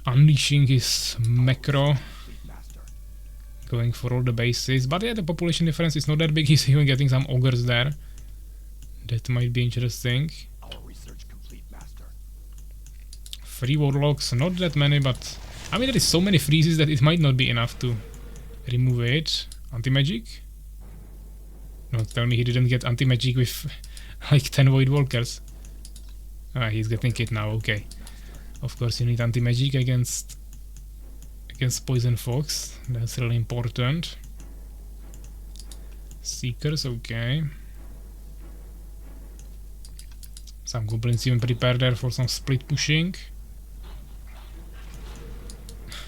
unleashing his macro, Complete, Master. going for all the bases. But yeah, the population difference is not that big. He's even getting some ogres there. That might be interesting. Our research complete, Master. 3 warlocks, not that many, but I mean there is so many freezes that it might not be enough to remove it. Anti-magic? No, tell me he didn't get anti-magic with like 10 Void Walkers. Ah, he's getting it now, okay. Of course you need anti-magic against Poison Fox. That's really important. Seekers, okay. Some goblins even prepared there for some split pushing.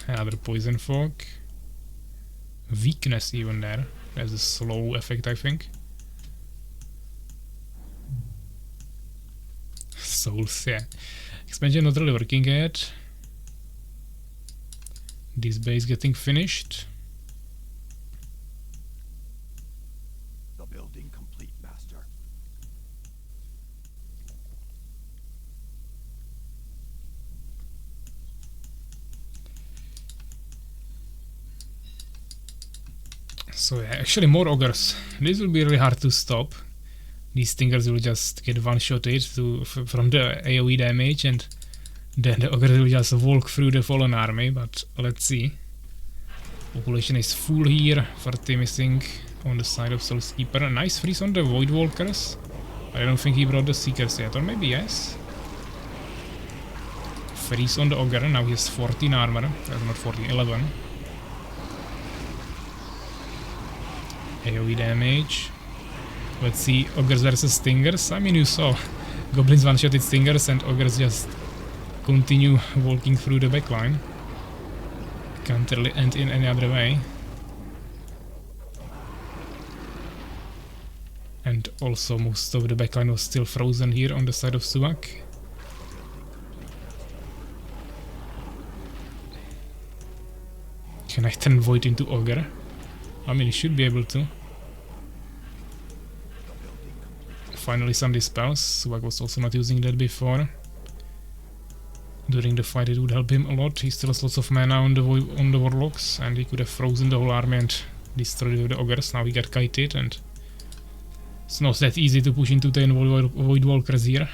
Another Poison Fog. Weakness even there. There's a slow effect, I think. Souls, yeah. Expansion not really working yet. This base getting finished. The building complete, Master. So yeah, actually more ogres. This will be really hard to stop. These stingers will just get one-shotted from the AoE damage, and then the ogres will just walk through the fallen army, but let's see. Population is full here, 30 missing on the side of SoulsKeeper. A nice freeze on the Void Walkers. I don't think he brought the Seekers yet, or maybe yes. Freeze on the ogre, now he has 14 armor, not 14, 11. AoE damage. Let's see, ogres versus stingers. I mean, you saw goblins one-shotted stingers and ogres just continue walking through the backline. Can't really end in any other way. And also most of the backline was still frozen here on the side of Suwak. Can I turn Void into ogre? I mean, he should be able to. Finally some dispels. Suwak was also not using that before. During the fight it would help him a lot. He still has lots of mana on the warlocks, and he could have frozen the whole army and destroyed the ogres. Now he got kited, and it's not that easy to push into 10 Void Walkers here.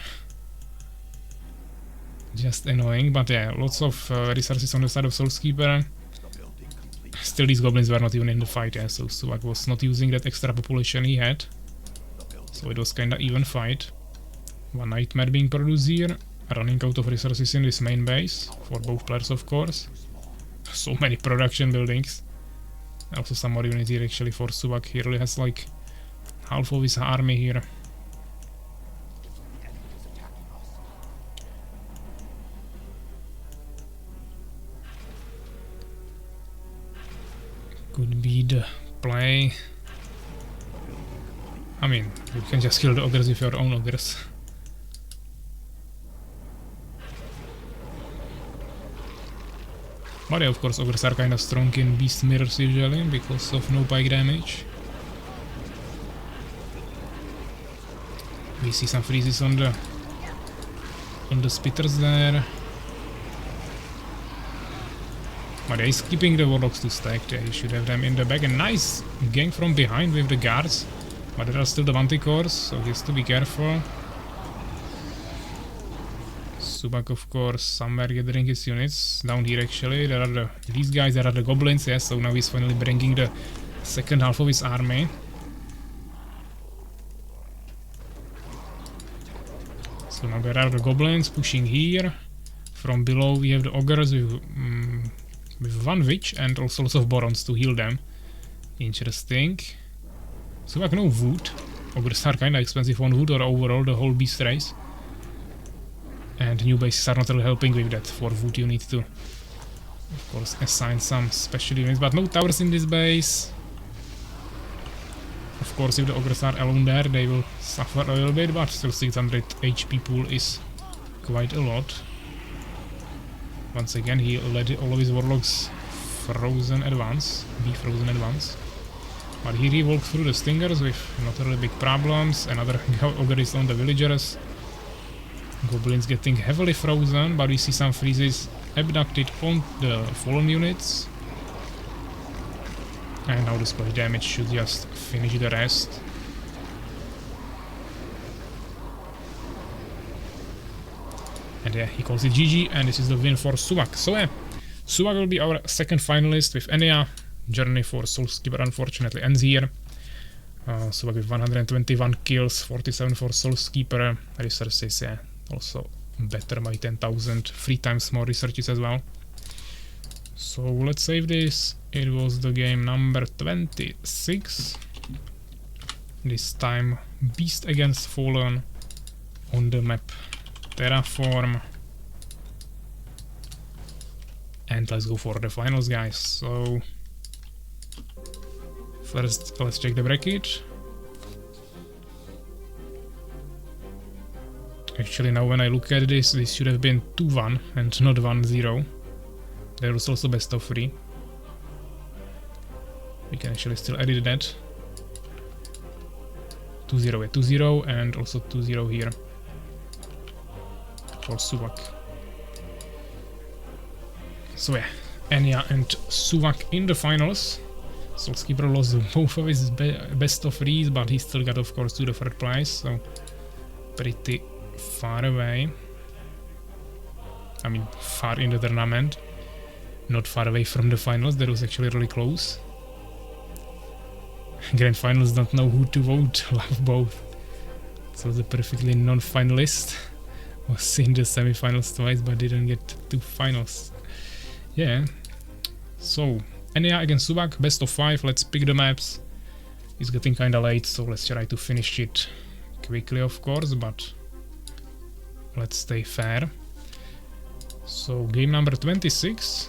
Just annoying, but yeah, lots of resources on the side of SoulsKeeper. Still these goblins were not even in the fight, yeah, so Suwak was not using that extra population he had. So it was kinda even fight. One nightmare being produced here. Running out of resources in this main base. For both players, of course. So many production buildings. Also some more units here actually for Suwak. He really has like half of his army here. Could be the play. I mean, you can just kill the ogres with your own ogres. But yeah, of course, ogres are kind of strong in beast mirrors usually because of no pike damage. We see some freezes on the spitters there. But yeah, he's keeping the warlocks to stack there. He should have them in the back. A nice gang from behind with the guards. But there are still the manticores, so he has to be careful. Suwak, of course, somewhere gathering his units. Down here, actually, there are these guys, there are the goblins, yes, so now he's finally bringing the second half of his army. So now there are the goblins pushing here. From below we have the ogres with one witch and also lots of barons to heal them. Interesting. Suwak, no wood. Ogres are kinda expensive on wood or overall the whole beast race. And new bases are not really helping with that. For wood you need to, of course, assign some special units, but no towers in this base. Of course, if the ogres are alone there, they will suffer a little bit, but still 600 HP pool is quite a lot. Once again, he let all of his warlocks frozen advance, be frozen advance. But here he walked through the stingers with not really big problems. Another ogre is on the villagers. Goblins getting heavily frozen, but we see some freezes abducted on the fallen units. And now the splash damage should just finish the rest. And yeah, he calls it GG, and this is the win for Suwak. So yeah, Suwak will be our second finalist with Ania. Journey for SoulsKeeper unfortunately ends here. Suwak with 121 kills, 47 for SoulsKeeper. Resources, yeah, also better by 10,000, 3 times more researches as well. So let's save this. It was the game number 26. This time Beast against Fallen on the map Terraform. And let's go for the finals, guys. So first let's check the bracket. Actually, now when I look at this, this should have been 2-1 and not 1-0. There was also best of 3. We can actually still edit that. 2-0, 2-0, and also 2-0 here for Suwak. So yeah, Ania and Suwak in the finals. SoulsKeeper lost both of his best of 3s, but he still got, of course, to the third place, so pretty far away. I mean, far in the tournament. Not far away from the finals, that was actually really close. Grand finals don't know who to vote, love both. So the perfectly non-finalist was in the semifinals twice, but didn't get to finals. Yeah. So, Ania against Suwak, best of 5, let's pick the maps. It's getting kinda late, so let's try to finish it quickly, of course, but let's stay fair. So, game number 26.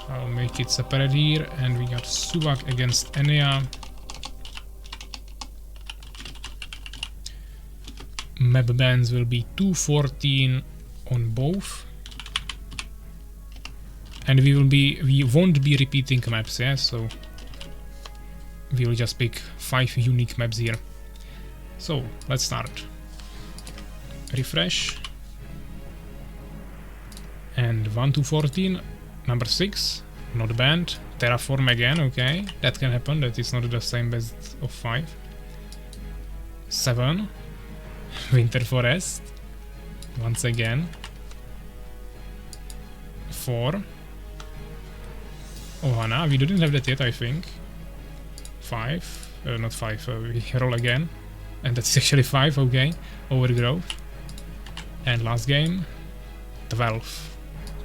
I'll make it separate here, and we got Suwak against Ania. Map bans will be 214 on both. And we won't be repeating maps, yeah, so we will just pick 5 unique maps here. So, let's start. Refresh. And 1 to 14. Number 6, not banned. Terraform again, okay. That can happen, that is not the same best of 5. 7, Winter Forest. Once again. 4, Ohana, we didn't have that yet, I think. 5, not 5, we roll again. And that's actually 5, okay. Overgrowth. And last game, 12,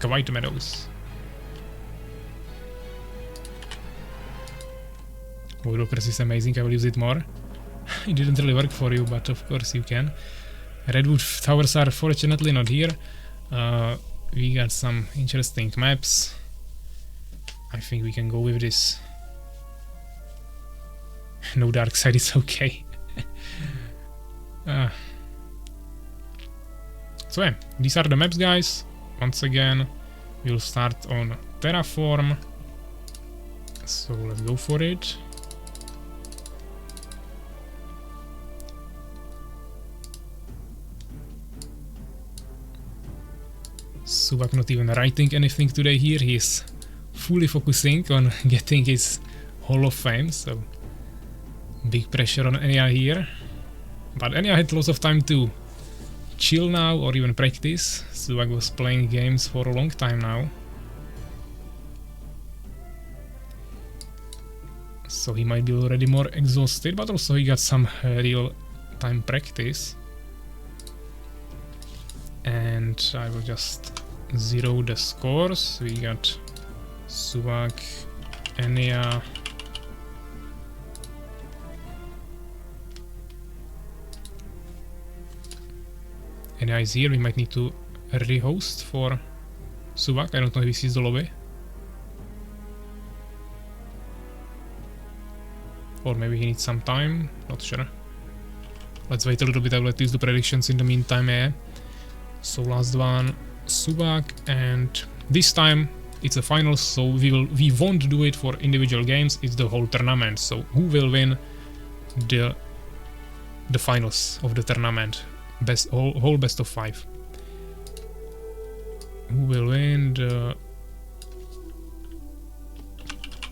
White Meadows. Urakaar is amazing, I will use it more. It didn't really work for you, but of course you can. Redwood Towers are fortunately not here. We got some interesting maps. I think we can go with this. No dark side is okay. So yeah, these are the maps, guys. Once again, we'll start on Terraform. So let's go for it. Suwak not even writing anything today here, he's fully focusing on getting his Hall of Fame, so big pressure on Ania here. But Ania had lots of time to chill now or even practice. Suwak was playing games for a long time now. So he might be already more exhausted, but also he got some real time practice. And I will just zero the scores. We got Suwak, Ania, Ania is here. We might need to rehost for Suwak. I don't know if he sees the lobby. Or maybe he needs some time, not sure. Let's wait a little bit, I will at least do predictions in the meantime, yeah. So last one, Suwak, and this time it's a finals, so we won't do it for individual games, it's the whole tournament. So who will win the finals of the tournament? Whole best of 5. Who will win the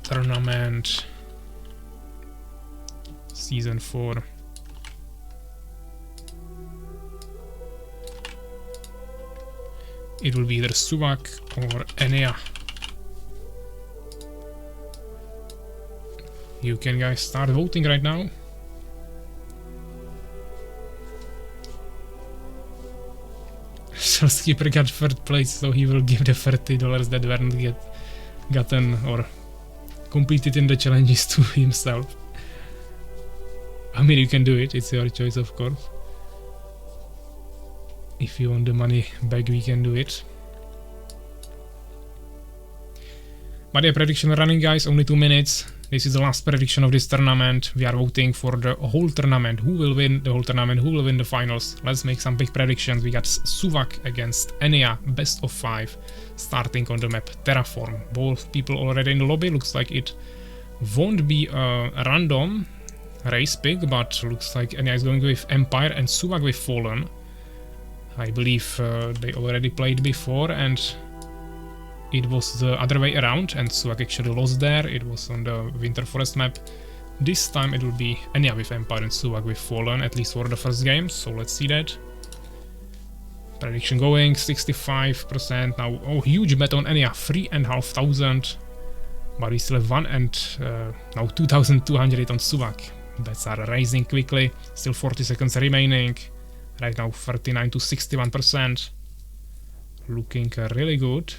tournament Season 4? It will be either Suwak or Ania. You can guys start voting right now. SoulsKeeper got 3rd place, so he will give the $30 that weren't gotten or completed in the challenges to himself. I mean, you can do it, it's your choice, of course. If you want the money back, we can do it. But yeah, prediction running, guys, only 2 minutes. This is the last prediction of this tournament. We are voting for the whole tournament. Who will win the whole tournament? Who will win the finals? Let's make some big predictions. We got Suwak against Ania, best of 5, starting on the map Terraform. Both people already in the lobby. Looks like it won't be a random race pick, but looks like Ania is going with Empire and Suwak with Fallen. I believe they already played before and it was the other way around and Suwak actually lost there. It was on the Winter Forest map. This time it will be Ania with Empire and Suwak with Fallen, at least for the first game, so let's see that. Prediction going, 65% now. Oh, huge bet on Ania, 3,500. But we still have one and now 2,200 on Suwak. Bets are rising quickly, still 40 seconds remaining. Right now 39 to 61%. Looking really good.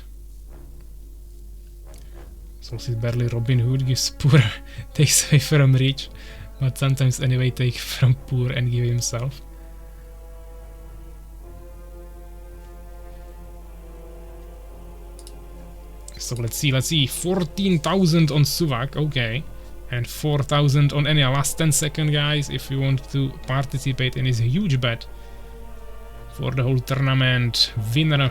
So this is barely Robin Hood, gives poor, takes away from rich, but sometimes anyway take from poor and give himself. So let's see, 14,000 on Suwak, okay. And 4,000 on Ania. Last 10 seconds, guys, if you want to participate in this huge bet for the whole tournament. Winner,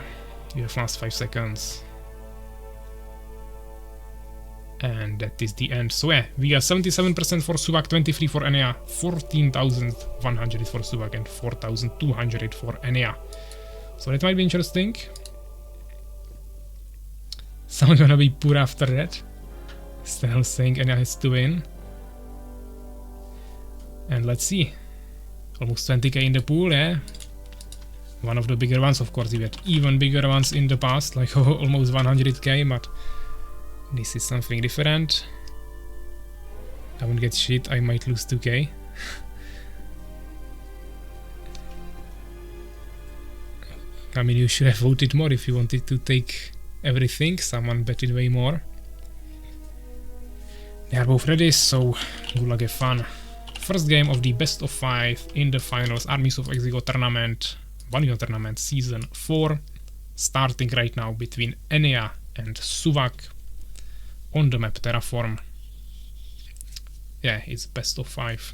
you have last 5 seconds. And that is the end. So yeah, we got 77% for Suwak, 23 for Ania, 14,100 for Suwak and 4,200 for Ania. So that might be interesting. Someone gonna be poor after that. Still saying Ania has to win. And let's see. Almost 20k in the pool, yeah? One of the bigger ones, of course, we had even bigger ones in the past, like almost 100k, but this is something different. I won't get shit, I might lose 2k. I mean, you should have voted more if you wanted to take everything. Someone betted way more. They are both ready, so good luck, have fun. First game of the best of 5 in the finals, Armies of Exigo Tournament, Vanilla Tournament Season 4, starting right now between Ania and Suwak on the map Terraform. Yeah, it's best of 5.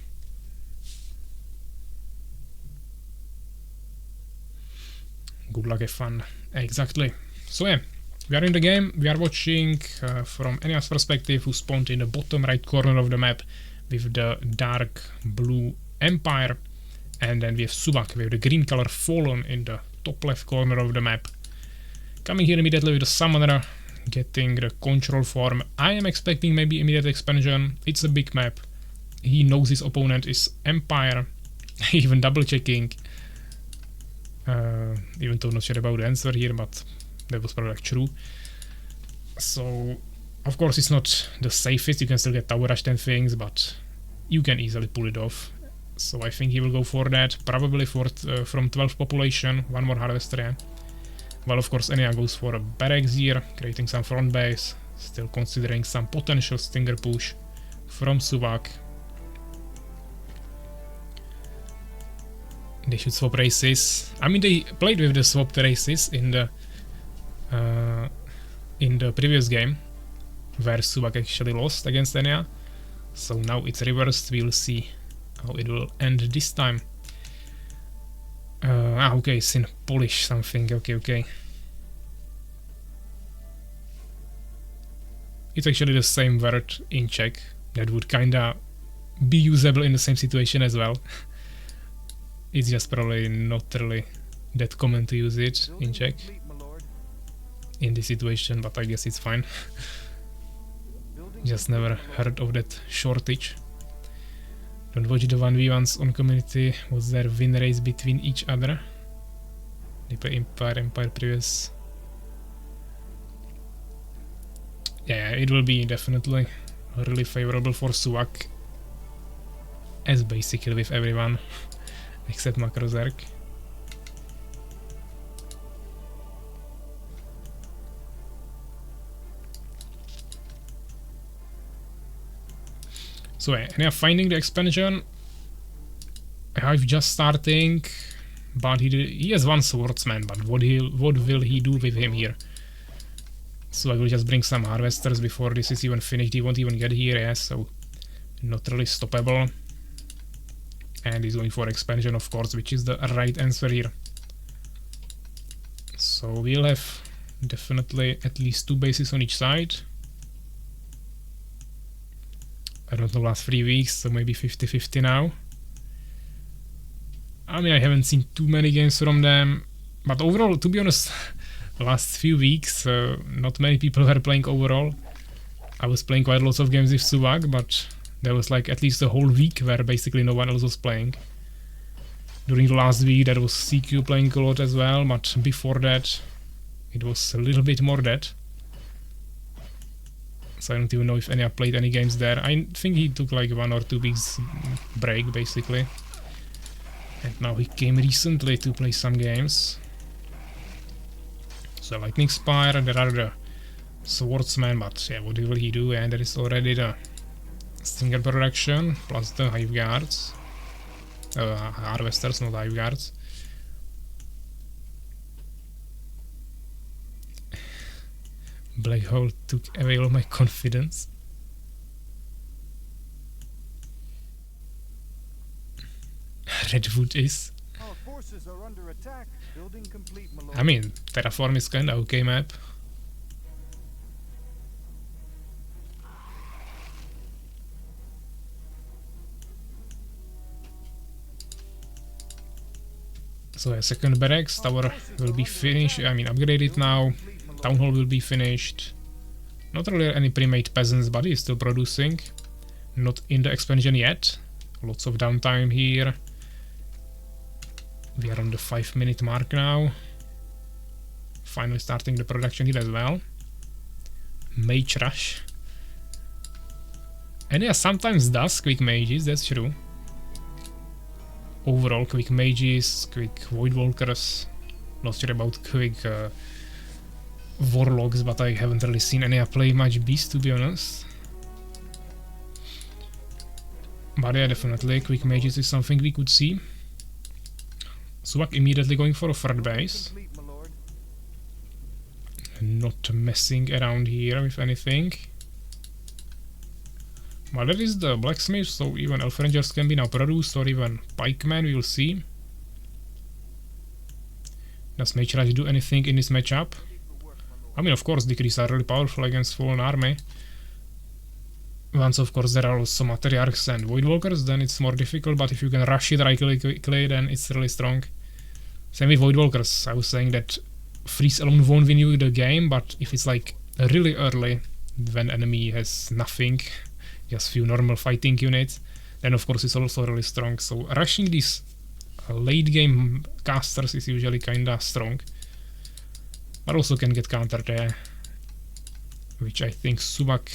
Good luck, have fun. Exactly. So yeah, we are in the game. We are watching from Ania's perspective, who spawned in the bottom right corner of the map with the dark blue Empire. And then we have Suwak with the green color Fallen in the top left corner of the map. Coming here immediately with the Summoner, getting the control form. I am expecting maybe immediate expansion. It's a big map. He knows his opponent is Empire. Even double checking. Even though not sure about the answer here, but that was probably like true. So of course it's not the safest, you can still get tower rushed and things, but you can easily pull it off. So I think he will go for that, probably for from 12 population, one more harvester, yeah. Well, of course Ania goes for a barracks here, creating some front base, still considering some potential stinger push from Suwak. They should swap races. I mean, they played with the swapped races in the previous game, where Suwak actually lost against Ania. So now it's reversed, we'll see how it will end this time. Okay, it's in Polish something, okay. It's actually the same word in Czech, that would kinda be usable in the same situation as well. It's just probably not really that common to use it in Czech in this situation, but I guess it's fine. Just never heard of that shortage. Don't watch the 1v1s on community. Was there win race between each other? They play Empire previous. Yeah, it will be definitely really favorable for Suwak, as basically with everyone except Makrozerk. So yeah, finding the expansion. I've just starting, but he has one swordsman, but what will he do with him here? So I will just bring some harvesters before this is even finished. He won't even get here, yeah, so not really stoppable. And he's going for expansion, of course, which is the right answer here. So we'll have definitely at least 2 bases on each side. I don't know, last 3 weeks, so maybe 50-50 now. I mean, I haven't seen too many games from them, but overall, to be honest, the last few weeks, not many people were playing overall. I was playing quite lots of games with Suwak, but there was like at least a whole week where basically no one else was playing. During the last week, there was CQ playing a lot as well, but before that, it was a little bit more dead. So I don't even know if Ania played any games there. I think he took like 1 or 2 weeks break basically. And now he came recently to play some games. So Lightning Spire, there are the Swordsman, but yeah, what will he do? And there is already the Stinger production, plus the Hive Guards. Harvesters, not Hive Guards. Black Hole took away all my confidence. Redwood is. Our forces are under attack. Building complete, my lord. I mean, Terraform is kinda okay map. So a second barracks tower will be finished. I mean, upgraded now. Town hall will be finished. Not really any pre-made peasants, but he's still producing. Not in the expansion yet. Lots of downtime here. We are on the 5-minute mark now. Finally starting the production here as well. Mage rush. And yeah, sometimes does quick mages, that's true. Overall quick mages, quick void walkers. Not sure about quick warlocks, but I haven't really seen any play much beast, to be honest. But yeah, definitely quick mages is something we could see. Suwak immediately going for a third base. Not messing around here with anything. But there is the blacksmith, so even elf rangers can be now produced, or even pikemen, we will see. Does Mage Rush do anything in this matchup? I mean, of course, decrees are really powerful against Fallen Army. Once, of course, there are also Matriarchs and Voidwalkers, then it's more difficult, but if you can rush it right quickly, then it's really strong. Same with Voidwalkers. I was saying that freeze alone won't win you the game, but if it's like really early, when enemy has nothing, just few normal fighting units, then of course it's also really strong. So rushing these late game casters is usually kinda strong. But also can get countered there. Which I think Suwak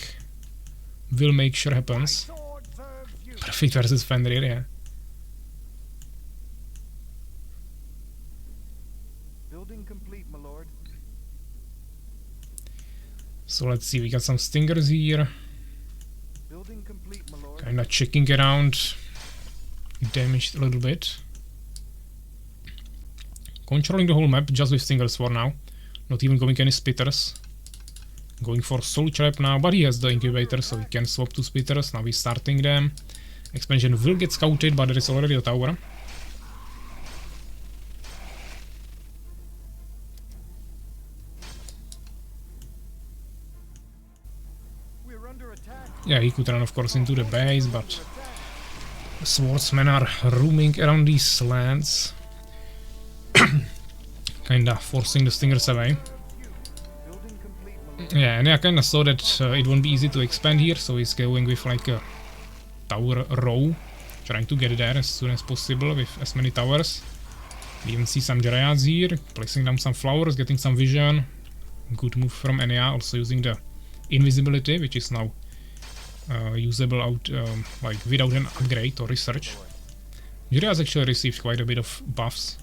will make sure happens. Perfect versus Fenrir, yeah. Building complete, my lord. So let's see, we got some stingers here. Building complete, my lord. Kinda checking around. Damaged a little bit. Controlling the whole map just with stingers for now. Not even going any spitters. Going for soul trap now, but he has the incubator, so he can swap to spitters. Now he's starting them. Expansion will get scouted, but there is already a tower. We're under attack. Yeah, he could run of course into the base, but the swordsmen are roaming around these lands. Kinda forcing the stingers away. Building complete, my lord. Yeah, and I kinda saw that it won't be easy to expand here, so he's going with like a tower row. Trying to get there as soon as possible with as many towers. We even see some dryads here, placing down some flowers, getting some vision. Good move from Ania, also using the invisibility, which is now usable out like without an upgrade or research. Dryads actually received quite a bit of buffs.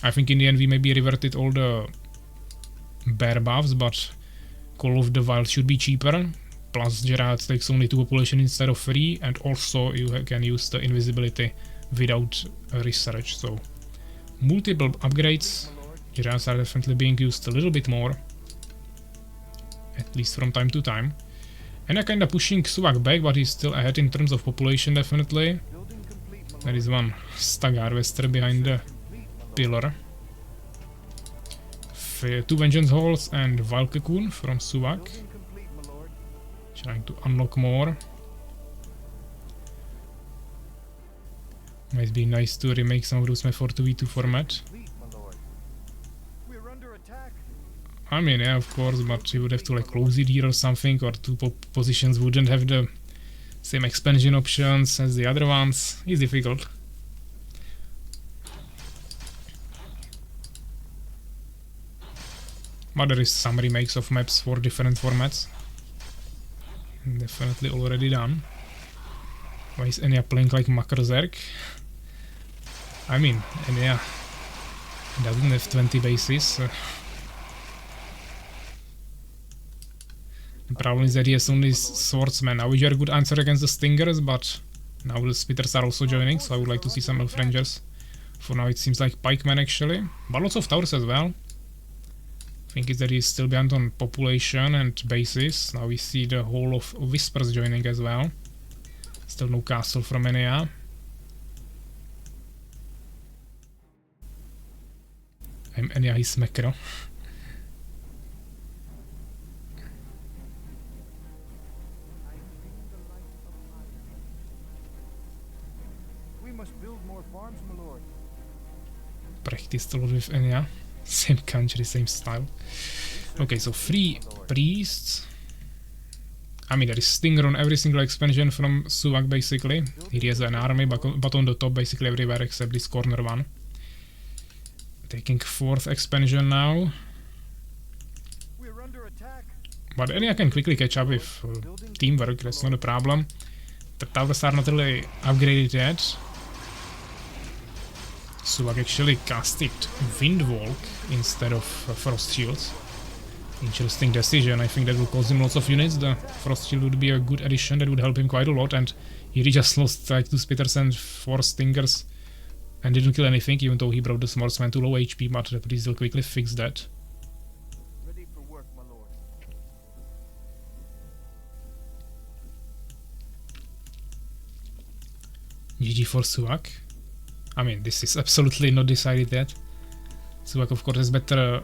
I think in the end we maybe reverted all the bear buffs, but Call of the Wild should be cheaper. Plus Gerard takes only 2 population instead of 3, and also you can use the invisibility without research, so multiple upgrades. Gerards are definitely being used a little bit more, at least from time to time. And I'm kinda pushing Suwak back, but he's still ahead in terms of population definitely. Building complete, my lord. There is one Stag Harvester behind the pillar. 2 Vengeance Halls and Wild Cocoon from Suwak. Building complete, my lord. Trying to unlock more. Might be nice to remake some of those for 2v2 format. Complete, my lord. We're under attack. I mean, yeah, of course, but you would have to like close it here or something, or 2 positions wouldn't have the same expansion options as the other ones. It's difficult. But there is some remakes of maps for different formats. Definitely already done. Why is Ania playing like Makrozerk? I mean, Ania doesn't have 20 bases. The problem is that he has only swordsmen. Now we are a good answer against the stingers, but now the spitters are also joining, so I would like to see some elf rangers. For now it seems like pikemen actually, but lots of towers as well. Thing is that he's still behind on population and bases. Now we see the whole of Whispers joining as well. Still no castle from Ania. I'm Ania, he's Macro. We must build more farms, my lord. Practiced a lot with Ania. Same country, same style. Okay, so 3 priests. I mean, there is stinger on every single expansion from Suwak basically. He has an army, but on the top basically everywhere except this corner one. Taking 4th expansion now. We're under attack. But Ania can quickly catch up with teamwork, that's not a problem. The towers are not really upgraded yet. Suwak actually casted Windwalk instead of Frost Shields. Interesting decision, I think that will cost him lots of units. The Frost Shield would be a good addition, that would help him quite a lot, and he just lost like 2 spitters and 4 stingers and didn't kill anything, even though he brought the swordsman to low HP, but the priest will quickly fix that. Ready for work, my lord. GG for Suwak. I mean, this is absolutely not decided yet. Suwak of course has better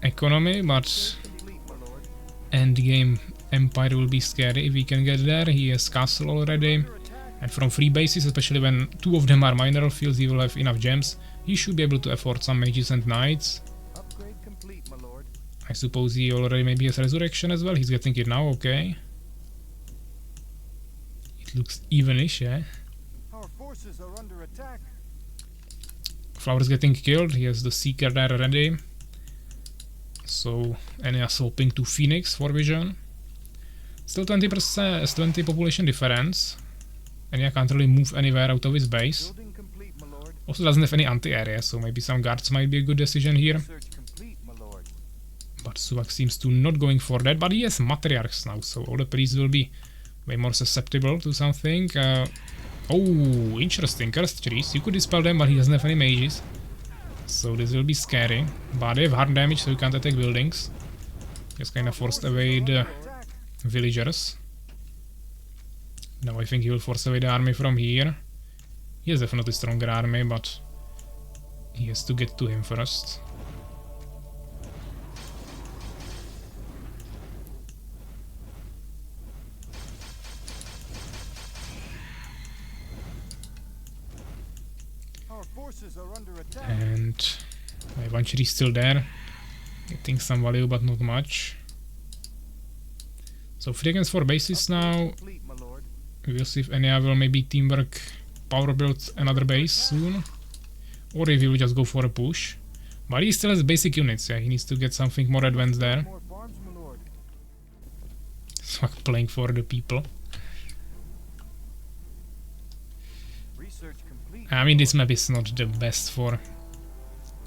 economy, but Complete, my lord. endgame Empire will be scary if we can get there. He has castle already, and from 3 bases, especially when 2 of them are mineral fields, he will have enough gems. He should be able to afford some mages and knights. Upgrade complete, my lord. I suppose he already maybe has resurrection as well. He's getting it now, okay. It looks evenish, yeah. Our forces are under attack. Flower's getting killed. He has the Seeker there ready. So Ania swapping to Phoenix for vision. Still 20%, 20 population difference. Ania can't really move anywhere out of his base. Building complete, my lord. Also doesn't have any anti-area, so maybe some guards might be a good decision here. Research complete, my lord. But Suwak seems to not going for that. But he has matriarchs now, so all the priests will be way more susceptible to something. Oh, interesting. Cursed trees. You could dispel them, but he doesn't have any mages. So this will be scary. But they have hard damage, so you can't attack buildings. Just kind of forced away the villagers. Now I think he will force away the army from here. He has definitely stronger army, but he has to get to him first. Our forces are under attack. And eventually still there. Getting some value, but not much. So 3 against 4 bases now. Complete, my lord. We will see if Ania will maybe teamwork power build another base soon. Or if he will just go for a push. But he still has basic units, yeah, he needs to get something more advanced there. More farms, my lord. Suwak playing for the people. Research complete. I mean, this map is not the best for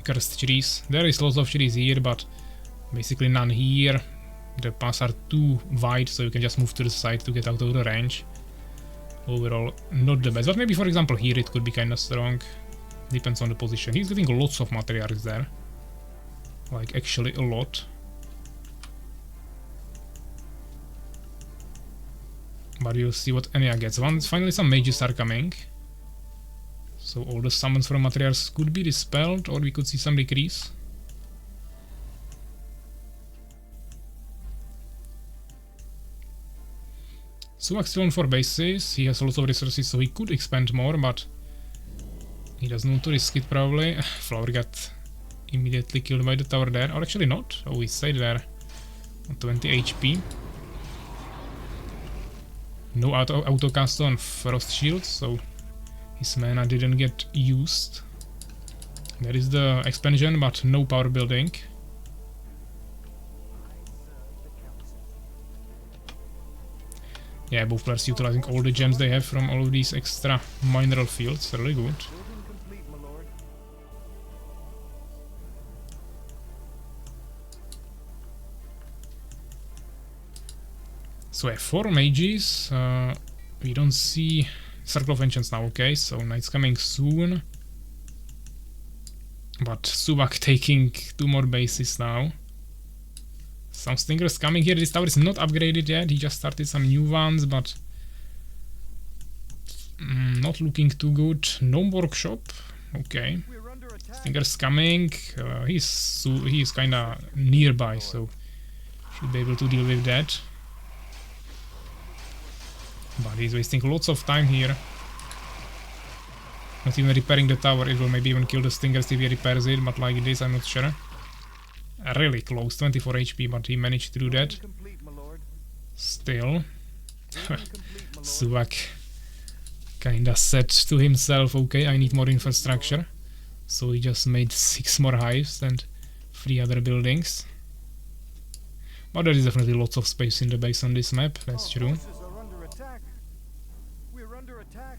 cursed trees. There is lots of trees here, but basically none here. The paths are too wide, so you can just move to the side to get out of the range. Overall, not the best. But maybe, for example, here it could be kinda strong. Depends on the position. He's getting lots of matriarchs there. Like, actually a lot. But we'll see what Ania gets. Finally some mages are coming. So all the summons from matriarchs could be dispelled, or we could see some decrease. Suwak still on 4 bases. He has lots of resources, so he could expand more, but he doesn't want to risk it probably. Flower got immediately killed by the tower there. Or actually not. Oh, he stayed there. On 20 HP. No autocast on Frost Shield, so his mana didn't get used. There is the expansion, but no power building. Yeah, both players utilizing all the gems they have from all of these extra mineral fields. Really good. Building complete, my lord. So I have 4 mages. We don't see Circle of Ancients now, okay, so night's coming soon. But Suwak taking 2 more bases now. Some stingers coming here. This tower is not upgraded yet. He just started some new ones, but not looking too good. No workshop. Okay. We're under attack. Stingers coming. He's kinda nearby, so should be able to deal with that. But he's wasting lots of time here. Not even repairing the tower. It will maybe even kill the stingers if he repairs it, but like this, I'm not sure. Really close, 24 HP, but he managed to do that. Complete, my lord. Still. Complete, my lord. Suwak kinda said to himself, okay, I need more infrastructure. So he just made 6 more hives and 3 other buildings. But there is definitely lots of space in the base on this map, that's true. Our forces are under attack. We're under attack.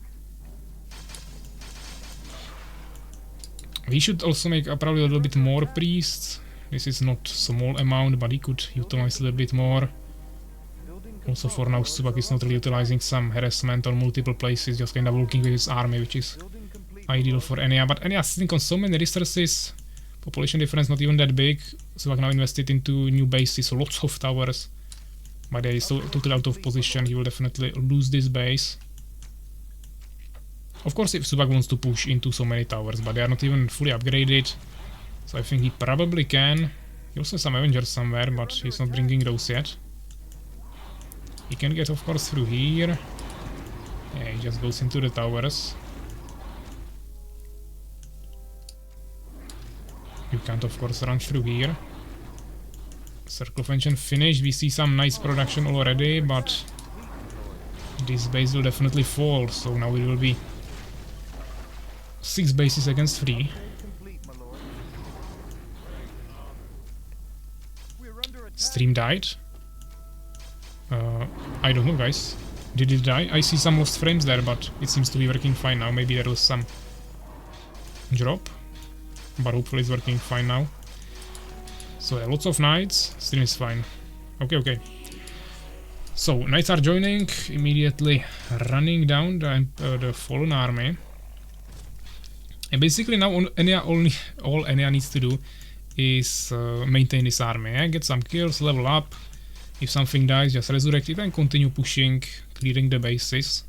We should also make probably a little bit more priests. This is not small amount, but he could utilize a little bit more. Building Also for now, Suwak is not really utilizing some harassment on multiple places, just kind of working with his army, which is building complete. ideal for Ania. But Ania sitting on so many resources, population difference not even that big. Suwak now invested into new bases, lots of towers. But they are so totally out of position, he will definitely lose this base. Of course, if Suwak wants to push into so many towers, but they are not even fully upgraded. So I think he probably can. He also has some Avengers somewhere, but he's not bringing those yet. He can get, of course, through here. Yeah, he just goes into the towers. You can't, of course, run through here. Circle of Ancient finished. We see some nice production already, but this base will definitely fall, so now it will be 6 bases against 3. Complete, my lord. We're under attack. Stream died. I don't know, guys. Did it die? I see some lost frames there, but it seems to be working fine now. Maybe there was some drop, but hopefully it's working fine now. So yeah, lots of knights. Stream is fine. Okay, okay. So knights are joining, immediately running down the fallen army. And basically now all Ania needs to do is maintain this army. Get some kills, level up. If something dies, just resurrect it and continue pushing, clearing the bases.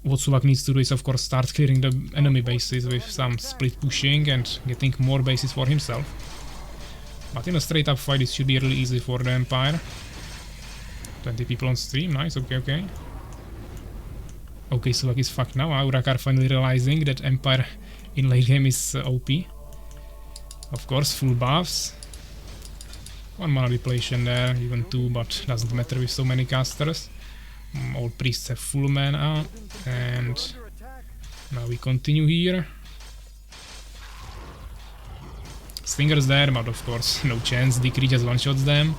What Suwak needs to do is of course start clearing the enemy bases with some split pushing and getting more bases for himself. But in a straight up fight it should be really easy for the Empire. 20 people on stream, nice, okay, okay. Okay, Suwak is fucked now. Urakaar finally realizing that Empire in late game is OP. Of course, full buffs. 1 mana depletion there, even 2, but doesn't matter with so many casters. All priests have full mana, and now we continue here. Stinger's there, but of course, no chance. Decree just one-shots them.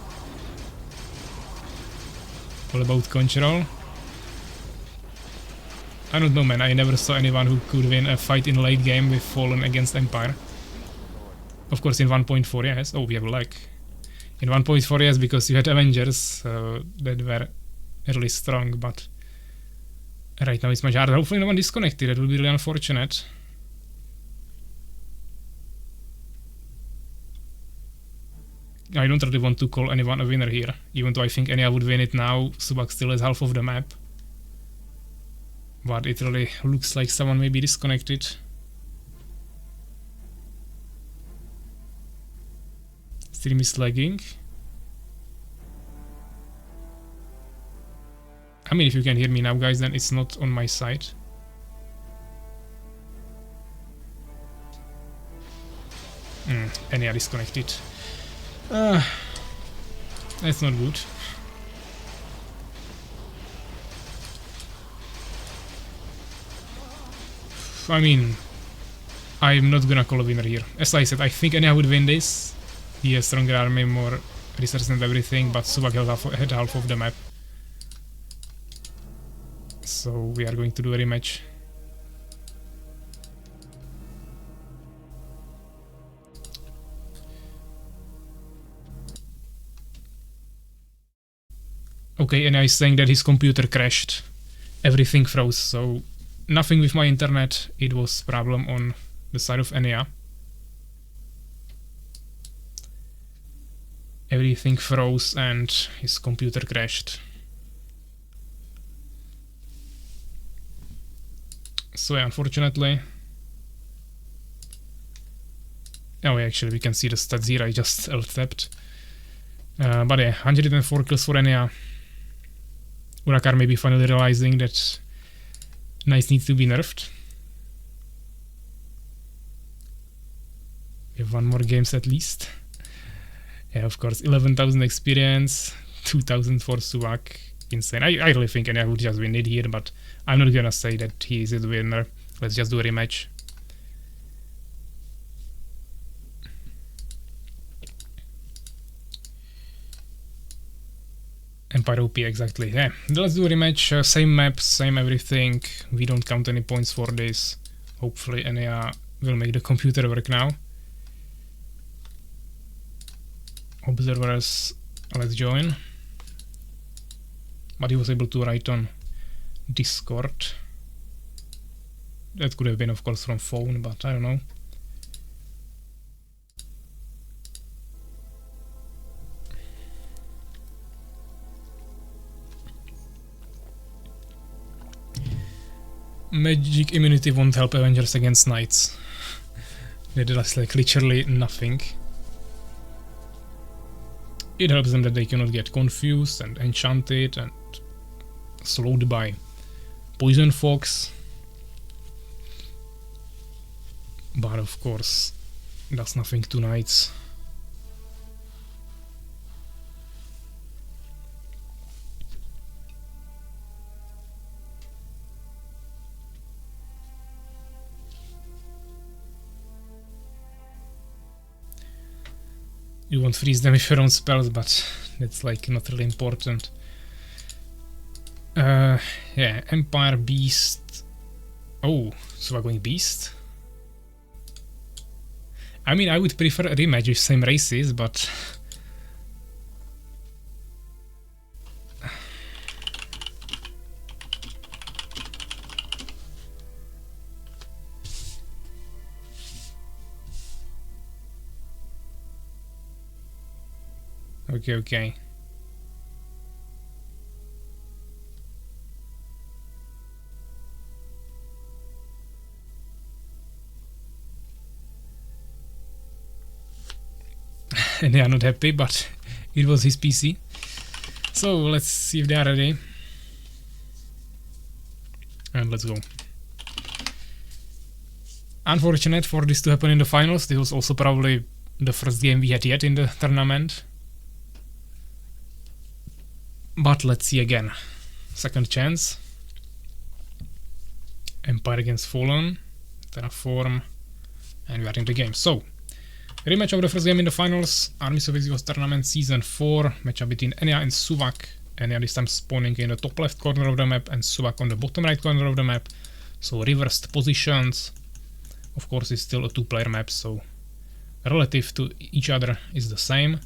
All about control. I don't know, man, I never saw anyone who could win a fight in late game with Fallen against Empire. Of course, in 1.4, yes. Oh, we have lag. In 1.4, yes, because you had Avengers that were really strong, but right now it's much harder. Hopefully no one disconnected, that would be really unfortunate. I don't really want to call anyone a winner here, even though I think Ania would win it now. Suwak still has half of the map. But it really looks like someone may be disconnected. Stream is lagging. I mean, if you can hear me now, guys, then it's not on my side. Ania disconnected. That's not good. I mean, I'm not gonna call a winner here. As I said, I think Ania would win this. He has stronger army, more resources and everything, but Suwak had half of the map. So we are going to do a rematch. Okay, and he's saying that his computer crashed. Everything froze, so nothing with my internet. It was problem on the side of Ania. Everything froze and his computer crashed. So yeah, unfortunately. Oh, actually, we can see the stats here. I just alt-tapped. But yeah, 104 kills for Ania. Urakaar may be finally realizing that Knights needs to be nerfed. We have 1 more games at least. Yeah, of course, 11,000 experience, 2,000 for Suwak. Insane. I really think Ania would just win it here, but I'm not gonna say that he is the winner. Let's just do a rematch. Empire OP, exactly. Yeah, let's do a rematch. Same map, same everything. We don't count any points for this. Hopefully Ania will make the computer work now. Observers, let's join. But he was able to write on Discord. That could have been, of course, from phone, but I don't know. Magic immunity won't help Avengers against Knights. They does like literally nothing. It helps them that they cannot get confused and enchanted and slowed by Poison Fox. But of course, does nothing to Knights. You won't freeze them with your own spells, but that's like not really important. Yeah, Empire, Beast. Oh, so we're going Beast? I mean, I would prefer a rematch with same races, but... Okay. And they are not happy, but it was his PC. So let's see if they are ready. And let's go. Unfortunate for this to happen in the finals. This was also probably the first game we had yet in the tournament. But let's see again. Second chance. Empire against Fallen. Terraform. And we are in the game. So, rematch of the first game in the finals. Armies of Exigo Tournament Season 4. Matchup between Ania and Suwak. Ania this time spawning in the top left corner of the map and Suwak on the bottom right corner of the map. So reversed positions. Of course it's still a two-player map, so relative to each other is the same.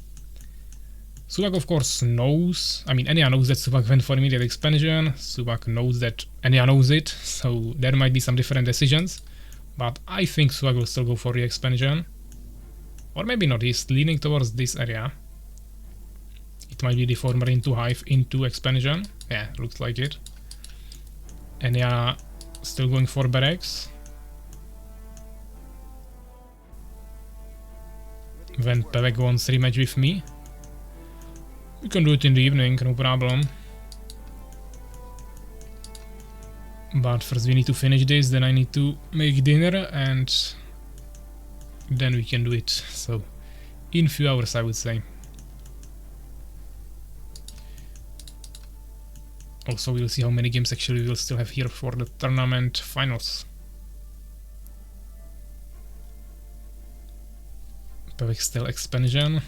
Suwak of course knows, I mean Ania knows that Suwak went for immediate expansion, Suwak knows that Ania knows it, so there might be some different decisions, but I think Suwak will still go for the expansion. Or maybe not, he's leaning towards this area. It might be Deformer into Hive into expansion, yeah, looks like it. Ania still going for barracks. When PAVVAC wants rematch with me. We can do it in the evening, no problem. But first we need to finish this, then I need to make dinner and then we can do it. So in few hours I would say. Also we'll see how many games actually we will still have here for the tournament finals. PAVVAC still expansion.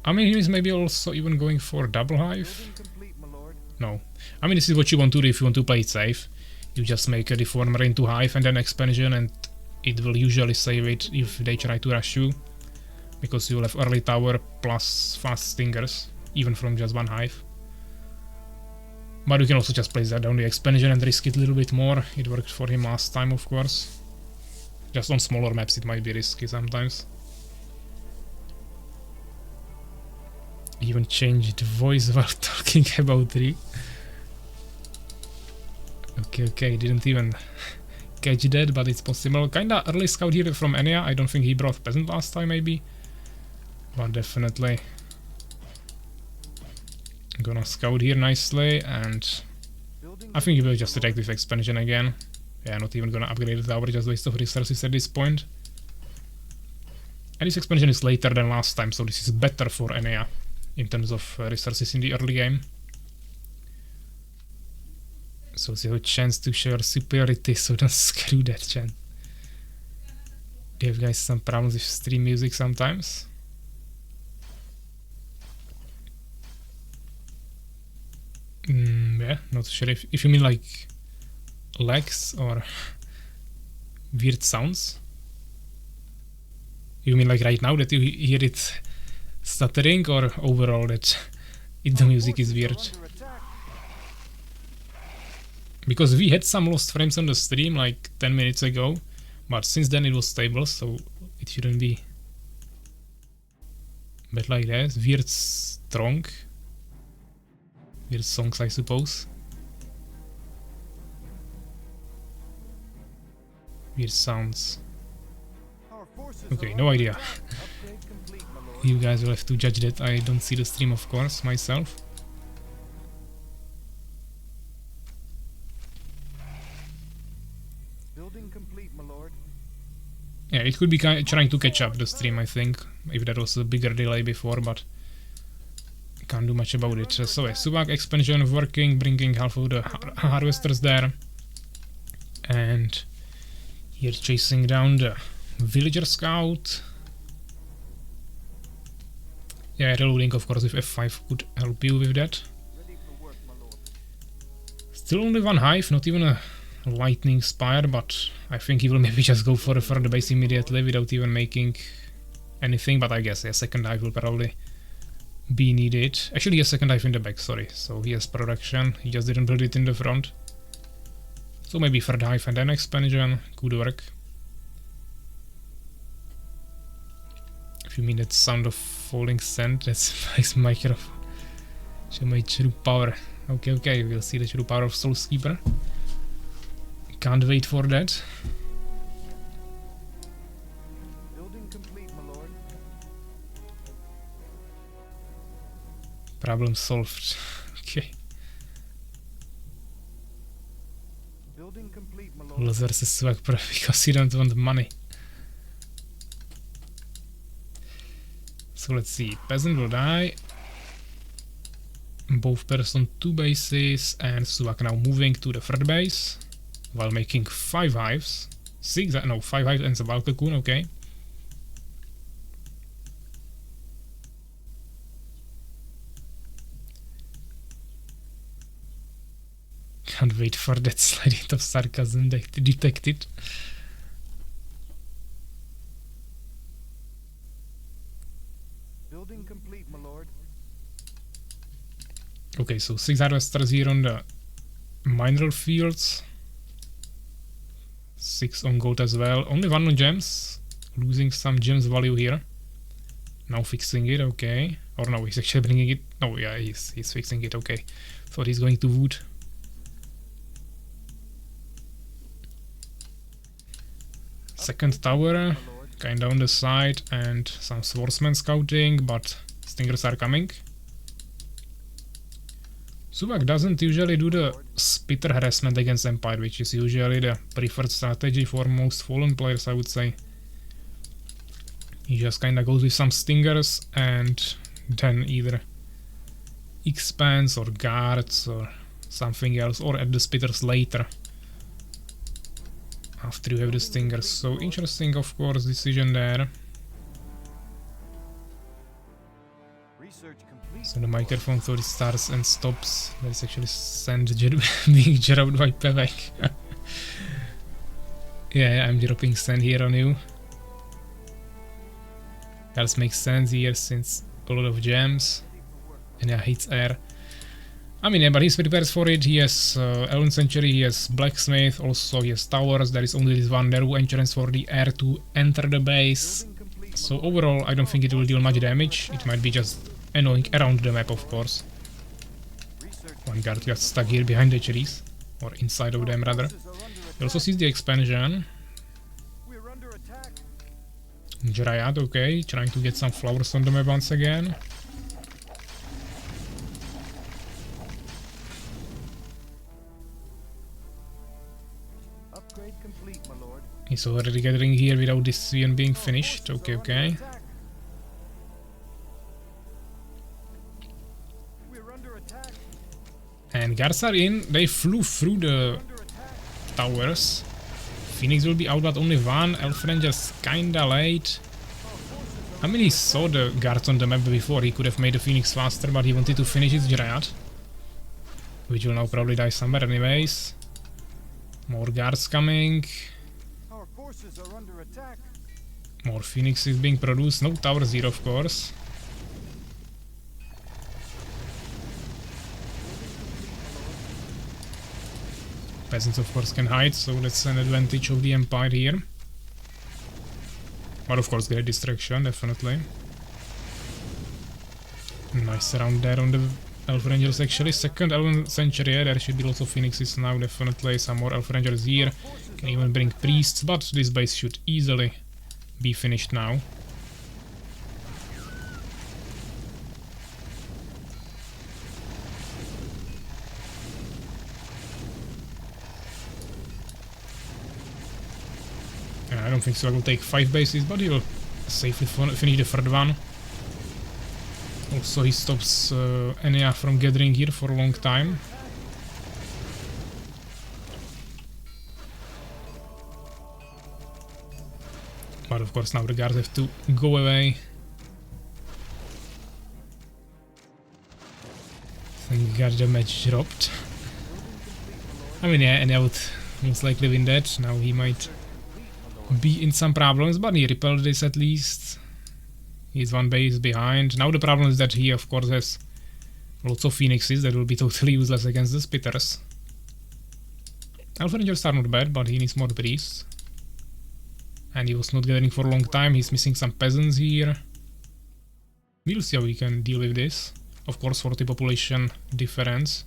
I mean, he is maybe also even going for double hive. No. I mean, this is what you want to do if you want to play it safe. You just make a Deformer into hive and then expansion, and it will usually save it if they try to rush you. Because you will have early tower plus fast stingers, even from just one hive. But you can also just place that down the expansion and risk it a little bit more. It worked for him last time, of course. Just on smaller maps it might be risky sometimes. Even changed voice while talking about 3. Okay, didn't even catch that, but it's possible. Kinda early scout here from Ania. I don't think he brought Peasant last time, maybe. But definitely gonna scout here nicely, and I think he will just attack with expansion again. Yeah, not even gonna upgrade the tower, just waste of resources at this point. And this expansion is later than last time, so this is better for Ania in terms of resources in the early game. So they have a chance to show superiority, so don't screw that chance. Do you have guys some problems with stream music sometimes? Yeah, not sure if you mean like lags or weird sounds. You mean like right now that you hear it stuttering, or overall that the music is weird? Because we had some lost frames on the stream like 10 minutes ago, but since then it was stable, so it shouldn't be bad like that. Weird strong. Weird songs, I suppose. Weird sounds. Okay, no idea. You guys will have to judge that. I don't see the stream, of course, myself. Building complete, my lord. Yeah, it could be trying to catch up the stream, I think. If there was a bigger delay before, but can't do much about it. So yeah, Suwak expansion working, bringing half of the harvesters there. And here chasing down the villager scout. Yeah, reloading of course with F5 could help you with that. Ready for work, my lord. Still only one hive, not even a lightning spire, but I think he will maybe just go for the base immediately without even making anything, but I guess a second hive will probably be needed. Actually a second hive in the back, sorry, so he has production, he just didn't build it in the front. So maybe third hive and then expansion, could work. If you mean that sound of falling sand, that's nice microphone. Show my true power. Okay, we'll see the true power of SoulsKeeper. Can't wait for that. Building complete, my lord. Problem solved. Okay. Building complete, my lord. Let's versus Suwak because you don't want money. So let's see. Peasant will die. Both pairs on 2 bases, and Suwak now moving to the third base while making 5 hives. 5 hives and the Bal Cocoon, okay. Can't wait for that slide hint of sarcasm detected. Building complete, my lord. Okay, so 6 harvesters here on the mineral fields. 6 on gold as well. Only 1 on gems. Losing some gems value here. Now fixing it, okay. Or no, he's actually bringing it. No, yeah, he's fixing it, okay. Thought he's going to wood. Second tower, kinda on the side, and some swordsmen scouting, but stingers are coming. Suwak doesn't usually do the spitter harassment against Empire, which is usually the preferred strategy for most fallen players, I would say. He just kinda goes with some stingers and then either expands or guards or something else, or add the spitters later after you have the stingers. So interesting, of course, decision there. So the microphone thought it starts and stops. That is actually sand being jabbed by PAVVAC. Yeah, I'm dropping sand here on you. That makes sense here since a lot of gems. And yeah, hits air. I mean, yeah, but he's prepared for it. He has Elven Sanctuary, he has Blacksmith, also he has towers. There is only this one narrow entrance for the air to enter the base. So overall, I don't think it will deal much damage. It might be just annoying around the map, of course. One guard got stuck here behind the trees, or inside of them rather. He also sees the expansion. Dryad, okay, trying to get some flowers on the map once again. Upgrade complete, my lord. He's already gathering here without this even being finished. Okay. We're under attack. And guards are in. They flew through the towers. Phoenix will be out, but only 1. Elf Ranger's kinda late. I mean, he saw the guards on the map before. He could have made the Phoenix faster, but he wanted to finish his Dryad, which will now probably die somewhere anyways. More guards coming. Our forces are under attack. More Phoenix is being produced. No towers here, of course. Peasants, of course, can hide, so that's an advantage of the Empire here. But of course, great distraction, definitely. Nice round there on the Elf Rangers, actually. Second Elven Sanctuary, yeah, there should be lots of Phoenixes now, definitely. Some more Elf Rangers here. Can even bring priests, but this base should easily be finished now. I don't think so. I will take 5 bases, but he will safely finish the third one. Also, he stops Ania from gathering here for a long time. But of course, now the guards have to go away. and got the match dropped. I mean, yeah, Ania would most likely win that. Now he might be in some problems, but he repelled this at least. He's one base behind. Now the problem is that he, of course, has lots of phoenixes that will be totally useless against the spitters. Elf Rangers are not bad, but he needs more priests. And he was not gathering for a long time. He's missing some peasants here. We'll see how we can deal with this. Of course, 40 population difference.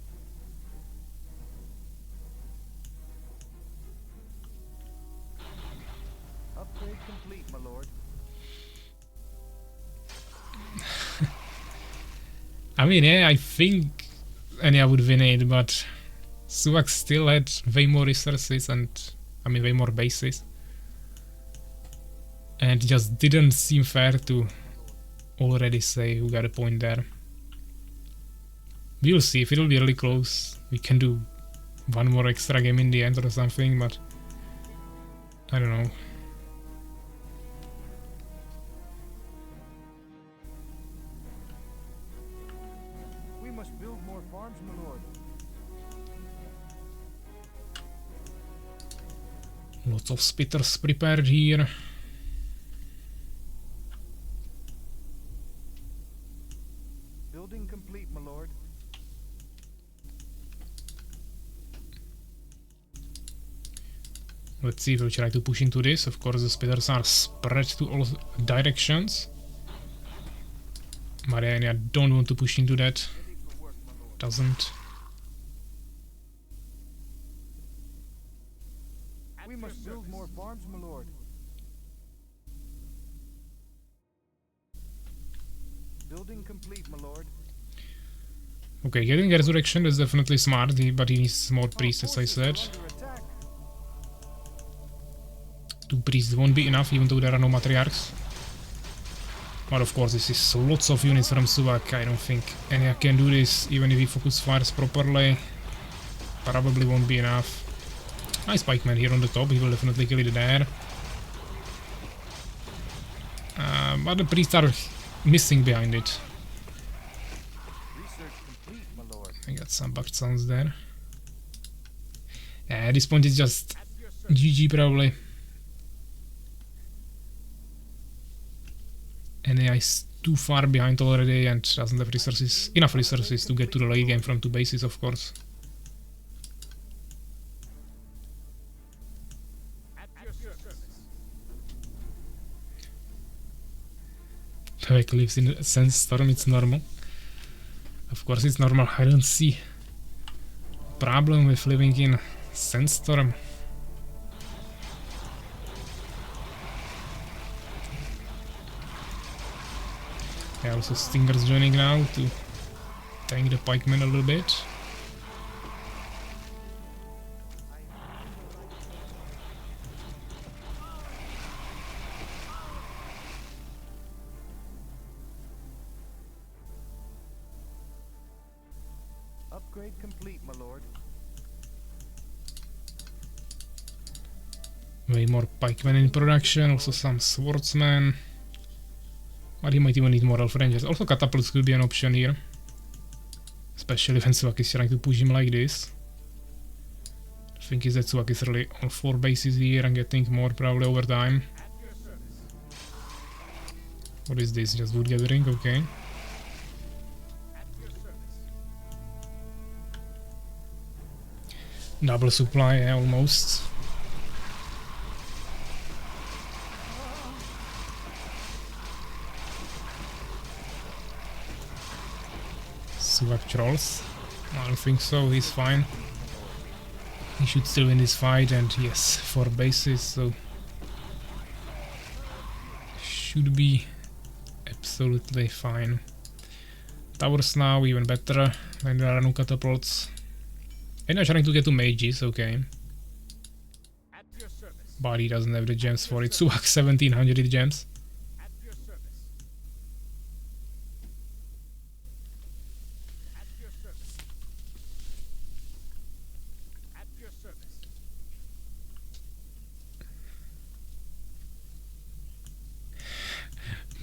Upgrade complete, my lord. I mean, yeah, I think Ania would win it, but Suwak still had way more resources and, I mean, way more bases. And it just didn't seem fair to already say who got a point there. We'll see. If it'll be really close, we can do one more extra game in the end or something, but I don't know. We must build more farms, my lord. Lots of spitters prepared here. Building complete, my lord. Let's see if we'll try to push into this. Of course, the spitters are spread to all directions. But I don't want to push into that. Doesn't. We must build more farms, my lord. Building complete, my lord. Okay, getting a resurrection is definitely smart, but he needs more priests, as I said. Under attack. 2 priests won't be enough, even though there are no matriarchs. But of course, this is lots of units from Suwak. I don't think Ania can do this, even if he focus fires properly. Probably won't be enough. Nice pikeman here on the top, he will definitely kill it there. But the priests are missing behind it. Research complete, my lord. I got some bugged sounds there. Yeah, at this point it's just GG probably. Ania is too far behind already and doesn't have resources, enough resources to get to the late game from 2 bases, of course. PAVVAC lives in a sandstorm, it's normal. Of course it's normal, I don't see problem with living in sandstorm. Yeah, also Stinger's joining now to tank the pikemen a little bit. Upgrade complete, my lord. Way more pikemen in production, also some swordsmen. But he might even need more elf rangers. Also catapults could be an option here. Especially when Suwak is trying to push him like this. The thing is that Suwak is really on 4 bases here and getting more probably over time. What is this? Just wood gathering? Okay. Double supply, yeah, almost. Suwak trolls? I don't think so, he's fine. He should still win this fight, and yes, 4 bases, so should be absolutely fine. Towers now, even better when there are no catapults. And I'm trying to get to mages, okay. But he doesn't have the gems for it. Suwak 1700 gems.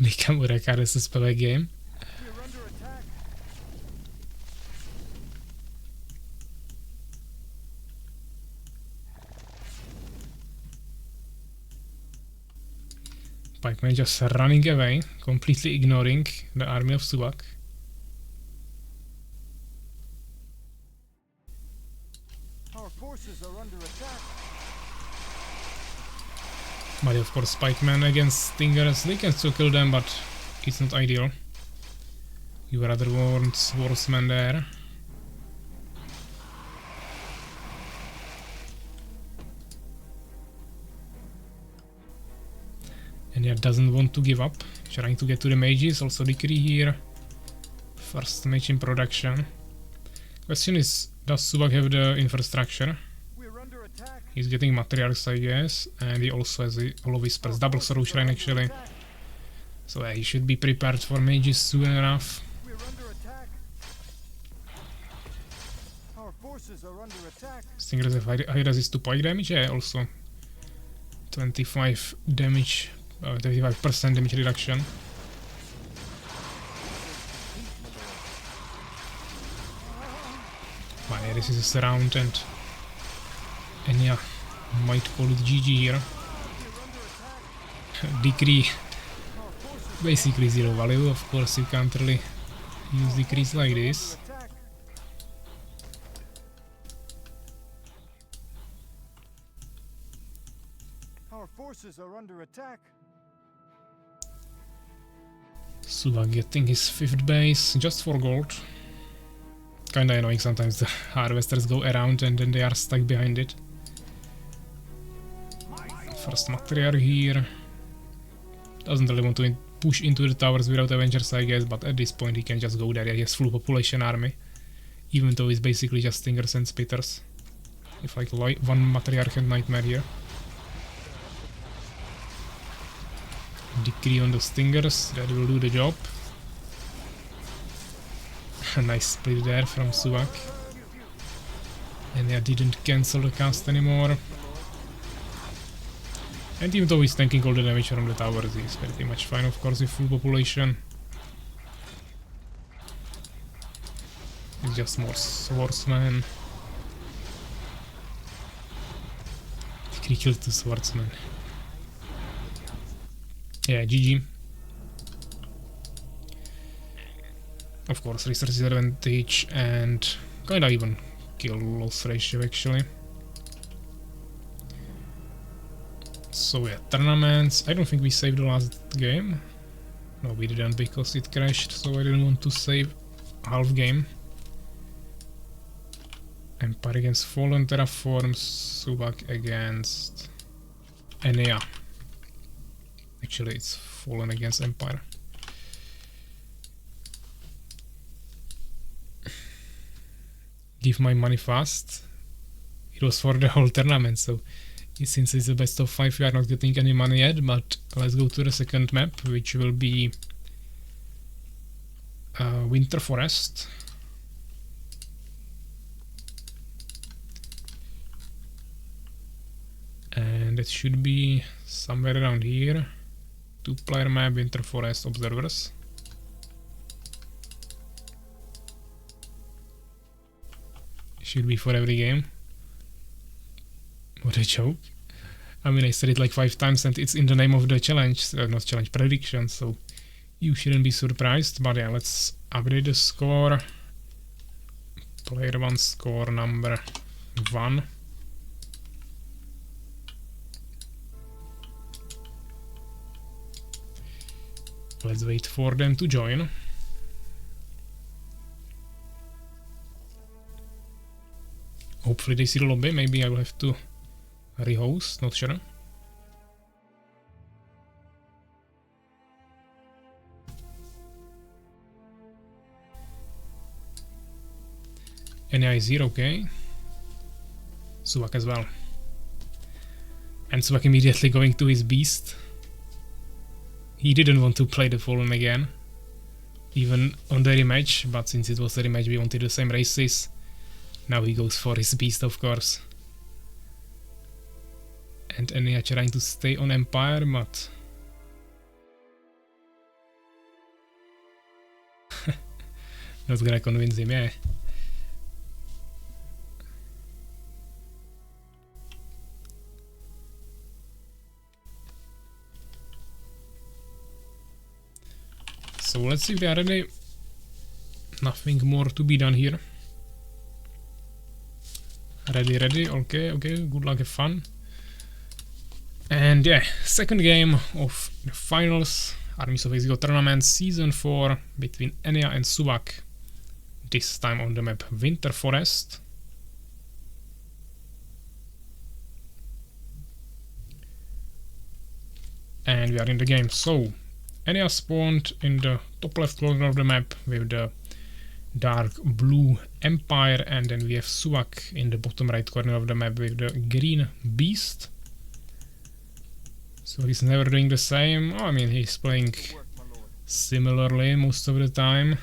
Become Urakaar is this PAVVAC game. We're under attack. Pikeman just running away, completely ignoring the army of Suwak. Our forces are under attack. But of course, Pikeman against Stingers, they can still kill them, but it's not ideal. You rather want Swordsman there. Ania doesn't want to give up, trying to get to the mages, also decree here. First mage in production. Question is, does Suwak have the infrastructure? We're under attack. He's getting materials, I guess, and he also has the Hollow Whispers, double Sorrow Shrine actually. So yeah, he should be prepared for mages soon enough. We're under attack. Our forces are under attack. Stingers have high resist to pike damage, yeah, also 25 damage, 25% damage reduction. But yeah, this is a surround and Ania might call it GG here. Decree basically zero value, of course you can't really use decrees like this. Our forces are under attack. Suwak getting his 5th base just for gold. Kinda annoying sometimes the harvesters go around and then they are stuck behind it. First Matriarch here. Doesn't really want to push into the towers without Avengers, I guess, but at this point he can just go there. He has full population army. Even though it's basically just Stingers and Spitters. If like one Matriarch and Nightmare here. Decree on the Stingers, that will do the job. A nice split there from Suwak. And they didn't cancel the cast anymore. And even though he's tanking all the damage from the towers, he's pretty much fine, of course, with full population. It's just more swordsman. Decree killed the swordsman. Yeah, GG. Of course, resources advantage and kinda even kill loss ratio actually. So yeah, tournaments. I don't think we saved the last game. No, we didn't because it crashed, so I didn't want to save half game. Empire against Fallen Terraforms, Suwak against Ania. Actually, it's Fallen against Empire. Give my money fast. It was for the whole tournament, so since it's the best of 5, we are not getting any money yet, but let's go to the second map, which will be Winter Forest. And it should be somewhere around here. 2-player map, Winter Forest Observers. Should be for every game. What a joke. I mean, I said it like 5 times and it's in the name of the challenge, not challenge, prediction, so you shouldn't be surprised. But yeah, let's update the score. Player 1 score number 1. Let's wait for them to join. Hopefully they see the lobby, maybe I will have to rehost, not sure. Ania is here, okay. Suwak as well. And Suwak immediately going to his beast. He didn't want to play the Fallen again, even on the rematch, but since it was a rematch we wanted the same races. Now he goes for his beast, of course. And Ania trying to stay on Empire, but not gonna convince him, yeah. So let's see if they are ready. Nothing more to be done here. Ready, okay, good luck, have fun. And yeah, second game of the finals, Armies of Exigo Tournament Season 4 between Ania and Suwak. This time on the map Winter Forest. And we are in the game. So, Ania spawned in the top left corner of the map with the dark blue Empire, and then we have Suwak in the bottom right corner of the map with the green Beast. So he's never doing the same. Oh, I mean, he's playing similarly most of the time.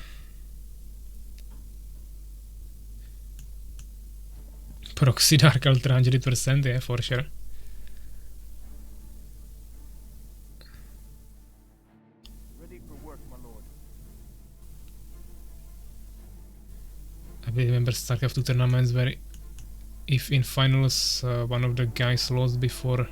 Proxy Dark Ultra 100%, yeah, for sure. I remember StarCraft 2 tournaments where if in finals one of the guys lost before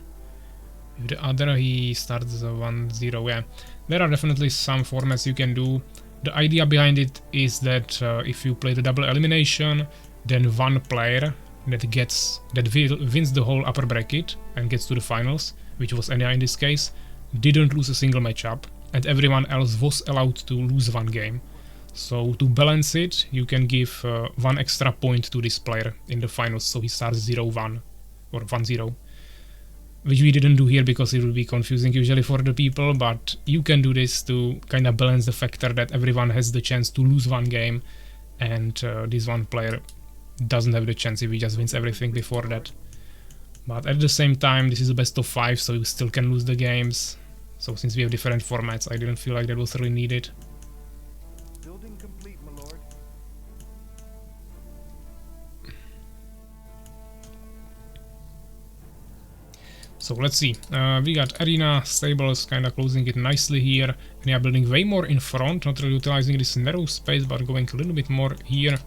with the other, he starts 1-0. Yeah, there are definitely some formats you can do. The idea behind it is that if you play the double elimination, then one player that wins the whole upper bracket and gets to the finals, which was Ania in this case, didn't lose a single matchup, and everyone else was allowed to lose one game. So to balance it, you can give one extra point to this player in the finals, so he starts 0-1 or 1-0. Which we didn't do here because it would be confusing usually for the people, but you can do this to kind of balance the factor that everyone has the chance to lose one game, and this one player doesn't have the chance if he just wins everything before that. But at the same time, this is a best of 5, so you still can lose the games. So since we have different formats, I didn't feel like that was really needed. Building complete, my lord. So let's see. We got arena stables kind of closing it nicely here. And they are building way more in front, not really utilizing this narrow space, but going a little bit more here.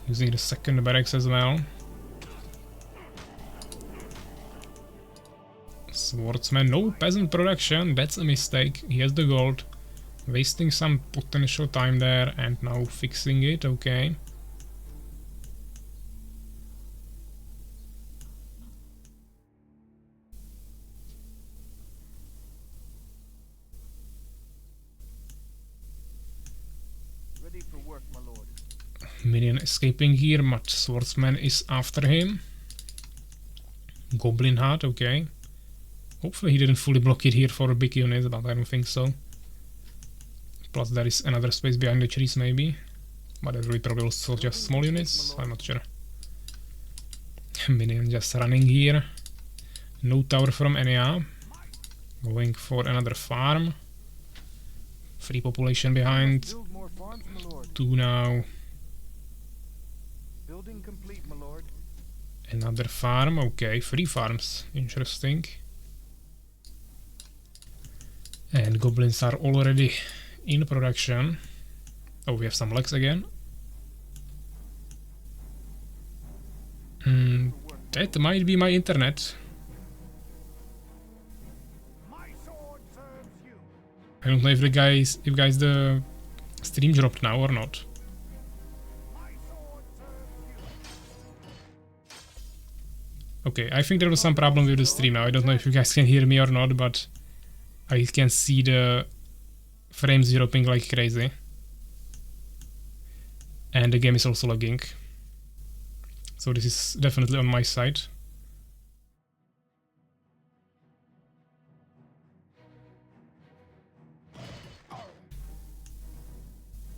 Using the second barracks as well. Swordsman, no peasant production, that's a mistake. He has the gold. Wasting some potential time there and now fixing it, okay. Ready for work, my lord. Minion escaping here, but Swordsman is after him. Goblin Heart, okay. Hopefully he didn't fully block it here for a big unit, but I don't think so. Plus there is another space behind the trees maybe. But that will probably also just small units, I'm not sure. Minion just running here. No tower from Ania. Going for another farm. Free population behind. Build more farms, my lord. 2 now. Building complete, my lord. Another farm, okay, 3 farms, interesting. And goblins are already in production. Oh, we have some lags again. That might be my internet. My sword serves you. I don't know if the stream dropped now or not. Okay, I think there was some problem with the stream now. I don't know if you guys can hear me or not, but I can see the frames dropping like crazy. And the game is also lagging. So this is definitely on my side.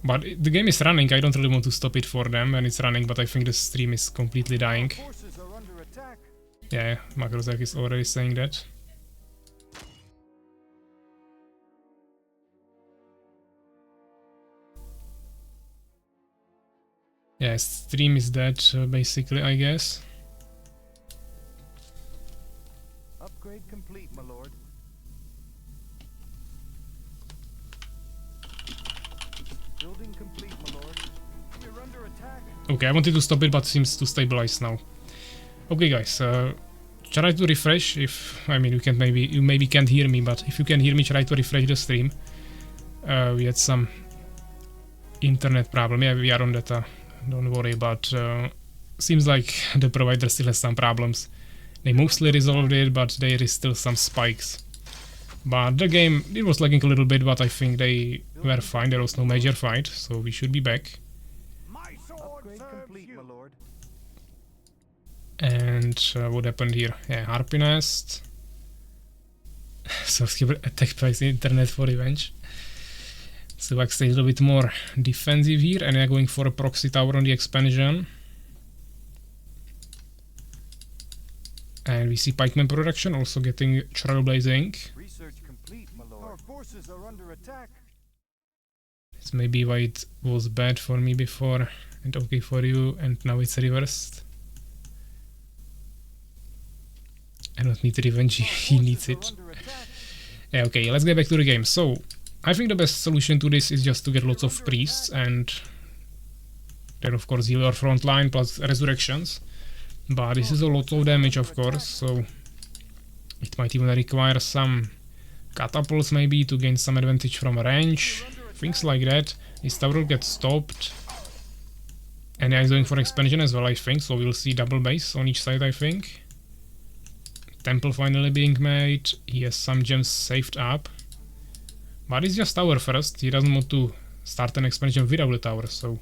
But the game is running, I don't really want to stop it for them when it's running, but I think the stream is completely dying. Forces are under attack. Yeah, Makrozak is already saying that. Yeah, stream is dead, basically, I guess. Upgrade complete, my lord. Building complete, my lord. We're under attack. Okay, I wanted to stop it, but seems to stabilize now. Okay, guys, try to refresh. If I mean, you maybe can't hear me, but if you can hear me, try to refresh the stream. We had some internet problem. Yeah, we are on data. Don't worry, but seems like the provider still has some problems. They mostly resolved it, but there is still some spikes. But the game, it was lagging a little bit, but I think they were fine. There was no major fight, so we should be back. Upgrade complete, my lord. And what happened here? Yeah, Harpy Nest. SoulsKeeper attacked by the internet for revenge. Suwak stays a little bit more defensive here, and they're going for a proxy tower on the expansion. And we see Pikeman production also getting trailblazing. Research complete, my lord. Our forces are under attack. It's maybe why it was bad for me before and okay for you, and now it's reversed. I don't need revenge, he needs it. Yeah, okay, let's get back to the game. So, I think the best solution to this is just to get lots of priests and then of course heal your front line plus resurrections. But this is a lot of damage of course, so it might even require some catapults maybe to gain some advantage from range, things like that. This tower will get stopped. And he's going for expansion as well, I think, so we'll see double base on each side, I think. Temple finally being made, he has some gems saved up. But it's just tower first, he doesn't want to start an expansion without the tower, so...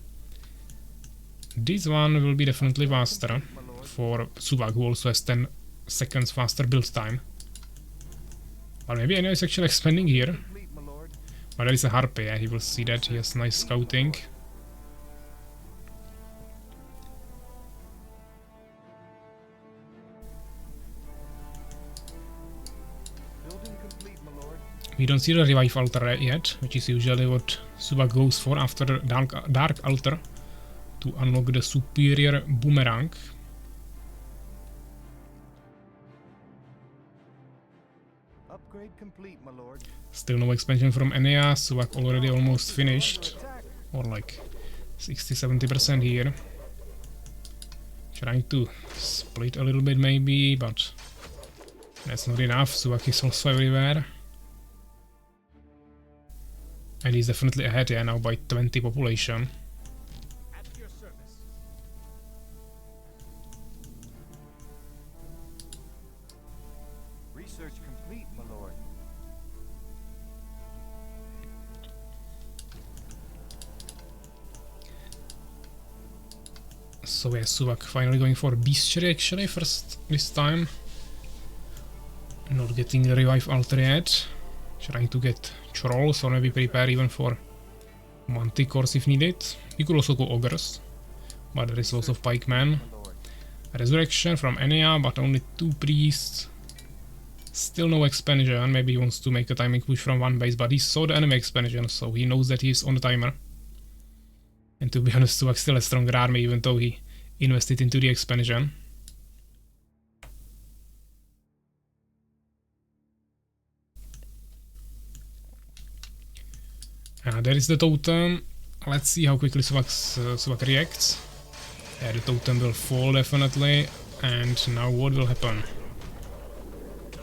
This one will be definitely faster for Suwak, who also has 10 seconds faster build time. But maybe Ania is actually expanding here. But there is a Harpy, yeah, he will see that, he has nice scouting. We don't see the revive altar yet, which is usually what Suwak goes for after dark altar to unlock the superior boomerang. Upgrade complete, my lord. Still no expansion from Ania, Suwak already almost finished, or like 60-70% here. Trying to split a little bit maybe, but that's not enough. Suwak is also everywhere. And he's definitely ahead, yeah, now by 20 population. At your service. Research complete, my lord. So yeah, Suwak finally going for Bestiary actually first this time. Not getting the revive altar yet. Trying to get trolls or maybe prepare even for manticores if needed. You could also go ogres, but there is lots of pikemen. Resurrection from Ania, but only 2 priests. Still no expansion. Maybe he wants to make a timing push from one base, but he saw the enemy expansion, so he knows that he's on the timer. And to be honest, Suwak still a stronger army even though he invested into the expansion. There is the totem. Let's see how quickly Suwak reacts. Yeah, the totem will fall definitely. And now what will happen?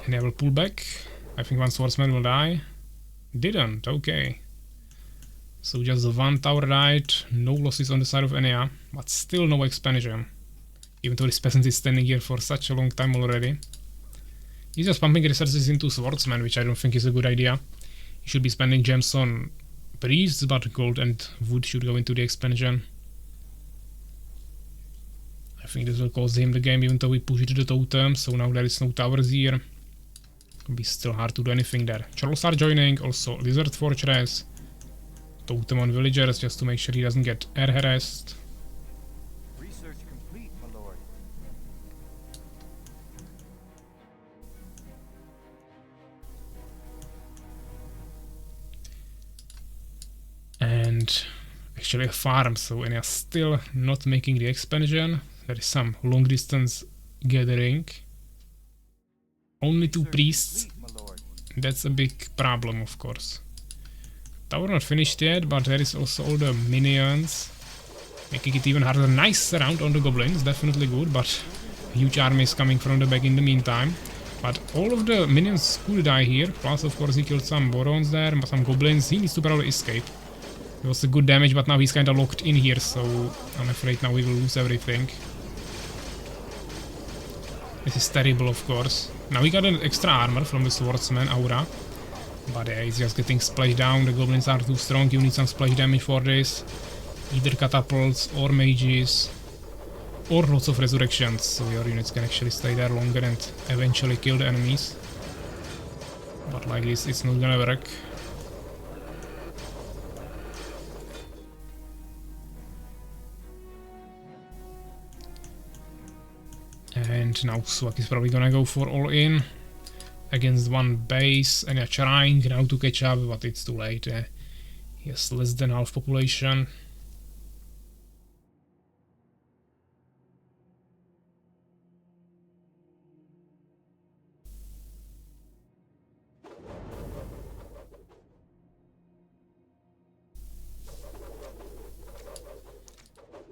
And I will pull back. I think one swordsman will die. Didn't, okay. So just the one tower died, no losses on the side of Ania, but still no expansion. Even though this peasant is standing here for such a long time already. He's just pumping resources into swordsman, which I don't think is a good idea. He should be spending gems on priests, but gold and wood should go into the expansion. I think this will cost him the game even though we pushed the totem, so now there is no towers here. It'll be still hard to do anything there. Trolls are joining, also Lizard Fortress. Totem on villagers just to make sure he doesn't get air harassed. Research complete, my lord. And actually a farm, so and they are still not making the expansion. There is some long distance gathering. Only 2 priests. That's a big problem, of course. Tower not finished yet, but there is also all the minions, making it even harder. Nice round on the goblins, definitely good, but huge armies coming from the back in the meantime. But all of the minions could die here, plus of course he killed some Borons there, some goblins. He needs to probably escape. It was a good damage, but now he's kinda locked in here, so I'm afraid now we will lose everything. This is terrible, of course. Now we got an extra armor from the swordsman aura. But yeah, he's just getting splashed down. The goblins are too strong, you need some splash damage for this. Either catapults or mages. Or lots of resurrections, so your units can actually stay there longer and eventually kill the enemies. But like this, it's not gonna work. And now Suwak is probably gonna go for all in against one base, and they're trying now to catch up, but it's too late. He has less than half population.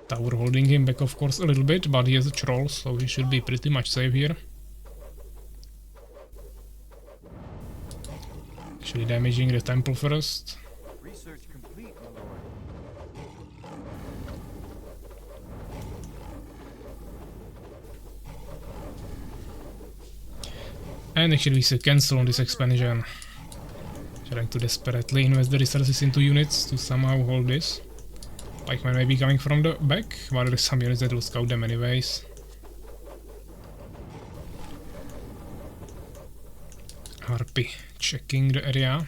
Tower holding him back, of course, a little bit, but he has a troll, so he should be pretty much safe here. Actually damaging the temple first. Research complete, my lord. And actually we see cancel on this expansion. Trying to desperately invest the resources into units to somehow hold this. Pikemen may be coming from the back, but there is some units that will scout them anyways. Harpy checking the area.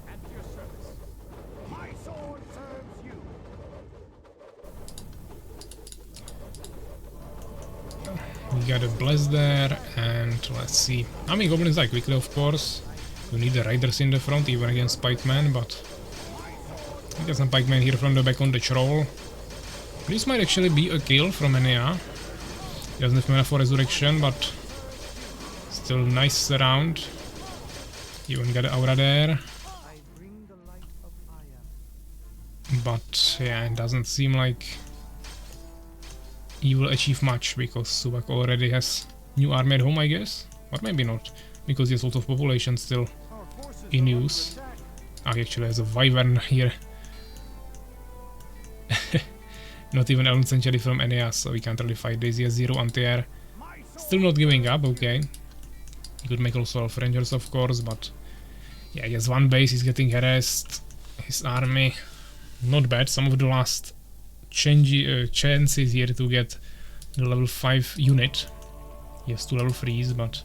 At your service. My sword serves you. We got a blast there, and let's see. I mean, goblins die quickly, of course. You need the riders in the front, even against pikemen, but we got some pikemen here from the back on the troll. This might actually be a kill from Ania. He doesn't have mana for resurrection, but still nice round. Even got the aura there. I bring the light of Aya. But yeah, it doesn't seem like he will achieve much, because Suwak already has new army at home, I guess. Or maybe not, because he has a lot of population still Our forces in are use. under attack. Ah, he actually has a wyvern here. Not even Elven Sanctuary from Ania, so we can't really fight this. He has 0 anti-air. My sword. Still not giving up, okay. He could make also Elf Rangers, of course, but yeah, he has one base, he's getting harassed. His army, not bad. Some of the last chances here to get the level 5 unit. He has 2 level 3s, but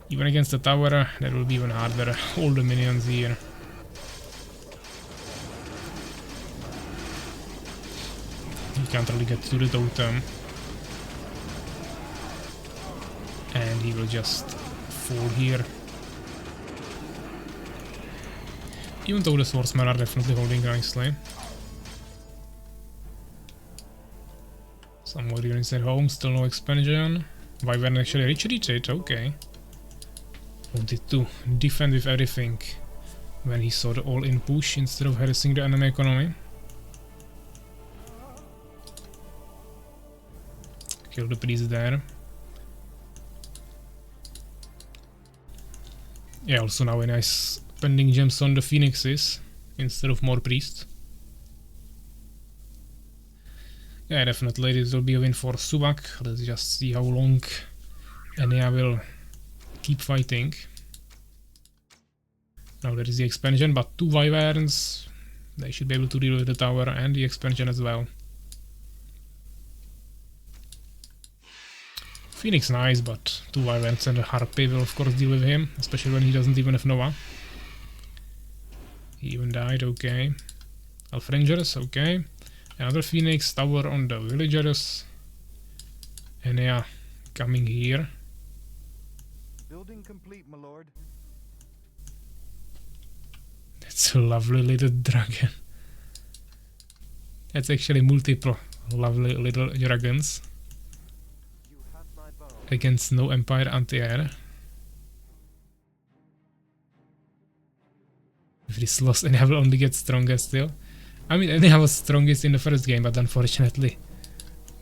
even against the tower, that will be even harder. All the minions here. He can't really get to the totem. And he will just fall here. Even though the swordsmen are definitely holding nicely. Some more units at home, still no expansion. Wyvern actually retreated, okay. Wanted to defend with everything when he saw the all-in push instead of harassing the enemy economy. Kill the priest there. Yeah, also now a nice spending gems on the phoenixes instead of more priests. Yeah, definitely this will be a win for Suwak. Let's just see how long Ania will keep fighting. Now there is the expansion, but 2 wyverns. They should be able to deal with the tower and the expansion as well. Phoenix nice, but 2 wyverns and a harpy will of course deal with him, especially when he doesn't even have Nova. He even died, okay. Elf Rangers, okay. Another Phoenix tower on the villagers. And yeah, coming here. Building complete, my lord. That's a lovely little dragon. That's actually multiple lovely little dragons. You have my bow. Against no Empire anti-air. If this lost, Ania will only get stronger still. I mean, Ania was strongest in the first game, but unfortunately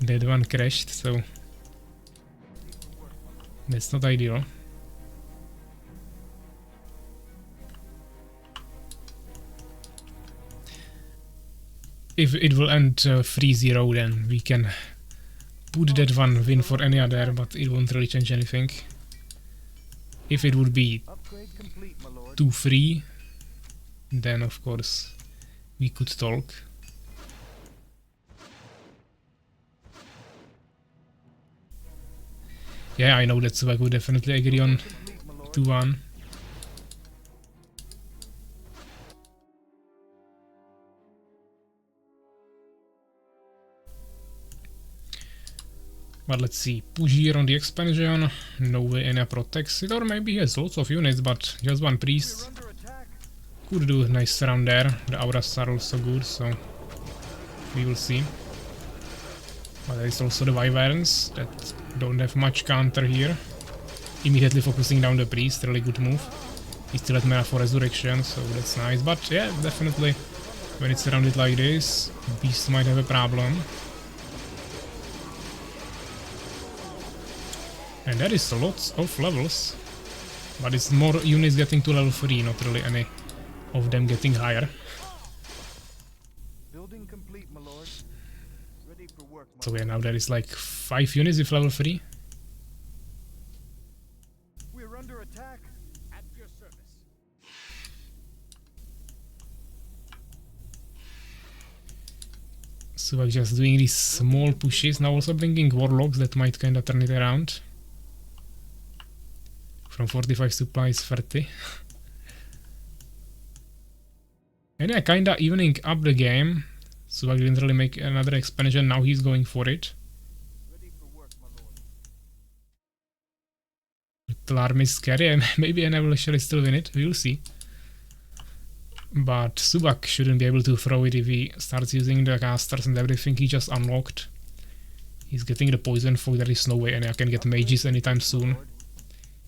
That one crashed, so that's not ideal. If it will end 3-0, then we can put that one win for Ania there, but it won't really change anything. If it would be 2-3, then of course we could talk. Yeah, I know that Suwak would definitely agree on 2-1. But let's see, push here on the expansion, no way Ania protects it, or maybe he has lots of units, but just one priest could do a nice round there. The auras are also good, so we will see. But there is also the wyverns that don't have much counter here. Immediately focusing down the priest, really good move. He still had mana for resurrection, so that's nice. But yeah, definitely when it's surrounded like this, beast might have a problem. And that is lots of levels, but it's more units getting to level 3, not really any of them getting higher. Building complete, my lord. Ready for work, my So yeah, now there is like 5 units with level 3. We're under attack. At your service. So I'm just doing these small pushes, now also bringing warlocks that might kinda turn it around. From 45 supplies 30. And yeah, kinda evening up the game. So I didn't really make another expansion, now he's going for it. Ready for work, my lord. Little army is scary, maybe I will actually still win it, we'll see. But Suwak shouldn't be able to throw it if he starts using the casters and everything he just unlocked. He's getting the poison fog, there is no way and I can get mages anytime soon.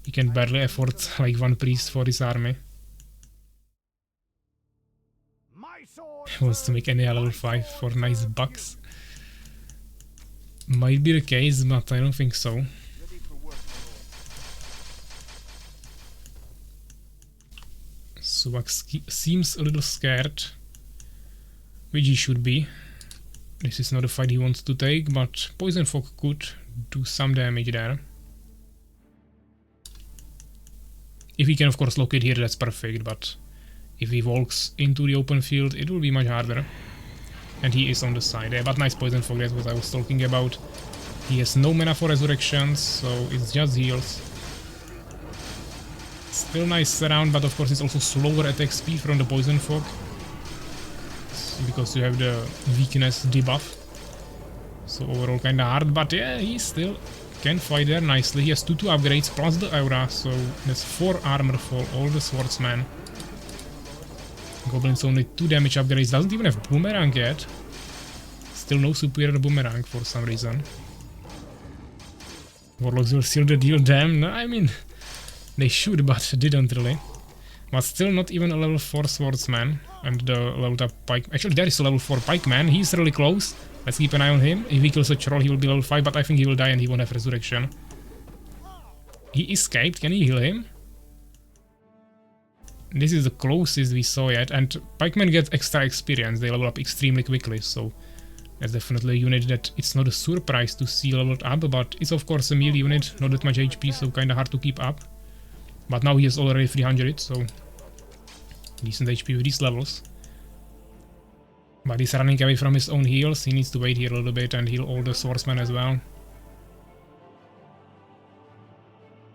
He can barely afford like one priest for his army. He wants to make Ania level 5 for nice bucks. Might be the case, but I don't think so. Ready for work, my lord. Suwak seems a little scared, which he should be. This is not a fight he wants to take, but Poison Fog could do some damage there. If he can of course lock it here, that's perfect, but if he walks into the open field, it will be much harder. And he is on the side there, but nice Poison Fog, that's what I was talking about. He has no mana for resurrections, so it's just heals. Still nice round, but of course it's also slower attack speed from the Poison Fog. Because you have the weakness debuff. So overall kinda hard, but yeah, he still can fight there nicely. He has 2 upgrades plus the aura, so that's 4 armor for all the swordsmen. Goblins only 2 damage upgrades, doesn't even have boomerang yet. Still no superior boomerang for some reason. Warlocks will seal the deal, damn, no, I mean, they should, but didn't really. But still not even a level 4 swordsman. And the leveled up pike, actually there is a level 4 pikeman, he's really close. Let's keep an eye on him. If he kills a troll, he will be level 5, but I think he will die and he won't have resurrection. He escaped, can he heal him? This is the closest we saw yet, and pikemen get extra experience, they level up extremely quickly, so that's definitely a unit that it's not a surprise to see leveled up, but it's of course a melee unit, not that much HP, so kinda hard to keep up. But now he has already 300, so decent HP with these levels. But he's running away from his own heals, he needs to wait here a little bit and heal all the swordsmen as well.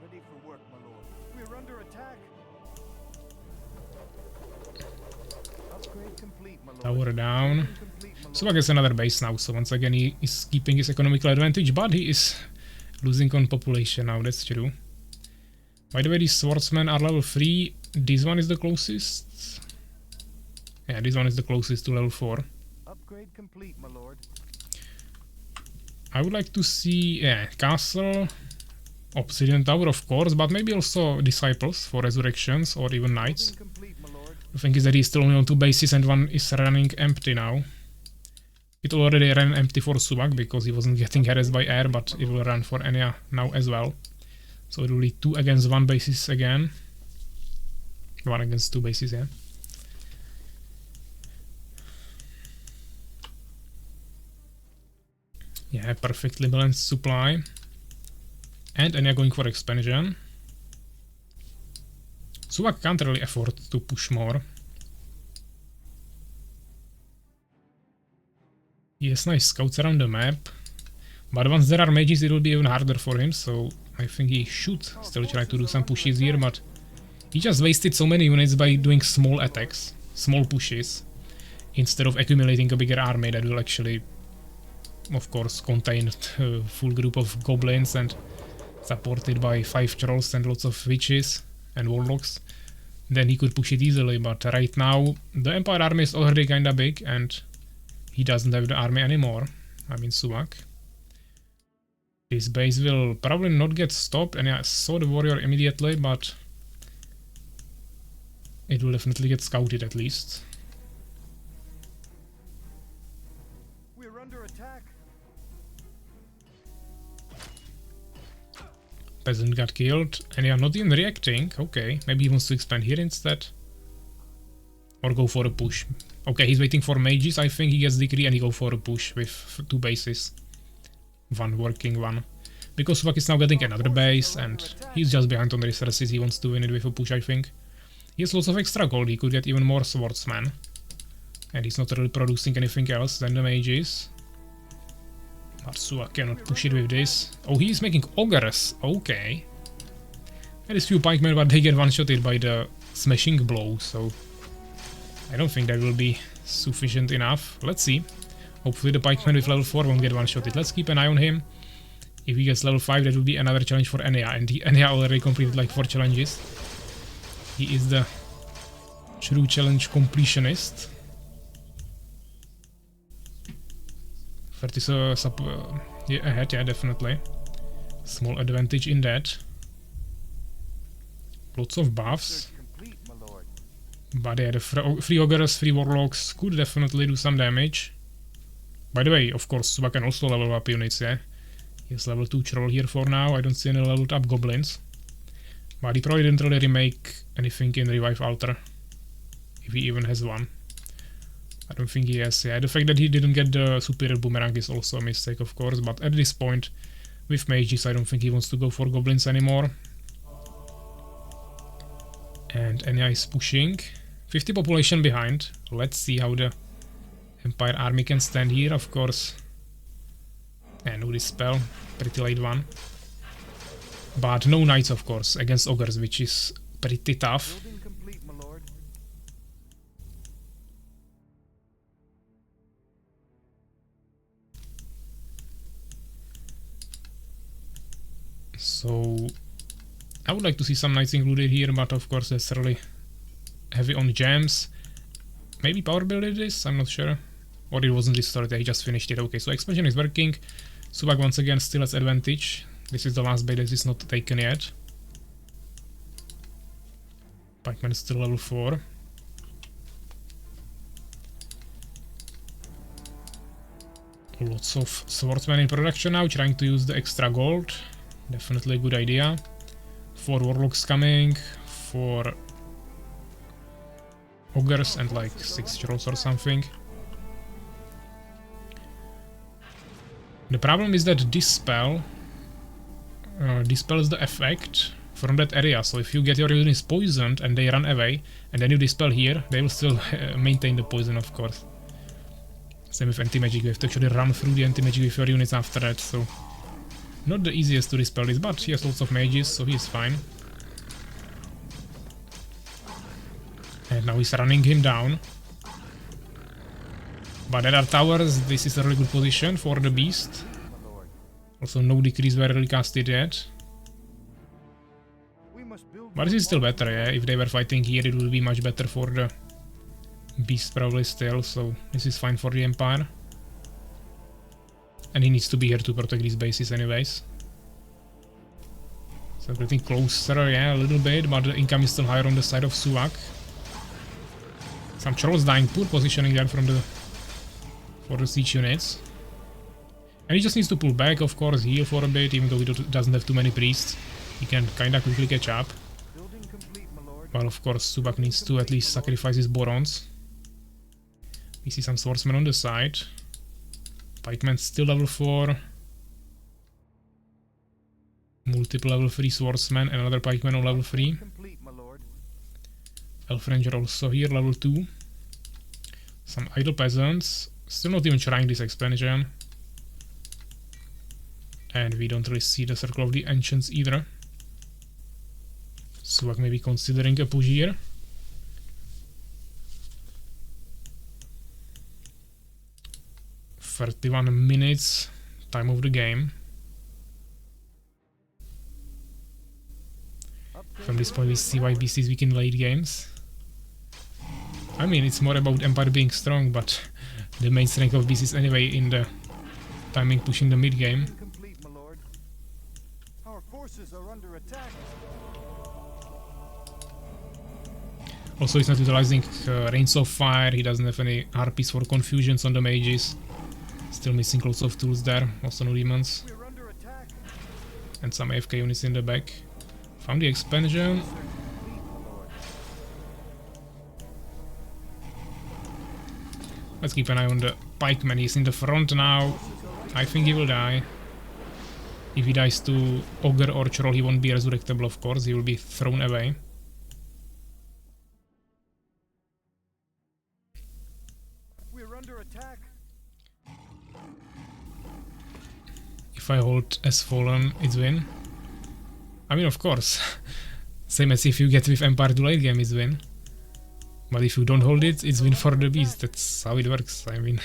Ready for work, my lord. We're under attack. Upgrade complete, my lord. Tower down. Complete, my lord. Suwak has another base now, so once again he is keeping his economical advantage, but he is losing on population now, that's true. By the way, these swordsmen are level 3, this one is the closest. Yeah, this one is the closest to level 4. Upgrade complete, my lord. I would like to see, yeah, castle, obsidian tower of course, but maybe also disciples for resurrections or even knights. Complete, my lord. The thing is that he's still only on 2 bases and one is running empty now. It already ran empty for Suwak because he wasn't getting harassed by air, but it will run for Ania now as well. So it will be 2 against 1 bases again. 1 against 2 bases, yeah. Yeah, perfectly balanced supply. And Ania going for expansion. Suwak can't really afford to push more. He has nice scouts around the map. But once there are mages, it will be even harder for him, so I think he should still try to do some pushes here, but he just wasted so many units by doing small attacks, small pushes, instead of accumulating a bigger army that will actually, of course, contain a full group of goblins and supported by 5 trolls and lots of witches and warlocks. Then he could push it easily, but right now the Empire army is already kinda big and he doesn't have the army anymore. I mean Suwak. His base will probably not get stopped, and I saw the warrior immediately, but it will definitely get scouted at least. We're under attack. Peasant got killed, and they are not even reacting. Okay, maybe he wants to expand here instead. Or go for a push. Okay, he's waiting for mages, I think he gets decree and he go for a push with 2 bases. 1 working one. Because Suwak is now getting another base and he's just behind on the resources, he wants to win it with a push, I think. He has lots of extra gold, he could get even more swordsmen. And he's not really producing anything else than the mages. But Suwak cannot push it with this. Oh, he's making ogres, okay. There is few pikemen, but they get one-shotted by the smashing blow, so I don't think that will be sufficient enough. Let's see. Hopefully the pikeman with level 4 won't get one-shotted. Let's keep an eye on him. If he gets level 5, that will be another challenge for Ania. And Ania already completed like 4 challenges. He is the true challenge completionist. 30 yeah, ahead, yeah, definitely. Small advantage in that. Lots of buffs. Complete, my lord. But yeah, the 3 ogres, 3 warlocks could definitely do some damage. By the way, of course, Suwak can also level up units, yeah. He has level 2 troll here for now, I don't see any leveled up goblins. But he probably didn't really remake anything in Revive Altar. If he even has one. I don't think he has, yeah. The fact that he didn't get the superior boomerang is also a mistake, of course, but at this point, with mages, I don't think he wants to go for goblins anymore. And Ania is pushing. 50 population behind. Let's see how the Empire army can stand here, of course. And no dispel, pretty late one. But no knights, of course, against ogres, which is pretty tough. Building complete, my lord. So I would like to see some knights included here, but of course that's really heavy on gems. Maybe power builded this, I'm not sure. Or it wasn't restored, he just finished it. Okay, so expansion is working. Suwak once again still has advantage. This is the last bait that is not taken yet. Pikeman is still level 4. Lots of swordsmen in production now, trying to use the extra gold. Definitely a good idea. 4 warlocks coming, 4 ogres and like 6 trolls or something. The problem is that dispels the effect from that area, so if you get your units poisoned and they run away, and then you dispel here, they will still maintain the poison, of course. Same with anti-magic, you have to actually run through the anti-magic with your units after that, so not the easiest to dispel this, but he has lots of mages, so he is fine. And now he's running him down. But there are towers, this is a really good position for the beast. Also no decrees were really casted yet. But this is still better, yeah, if they were fighting here it would be much better for the beast probably still, so this is fine for the Empire. And he needs to be here to protect these bases anyways. So getting closer, yeah, a little bit, but the income is still higher on the side of Suwak. Some trolls dying, poor positioning there from for the siege units. And he just needs to pull back, of course, heal for a bit, even though he doesn't have too many priests. He can kinda quickly catch up. Building complete, my lord. Well, of course, Suwak needs to at least sacrifice his Borons. We see some swordsmen on the side. Pikeman still level 4. Multiple level 3 swordsmen and another pikeman on level 3. Complete, my lord. Elf Ranger also here, level 2. Some idle peasants. Still not even trying this expansion. And we don't really see the Circle of the Ancients either. Suwak may be considering a push here. For 31 minutes, time of the game. From this point we see why BC is weak in late games. I mean, it's more about Empire being strong, but the main strength of BC is anyway in the timing push in the mid game. Complete, my lord. Our forces are under attack. Also, he's not utilizing Rains of Fire, he doesn't have any harpies for confusions on the mages. Still missing lots of tools there, also no demons. We're under attack. And some AFK units in the back. Found the expansion. Complete, my lord. Let's keep an eye on the pikeman, he's in the front now. I think he will die. If he dies to Ogre or Troll, he won't be resurrectable, of course, he will be thrown away. We're under attack. If I hold as Fallen, it's win. I mean, of course, same as if you get with Empire to late game, it's win. But if you don't hold it, it's win for the beast, that's how it works. I mean,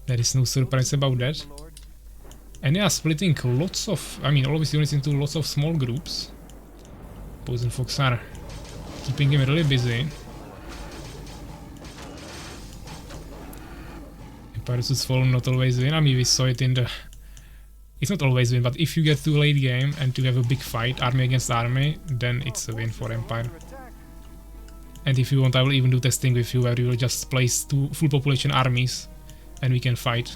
there is no surprise about that. My lord. And yeah, splitting lots of, I mean, all of his units into lots of small groups. Poison Fox are keeping him really busy. Empire vs Fallen not always win, I mean, we saw it in the... It's not always win, but if you get to late game and you have a big fight, army against army, then it's a win for Empire. Under attack. And if you want, I will even do testing with you where you will just place 2 full population armies and we can fight.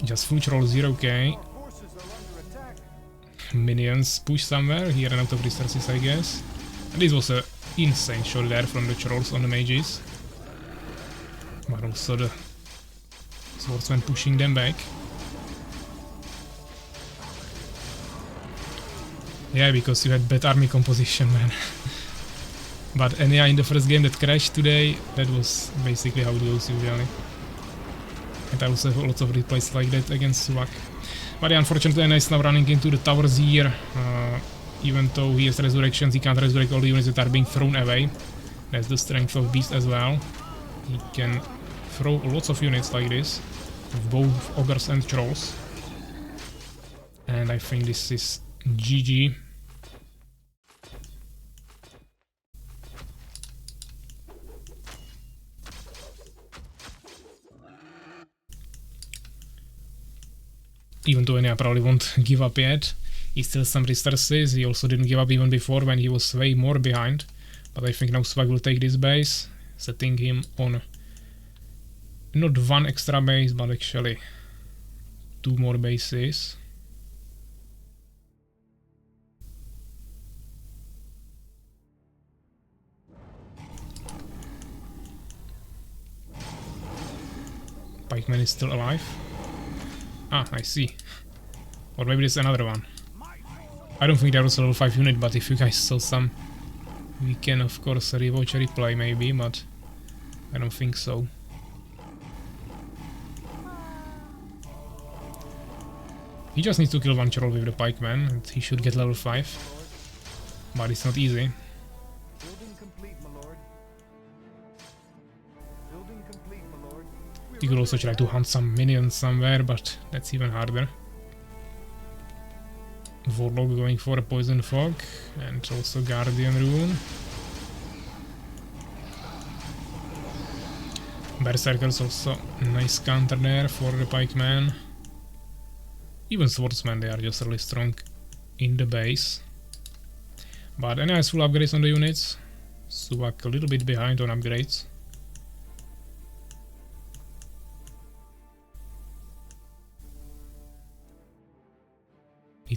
Just full roll 0k. Our forces are under attack. Minions push somewhere, he ran out of resources, I guess. And this was a insane shot there from the trolls on the mages. But also the swordsmen pushing them back. Yeah, because you had bad army composition, man. But Ania in the first game that crashed today, that was basically how it goes usually. And I also have lots of replays like that against Suwak. But yeah, unfortunately Ania is now running into the towers here. Even though he has resurrections, he can't resurrect all the units that are being thrown away. That's the strength of Beast as well. He can throw lots of units like this, with both ogres and trolls. And I think this is GG. Even though Ania probably won't give up yet, he still has some resources. He also didn't give up even before when he was way more behind. But I think now Suwak will take this base, setting him on not 1 extra base, but actually 2 more bases. Pikeman is still alive. Ah, I see. Or maybe there's another one. I don't think there was a level 5 unit, but if you guys saw some, we can of course rewatch a replay maybe, but I don't think so. He just needs to kill 1 troll with the pikeman, and he should get level 5. But it's not easy. Building complete, my lord. Building complete, my lord. You could also try to hunt some minions somewhere, but that's even harder. Warlock going for a Poison Fog, and also Guardian Rune. Berserkers also nice counter there for the pikeman. Even swordsmen, they are just really strong in the base. But Ania has full upgrades on the units. Suwak a little bit behind on upgrades.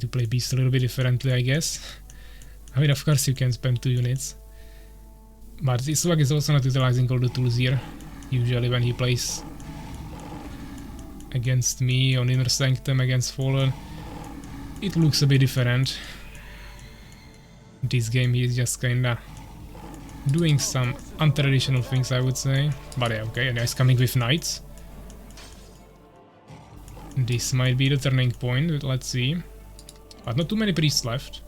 need to play Beast a little bit differently, I guess. I mean, of course you can spam 2 units. But Suwak is also not utilizing all the tools here. Usually when he plays against me on Inner Sanctum against Fallen, it looks a bit different. This game he is just kinda doing some untraditional things, I would say. But yeah, okay, and he's coming with Knights. This might be the turning point, let's see. But not too many priests left.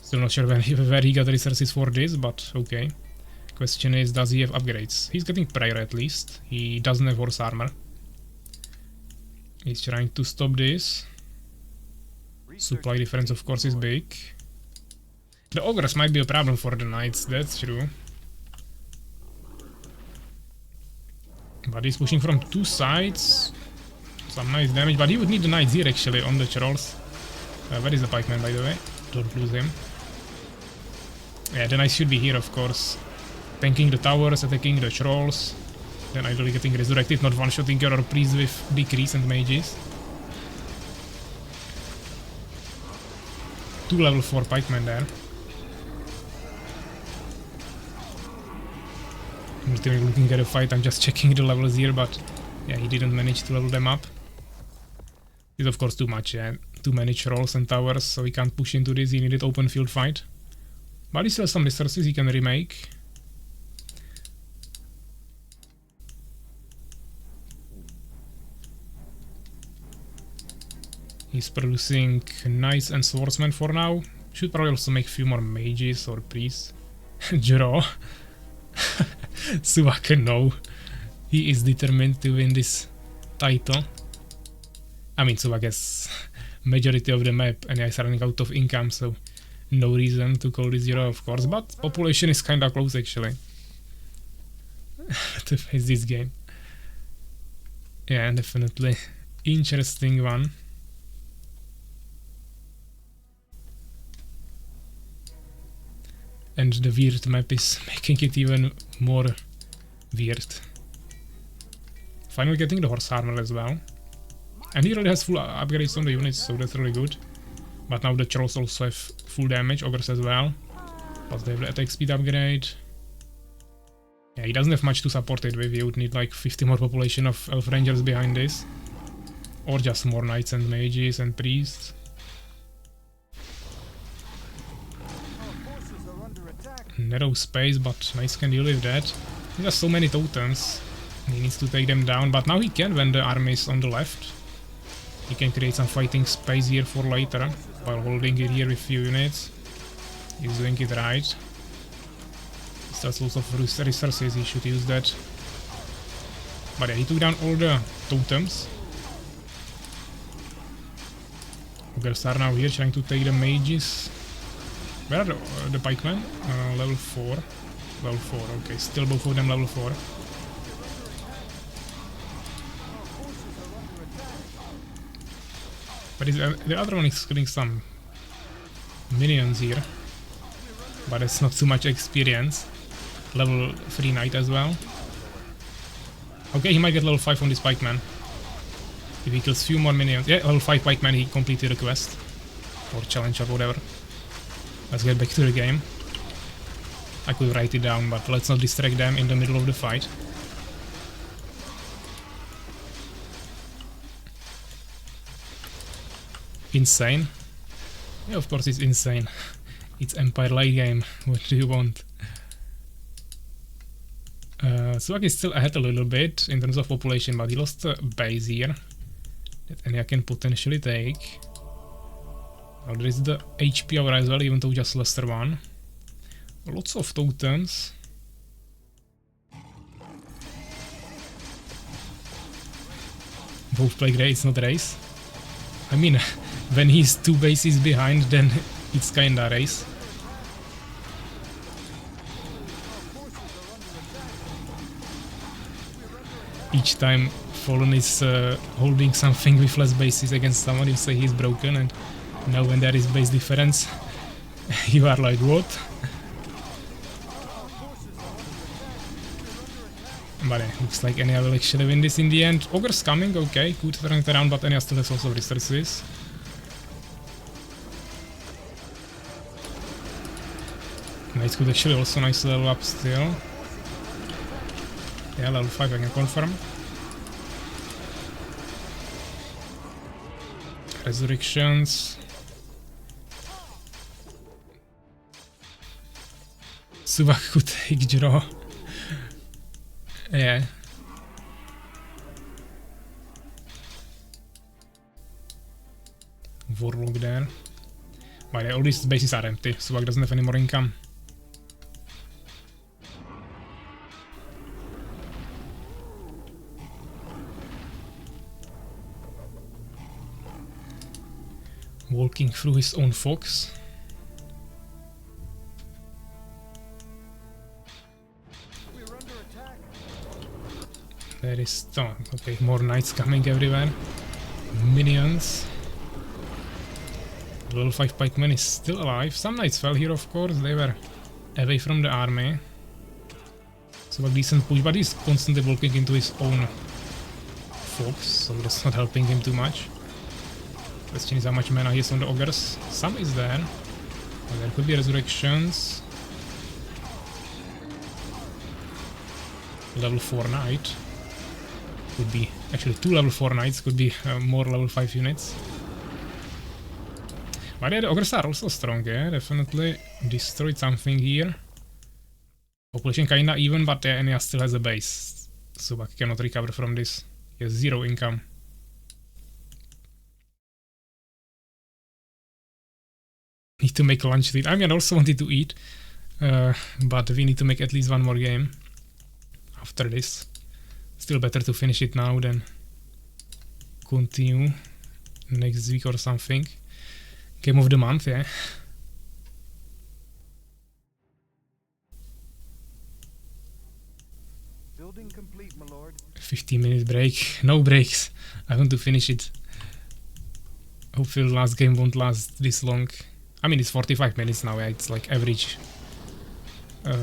Still not sure where he got resources for this, but okay. Question is, does he have upgrades? He's getting prayer at least. He doesn't have horse armor. He's trying to stop this. Supply difference of course is big. The ogres might be a problem for the knights, that's true. But he's pushing from 2 sides. Some nice damage, but he would need the knights here actually on the trolls. Where is the pikeman, by the way? Don't lose him. Yeah, the knights should be here, of course. Tanking the towers, attacking the trolls. Then ideally getting resurrected, not one-shotting your priests with decrease and mages. 2 level 4 pikemen there. I'm not even looking at the fight, I'm just checking the levels here, but yeah, he didn't manage to level them up. It's of course too much, yeah. Too many trolls and towers, so he can't push into this, he needed open field fight. But he still has some resources he can remake. He's producing knights and swordsmen for now. Should probably also make a few more mages or priests. Draw. Suwak, no. He is determined to win this title. I mean, Suwak has majority of the map and he's running out of income, so no reason to call this 0, of course, but population is kinda close actually to face this game. Yeah, definitely interesting one. And the weird map is making it even more weird. Finally getting the horse armor as well. And he already has full upgrades on the units, so that's really good. But now the trolls also have full damage, ogres as well. Plus they have the attack speed upgrade. Yeah, he doesn't have much to support it with, he would need like 50 more population of elf rangers behind this. Or just more knights and mages and priests. Narrow space, but knights can deal with that. He has so many totems. He needs to take them down, but now he can when the army is on the left. He can create some fighting space here for later, while holding it here with few units. He's doing it right. He still has lots of resources, he should use that. But yeah, he took down all the totems. Ogres are now here trying to take the mages. Where are the pikemen? Level 4. Level 4, okay, still both of them level 4. But the other one is getting some minions here. But it's not too much experience. Level 3 knight as well. Okay, he might get level 5 on this pikeman. If he kills few more minions. Yeah, level 5 pikeman, he completed the quest. Or challenge or whatever. Let's get back to the game. I could write it down, but let's not distract them in the middle of the fight. Insane? Yeah, of course it's insane. It's Empire late game. What do you want? Suwak is still ahead a little bit in terms of population, but he lost a base here that Ania can potentially take. Now there is the HP hour as well, even though just lesser one. Lots of totems. Both play grey, it's not race. I mean, when he's 2 bases behind, then it's kinda race. Each time Fallen is holding something with less bases against someone, you say he's broken, and now when there is base difference, you are like, what? But it looks like Ania will actually win this in the end. Ogre's coming, okay, good turn it around, but Ania still has also resources. Knights could actually also nice level up still. Yeah, level 5 I can confirm. Resurrections. Suwak could take draw. Yeah. Warlock there. But yeah, all these bases are empty. Suwak doesn't have any more income. Walking through his own fox. There is okay, more knights coming everywhere. Minions. Level 5 pikeman is still alive. Some knights fell here, of course. They were away from the army. So a decent push, but he's constantly walking into his own fox, so that's not helping him too much. Question is how much mana he has on the ogres. Some is there. And there could be resurrections. Level 4 knight. Could be actually 2 level 4 knights, could be more level 5 units. But yeah, the ogres are also strong, yeah, definitely destroyed something here. Population kinda even, but yeah, Ania still has a base. Suwak cannot recover from this. He has 0 income. Need to make lunch. I mean, I also wanted to eat, but we need to make at least one more game after this. Still better to finish it now than continue next week or something. Game of the month, yeah. Building complete, my lord. 15-minute break. No breaks. I want to finish it. Hopefully the last game won't last this long. I mean, it's 45 minutes now, yeah. It's like average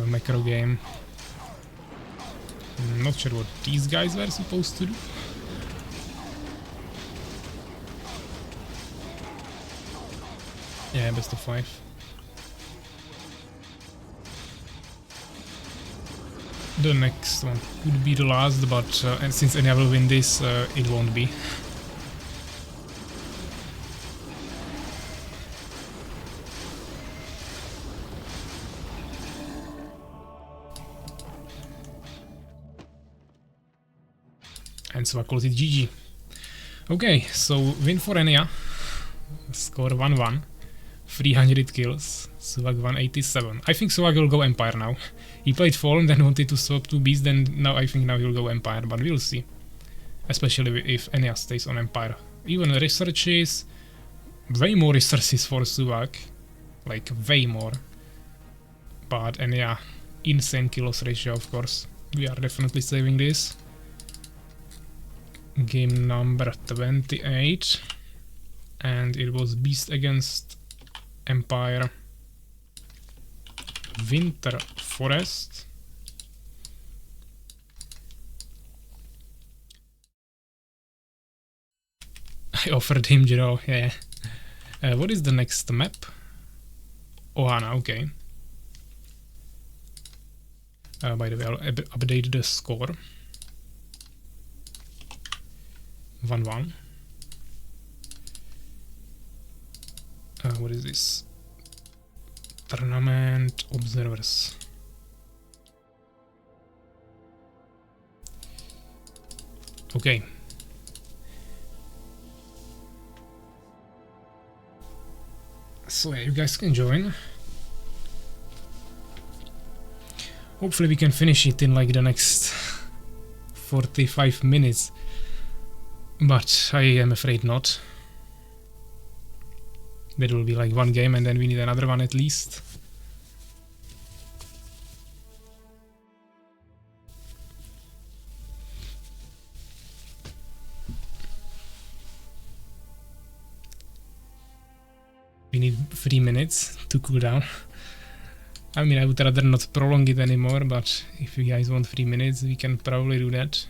macro game. Not sure what these guys were supposed to do. Yeah, best of 5. The next one could be the last, but and since Ania will win this, it won't be. And so I call it GG. Okay, so win for Ania. Score 1-1. 300 kills. Suwak 187. I think Suwak will go Empire now. He played Fallen, then wanted to swap to Beast, then now I think now he'll go Empire, but we'll see. Especially if Ania stays on Empire. Even researches, way more resources for Suwak. Like, way more. But Ania, insane kills ratio, of course. We are definitely saving this. Game number 28. And it was Beast against Empire. Winter Forest. I offered him draw, yeah. What is the next map? Ohana, okay. By the way, I'll update the score. 1-1. What is this? Tournament observers. Okay. So yeah, you guys can join. Hopefully we can finish it in like the next 45 minutes. But I am afraid not. There will be like one game and then we need another one at least. We need 3 minutes to cool down. I mean, I would rather not prolong it anymore, but if you guys want 3 minutes, we can probably do that.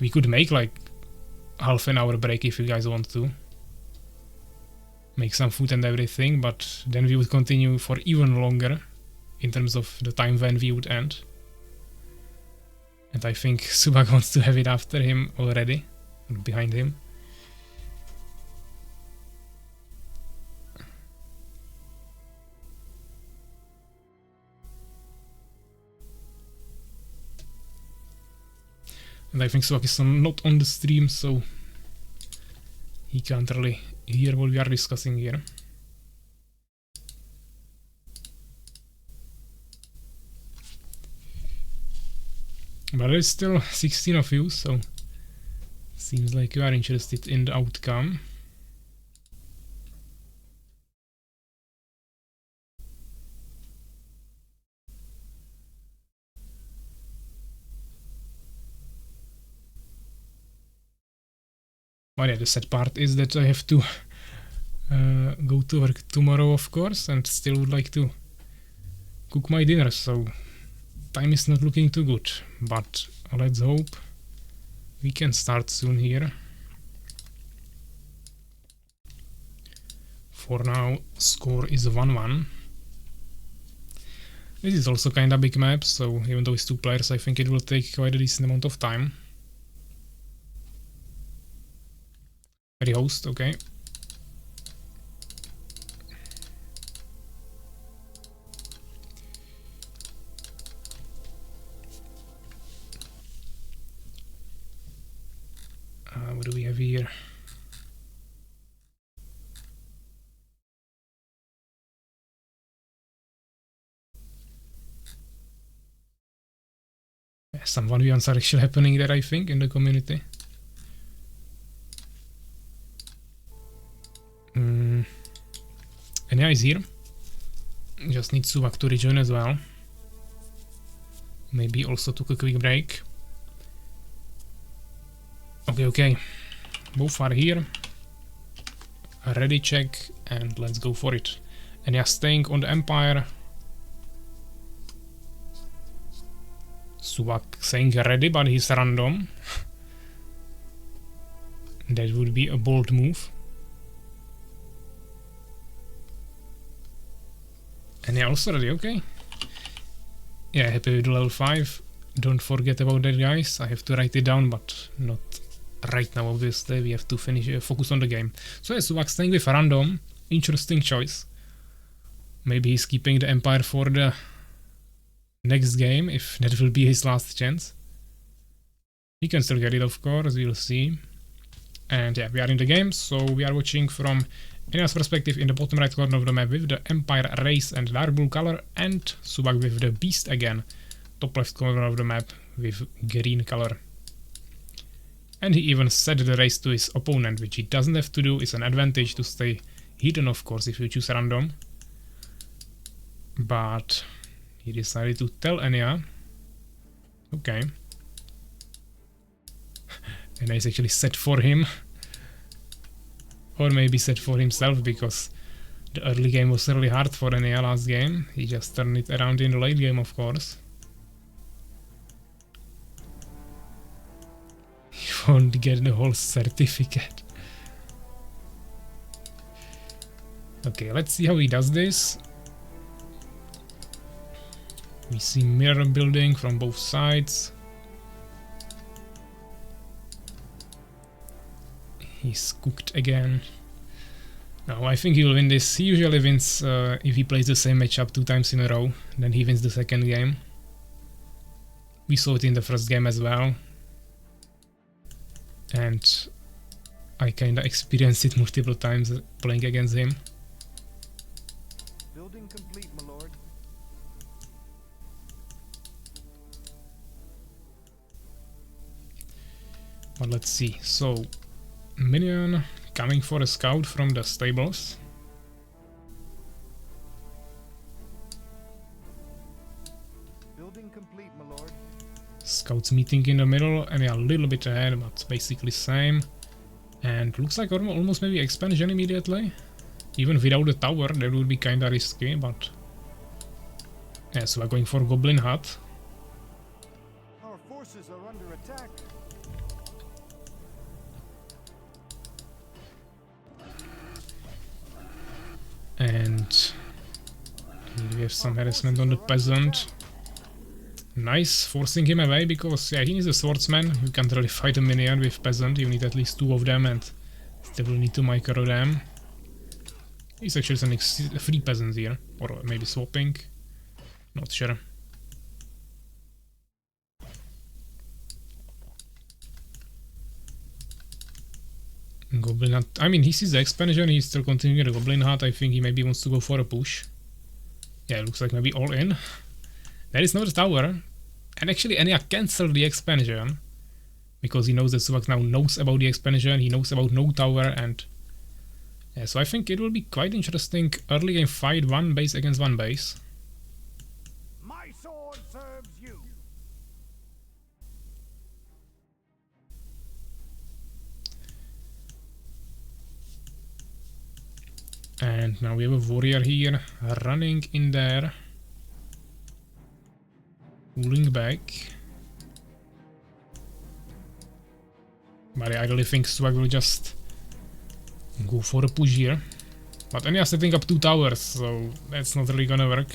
We could make like half an hour break if you guys want to. make some food and everything, but then we would continue for even longer in terms of the time when we would end. And I think Suwak wants to have it after him already, or behind him. And I think Suwak is not on the stream, so he can't really hear what we are discussing here. But there's still 16 of you, so seems like you are interested in the outcome. But yeah, the sad part is that I have to go to work tomorrow, of course, and still would like to cook my dinner, so time is not looking too good. But let's hope we can start soon here. For now, score is 1-1. This is also kinda big map, so even though it's 2 players, I think it will take quite a decent amount of time. Ready host, okay. What do we have here? Yeah, some 1v1s are actually happening there, I think, in the community. Ania is here. Just need Suwak to rejoin as well. Maybe also took a quick break. Okay. Both are here. Ready check, and let's go for it. Ania staying on the Empire. Suwak saying ready, but he's random. That would be a bold move. And yeah, also ready, okay. Yeah, happy with level 5. Don't forget about that, guys. I have to write it down, but not right now, obviously. We have to focus on the game. So yeah, Suwak staying with random. Interesting choice. Maybe he's keeping the Empire for the next game, if that will be his last chance. He can still get it, of course, we'll see. And yeah, we are in the game, so we are watching from Ania's perspective in the bottom right corner of the map with the Empire race and dark blue color, and Suwak with the beast again, top left corner of the map with green color. And he even set the race to his opponent, which he doesn't have to do. It's an advantage to stay hidden, of course, if you choose random. But he decided to tell Ania. Okay. Ania is actually set for him. Or maybe set for himself, because the early game was really hard for Ania last game. He just turned it around in the late game, of course. He won't get the whole certificate. Okay, let's see how he does this. We see mirror building from both sides. He's cooked again. No, I think he will win this. He usually wins if he plays the same matchup 2 times in a row. Then he wins the second game. We saw it in the first game as well. And I kinda experienced it multiple times playing against him. Building complete, my lord. But let's see. So, minion coming for a scout from the stables. Building complete, my lord. Scouts meeting in the middle, and a little bit ahead, but basically same. And looks like almost maybe expansion immediately. Even without the tower, that would be kinda risky, but yeah, so we're going for Goblin Hut. Our forces are under attack. And here we have some harassment on the peasant. Nice, forcing him away because yeah, he needs a swordsman. You can't really fight a minion with peasant. You need at least 2 of them and still will need to micro them. He's actually sending 3 peasants here, or maybe swapping. Not sure. Goblin hut. I mean, he sees the expansion, he's still continuing the goblin hut. I think he maybe wants to go for a push. Yeah, it looks like maybe all in. There is no tower. And actually, Ania cancelled the expansion. Because he knows that Suwak now knows about the expansion, he knows about no tower, and... yeah, so I think it will be quite interesting early game fight, 1 base against 1 base. My sword serves you. And now we have a warrior here running in there. Pulling back. But I really think Suwak will just go for a push here. But Ania setting up 2 towers, so that's not really gonna work.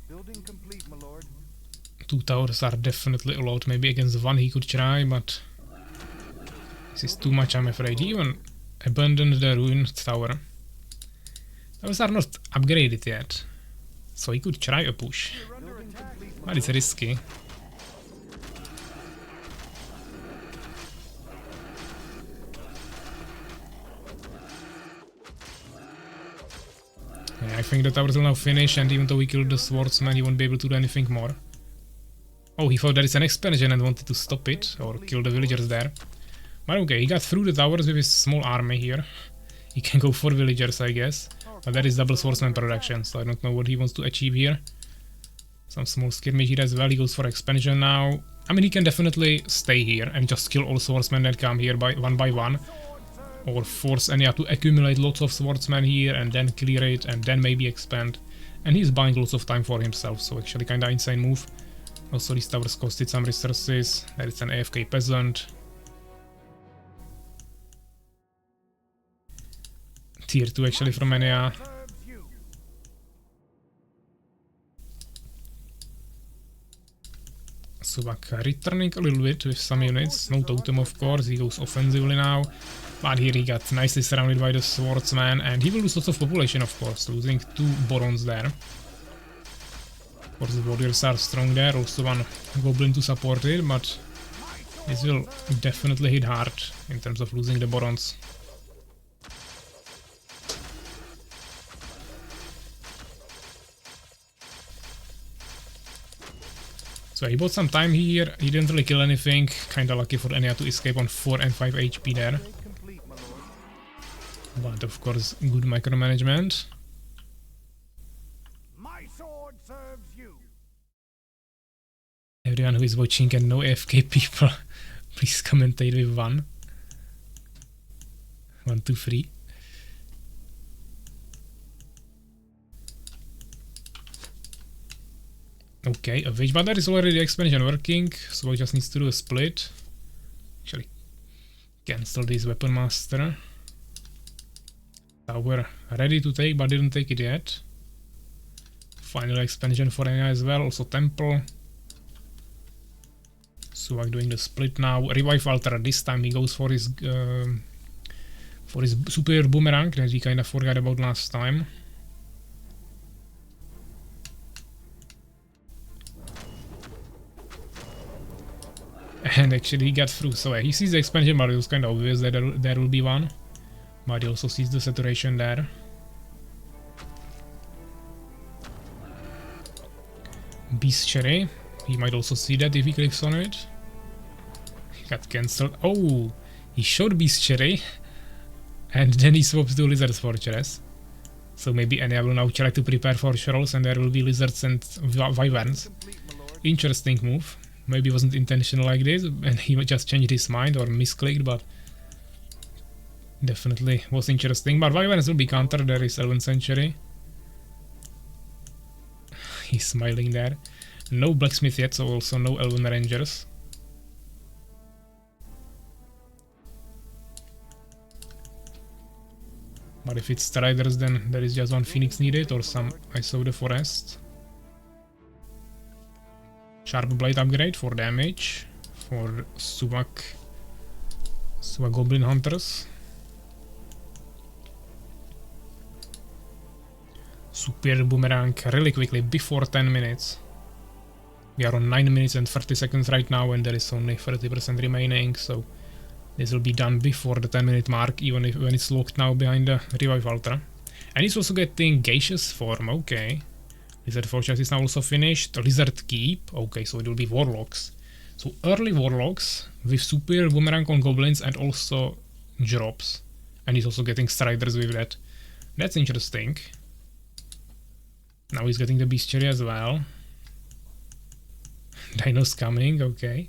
Building complete, my lord. 2 towers are definitely allowed. Maybe against 1 he could try, but this is too much, I'm afraid. He even abandoned the ruined tower. Towers are not upgraded yet, so he could try a push. But it's risky. Yeah, I think the towers will now finish, and even though he killed the swordsman, he won't be able to do anything more. Oh, he thought there is an expansion and wanted to stop it, or kill the villagers there. But okay, he got through the towers with his small army here. He can go for villagers, I guess. But that is double swordsman production, so I don't know what he wants to achieve here. Some small skirmish here as well. He goes for expansion now. I mean, he can definitely stay here and just kill all swordsmen that come here by one. Or force Ania to accumulate lots of swordsmen here and then clear it and then maybe expand. And he's buying lots of time for himself, so actually kinda insane move. Also, these towers costed some resources. There is an AFK peasant. Tier 2 actually from Ania. Suwak returning a little bit with some units. No totem, of course. He goes offensively now. But here he got nicely surrounded by the swordsman. And he will lose lots of population, of course. Losing 2 barons there. Of course, the warriors are strong there. Also 1 goblin to support it. But this will definitely hit hard in terms of losing the barons. So he bought some time here, he didn't really kill anything, kinda lucky for Ania to escape on 4 and 5 HP there. But of course, good micromanagement. My sword serves you. Everyone who is watching and no AFK people, please commentate with 1. 1, 2, 3. Okay, a witch, but there is already the expansion working, so I just needs to do a split. Actually, cancel this weapon master. Tower ready to take, but didn't take it yet. Final expansion for Ania as well, also temple. Suwak doing the split now. Revive altar. This time he goes for his superior boomerang that he kinda forgot about last time. And actually he got through, so yeah, he sees the expansion, but it was kind of obvious that there will be one. But he also sees the saturation there. Beast Cherry, he might also see that if he clicks on it. He got cancelled. Oh, he showed Beast Cherry, and then he swaps to Lizard's Fortress. So maybe Ania will now try to prepare for Shrolls, and there will be lizards and wyverns. Interesting move. Maybe it wasn't intentional like this, and he just changed his mind or misclicked, but definitely was interesting. But wyverns will be countered. There is 11th century. He's smiling there. No blacksmith yet, so also no elven rangers. But if it's Striders, then there is just one Phoenix needed or some Ice of the Forest. Sharp Blade upgrade for damage for Suwak Goblin Hunters. Super Boomerang really quickly before 10 minutes. We are on 9 minutes and 30 seconds right now and there is only 30% remaining, so this will be done before the 10-minute mark, even if when it's locked now behind the Revive Altar. And it's also getting Gaseous form, okay. Lizard Fortress is now also finished. Lizard Keep, okay, so it will be Warlocks. So early Warlocks with Super Boomerang on Goblins and also drops. And he's also getting Striders with that. That's interesting. Now he's getting the Bestiary as well. Dino's coming, okay.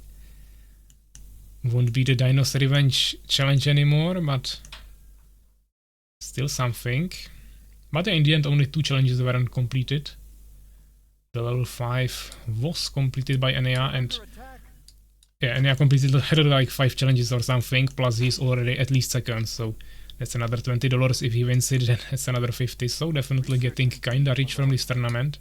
Won't be the Dino's Revenge challenge anymore, but still something. But in the end, only 2 challenges weren't completed. The level 5 was completed by Ania, and yeah, Ania completed like 5 challenges or something, plus he's already at least second, so that's another $20. If he wins it, then that's another 50, so definitely getting kinda rich from this tournament.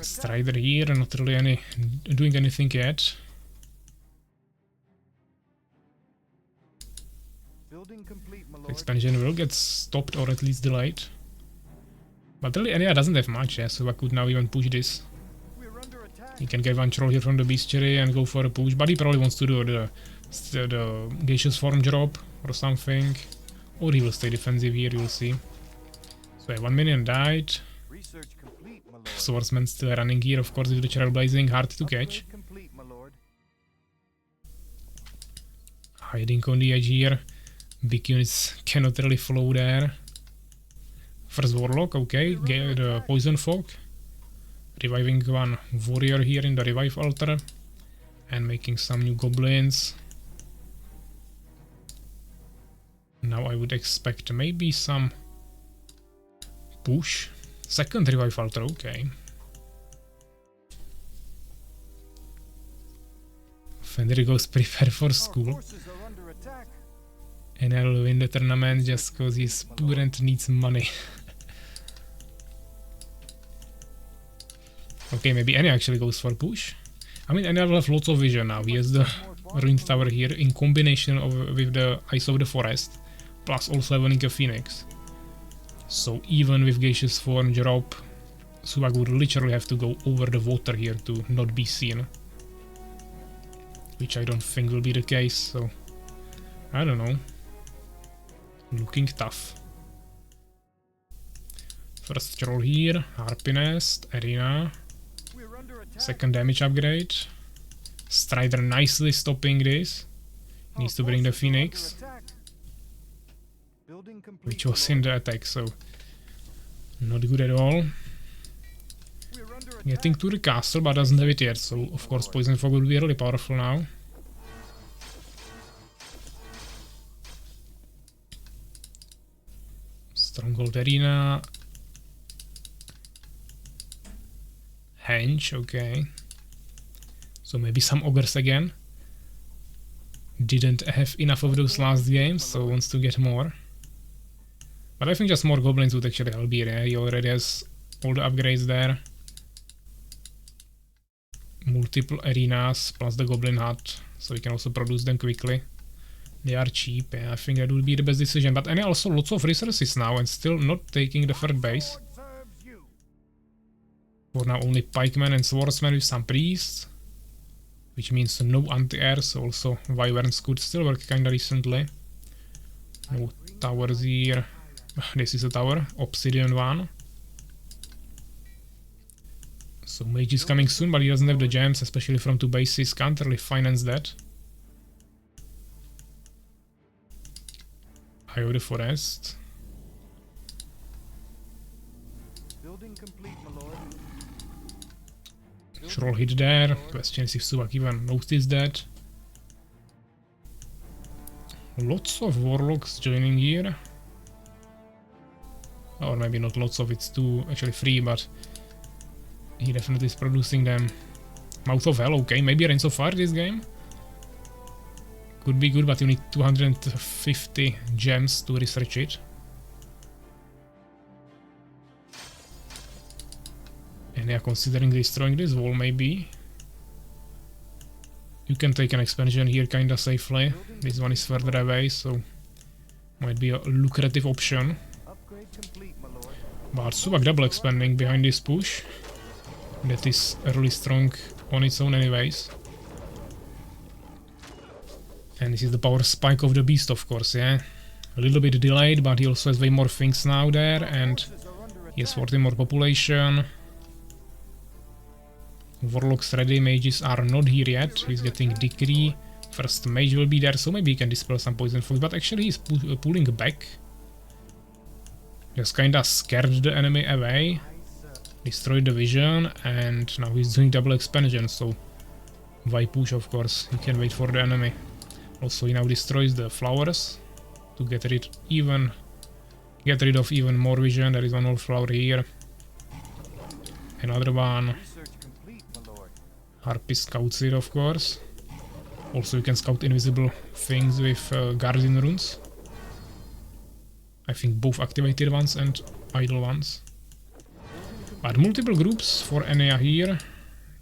Strider here, not really doing anything yet. Expansion will get stopped or at least delayed. But really Ania doesn't have much, yeah, so I could now even push this. He can get one troll here from the Bestiary and go for a push, but he probably wants to do the Gaseous form drop or something. Or he will stay defensive here, you'll see. So yeah, 1 minion died. Swordsman still running here, of course, with the Trailblazing, hard to catch. Hiding on the edge here. Big units cannot really flow there. First Warlock, okay, get the Poison Fog. Reviving one Warrior here in the Revive Altar. And making some new Goblins. Now I would expect maybe some push. Second Revive Altar, okay. Fenrir goes prepare for school. And I'll win the tournament just cause he's poor and needs money. Okay, maybe Ania actually goes for push. I mean, Ania will have lots of vision now. He has the Ruined Tower here in combination with the Ice of the Forest. Plus also having a Phoenix. So even with Gaseous form drop, Suwak would literally have to go over the water here to not be seen. Which I don't think will be the case, so I don't know. Looking tough. First troll here, Harpy Nest, Arena. Second damage upgrade. Strider nicely stopping this. Needs to bring the Phoenix. Which was in the attack, so not good at all. Getting to the castle, but doesn't have it yet, so of course Poison Fog will be really powerful now. Stronghold Arena. Henge, okay. So maybe some ogres again. Didn't have enough of those last games, so wants to get more. But I think just more goblins would actually help here, yeah? He already has all the upgrades there. Multiple arenas plus the goblin hut, so we can also produce them quickly. They are cheap, yeah, I think that would be the best decision. But Ania also lots of resources now and still not taking the third base. For now only pikemen and swordsmen with some priests. Which means no anti-airs, also wyverns could still work kinda recently. No towers here. This is a tower, obsidian one. So mage is coming soon, but he doesn't have the gems, especially from 2 bases, can't really finance that. Eye of the Forest. Troll hit there, question is if Suwak even noticed that. Lots of warlocks joining here. Or maybe not lots of, it's actually 3, but he definitely is producing them. Mouth of Hell, okay, maybe Reigns of Fire this game. Could be good, but you need 250 gems to research it. And yeah, considering destroying this wall, maybe you can take an expansion here kinda safely. This one is further away, so might be a lucrative option. Upgrade complete, my lord. But Suwak double expanding behind this push. That is really strong on its own anyways. And this is the power spike of the beast, of course, yeah. A little bit delayed, but he also has way more things now there, and he has 40 more population. Warlocks ready, mages are not here yet. He's getting decree. First mage will be there, so maybe he can dispel some poison fogs, but actually he's pulling back. Just kinda scared the enemy away. Destroyed the vision, and now he's doing double expansion, so why push, of course. He can wait for the enemy. Also, he now destroys the flowers to get rid of even more vision. There is one more flower here. Another one. Research complete, my lord. Harpy scouts it, of course. Also, you can scout invisible things with guardian runes. I think both activated ones and idle ones. But multiple groups for Ania here.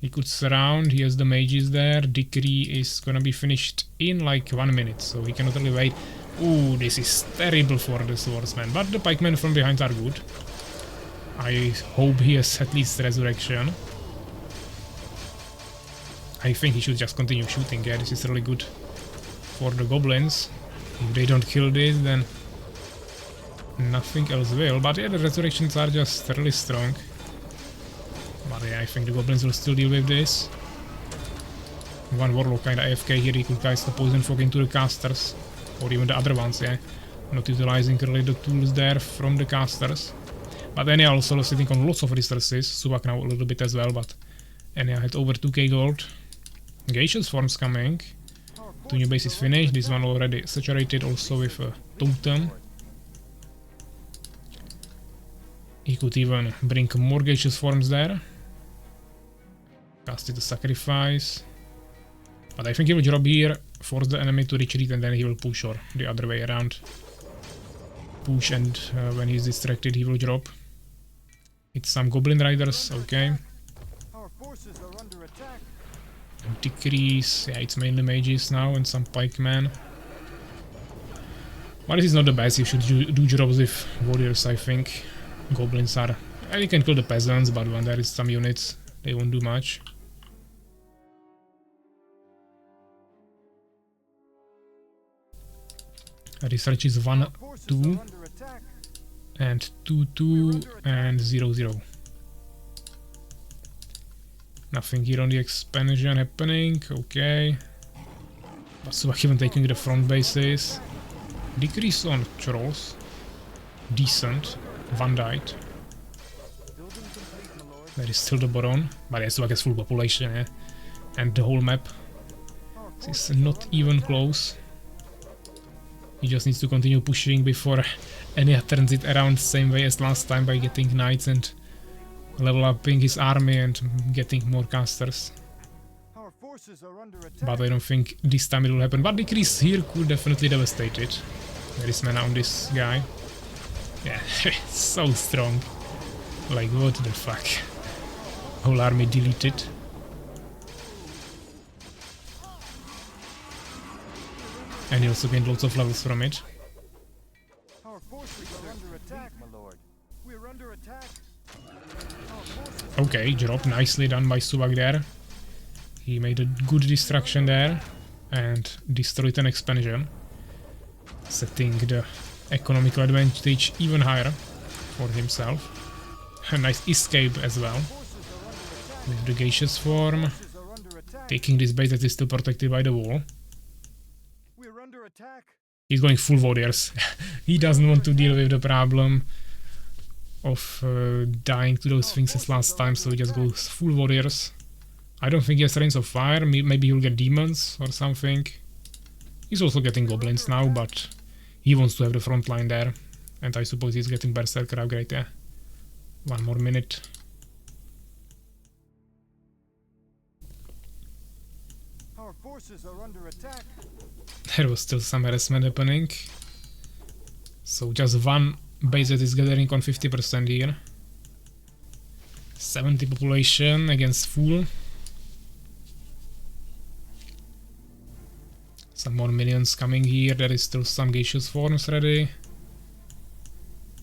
He could surround, he has the mages there. Decree is gonna be finished in like 1 minute, so he cannot really wait. Ooh, this is terrible for the swordsman, but the pikemen from behind are good. I hope he has at least resurrection. I think he should just continue shooting, yeah, this is really good for the goblins. If they don't kill this, then nothing else will, but yeah, the resurrections are just really strong. But yeah, I think the goblins will still deal with this. One warlock kinda AFK here, he could cast the poison fog into the casters. Or even the other ones, yeah. Not utilizing really the tools there from the casters. But Ania also sitting on lots of resources. Suwak now a little bit as well, but Ania had over 2k gold. Gaseous forms coming. 2 new bases finished, this one already saturated also with a totem. He could even bring more gaseous forms there. Cast it to sacrifice. But I think he will drop here, force the enemy to retreat, and then he will push, or the other way around. Push, and when he's distracted he will drop. It's some goblin riders, okay. Our forces are under attack. Decrease, yeah, it's mainly mages now and some pikemen. But this is not the best, you should do drops with warriors, I think. Goblins are... you can kill the peasants, but when there is some units, they won't do much. Research is 1, 2, and 2, 2, and 0, 0. Nothing here on the expansion happening, okay. But Suwak even taking the front bases. Decrease on trolls. Decent. One died. There is still the Baron, but Suwak has full population, yeah. And the whole map. This is not even close. He just needs to continue pushing before Ania turns it around the same way as last time by getting knights and level upping his army and getting more casters. But I don't think this time it will happen. But Decrease here could definitely devastate it. There is mana on this guy. Yeah, so strong. Like, what the fuck? Whole army deleted. And he also gained lots of levels from it. Our forces are under attack, my lord. We're under attack. Okay, drop nicely done by Suwak there. He made a good distraction there and destroyed an expansion, setting the economical advantage even higher for himself. A nice escape as well with the gaseous form, taking this base that is still protected by the wall. He's going full warriors. He doesn't want to deal with the problem of dying to those things as last time, so he just goes full warriors. I don't think he has Reigns of Fire, maybe he'll get demons or something. He's also getting goblins now, but he wants to have the front line there. And I suppose he's getting Berserker upgrade, yeah. 1 more minute. Our forces are under attack. There was still some harassment happening. So just one base that is gathering on 50% here. 70 population against full. Some more minions coming here. There is still some gaseous forms ready.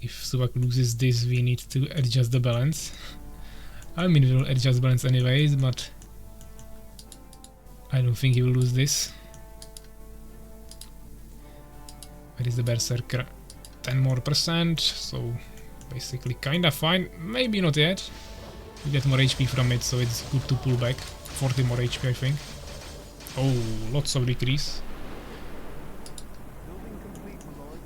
If Suwak loses this, we need to adjust the balance. I mean, we'll adjust balance anyways, but I don't think he will lose this. Where is the Berserker? 10 more %, so basically kinda fine. Maybe not yet. We get more HP from it, so it's good to pull back. 40 more HP, I think. Oh, lots of decrease. Building complete, my lord.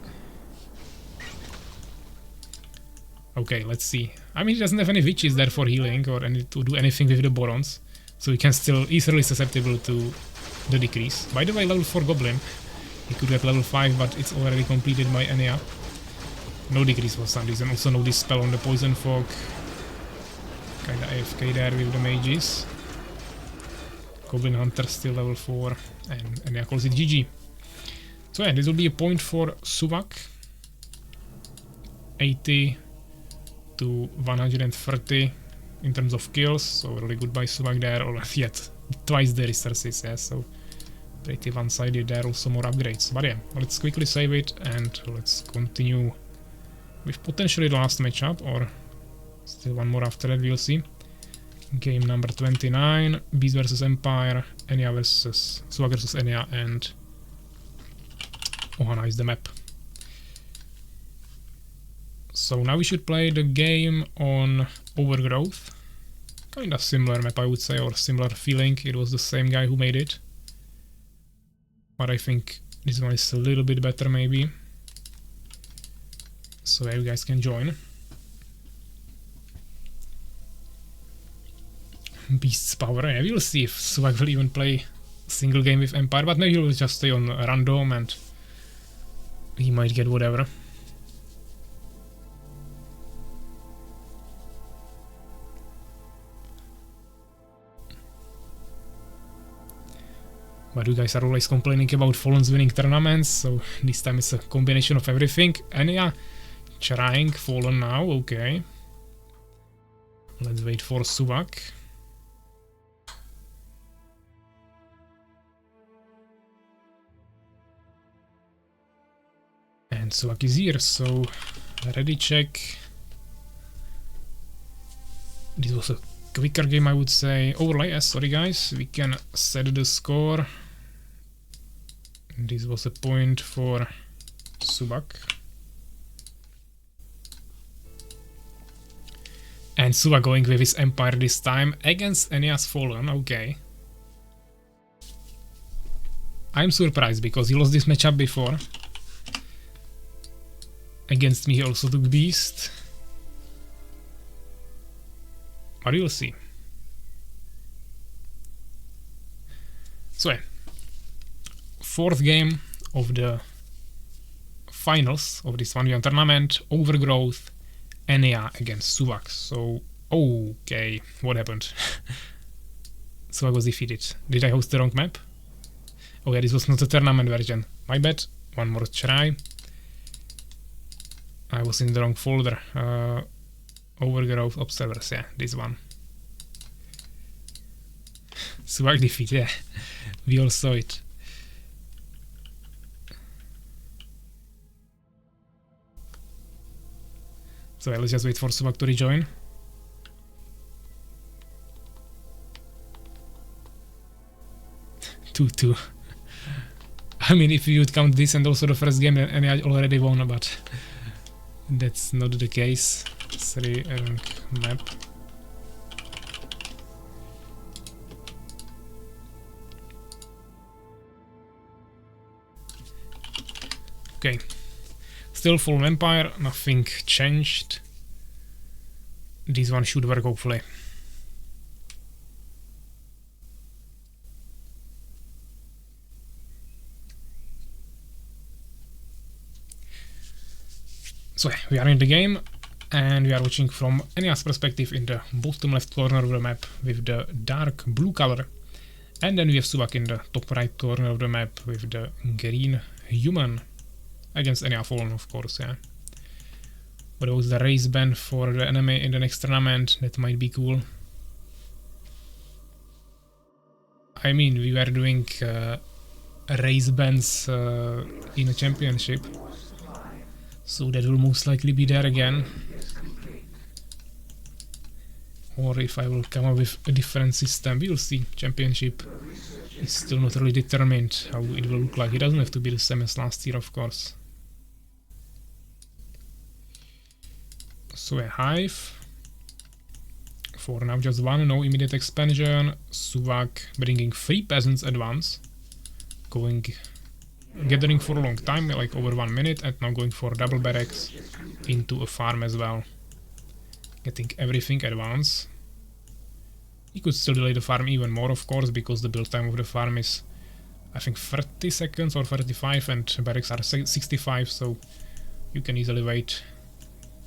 Okay, let's see. I mean, he doesn't have any witches there for healing or any to do anything with the Borons, so he can still easily susceptible to the decrease. By the way, level 4 Goblin. He could get level 5, but it's already completed by Ania. No decrease for some reason. Also no dispel on the Poison Fog. Kinda AFK there with the mages. Goblin Hunter still level 4, and Ania calls it GG. So yeah, this will be a point for Suwak. 80 to 130 in terms of kills, so really good by Suwak there, or yet twice the resources, yeah, so pretty one-sided there, also more upgrades. But yeah, let's quickly save it and let's continue with potentially the last matchup, or still one more after that, we'll see. Game number 29, Beast vs Empire, Ania vs Suwak vs Ania, and Ohana is the map. So now we should play the game on Overgrowth. Kind of similar map, I would say, or similar feeling. It was the same guy who made it. But I think this one is a little bit better, maybe. So yeah, you guys can join. Beast's power. Yeah, we'll see if Suwak will even play a single game with Empire, but maybe he will just stay on random and he might get whatever. But you guys are always complaining about Fallen's winning tournaments, so this time it's a combination of everything. And yeah, trying Fallen now, okay. Let's wait for Suwak. And Suwak is here, so ready check. This was a quicker game, I would say. Overlay, yes, sorry guys, we can set the score. This was a point for Suwak. And Suwak going with his Empire this time against Ania's Fallen, okay. I'm surprised because he lost this matchup before. Against me he also took Beast. But you'll see. So yeah, fourth game of the finals of this 1v1 tournament, Overgrowth, Ania against Suwak. So, okay, what happened? Suwak was defeated. Did I host the wrong map? Oh yeah, this was not a tournament version. My bad. One more try. I was in the wrong folder. Overgrowth Observers, yeah, this one. Suwak defeat, yeah. We all saw it. So yeah, let's just wait for Suwak to rejoin. Two. I mean, if you would count this and also the first game, then I already won, but that's not the case. 3 rank map. Okay. Still full Empire, nothing changed. This one should work hopefully. So yeah, we are in the game and we are watching from Ania's perspective in the bottom left corner of the map with the dark blue color And then we have Suwak in the top right corner of the map with the green human. Against Ania Fallen, of course, yeah. But it was the race ban for the enemy in the next tournament. That might be cool. I mean, we were doing race bans in a championship. So that will most likely be there again. Or if I will come up with a different system, we'll see. Championship is still not really determined how it will look like. It doesn't have to be the same as last year, of course. So a hive. For now just one, no immediate expansion. Suwak bringing 3 peasants at once. Gathering for a long time, like over 1 minute, and now going for double barracks into a farm as well. Getting everything at once. He could still delay the farm even more, of course, because the build time of the farm is, I think, 30 seconds or 35, and barracks are 65, so you can easily wait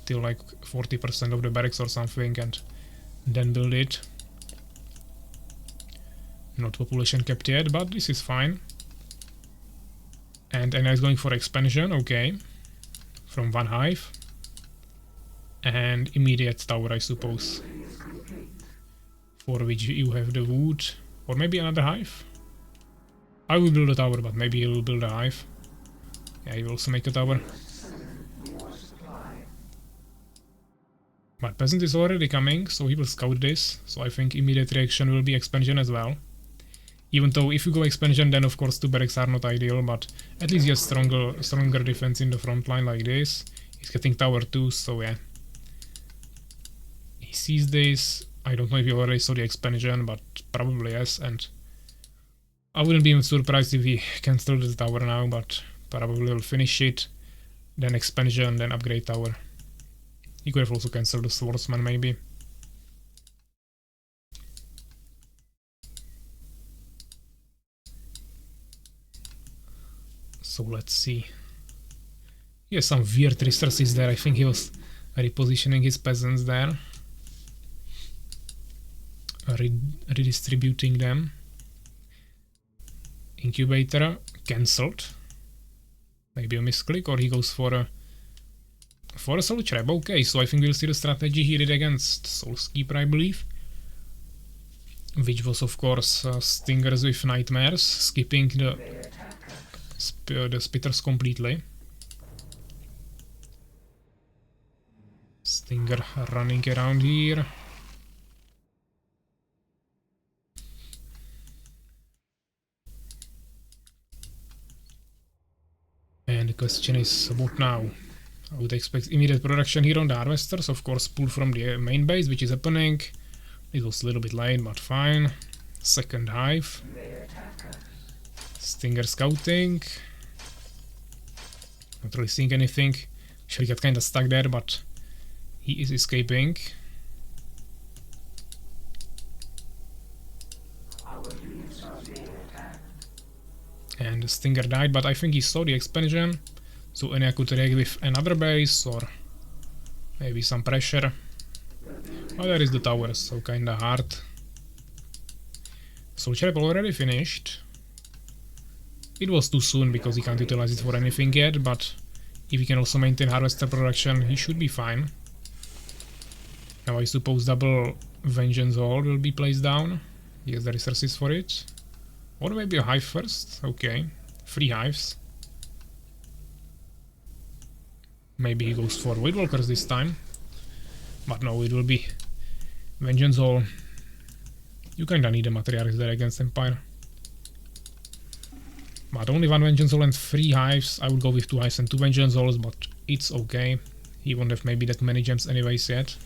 till like 40% of the barracks or something and then build it. Not population kept yet, but this is fine. And Ania is going for expansion, okay. From 1 hive. And immediate tower, I suppose. For which you have the wood. Or maybe another hive? I will build a tower, but maybe he will build a hive. Yeah, he will also make a tower. But peasant is already coming, so he will scout this. So I think immediate reaction will be expansion as well. Even though if you go expansion, then of course 2 barracks are not ideal, but at least he has stronger defense in the front line like this. He's getting tower 2, so yeah. He sees this. I don't know if you already saw the expansion, but probably yes, and I wouldn't be even surprised if he cancelled the tower now, but probably will finish it, then expansion, then upgrade tower. He could have also cancelled the swordsman maybe. So let's see. He has some weird resources there. I think he was repositioning his peasants there. Redistributing them. Incubator cancelled. Maybe a misclick, or he goes for a soul trap. Okay, so I think we'll see the strategy he did against SoulsKeeper, I believe. Which was of course stingers with nightmares, skipping the spitters completely. Stinger running around here. And the question is, what now? I would expect immediate production here on the harvesters, of course pull from the main base, which is happening. It was a little bit late, but fine. Second hive. Stinger scouting. Not really seeing anything. Actually got kinda stuck there, but he is escaping. And the Stinger died, but I think he saw the expansion. So Ania could react with another base or maybe some pressure. Oh, there is the tower, so kinda hard. So Cherep already finished. It was too soon because he can't utilize it for anything yet, but if he can also maintain harvester production, he should be fine. Now I suppose double Vengeance Hall will be placed down. He has the resources for it. Or maybe a hive first. Okay, 3 hives. Maybe he goes for Voidwalkers this time. But no, it will be Vengeance Hall. You kinda need a Matriarchs there against Empire. But only 1 Vengeance Hall and 3 hives. I would go with 2 hives and 2 Vengeance Halls, but it's okay. He won't have maybe that many gems anyways yet.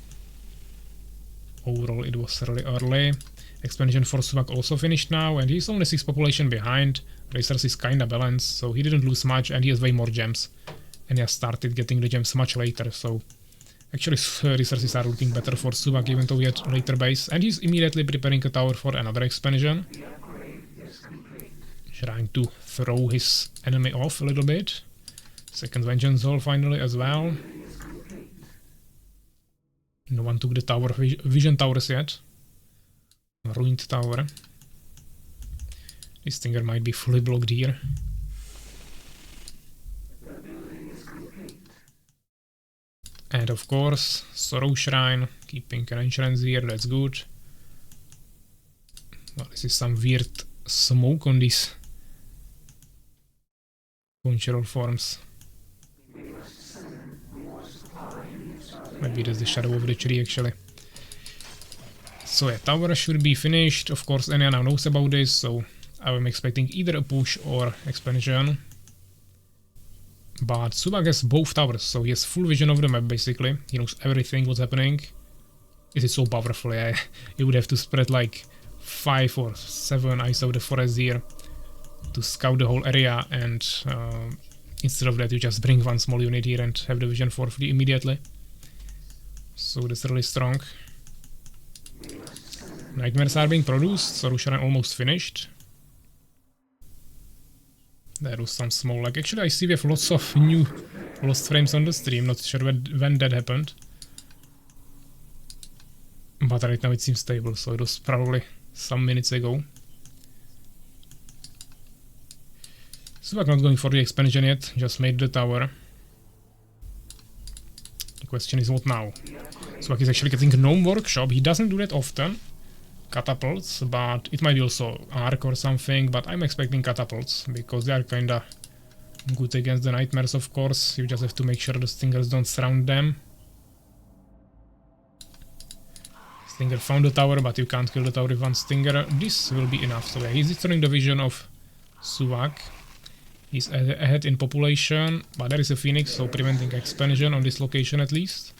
Overall it was really early. Expansion for Suwak also finished now, and he's only 6 population behind. Racers is kinda balanced, so he didn't lose much, and he has way more gems. And he has started getting the gems much later, so actually resources are looking better for Suwak, even though he had later base. And he's immediately preparing a tower for another expansion. Trying to throw his enemy off a little bit. Second Vengeance Hall finally as well. No one took the tower, Vision Towers yet. Ruined Tower. His stinger might be fully blocked here. And of course, Sorrow Shrine, keeping an entrance here, that's good. Well, this is some weird smoke on these conjurer forms. Maybe that's the shadow of the tree actually. So yeah, tower should be finished. Of course, Ania now knows about this, so I'm expecting either a push or expansion. But Suwak has both towers, so he has full vision of the map basically. He knows everything what's happening. It is so powerful, yeah. You would have to spread like 5 or 7 eyes of the forest here to scout the whole area, and instead of that you just bring one small unit here and have the vision for free immediately. So that's really strong. Nightmares are being produced, so Shrine almost finished. There was some small lag. Actually, I see we have lots of new lost frames on the stream. Not sure when that happened. But right now it seems stable, so it was probably some minutes ago. Suwak not going for the expansion yet, just made the tower. The question is what now? Suwak is actually getting Gnome Workshop. He doesn't do that often. Catapults, but it might be also arc or something, but I'm expecting catapults because they are kinda good against the nightmares, of course. You just have to make sure the stingers don't surround them. Stinger found the tower, but you can't kill the tower with one stinger. This will be enough. So yeah, he's destroying the vision of Suwak. He's ahead in population, but there is a Phoenix, so preventing expansion on this location at least.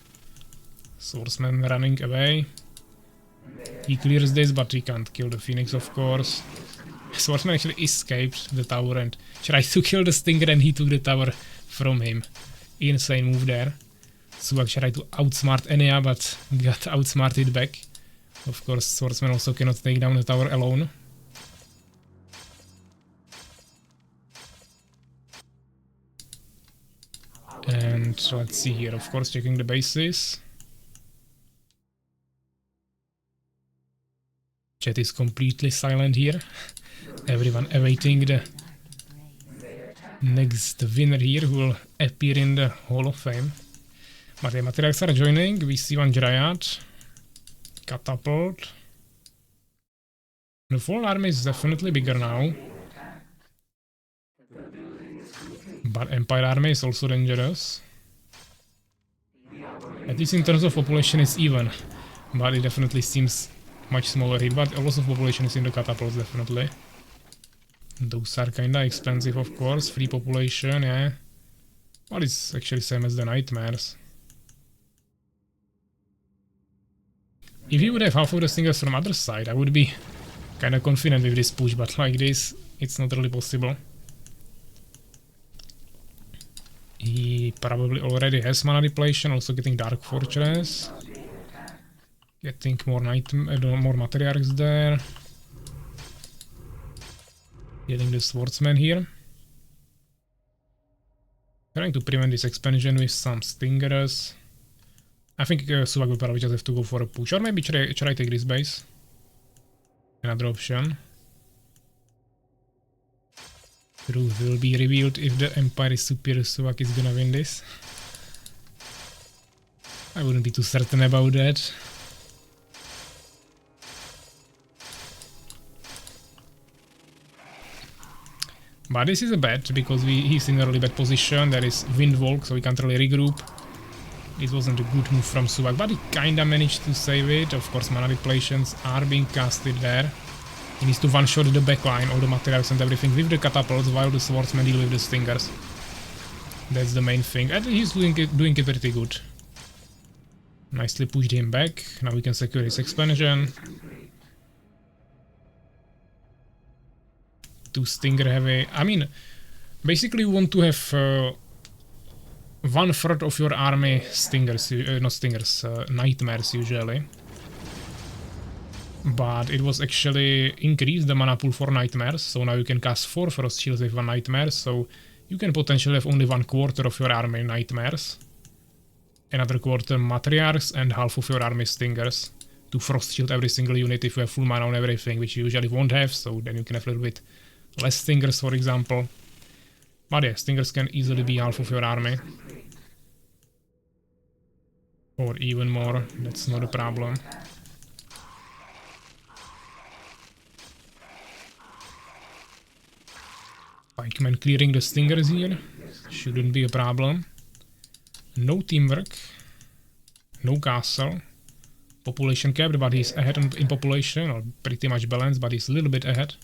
Swordsman running away. He clears this, but he can't kill the Phoenix, of course. Swordsman actually escaped the tower and tried to kill the Stinger, and he took the tower from him. Insane move there. Suwak tried to outsmart Ania, but got outsmarted back. Of course, Swordsman also cannot take down the tower alone. And let's see here, of course, checking the bases. Chat is completely silent here. Everyone awaiting the next winner here who will appear in the Hall of Fame. But the materials are joining. We see one Dryad. Catapult. The full army is definitely bigger now. But Empire army is also dangerous. At least in terms of population it's even. But it definitely seems much smaller here, but a lot of population is in the catapults, definitely. Those are kinda expensive, of course. Free population, yeah. But it's actually same as the nightmares. If you would have half of the stingers from other side, I would be kinda confident with this push, but like this, it's not really possible. He probably already has mana depletion, also getting Dark Fortress. Getting more more matriarchs there. Getting the swordsman here. Trying to prevent this expansion with some stingers. I think Suwak will probably just have to go for a push, or maybe try take this base. Another option. Truth will be revealed if the Empire is superior. Suwak is gonna win this. I wouldn't be too certain about that. But this is a bet, because he's in a really bad position. There is Windwalk, so we can't really regroup. This wasn't a good move from Suwak, but he kinda managed to save it. Of course, mana depletions are being casted there. He needs to one-shot the backline, all the materials and everything with the catapults, while the swordsman deal with the stingers. That's the main thing, and he's doing it pretty good. Nicely pushed him back. Now we can secure his expansion. To stinger heavy. I mean, basically you want to have 1/3 of your army stingers, not stingers, nightmares usually. But it was actually increased the mana pool for nightmares, so now you can cast 4 frost shields with 1 nightmare, so you can potentially have only 1/4 of your army nightmares, another quarter matriarchs, and half of your army stingers to frost shield every single unit if you have full mana on everything, which you usually won't have, so then you can have a little bit less stingers, for example. But yeah, stingers can easily be half of your army. Or even more, that's not a problem. Pikeman clearing the stingers here. Shouldn't be a problem. No teamwork. No castle. Population capped, but he's ahead in population, or pretty much balanced, but he's a little bit ahead.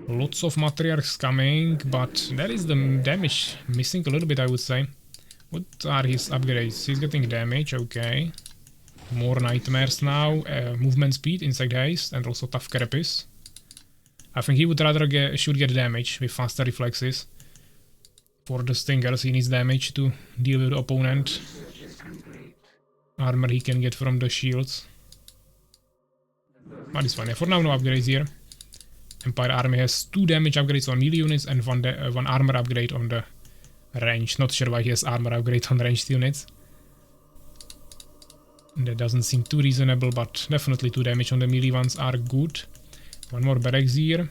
Lots of matriarchs coming, but there is the damage missing a little bit, I would say. What are his upgrades? He's getting damage, okay. More nightmares now, movement speed, insect haste, and also tough carapace. I think he would rather should get damage with faster reflexes. For the stingers, he needs damage to deal with the opponent. Armor he can get from the shields. But it's fine. Yeah, for now, no upgrades here. Empire army has 2 damage upgrades on melee units and 1 armor upgrade on the range. Not sure why he has armor upgrade on ranged units. That doesn't seem too reasonable, but definitely 2 damage on the melee ones are good. 1 more barracks here.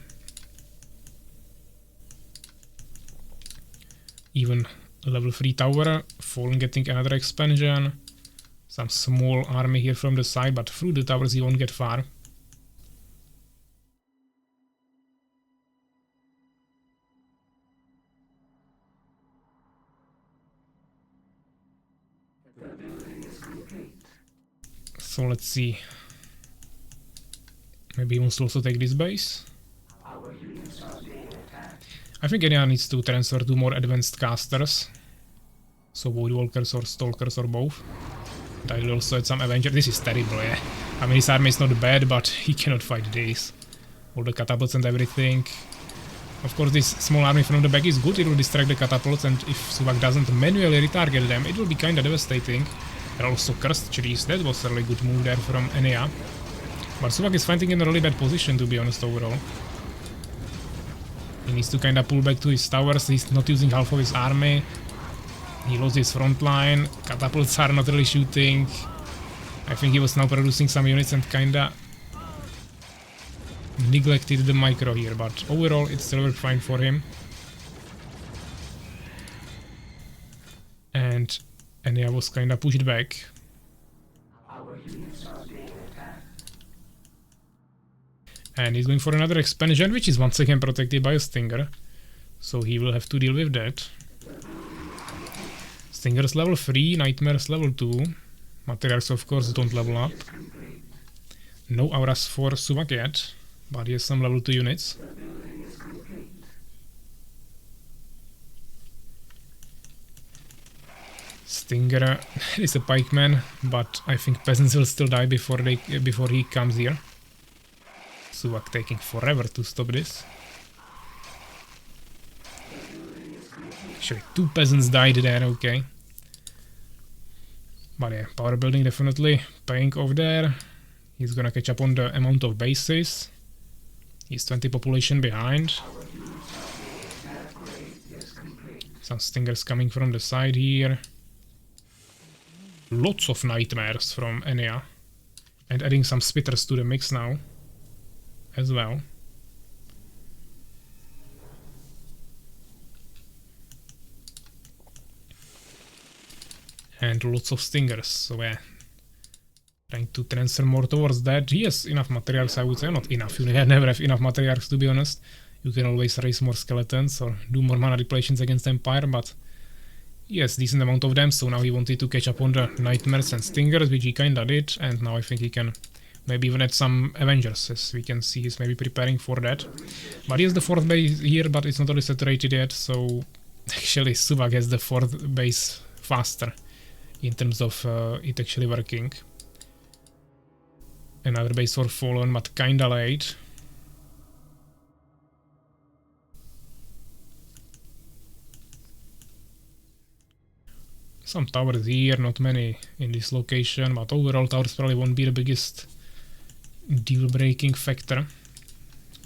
Even level 3 tower. Fallen getting another expansion. Some small army here from the side, but through the towers he won't get far. So let's see. Maybe he wants to also take this base. I think Ania needs to transfer to more advanced casters. So Voidwalkers or Stalkers or both. And I will also add some Avengers. This is terrible, yeah. I mean, his army is not bad, but he cannot fight this. All the catapults and everything. Of course, this small army from the back is good. It will distract the catapults, and if Suwak doesn't manually retarget them, it will be kinda devastating. And also cursed trees. That was a really good move there from Ania. But Suwak is fighting in a really bad position, to be honest, overall. He needs to kinda pull back to his towers. He's not using half of his army. He lost his front line. Catapults are not really shooting. I think he was now producing some units and kinda neglected the micro here, but overall it still worked fine for him. And Ania was kinda pushed back. And he's going for another expansion, which is once again protected by a stinger. So he will have to deal with that. Stingers level 3, Nightmares level 2. Matriarchs of course don't level up. No auras for Suwak yet, but he has some level 2 units. Stinger is a pikeman, but I think peasants will still die before he comes here. Suwak taking forever to stop this. Actually, 2 peasants died there, okay. But yeah, power building definitely paying off there. He's gonna catch up on the amount of bases. He's 20 population behind. Some stingers coming from the side here. Lots of nightmares from Ania. And adding some spitters to the mix now as well. And lots of stingers, so yeah. Trying to transfer more towards that. He has enough materials, I would say. Not enough, you never have enough materials, to be honest. You can always raise more skeletons or do more mana depletions against Empire, but yes, decent amount of them, so now he wanted to catch up on the Nightmares and Stingers, which he kinda did, and now I think he can maybe even add some Avengers, as we can see he's maybe preparing for that. But he has the 4th base here, but it's not really saturated yet, so actually Suwak has the 4th base faster in terms of it actually working. Another base for Fallen, but kinda late. Some towers here, not many in this location, but overall towers probably won't be the biggest deal-breaking factor.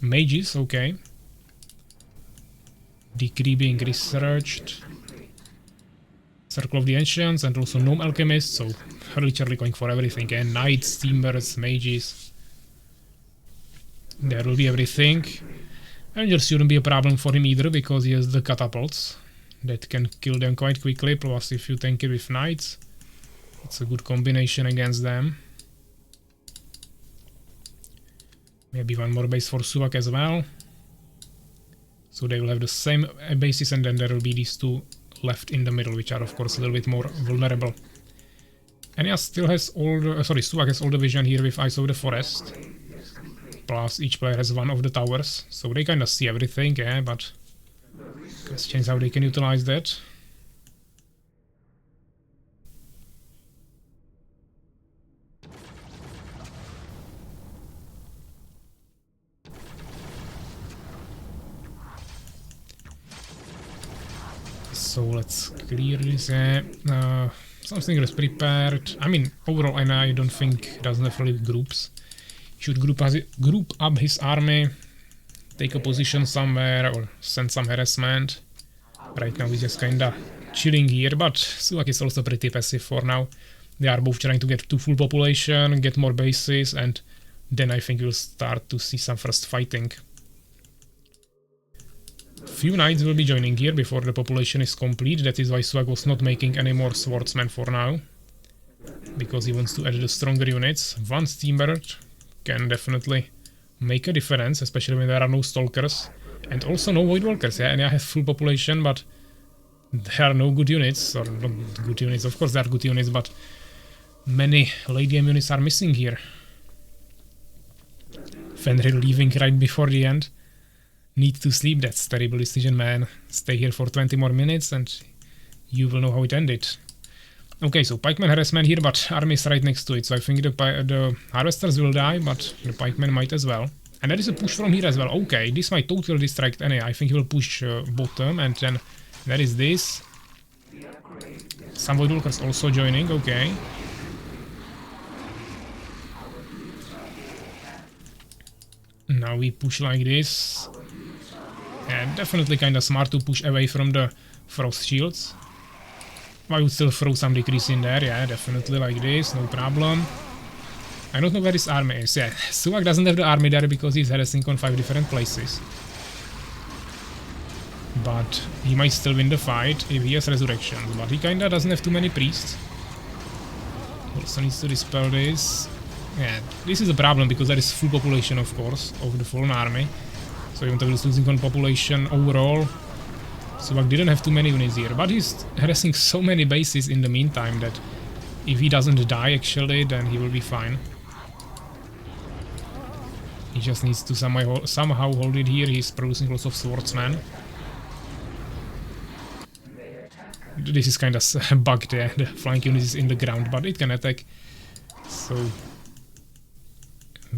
Mages, okay. Decree being researched. Circle of the Ancients and also Gnome Alchemists, so literally going for everything. And Knights, Steamers, Mages. There will be everything. Avengers shouldn't be a problem for him either, because he has the catapults that can kill them quite quickly, plus if you tank it with knights, it's a good combination against them. Maybe one more base for Suwak as well. So they will have the same bases, and then there will be these two left in the middle, which are of course a little bit more vulnerable. Ania still has all the... Suwak has all the vision here with Eyes of the Forest. Plus each player has one of the towers, so they kind of see everything, yeah, but... question is how they can utilize that. So let's clear this. Something is prepared. I mean, overall, I don't think doesn't have really groups. Should group up his army, take a position somewhere, or send some harassment. Right now he's just kinda chilling here, but Suwak is also pretty passive for now. They are both trying to get to full population, get more bases, and then I think we'll start to see some first fighting. Few knights will be joining here before the population is complete. That is why Suwak was not making any more swordsmen for now, because he wants to add the stronger units. One steambird can definitely make a difference, especially when there are no stalkers and also no voidwalkers. Yeah, and I have full population, but there are no good units, or not good units. Of course, there are good units, but many late game units are missing here. Fenrir leaving right before the end. Need to sleep, that's terrible decision, man. Stay here for 20 more minutes and you will know how it ended. Okay, so pikeman harassment here, but army is right next to it, so I think the harvesters will die, but the pikemen might as well. And there is a push from here as well. Okay, this might totally distract Ania. I think he will push bottom, and then there is this. Some voidwalkers also joining, okay. Now we push like this. And definitely kind of smart to push away from the frost shields. I would still throw some decrease in there, yeah, definitely like this, no problem. I don't know where his army is, yeah. Suwak doesn't have the army there because he's harassing on 5 different places. But he might still win the fight if he has resurrections, but he kinda doesn't have too many priests. Also needs to dispel this. Yeah, this is a problem because there is full population, of course, of the fallen army. So even though he's losing on population overall, Suwak didn't have too many units here, but he's harassing so many bases in the meantime that if he doesn't die actually, then he will be fine. He just needs to somehow hold it here. He's producing lots of swordsmen. This is kind of bugged, yeah. The flank unit is in the ground, but it can attack. So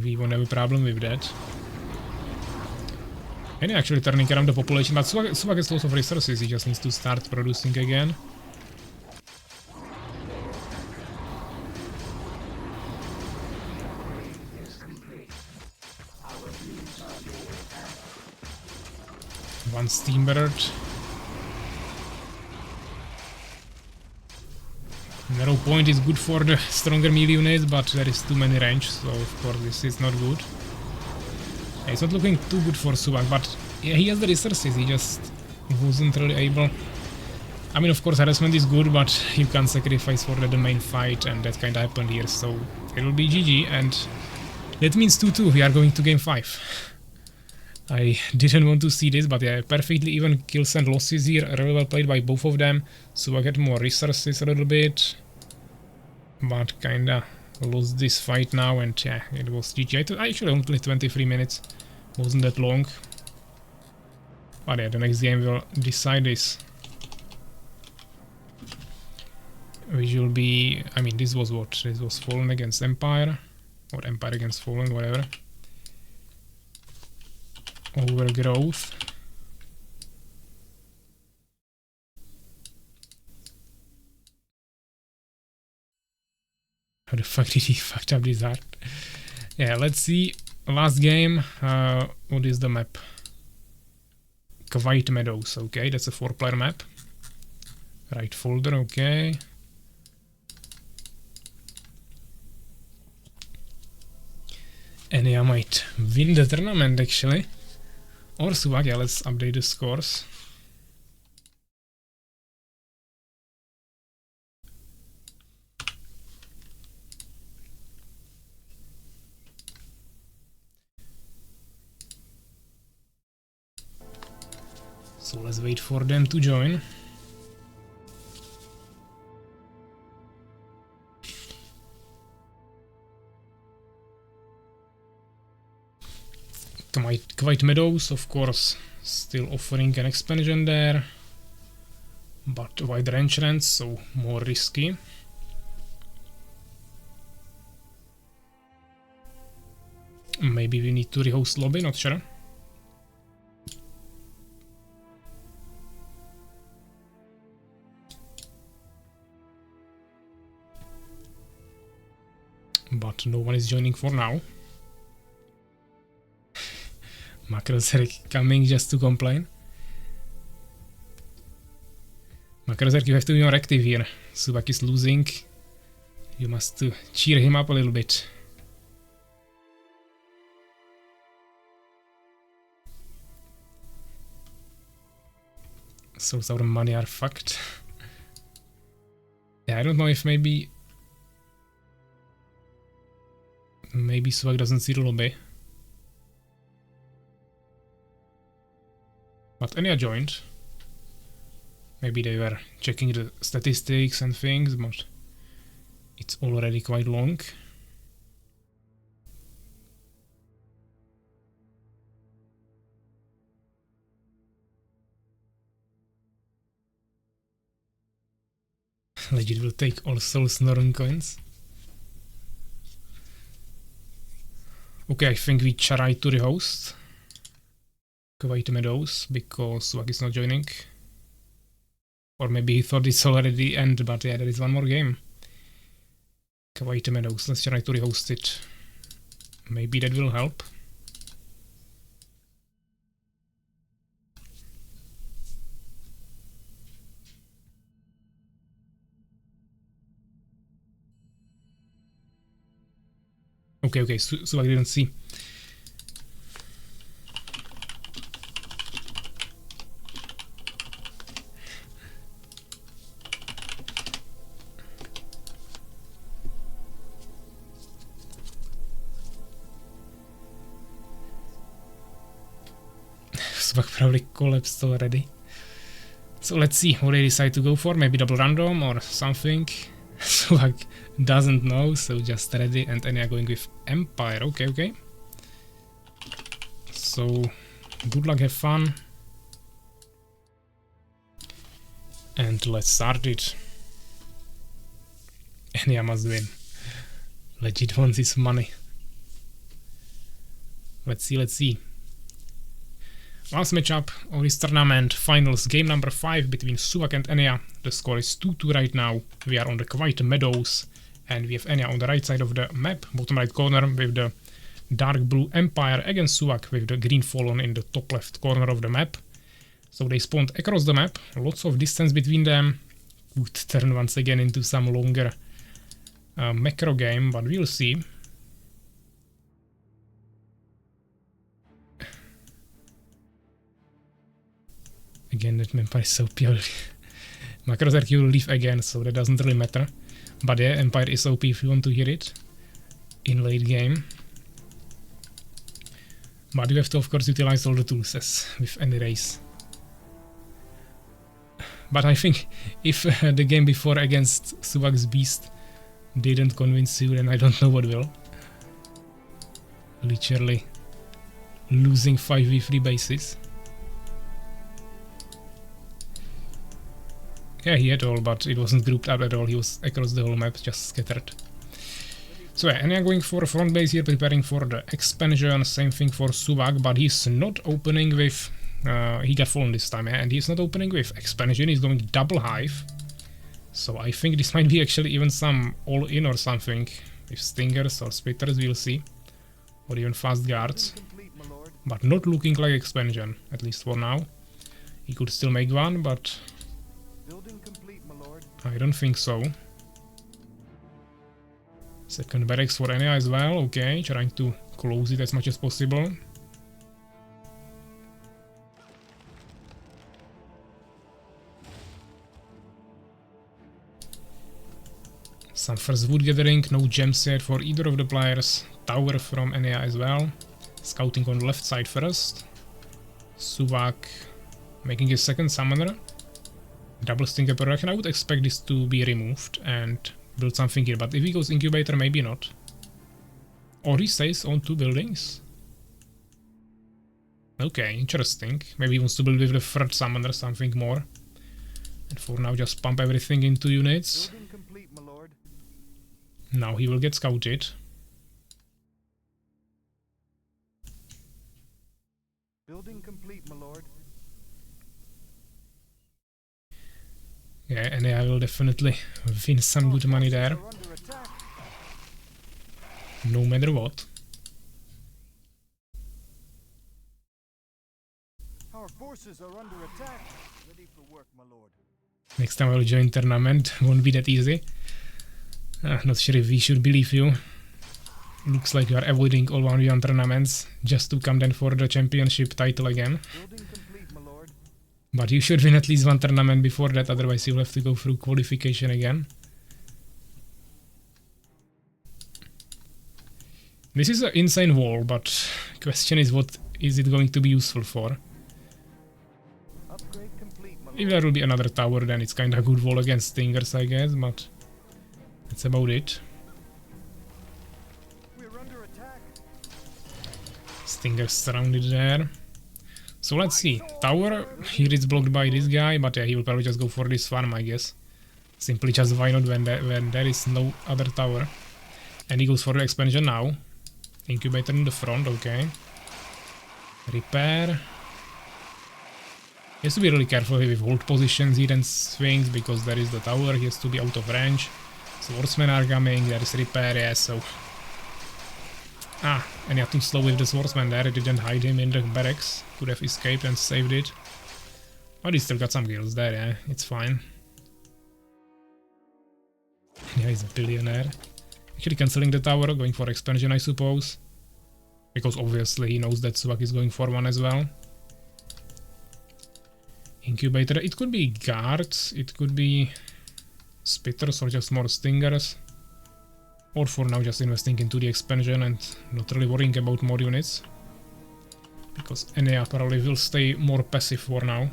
we won't have a problem with that. And actually turning around the population, but Suwak has lots of resources, he just needs to start producing again. One steambird. Narrow point is good for the stronger melee units, but there is too many range, so of course this is not good. It's not looking too good for Suwak, but yeah, he has the resources, he just wasn't really able. I mean, of course harassment is good, but you can't sacrifice for the main fight, and that kinda happened here, so it will be GG, and that means 2-2, we are going to game 5. I didn't want to see this, but yeah, perfectly even kills and losses here, really well played by both of them. Suwak had more resources a little bit, but kinda lost this fight now, and yeah, it was GG. I actually only played 23 minutes, wasn't that long. But yeah, the next game will decide this. Which will be, I mean, this was what? This was Fallen against Empire, or Empire against Fallen, whatever. Overgrowth. How the fuck did he fucked up this art? Yeah, let's see. Last game. What is the map? White Meadows. Okay, that's a 4-player map. Right folder. Okay. Ania might win the tournament actually. Or Suwak, yeah, let's update the scores. So let's wait for them to join. Quite Meadows, of course, still offering an expansion there, but wider entrance, so more risky. Maybe we need to rehost lobby, not sure. But no one is joining for now. Macrozerk coming just to complain. Macrozerk, you have to be more active here. Suwak is losing. You must cheer him up a little bit. So our money are fucked. Yeah, I don't know if maybe Suwak doesn't see the lobby. But Ania joined. Maybe they were checking the statistics and things, but it's already quite long. Legit will take all SoulsKeeper coins. Okay, I think we try to rehost Quite Meadows because Suwak is not joining. Or maybe he thought it's already the end, but yeah, there is one more game. Quite Meadows, let's try to rehost it. Maybe that will help. Okay, Suwak didn't see. Suwak probably collapsed already. So let's see what they decide to go for. Maybe double random or something. Suwak doesn't know, so just ready, and Ania going with Empire. Okay. So good luck, have fun. And let's start it. Ania must win. Legit wants his money. Let's see. Last matchup of this tournament, finals, game number 5 between Suwak and Ania. The score is 2-2 right now. We are on the Quite Meadows, and we have Ania on the right side of the map, bottom right corner, with the dark blue Empire against Suwak with the green Fallen in the top left corner of the map. So they spawned across the map, lots of distance between them. Could turn once again into some longer macro game, but we'll see. Again, that Empire is so pure. Macrozerk will leave again, so that doesn't really matter. But yeah, Empire is OP if you want to hear it in late game. But you have to, of course, utilize all the tools as with any race. But I think if the game before against Suwak's Beast didn't convince you, then I don't know what will. Literally losing 5v3 bases. Yeah, he had all, but it wasn't grouped up at all. He was across the whole map, just scattered. So yeah, Ania going for a front base here, preparing for the expansion. Same thing for Suwak, but he's not opening with... he got fallen this time, and he's not opening with expansion. He's going double hive. So I think this might be actually even some all-in or something. With stingers or splitters, we'll see. Or even fast guards. But not looking like expansion, at least for now. He could still make one, but... I don't think so. Second barracks for Ania as well. Okay, trying to close it as much as possible. Some first wood gathering, no gems yet for either of the players. Tower from Ania as well. Scouting on the left side first. Suwak making his second summoner. Double stinger production. I would expect this to be removed and build something here, but if he goes incubator, maybe not. Or he stays on 2 buildings. Okay, interesting. Maybe he wants to build with the third summoner something more. And for now just pump everything into units. Building complete, my lord. Now he will get scouted. Building complete, my lord. Yeah, and I will definitely win some good money there. Are under attack. No matter what. Our forces are under attack. Ready for work, my lord. Next time I will join tournament. Won't be that easy. Not sure if we should believe you. Looks like you are avoiding all 1v1 tournaments just to come then for the championship title again. Building complete, my lord. But you should win at least one tournament before that, otherwise you'll have to go through qualification again. This is an insane wall, but question is what is it going to be useful for? Upgrade complete, my If lord. there will be another tower, then it's kinda good wall against stingers, I guess, but that's about it. We're under attack. Stingers surrounded there. So let's see. Tower, here it's blocked by this guy, but yeah, he will probably just go for this farm, I guess. Simply just why not when there is no other tower. And he goes for the expansion now. Incubator in the front, okay. Repair. He has to be really careful here with hold positions here and swings, because there is the tower, he has to be out of range. Swordsmen are coming, there is repair, yeah, so... and he had too slow with the swordsman there, it didn't hide him in the barracks. Could have escaped and saved it. But he still got some kills there, yeah, it's fine. Yeah, he's a billionaire. Actually cancelling the tower, going for expansion, I suppose. Because obviously he knows that Suwak is going for one as well. Incubator, it could be guards, it could be spitters or just more stingers. Or for now just investing into the expansion and not really worrying about more units. Because Ania probably will stay more passive for now.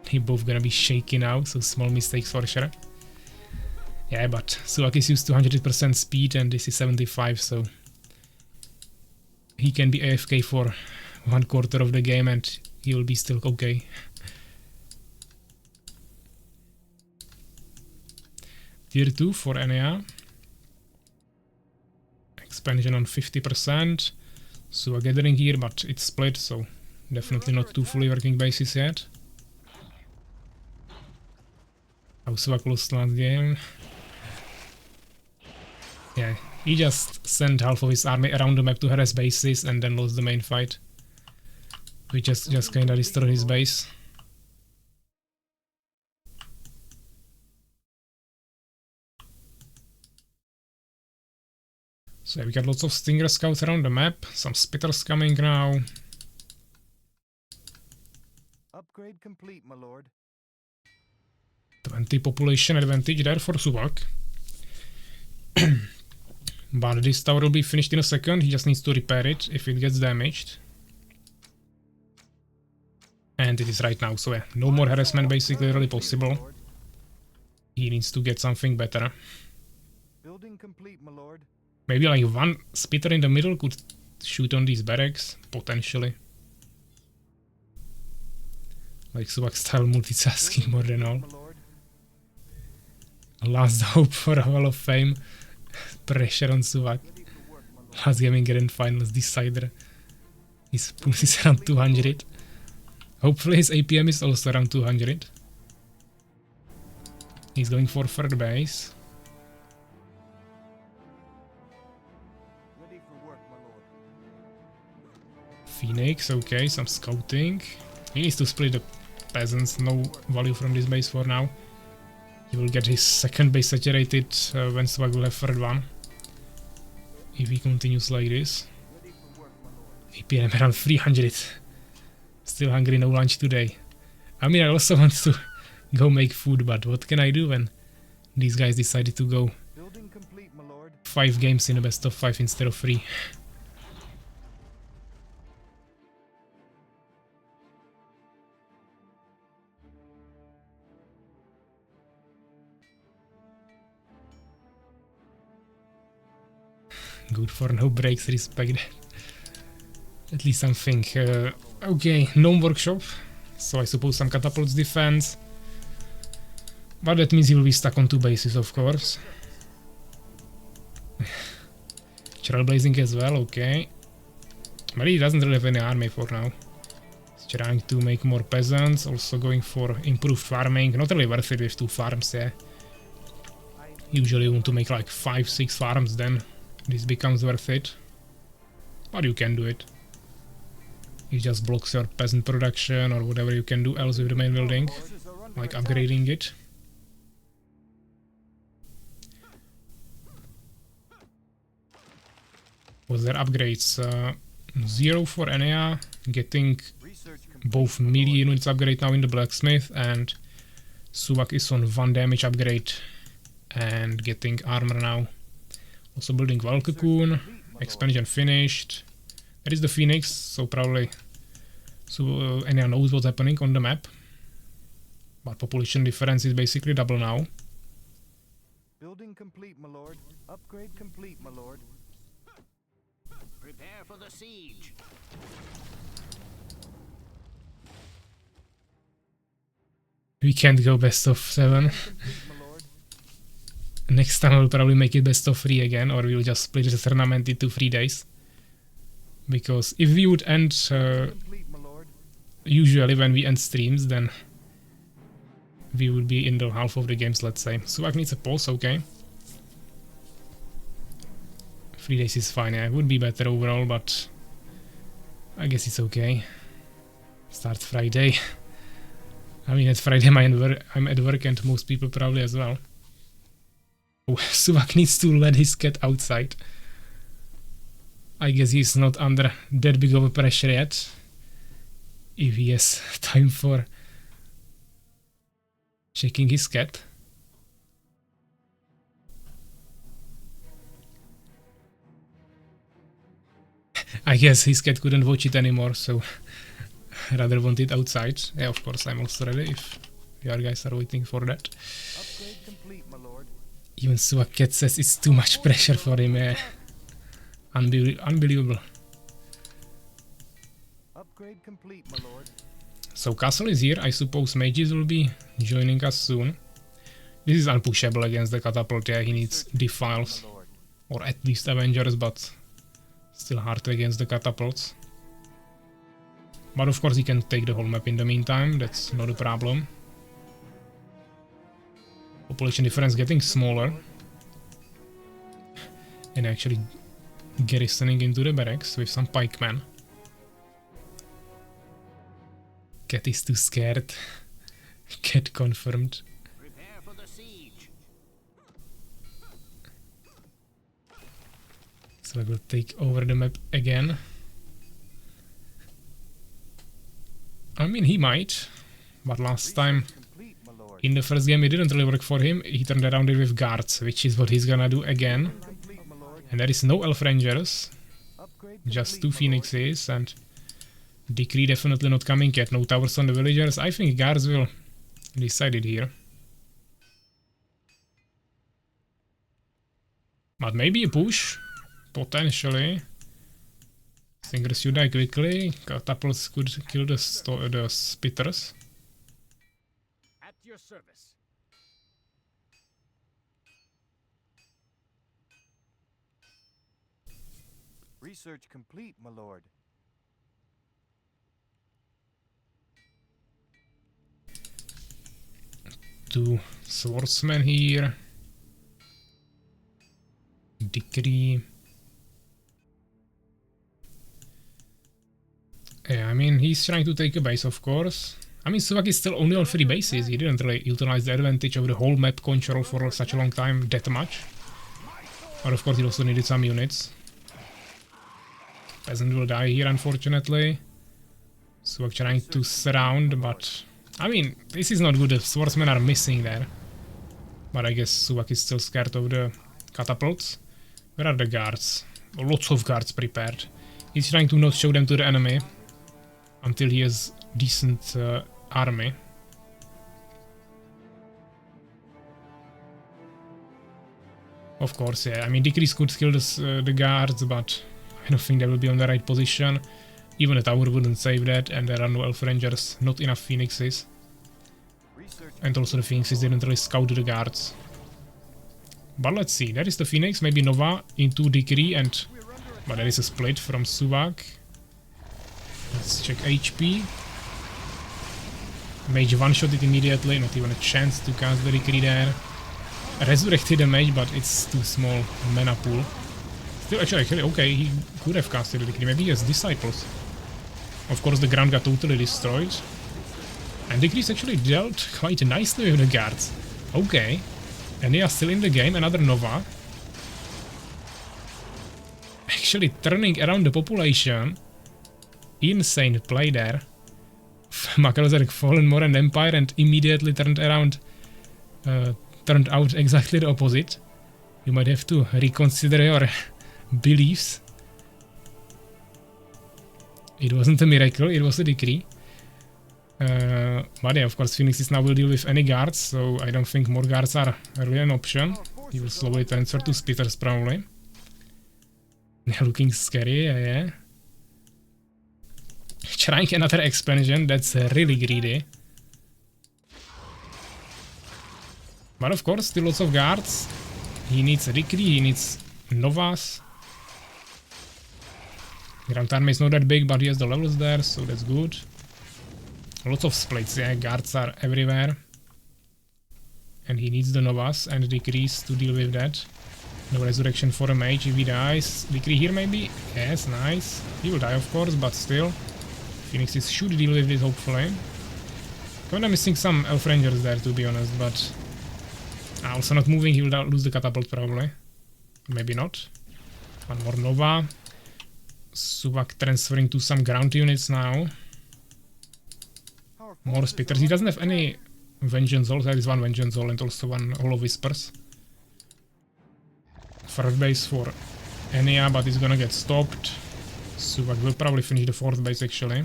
They both gonna be shaky now, so small mistakes for sure. Yeah, but Suwak is used to 100% speed and this is 75, so he can be AFK for 1/4 of the game and he will be still okay. Tier 2 for Ania. Expansion on 50%. So a gathering here, but it's split, so definitely not 2 fully working bases yet. How Suwak lost last game. Yeah, he just sent half of his army around the map to harass bases and then lost the main fight. We just kinda destroyed his base. So yeah, we got lots of stinger scouts around the map, some spitters coming now. Upgrade complete, my lord. 20 population advantage there for Suwak. But this tower will be finished in a second, he just needs to repair it if it gets damaged. And it is right now, so yeah, no more harassment basically really possible. He needs to get something better. Building complete, my lord. Maybe like one spitter in the middle could shoot on these barracks, potentially. Like Suwak style multitasking more than all. My lord. Last hope for a Hall of Fame. Pressure on Suwak. Ready for work, my lord. Last gaming grand finals decider. His pulse is around 200. Hopefully his APM is also around 200. He's going for third base. Ready for work, my lord. Phoenix, okay, some scouting. He needs to split the peasants, no value from this base for now. He will get his second base saturated when Suwak will have third one. If he continues like this. Ready for work, my lord. APM around 300. Still hungry, no lunch today. I mean, I also want to go make food, but what can I do when these guys decided to go Building complete, my lord. 5 games in a best of 5 instead of 3? Good for no breaks, respect that. At least something. Okay, gnome workshop. So I suppose some catapults defense. But that means he will be stuck on 2 bases, of course. Trailblazing as well, okay. But he doesn't really have any army for now. He's trying to make more peasants, also going for improved farming. Not really worth it with 2 farms, yeah. Usually you want to make like 5-6 farms, then this becomes worth it. But you can do it. It just blocks your peasant production or whatever you can do else with the main building. Like upgrading it. Was there upgrades? 0 for Ania, getting both melee units upgrade now in the blacksmith, and Suwak is on 1 damage upgrade and getting armor now. Also building Wall Cocoon, expansion finished. There is the Phoenix, so probably Ania knows what's happening on the map. But population difference is basically double now. Building complete, my lord. Upgrade complete, my lord. Prepare for the siege. We can't go best of 7. Next time we'll probably make it best of 3 again, or we'll just split the tournament into 3 days. Because if we would end usually when we end streams, then we would be in the half of the games, let's say. Suwak needs a pause, okay. 3 days is fine, yeah, it would be better overall, but I guess it's okay. Start Friday. I mean, at Friday I'm at work and most people probably as well. Oh, Suwak needs to let his cat outside. I guess he's not under that big of a pressure yet. If he has time for checking his cat. I guess his cat couldn't watch it anymore, so rather want it outside. Yeah, of course, I'm also ready if you guys are waiting for that. Upgrade complete, my lord. Even Suwak cat says it's too much pressure for him. Unbelievable. Upgrade complete, my lord. So castle is here. I suppose mages will be joining us soon. This is unpushable against the catapult. Yeah, he needs defiles. Or at least avengers, but still hard against the catapults. But of course he can take the whole map in the meantime. That's not a problem. Population difference getting smaller. And actually garrisoning into the barracks with some pikemen. Cat is too scared. Cat confirmed. Prepare for the siege. So I will take over the map again. I mean, he might. But last time, Complete, my lord. in the first game, it didn't really work for him. He turned around it with guards, which is what he's gonna do again. Complete, my lord. And there is no elf rangers. Upgrade Just 2 complete, my lord. phoenixes, and decree definitely not coming yet. No towers on the villagers. I think guards will decide it here. But maybe a push. Potentially. Singers should die quickly. Catapults could kill the spitters. At your service. Research complete, my lord. Two swordsmen here. Decree. Yeah, I mean, he's trying to take a base, of course. I mean, Suwak is still only on 3 bases. He didn't really utilize the advantage of the whole map control for such a long time that much. But of course, he also needed some units. Peasant will die here, unfortunately. Suwak trying to surround, but I mean, this is not good. The swordsmen are missing there. But I guess Suwak is still scared of the catapults. Where are the guards? Lots of guards prepared. He's trying to not show them to the enemy until he has decent army. Of course, yeah. I mean, Decrease could kill the guards, but I don't think they will be on the right position. Even the tower wouldn't save that, and there are no elf rangers, not enough phoenixes. And also the phoenixes didn't really scout the guards. But let's see, there is the phoenix, maybe Nova into Decree, and... But there is a split from Suwak. Let's check HP. Mage one-shot it immediately, not even a chance to cast the Decree there. Resurrected the mage, but it's too small mana pool. Still, actually, okay, he could have casted the Decree, maybe he has Disciples. Of course, the ground got totally destroyed. And Decrease actually dealt quite nicely with the guards. Okay. And they are still in the game, another Nova. Actually turning around the population. Insane play there. Makalzerk fallen more an empire and immediately turned around. Turned out exactly the opposite. You might have to reconsider your beliefs. It wasn't a miracle, it was a decree. But yeah, of course, Phoenixes now will deal with any guards, so I don't think more guards are really an option. He will slowly transfer to Spitters probably. They're looking scary, yeah. Trying another expansion, that's really greedy. But of course, still lots of guards. He needs a decree, he needs Novas. Grand Army is not that big, but he has the levels there, so that's good. Lots of splits, yeah, guards are everywhere. And he needs the Novas and Decrees to deal with that. No resurrection for a mage if he dies. Decree here maybe? Yes, nice. He will die of course, but still. Phoenixes should deal with it hopefully. Kinda missing some elf rangers there to be honest, but... also not moving, he will lose the catapult probably. Maybe not. One more Nova. Suwak transferring to some ground units now. More Spitters. He doesn't have any Vengeance Halls. There is one Vengeance Hall and also one Hall of Whispers. Third base for Ania, but it's gonna get stopped. Suwak will probably finish the fourth base actually.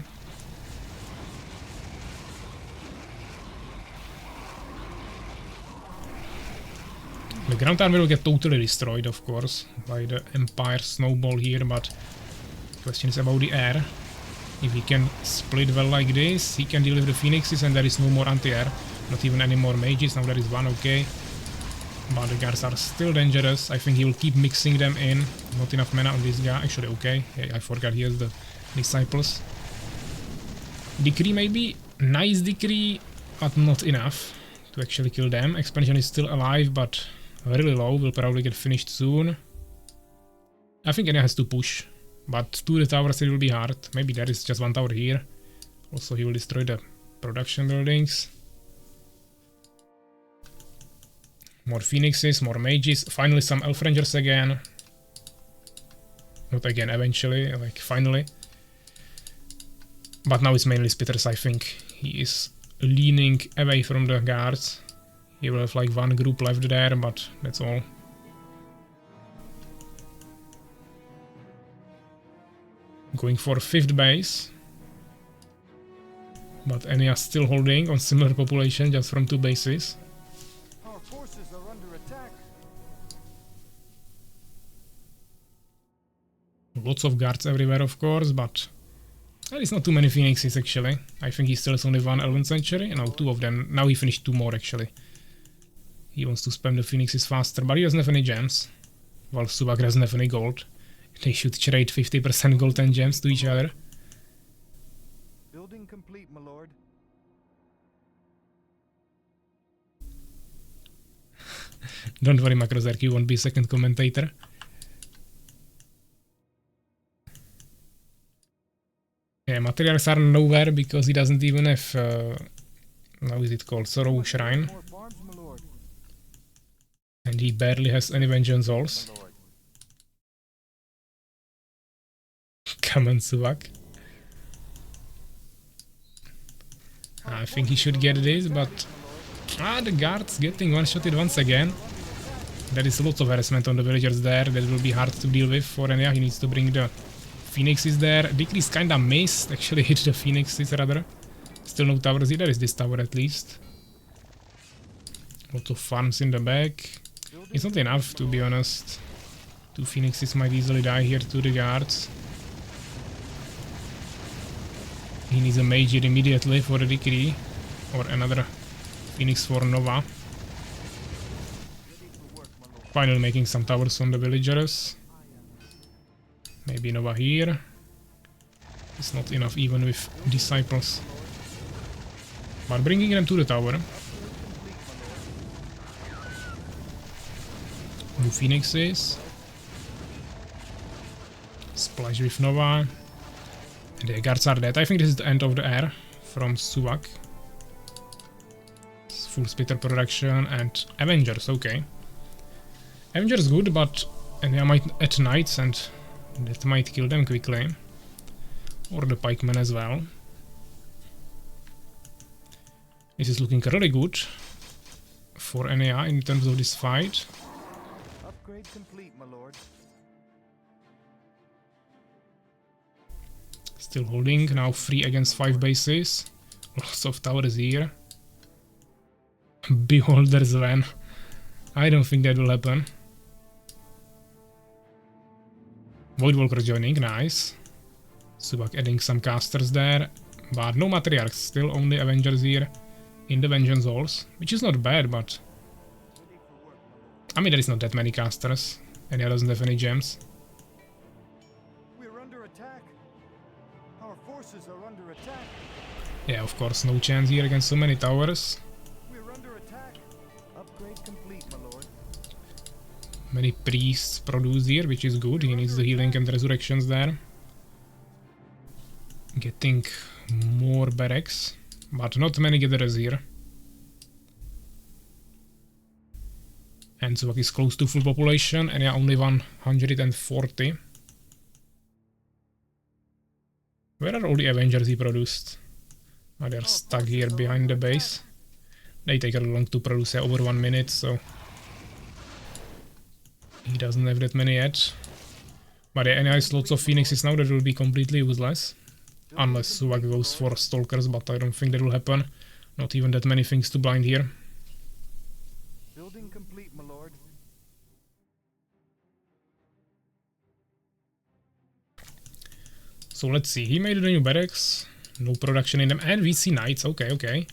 The ground army will get totally destroyed, of course, by the Empire Snowball here, but the question is about the air. If he can split well like this, he can deal with the Phoenixes and there is no more anti-air. Not even any more mages, now there is one, okay. But the guards are still dangerous. I think he will keep mixing them in. Not enough mana on this guy, actually okay. Yeah, I forgot he has the Disciples. Decree maybe, nice Decree, but not enough to actually kill them. Expansion is still alive, but really low, will probably get finished soon. I think Ania has to push. But to the towers it will be hard. Maybe there is just one tower here. Also he will destroy the production buildings. More Phoenixes, more mages. Finally some elf rangers again. Not again, eventually, like finally. But now it's mainly Spitters, I think. He is leaning away from the guards. He will have like one group left there, but that's all. Going for 5th base. But Ania still holding on similar population just from 2 bases. Our forces are under attack. Lots of guards everywhere of course, but there is not too many Phoenixes actually. I think he still has only 1 Elven Sanctuary. No, 2 of them. Now he finished 2 more actually. He wants to spam the Phoenixes faster, but he doesn't have any gems. While Suwak doesn't have any gold. They should trade 50% gold and gems to each other. Building complete, my lord. Don't worry, Makrozerk, you won't be second commentator. Yeah, materials are nowhere because he doesn't even have... how is it called? Sorrow Shrine. More farms, my lord. And he barely has any Vengeance Halls. My lord. Come on, Suwak. I think he should get this, but... the guard's getting one-shotted once again. There is lots of harassment on the villagers there, that will be hard to deal with for Ania. He needs to bring the phoenixes there. Decrease kinda missed, actually hit the phoenixes rather. Still no towers, there is this tower at least. Lots of farms in the back. It's not enough, to be honest. 2 phoenixes might easily die here to the guards. He needs a mage here immediately for the decree. Or another phoenix for Nova. Finally making some towers on the villagers. Maybe Nova here. It's not enough even with disciples. But bringing them to the tower. New phoenixes. Splash with Nova. And the guards are dead. I think this is the end of the air from Suwak. Full splitter production and Avengers, okay. Avengers good, but they might at knights and that might kill them quickly. Or the pikemen as well. This is looking really good for Ania in terms of this fight. Upgrade complete, my lord. Still holding, now 3 against 5 bases. Lots of towers here. Beholder's van. I don't think that will happen. Voidwalker joining, nice. Suwak adding some casters there. But no matriarchs, still only Avengers here in the Vengeance Halls. Which is not bad, but... I mean, there is not that many casters. And he doesn't have any gems. We're under attack. Our forces are under attack. Yeah, of course, no chance here against so many towers. We're under attack. Upgrade complete, my lord. Many priests produce here, which is good. He needs the healing and resurrections there. Getting more barracks, but not many gatherers here. And Suwak is close to full population, and yeah, only 140. Where are all the Avengers he produced? Oh, they are stuck here behind the base. They take a long to produce, over 1 minute, so... He doesn't have that many yet. But yeah, Ania has lots of phoenixes now that will be completely useless. Unless Suwak goes for stalkers, but I don't think that will happen. Not even that many things to blind here. Building complete, my lord. So let's see, he made the new barracks. No production in them, and we see knights, okay.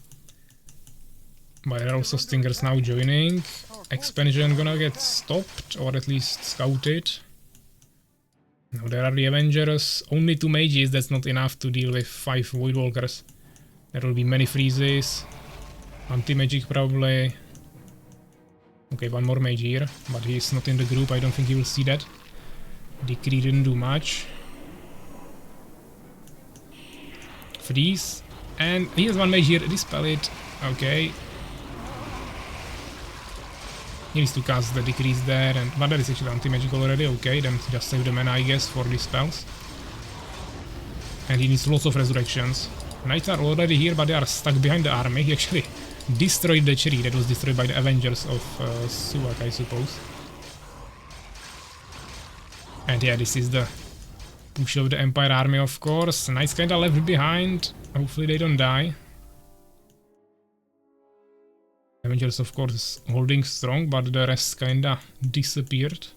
But there are also stingers now joining. Expansion gonna get stopped, or at least scouted. Now there are the Avengers, only 2 mages, that's not enough to deal with 5 Voidwalkers. There will be many freezes. Anti-magic probably. Okay, 1 more mage here, but he's not in the group, I don't think he will see that. Decree didn't do much. Freeze. And here's 1 mage here, dispel it. Okay. He needs to cast the decrease there, but there is actually anti-magic already, okay, then just save the mana I guess for these spells. And he needs lots of resurrections. Knights are already here, but they are stuck behind the army. He actually destroyed the tree that was destroyed by the Avengers of Suwak, I suppose. And yeah, this is the push of the Empire army, of course. Knights kinda left behind. Hopefully they don't die. Avengers, of course, holding strong, but the rest kinda disappeared.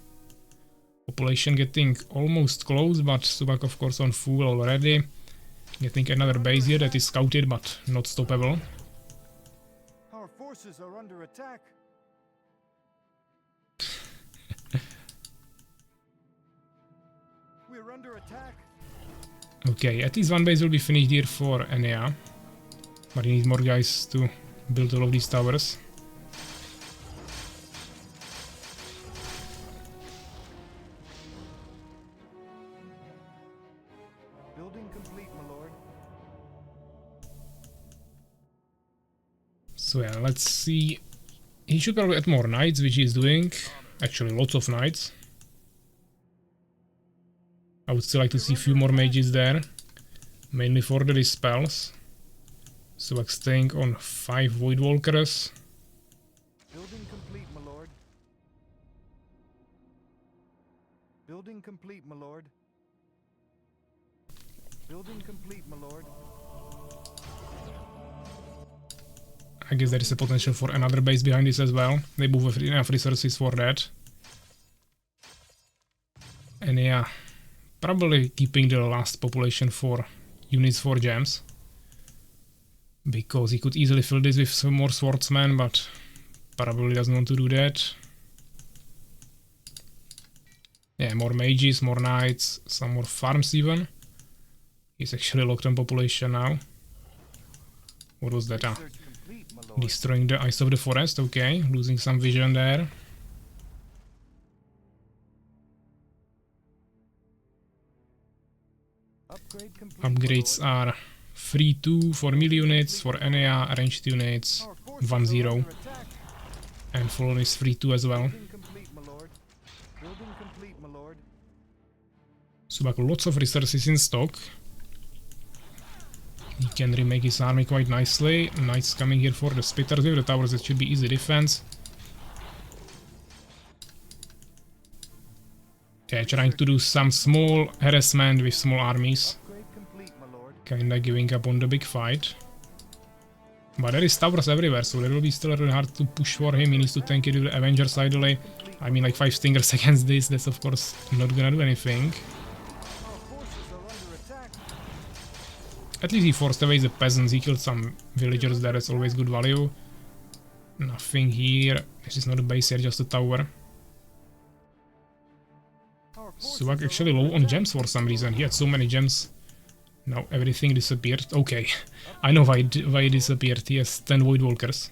Population getting almost close, but Suwak, of course, on full already. Getting another base here that is scouted, but not stoppable. Our forces are under attack. We're under attack. Okay, at least 1 base will be finished here for Ania. But he needs more guys to build all of these towers. Building complete, my lord. So yeah, let's see. He should probably add more knights, which he's doing. Actually, lots of knights. I would still like to see a few more mages there. Mainly for the dispels. Suwak staying on 5 Void Walkers. Building complete, my lord. Building complete, my lord. Building complete, my lord. I guess there is a potential for another base behind this as well. They move with enough resources for that. And yeah, probably keeping the last population for units for gems. Because he could easily fill this with some more swordsmen, but probably doesn't want to do that. Yeah, more mages, more knights, some more farms even. He's actually locked on population now. What was that? Research complete, my lord. Destroying the ice of the forest, okay. Losing some vision there. Upgrade complete, my Upgrades lord. are free 2 for melee units, for Ania, ranged units, Our forces 1-0. are under attack. And Fallen is free 2 as well. Building complete, my lord. Building complete, my lord. Suwak lots of resources in stock. He can remake his army quite nicely. Knights coming here for the spitters with the towers, that should be easy defense. Yeah, trying to do some small harassment with small armies. Upgrade complete, my lord. Kinda giving up on the big fight. But there is towers everywhere, so it will be still really hard to push for him. He needs to tank it with the Avengers idly. I mean, like 5 stingers against this, that's of course not gonna do anything. Our forces are under attack. At least he forced away the peasants, he killed some villagers there, that's always good value. Nothing here. This is not a base here, just a tower. Our forces Suwak are actually under low on attack. gems for some reason. He had so many gems. Now everything disappeared. Okay, I know why it disappeared. He has 10 Void Walkers.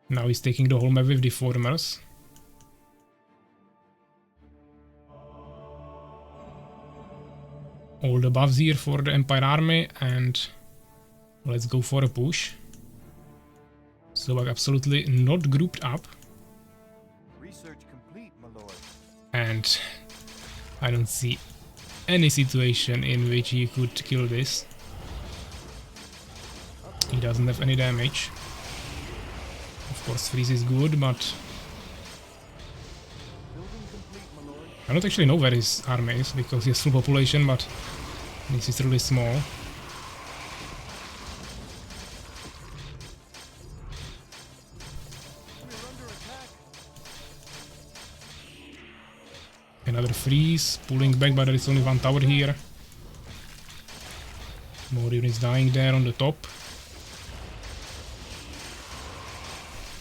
Now he's taking the whole map with Deformers. All the buffs here for the Empire army, and let's go for a push. Suwak absolutely not grouped up, Research complete, my lord. and I don't see any situation in which he could kill this. He doesn't have any damage. Of course, freeze is good, but Building complete, my lord. I don't actually know where his army is, because he has full population, but this is really small. We're under attack. Another freeze, pulling back, but there is only 1 tower here. More units dying there on the top.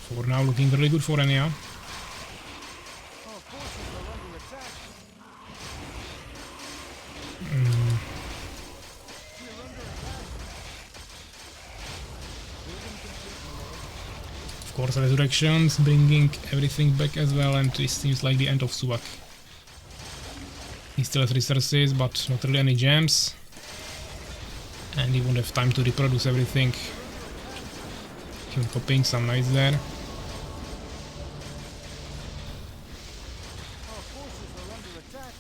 For now, looking really good for Ania. Our forces are under attack. We're under attack. Building complete, my lord. Of course, resurrections, bringing everything back as well, and this seems like the end of Suwak. He still has resources, but not really any gems. And he won't have time to reproduce everything. Even copying some knights there. Our forces are under attack.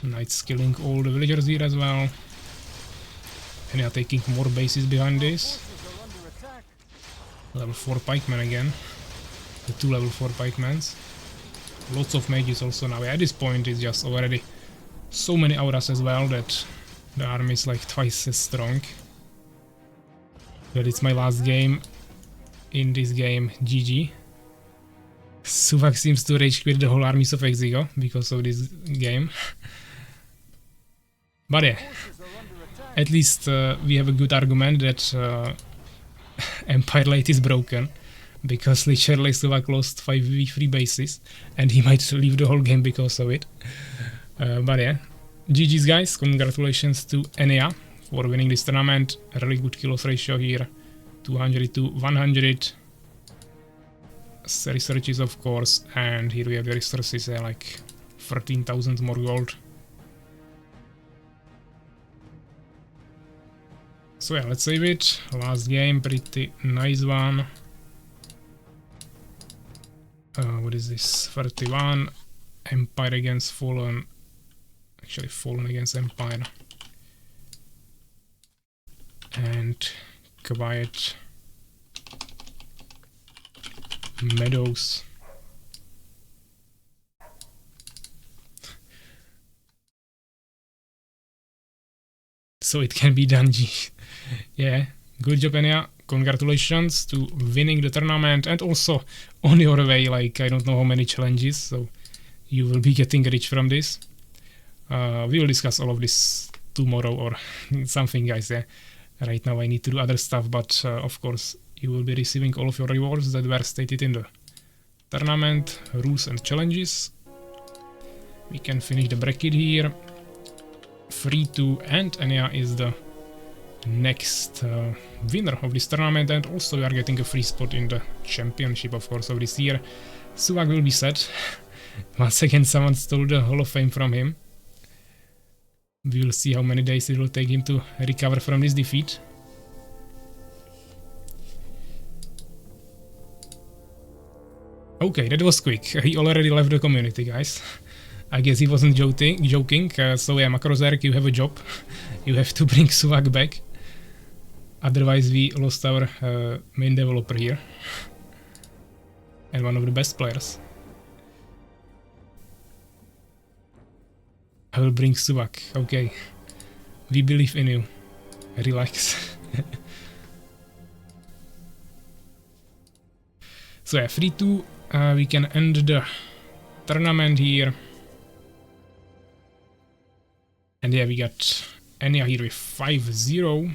Knights killing all the villagers here as well. And they are taking more bases behind this. Forces are under attack. Level 4 pikemen again. The 2 level 4 pikemans. Lots of mages also now. At this point it's just already so many auras as well that the army is like twice as strong. But it's my last game in this game. GG. Suwak seems to rage quit the whole Armies of Exigo because of this game. But yeah, Forces are under attack. at least we have a good argument that Empire Late is broken, because literally Suwak lost 5v3 bases and he might leave the whole game because of it. But yeah, GG's guys, congratulations to Ania for winning this tournament. A really good kill-off ratio here, 200 to 100. Researches of course, and here we have the resources, like 13,000 more gold. So yeah, let's save it. Last game, pretty nice one. What is this? 31. Empire against Fallen. Actually, Fallen against Empire. and quiet meadows. So it can be done. Yeah, good job, Ania. Congratulations to winning the tournament, and also on your way, like I don't know how many challenges, so you will be getting rich from this. We will discuss all of this tomorrow or something, guys. Yeah. Right now I need to do other stuff, but of course you will be receiving all of your rewards that were stated in the tournament rules and challenges. We can finish the bracket here. 3-2, and Ania is the next winner of this tournament, and also we are getting a free spot in the championship, of course, of this year. Suwak will be set. Once again, someone stole the Hall of Fame from him. We will see how many days it will take him to recover from this defeat. Okay, that was quick. He already left the community, guys. I guess he wasn't joking. So yeah, Makrozerk, you have a job. You have to bring Suwak back. Otherwise we lost our main developer here. And one of the best players. I will bring Suwak. Okay. We believe in you. Relax. So yeah, 3-2. We can end the tournament here. And yeah, we got Ania here with 5-0.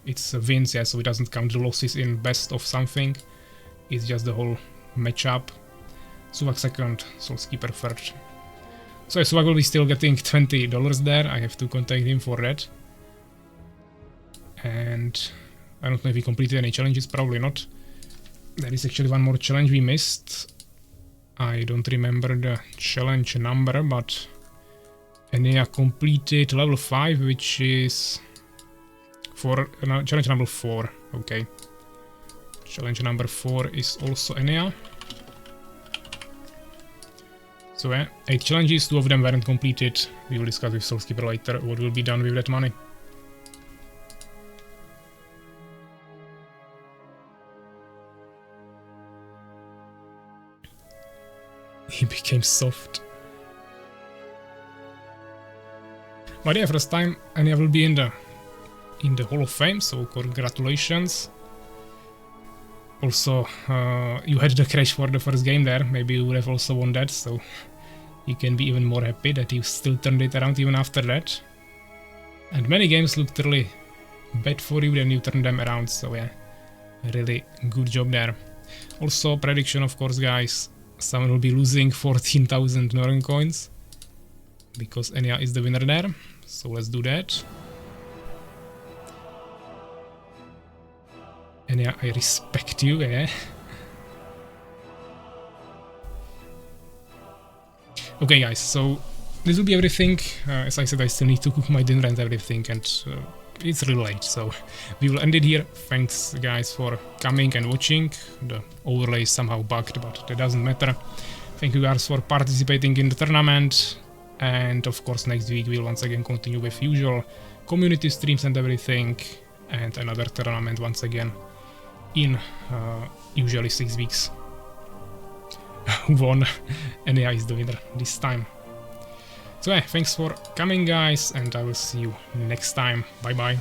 It's wins, yeah, so it doesn't count the losses in best of something. It's just the whole matchup. Suwak second, SoulsKeeper third. So Suwak will be still getting $20 there. I have to contact him for that. And I don't know if he completed any challenges, probably not. There is actually one more challenge we missed. I don't remember the challenge number, but Ania completed level 5, which is for challenge number 4. Okay. Challenge number 4 is also Ania. So 8 challenges, 2 of them weren't completed. We will discuss with SoulsKeeper later what will be done with that money. He became soft. But yeah, first time Ania will be in the Hall of Fame, so congratulations. Also, you had the crash for the first game there, maybe you would have also won that, so you can be even more happy that you still turned it around even after that. And many games looked really bad for you, then you turned them around, so yeah, really good job there. Also, prediction, of course, guys, someone will be losing 14,000 Norn coins, because Ania is the winner there, so let's do that. Ania, I respect you, eh? Okay guys, so this will be everything. As I said, I still need to cook my dinner and everything, and it's really late, so we will end it here. Thanks guys for coming and watching. The overlay is somehow bugged, but that doesn't matter. Thank you guys for participating in the tournament, and of course next week we'll once again continue with usual community streams and everything, and another tournament once again in usually 6 weeks. Who won? Ania is the winner this time. So yeah, thanks for coming guys, and I will see you next time. Bye bye.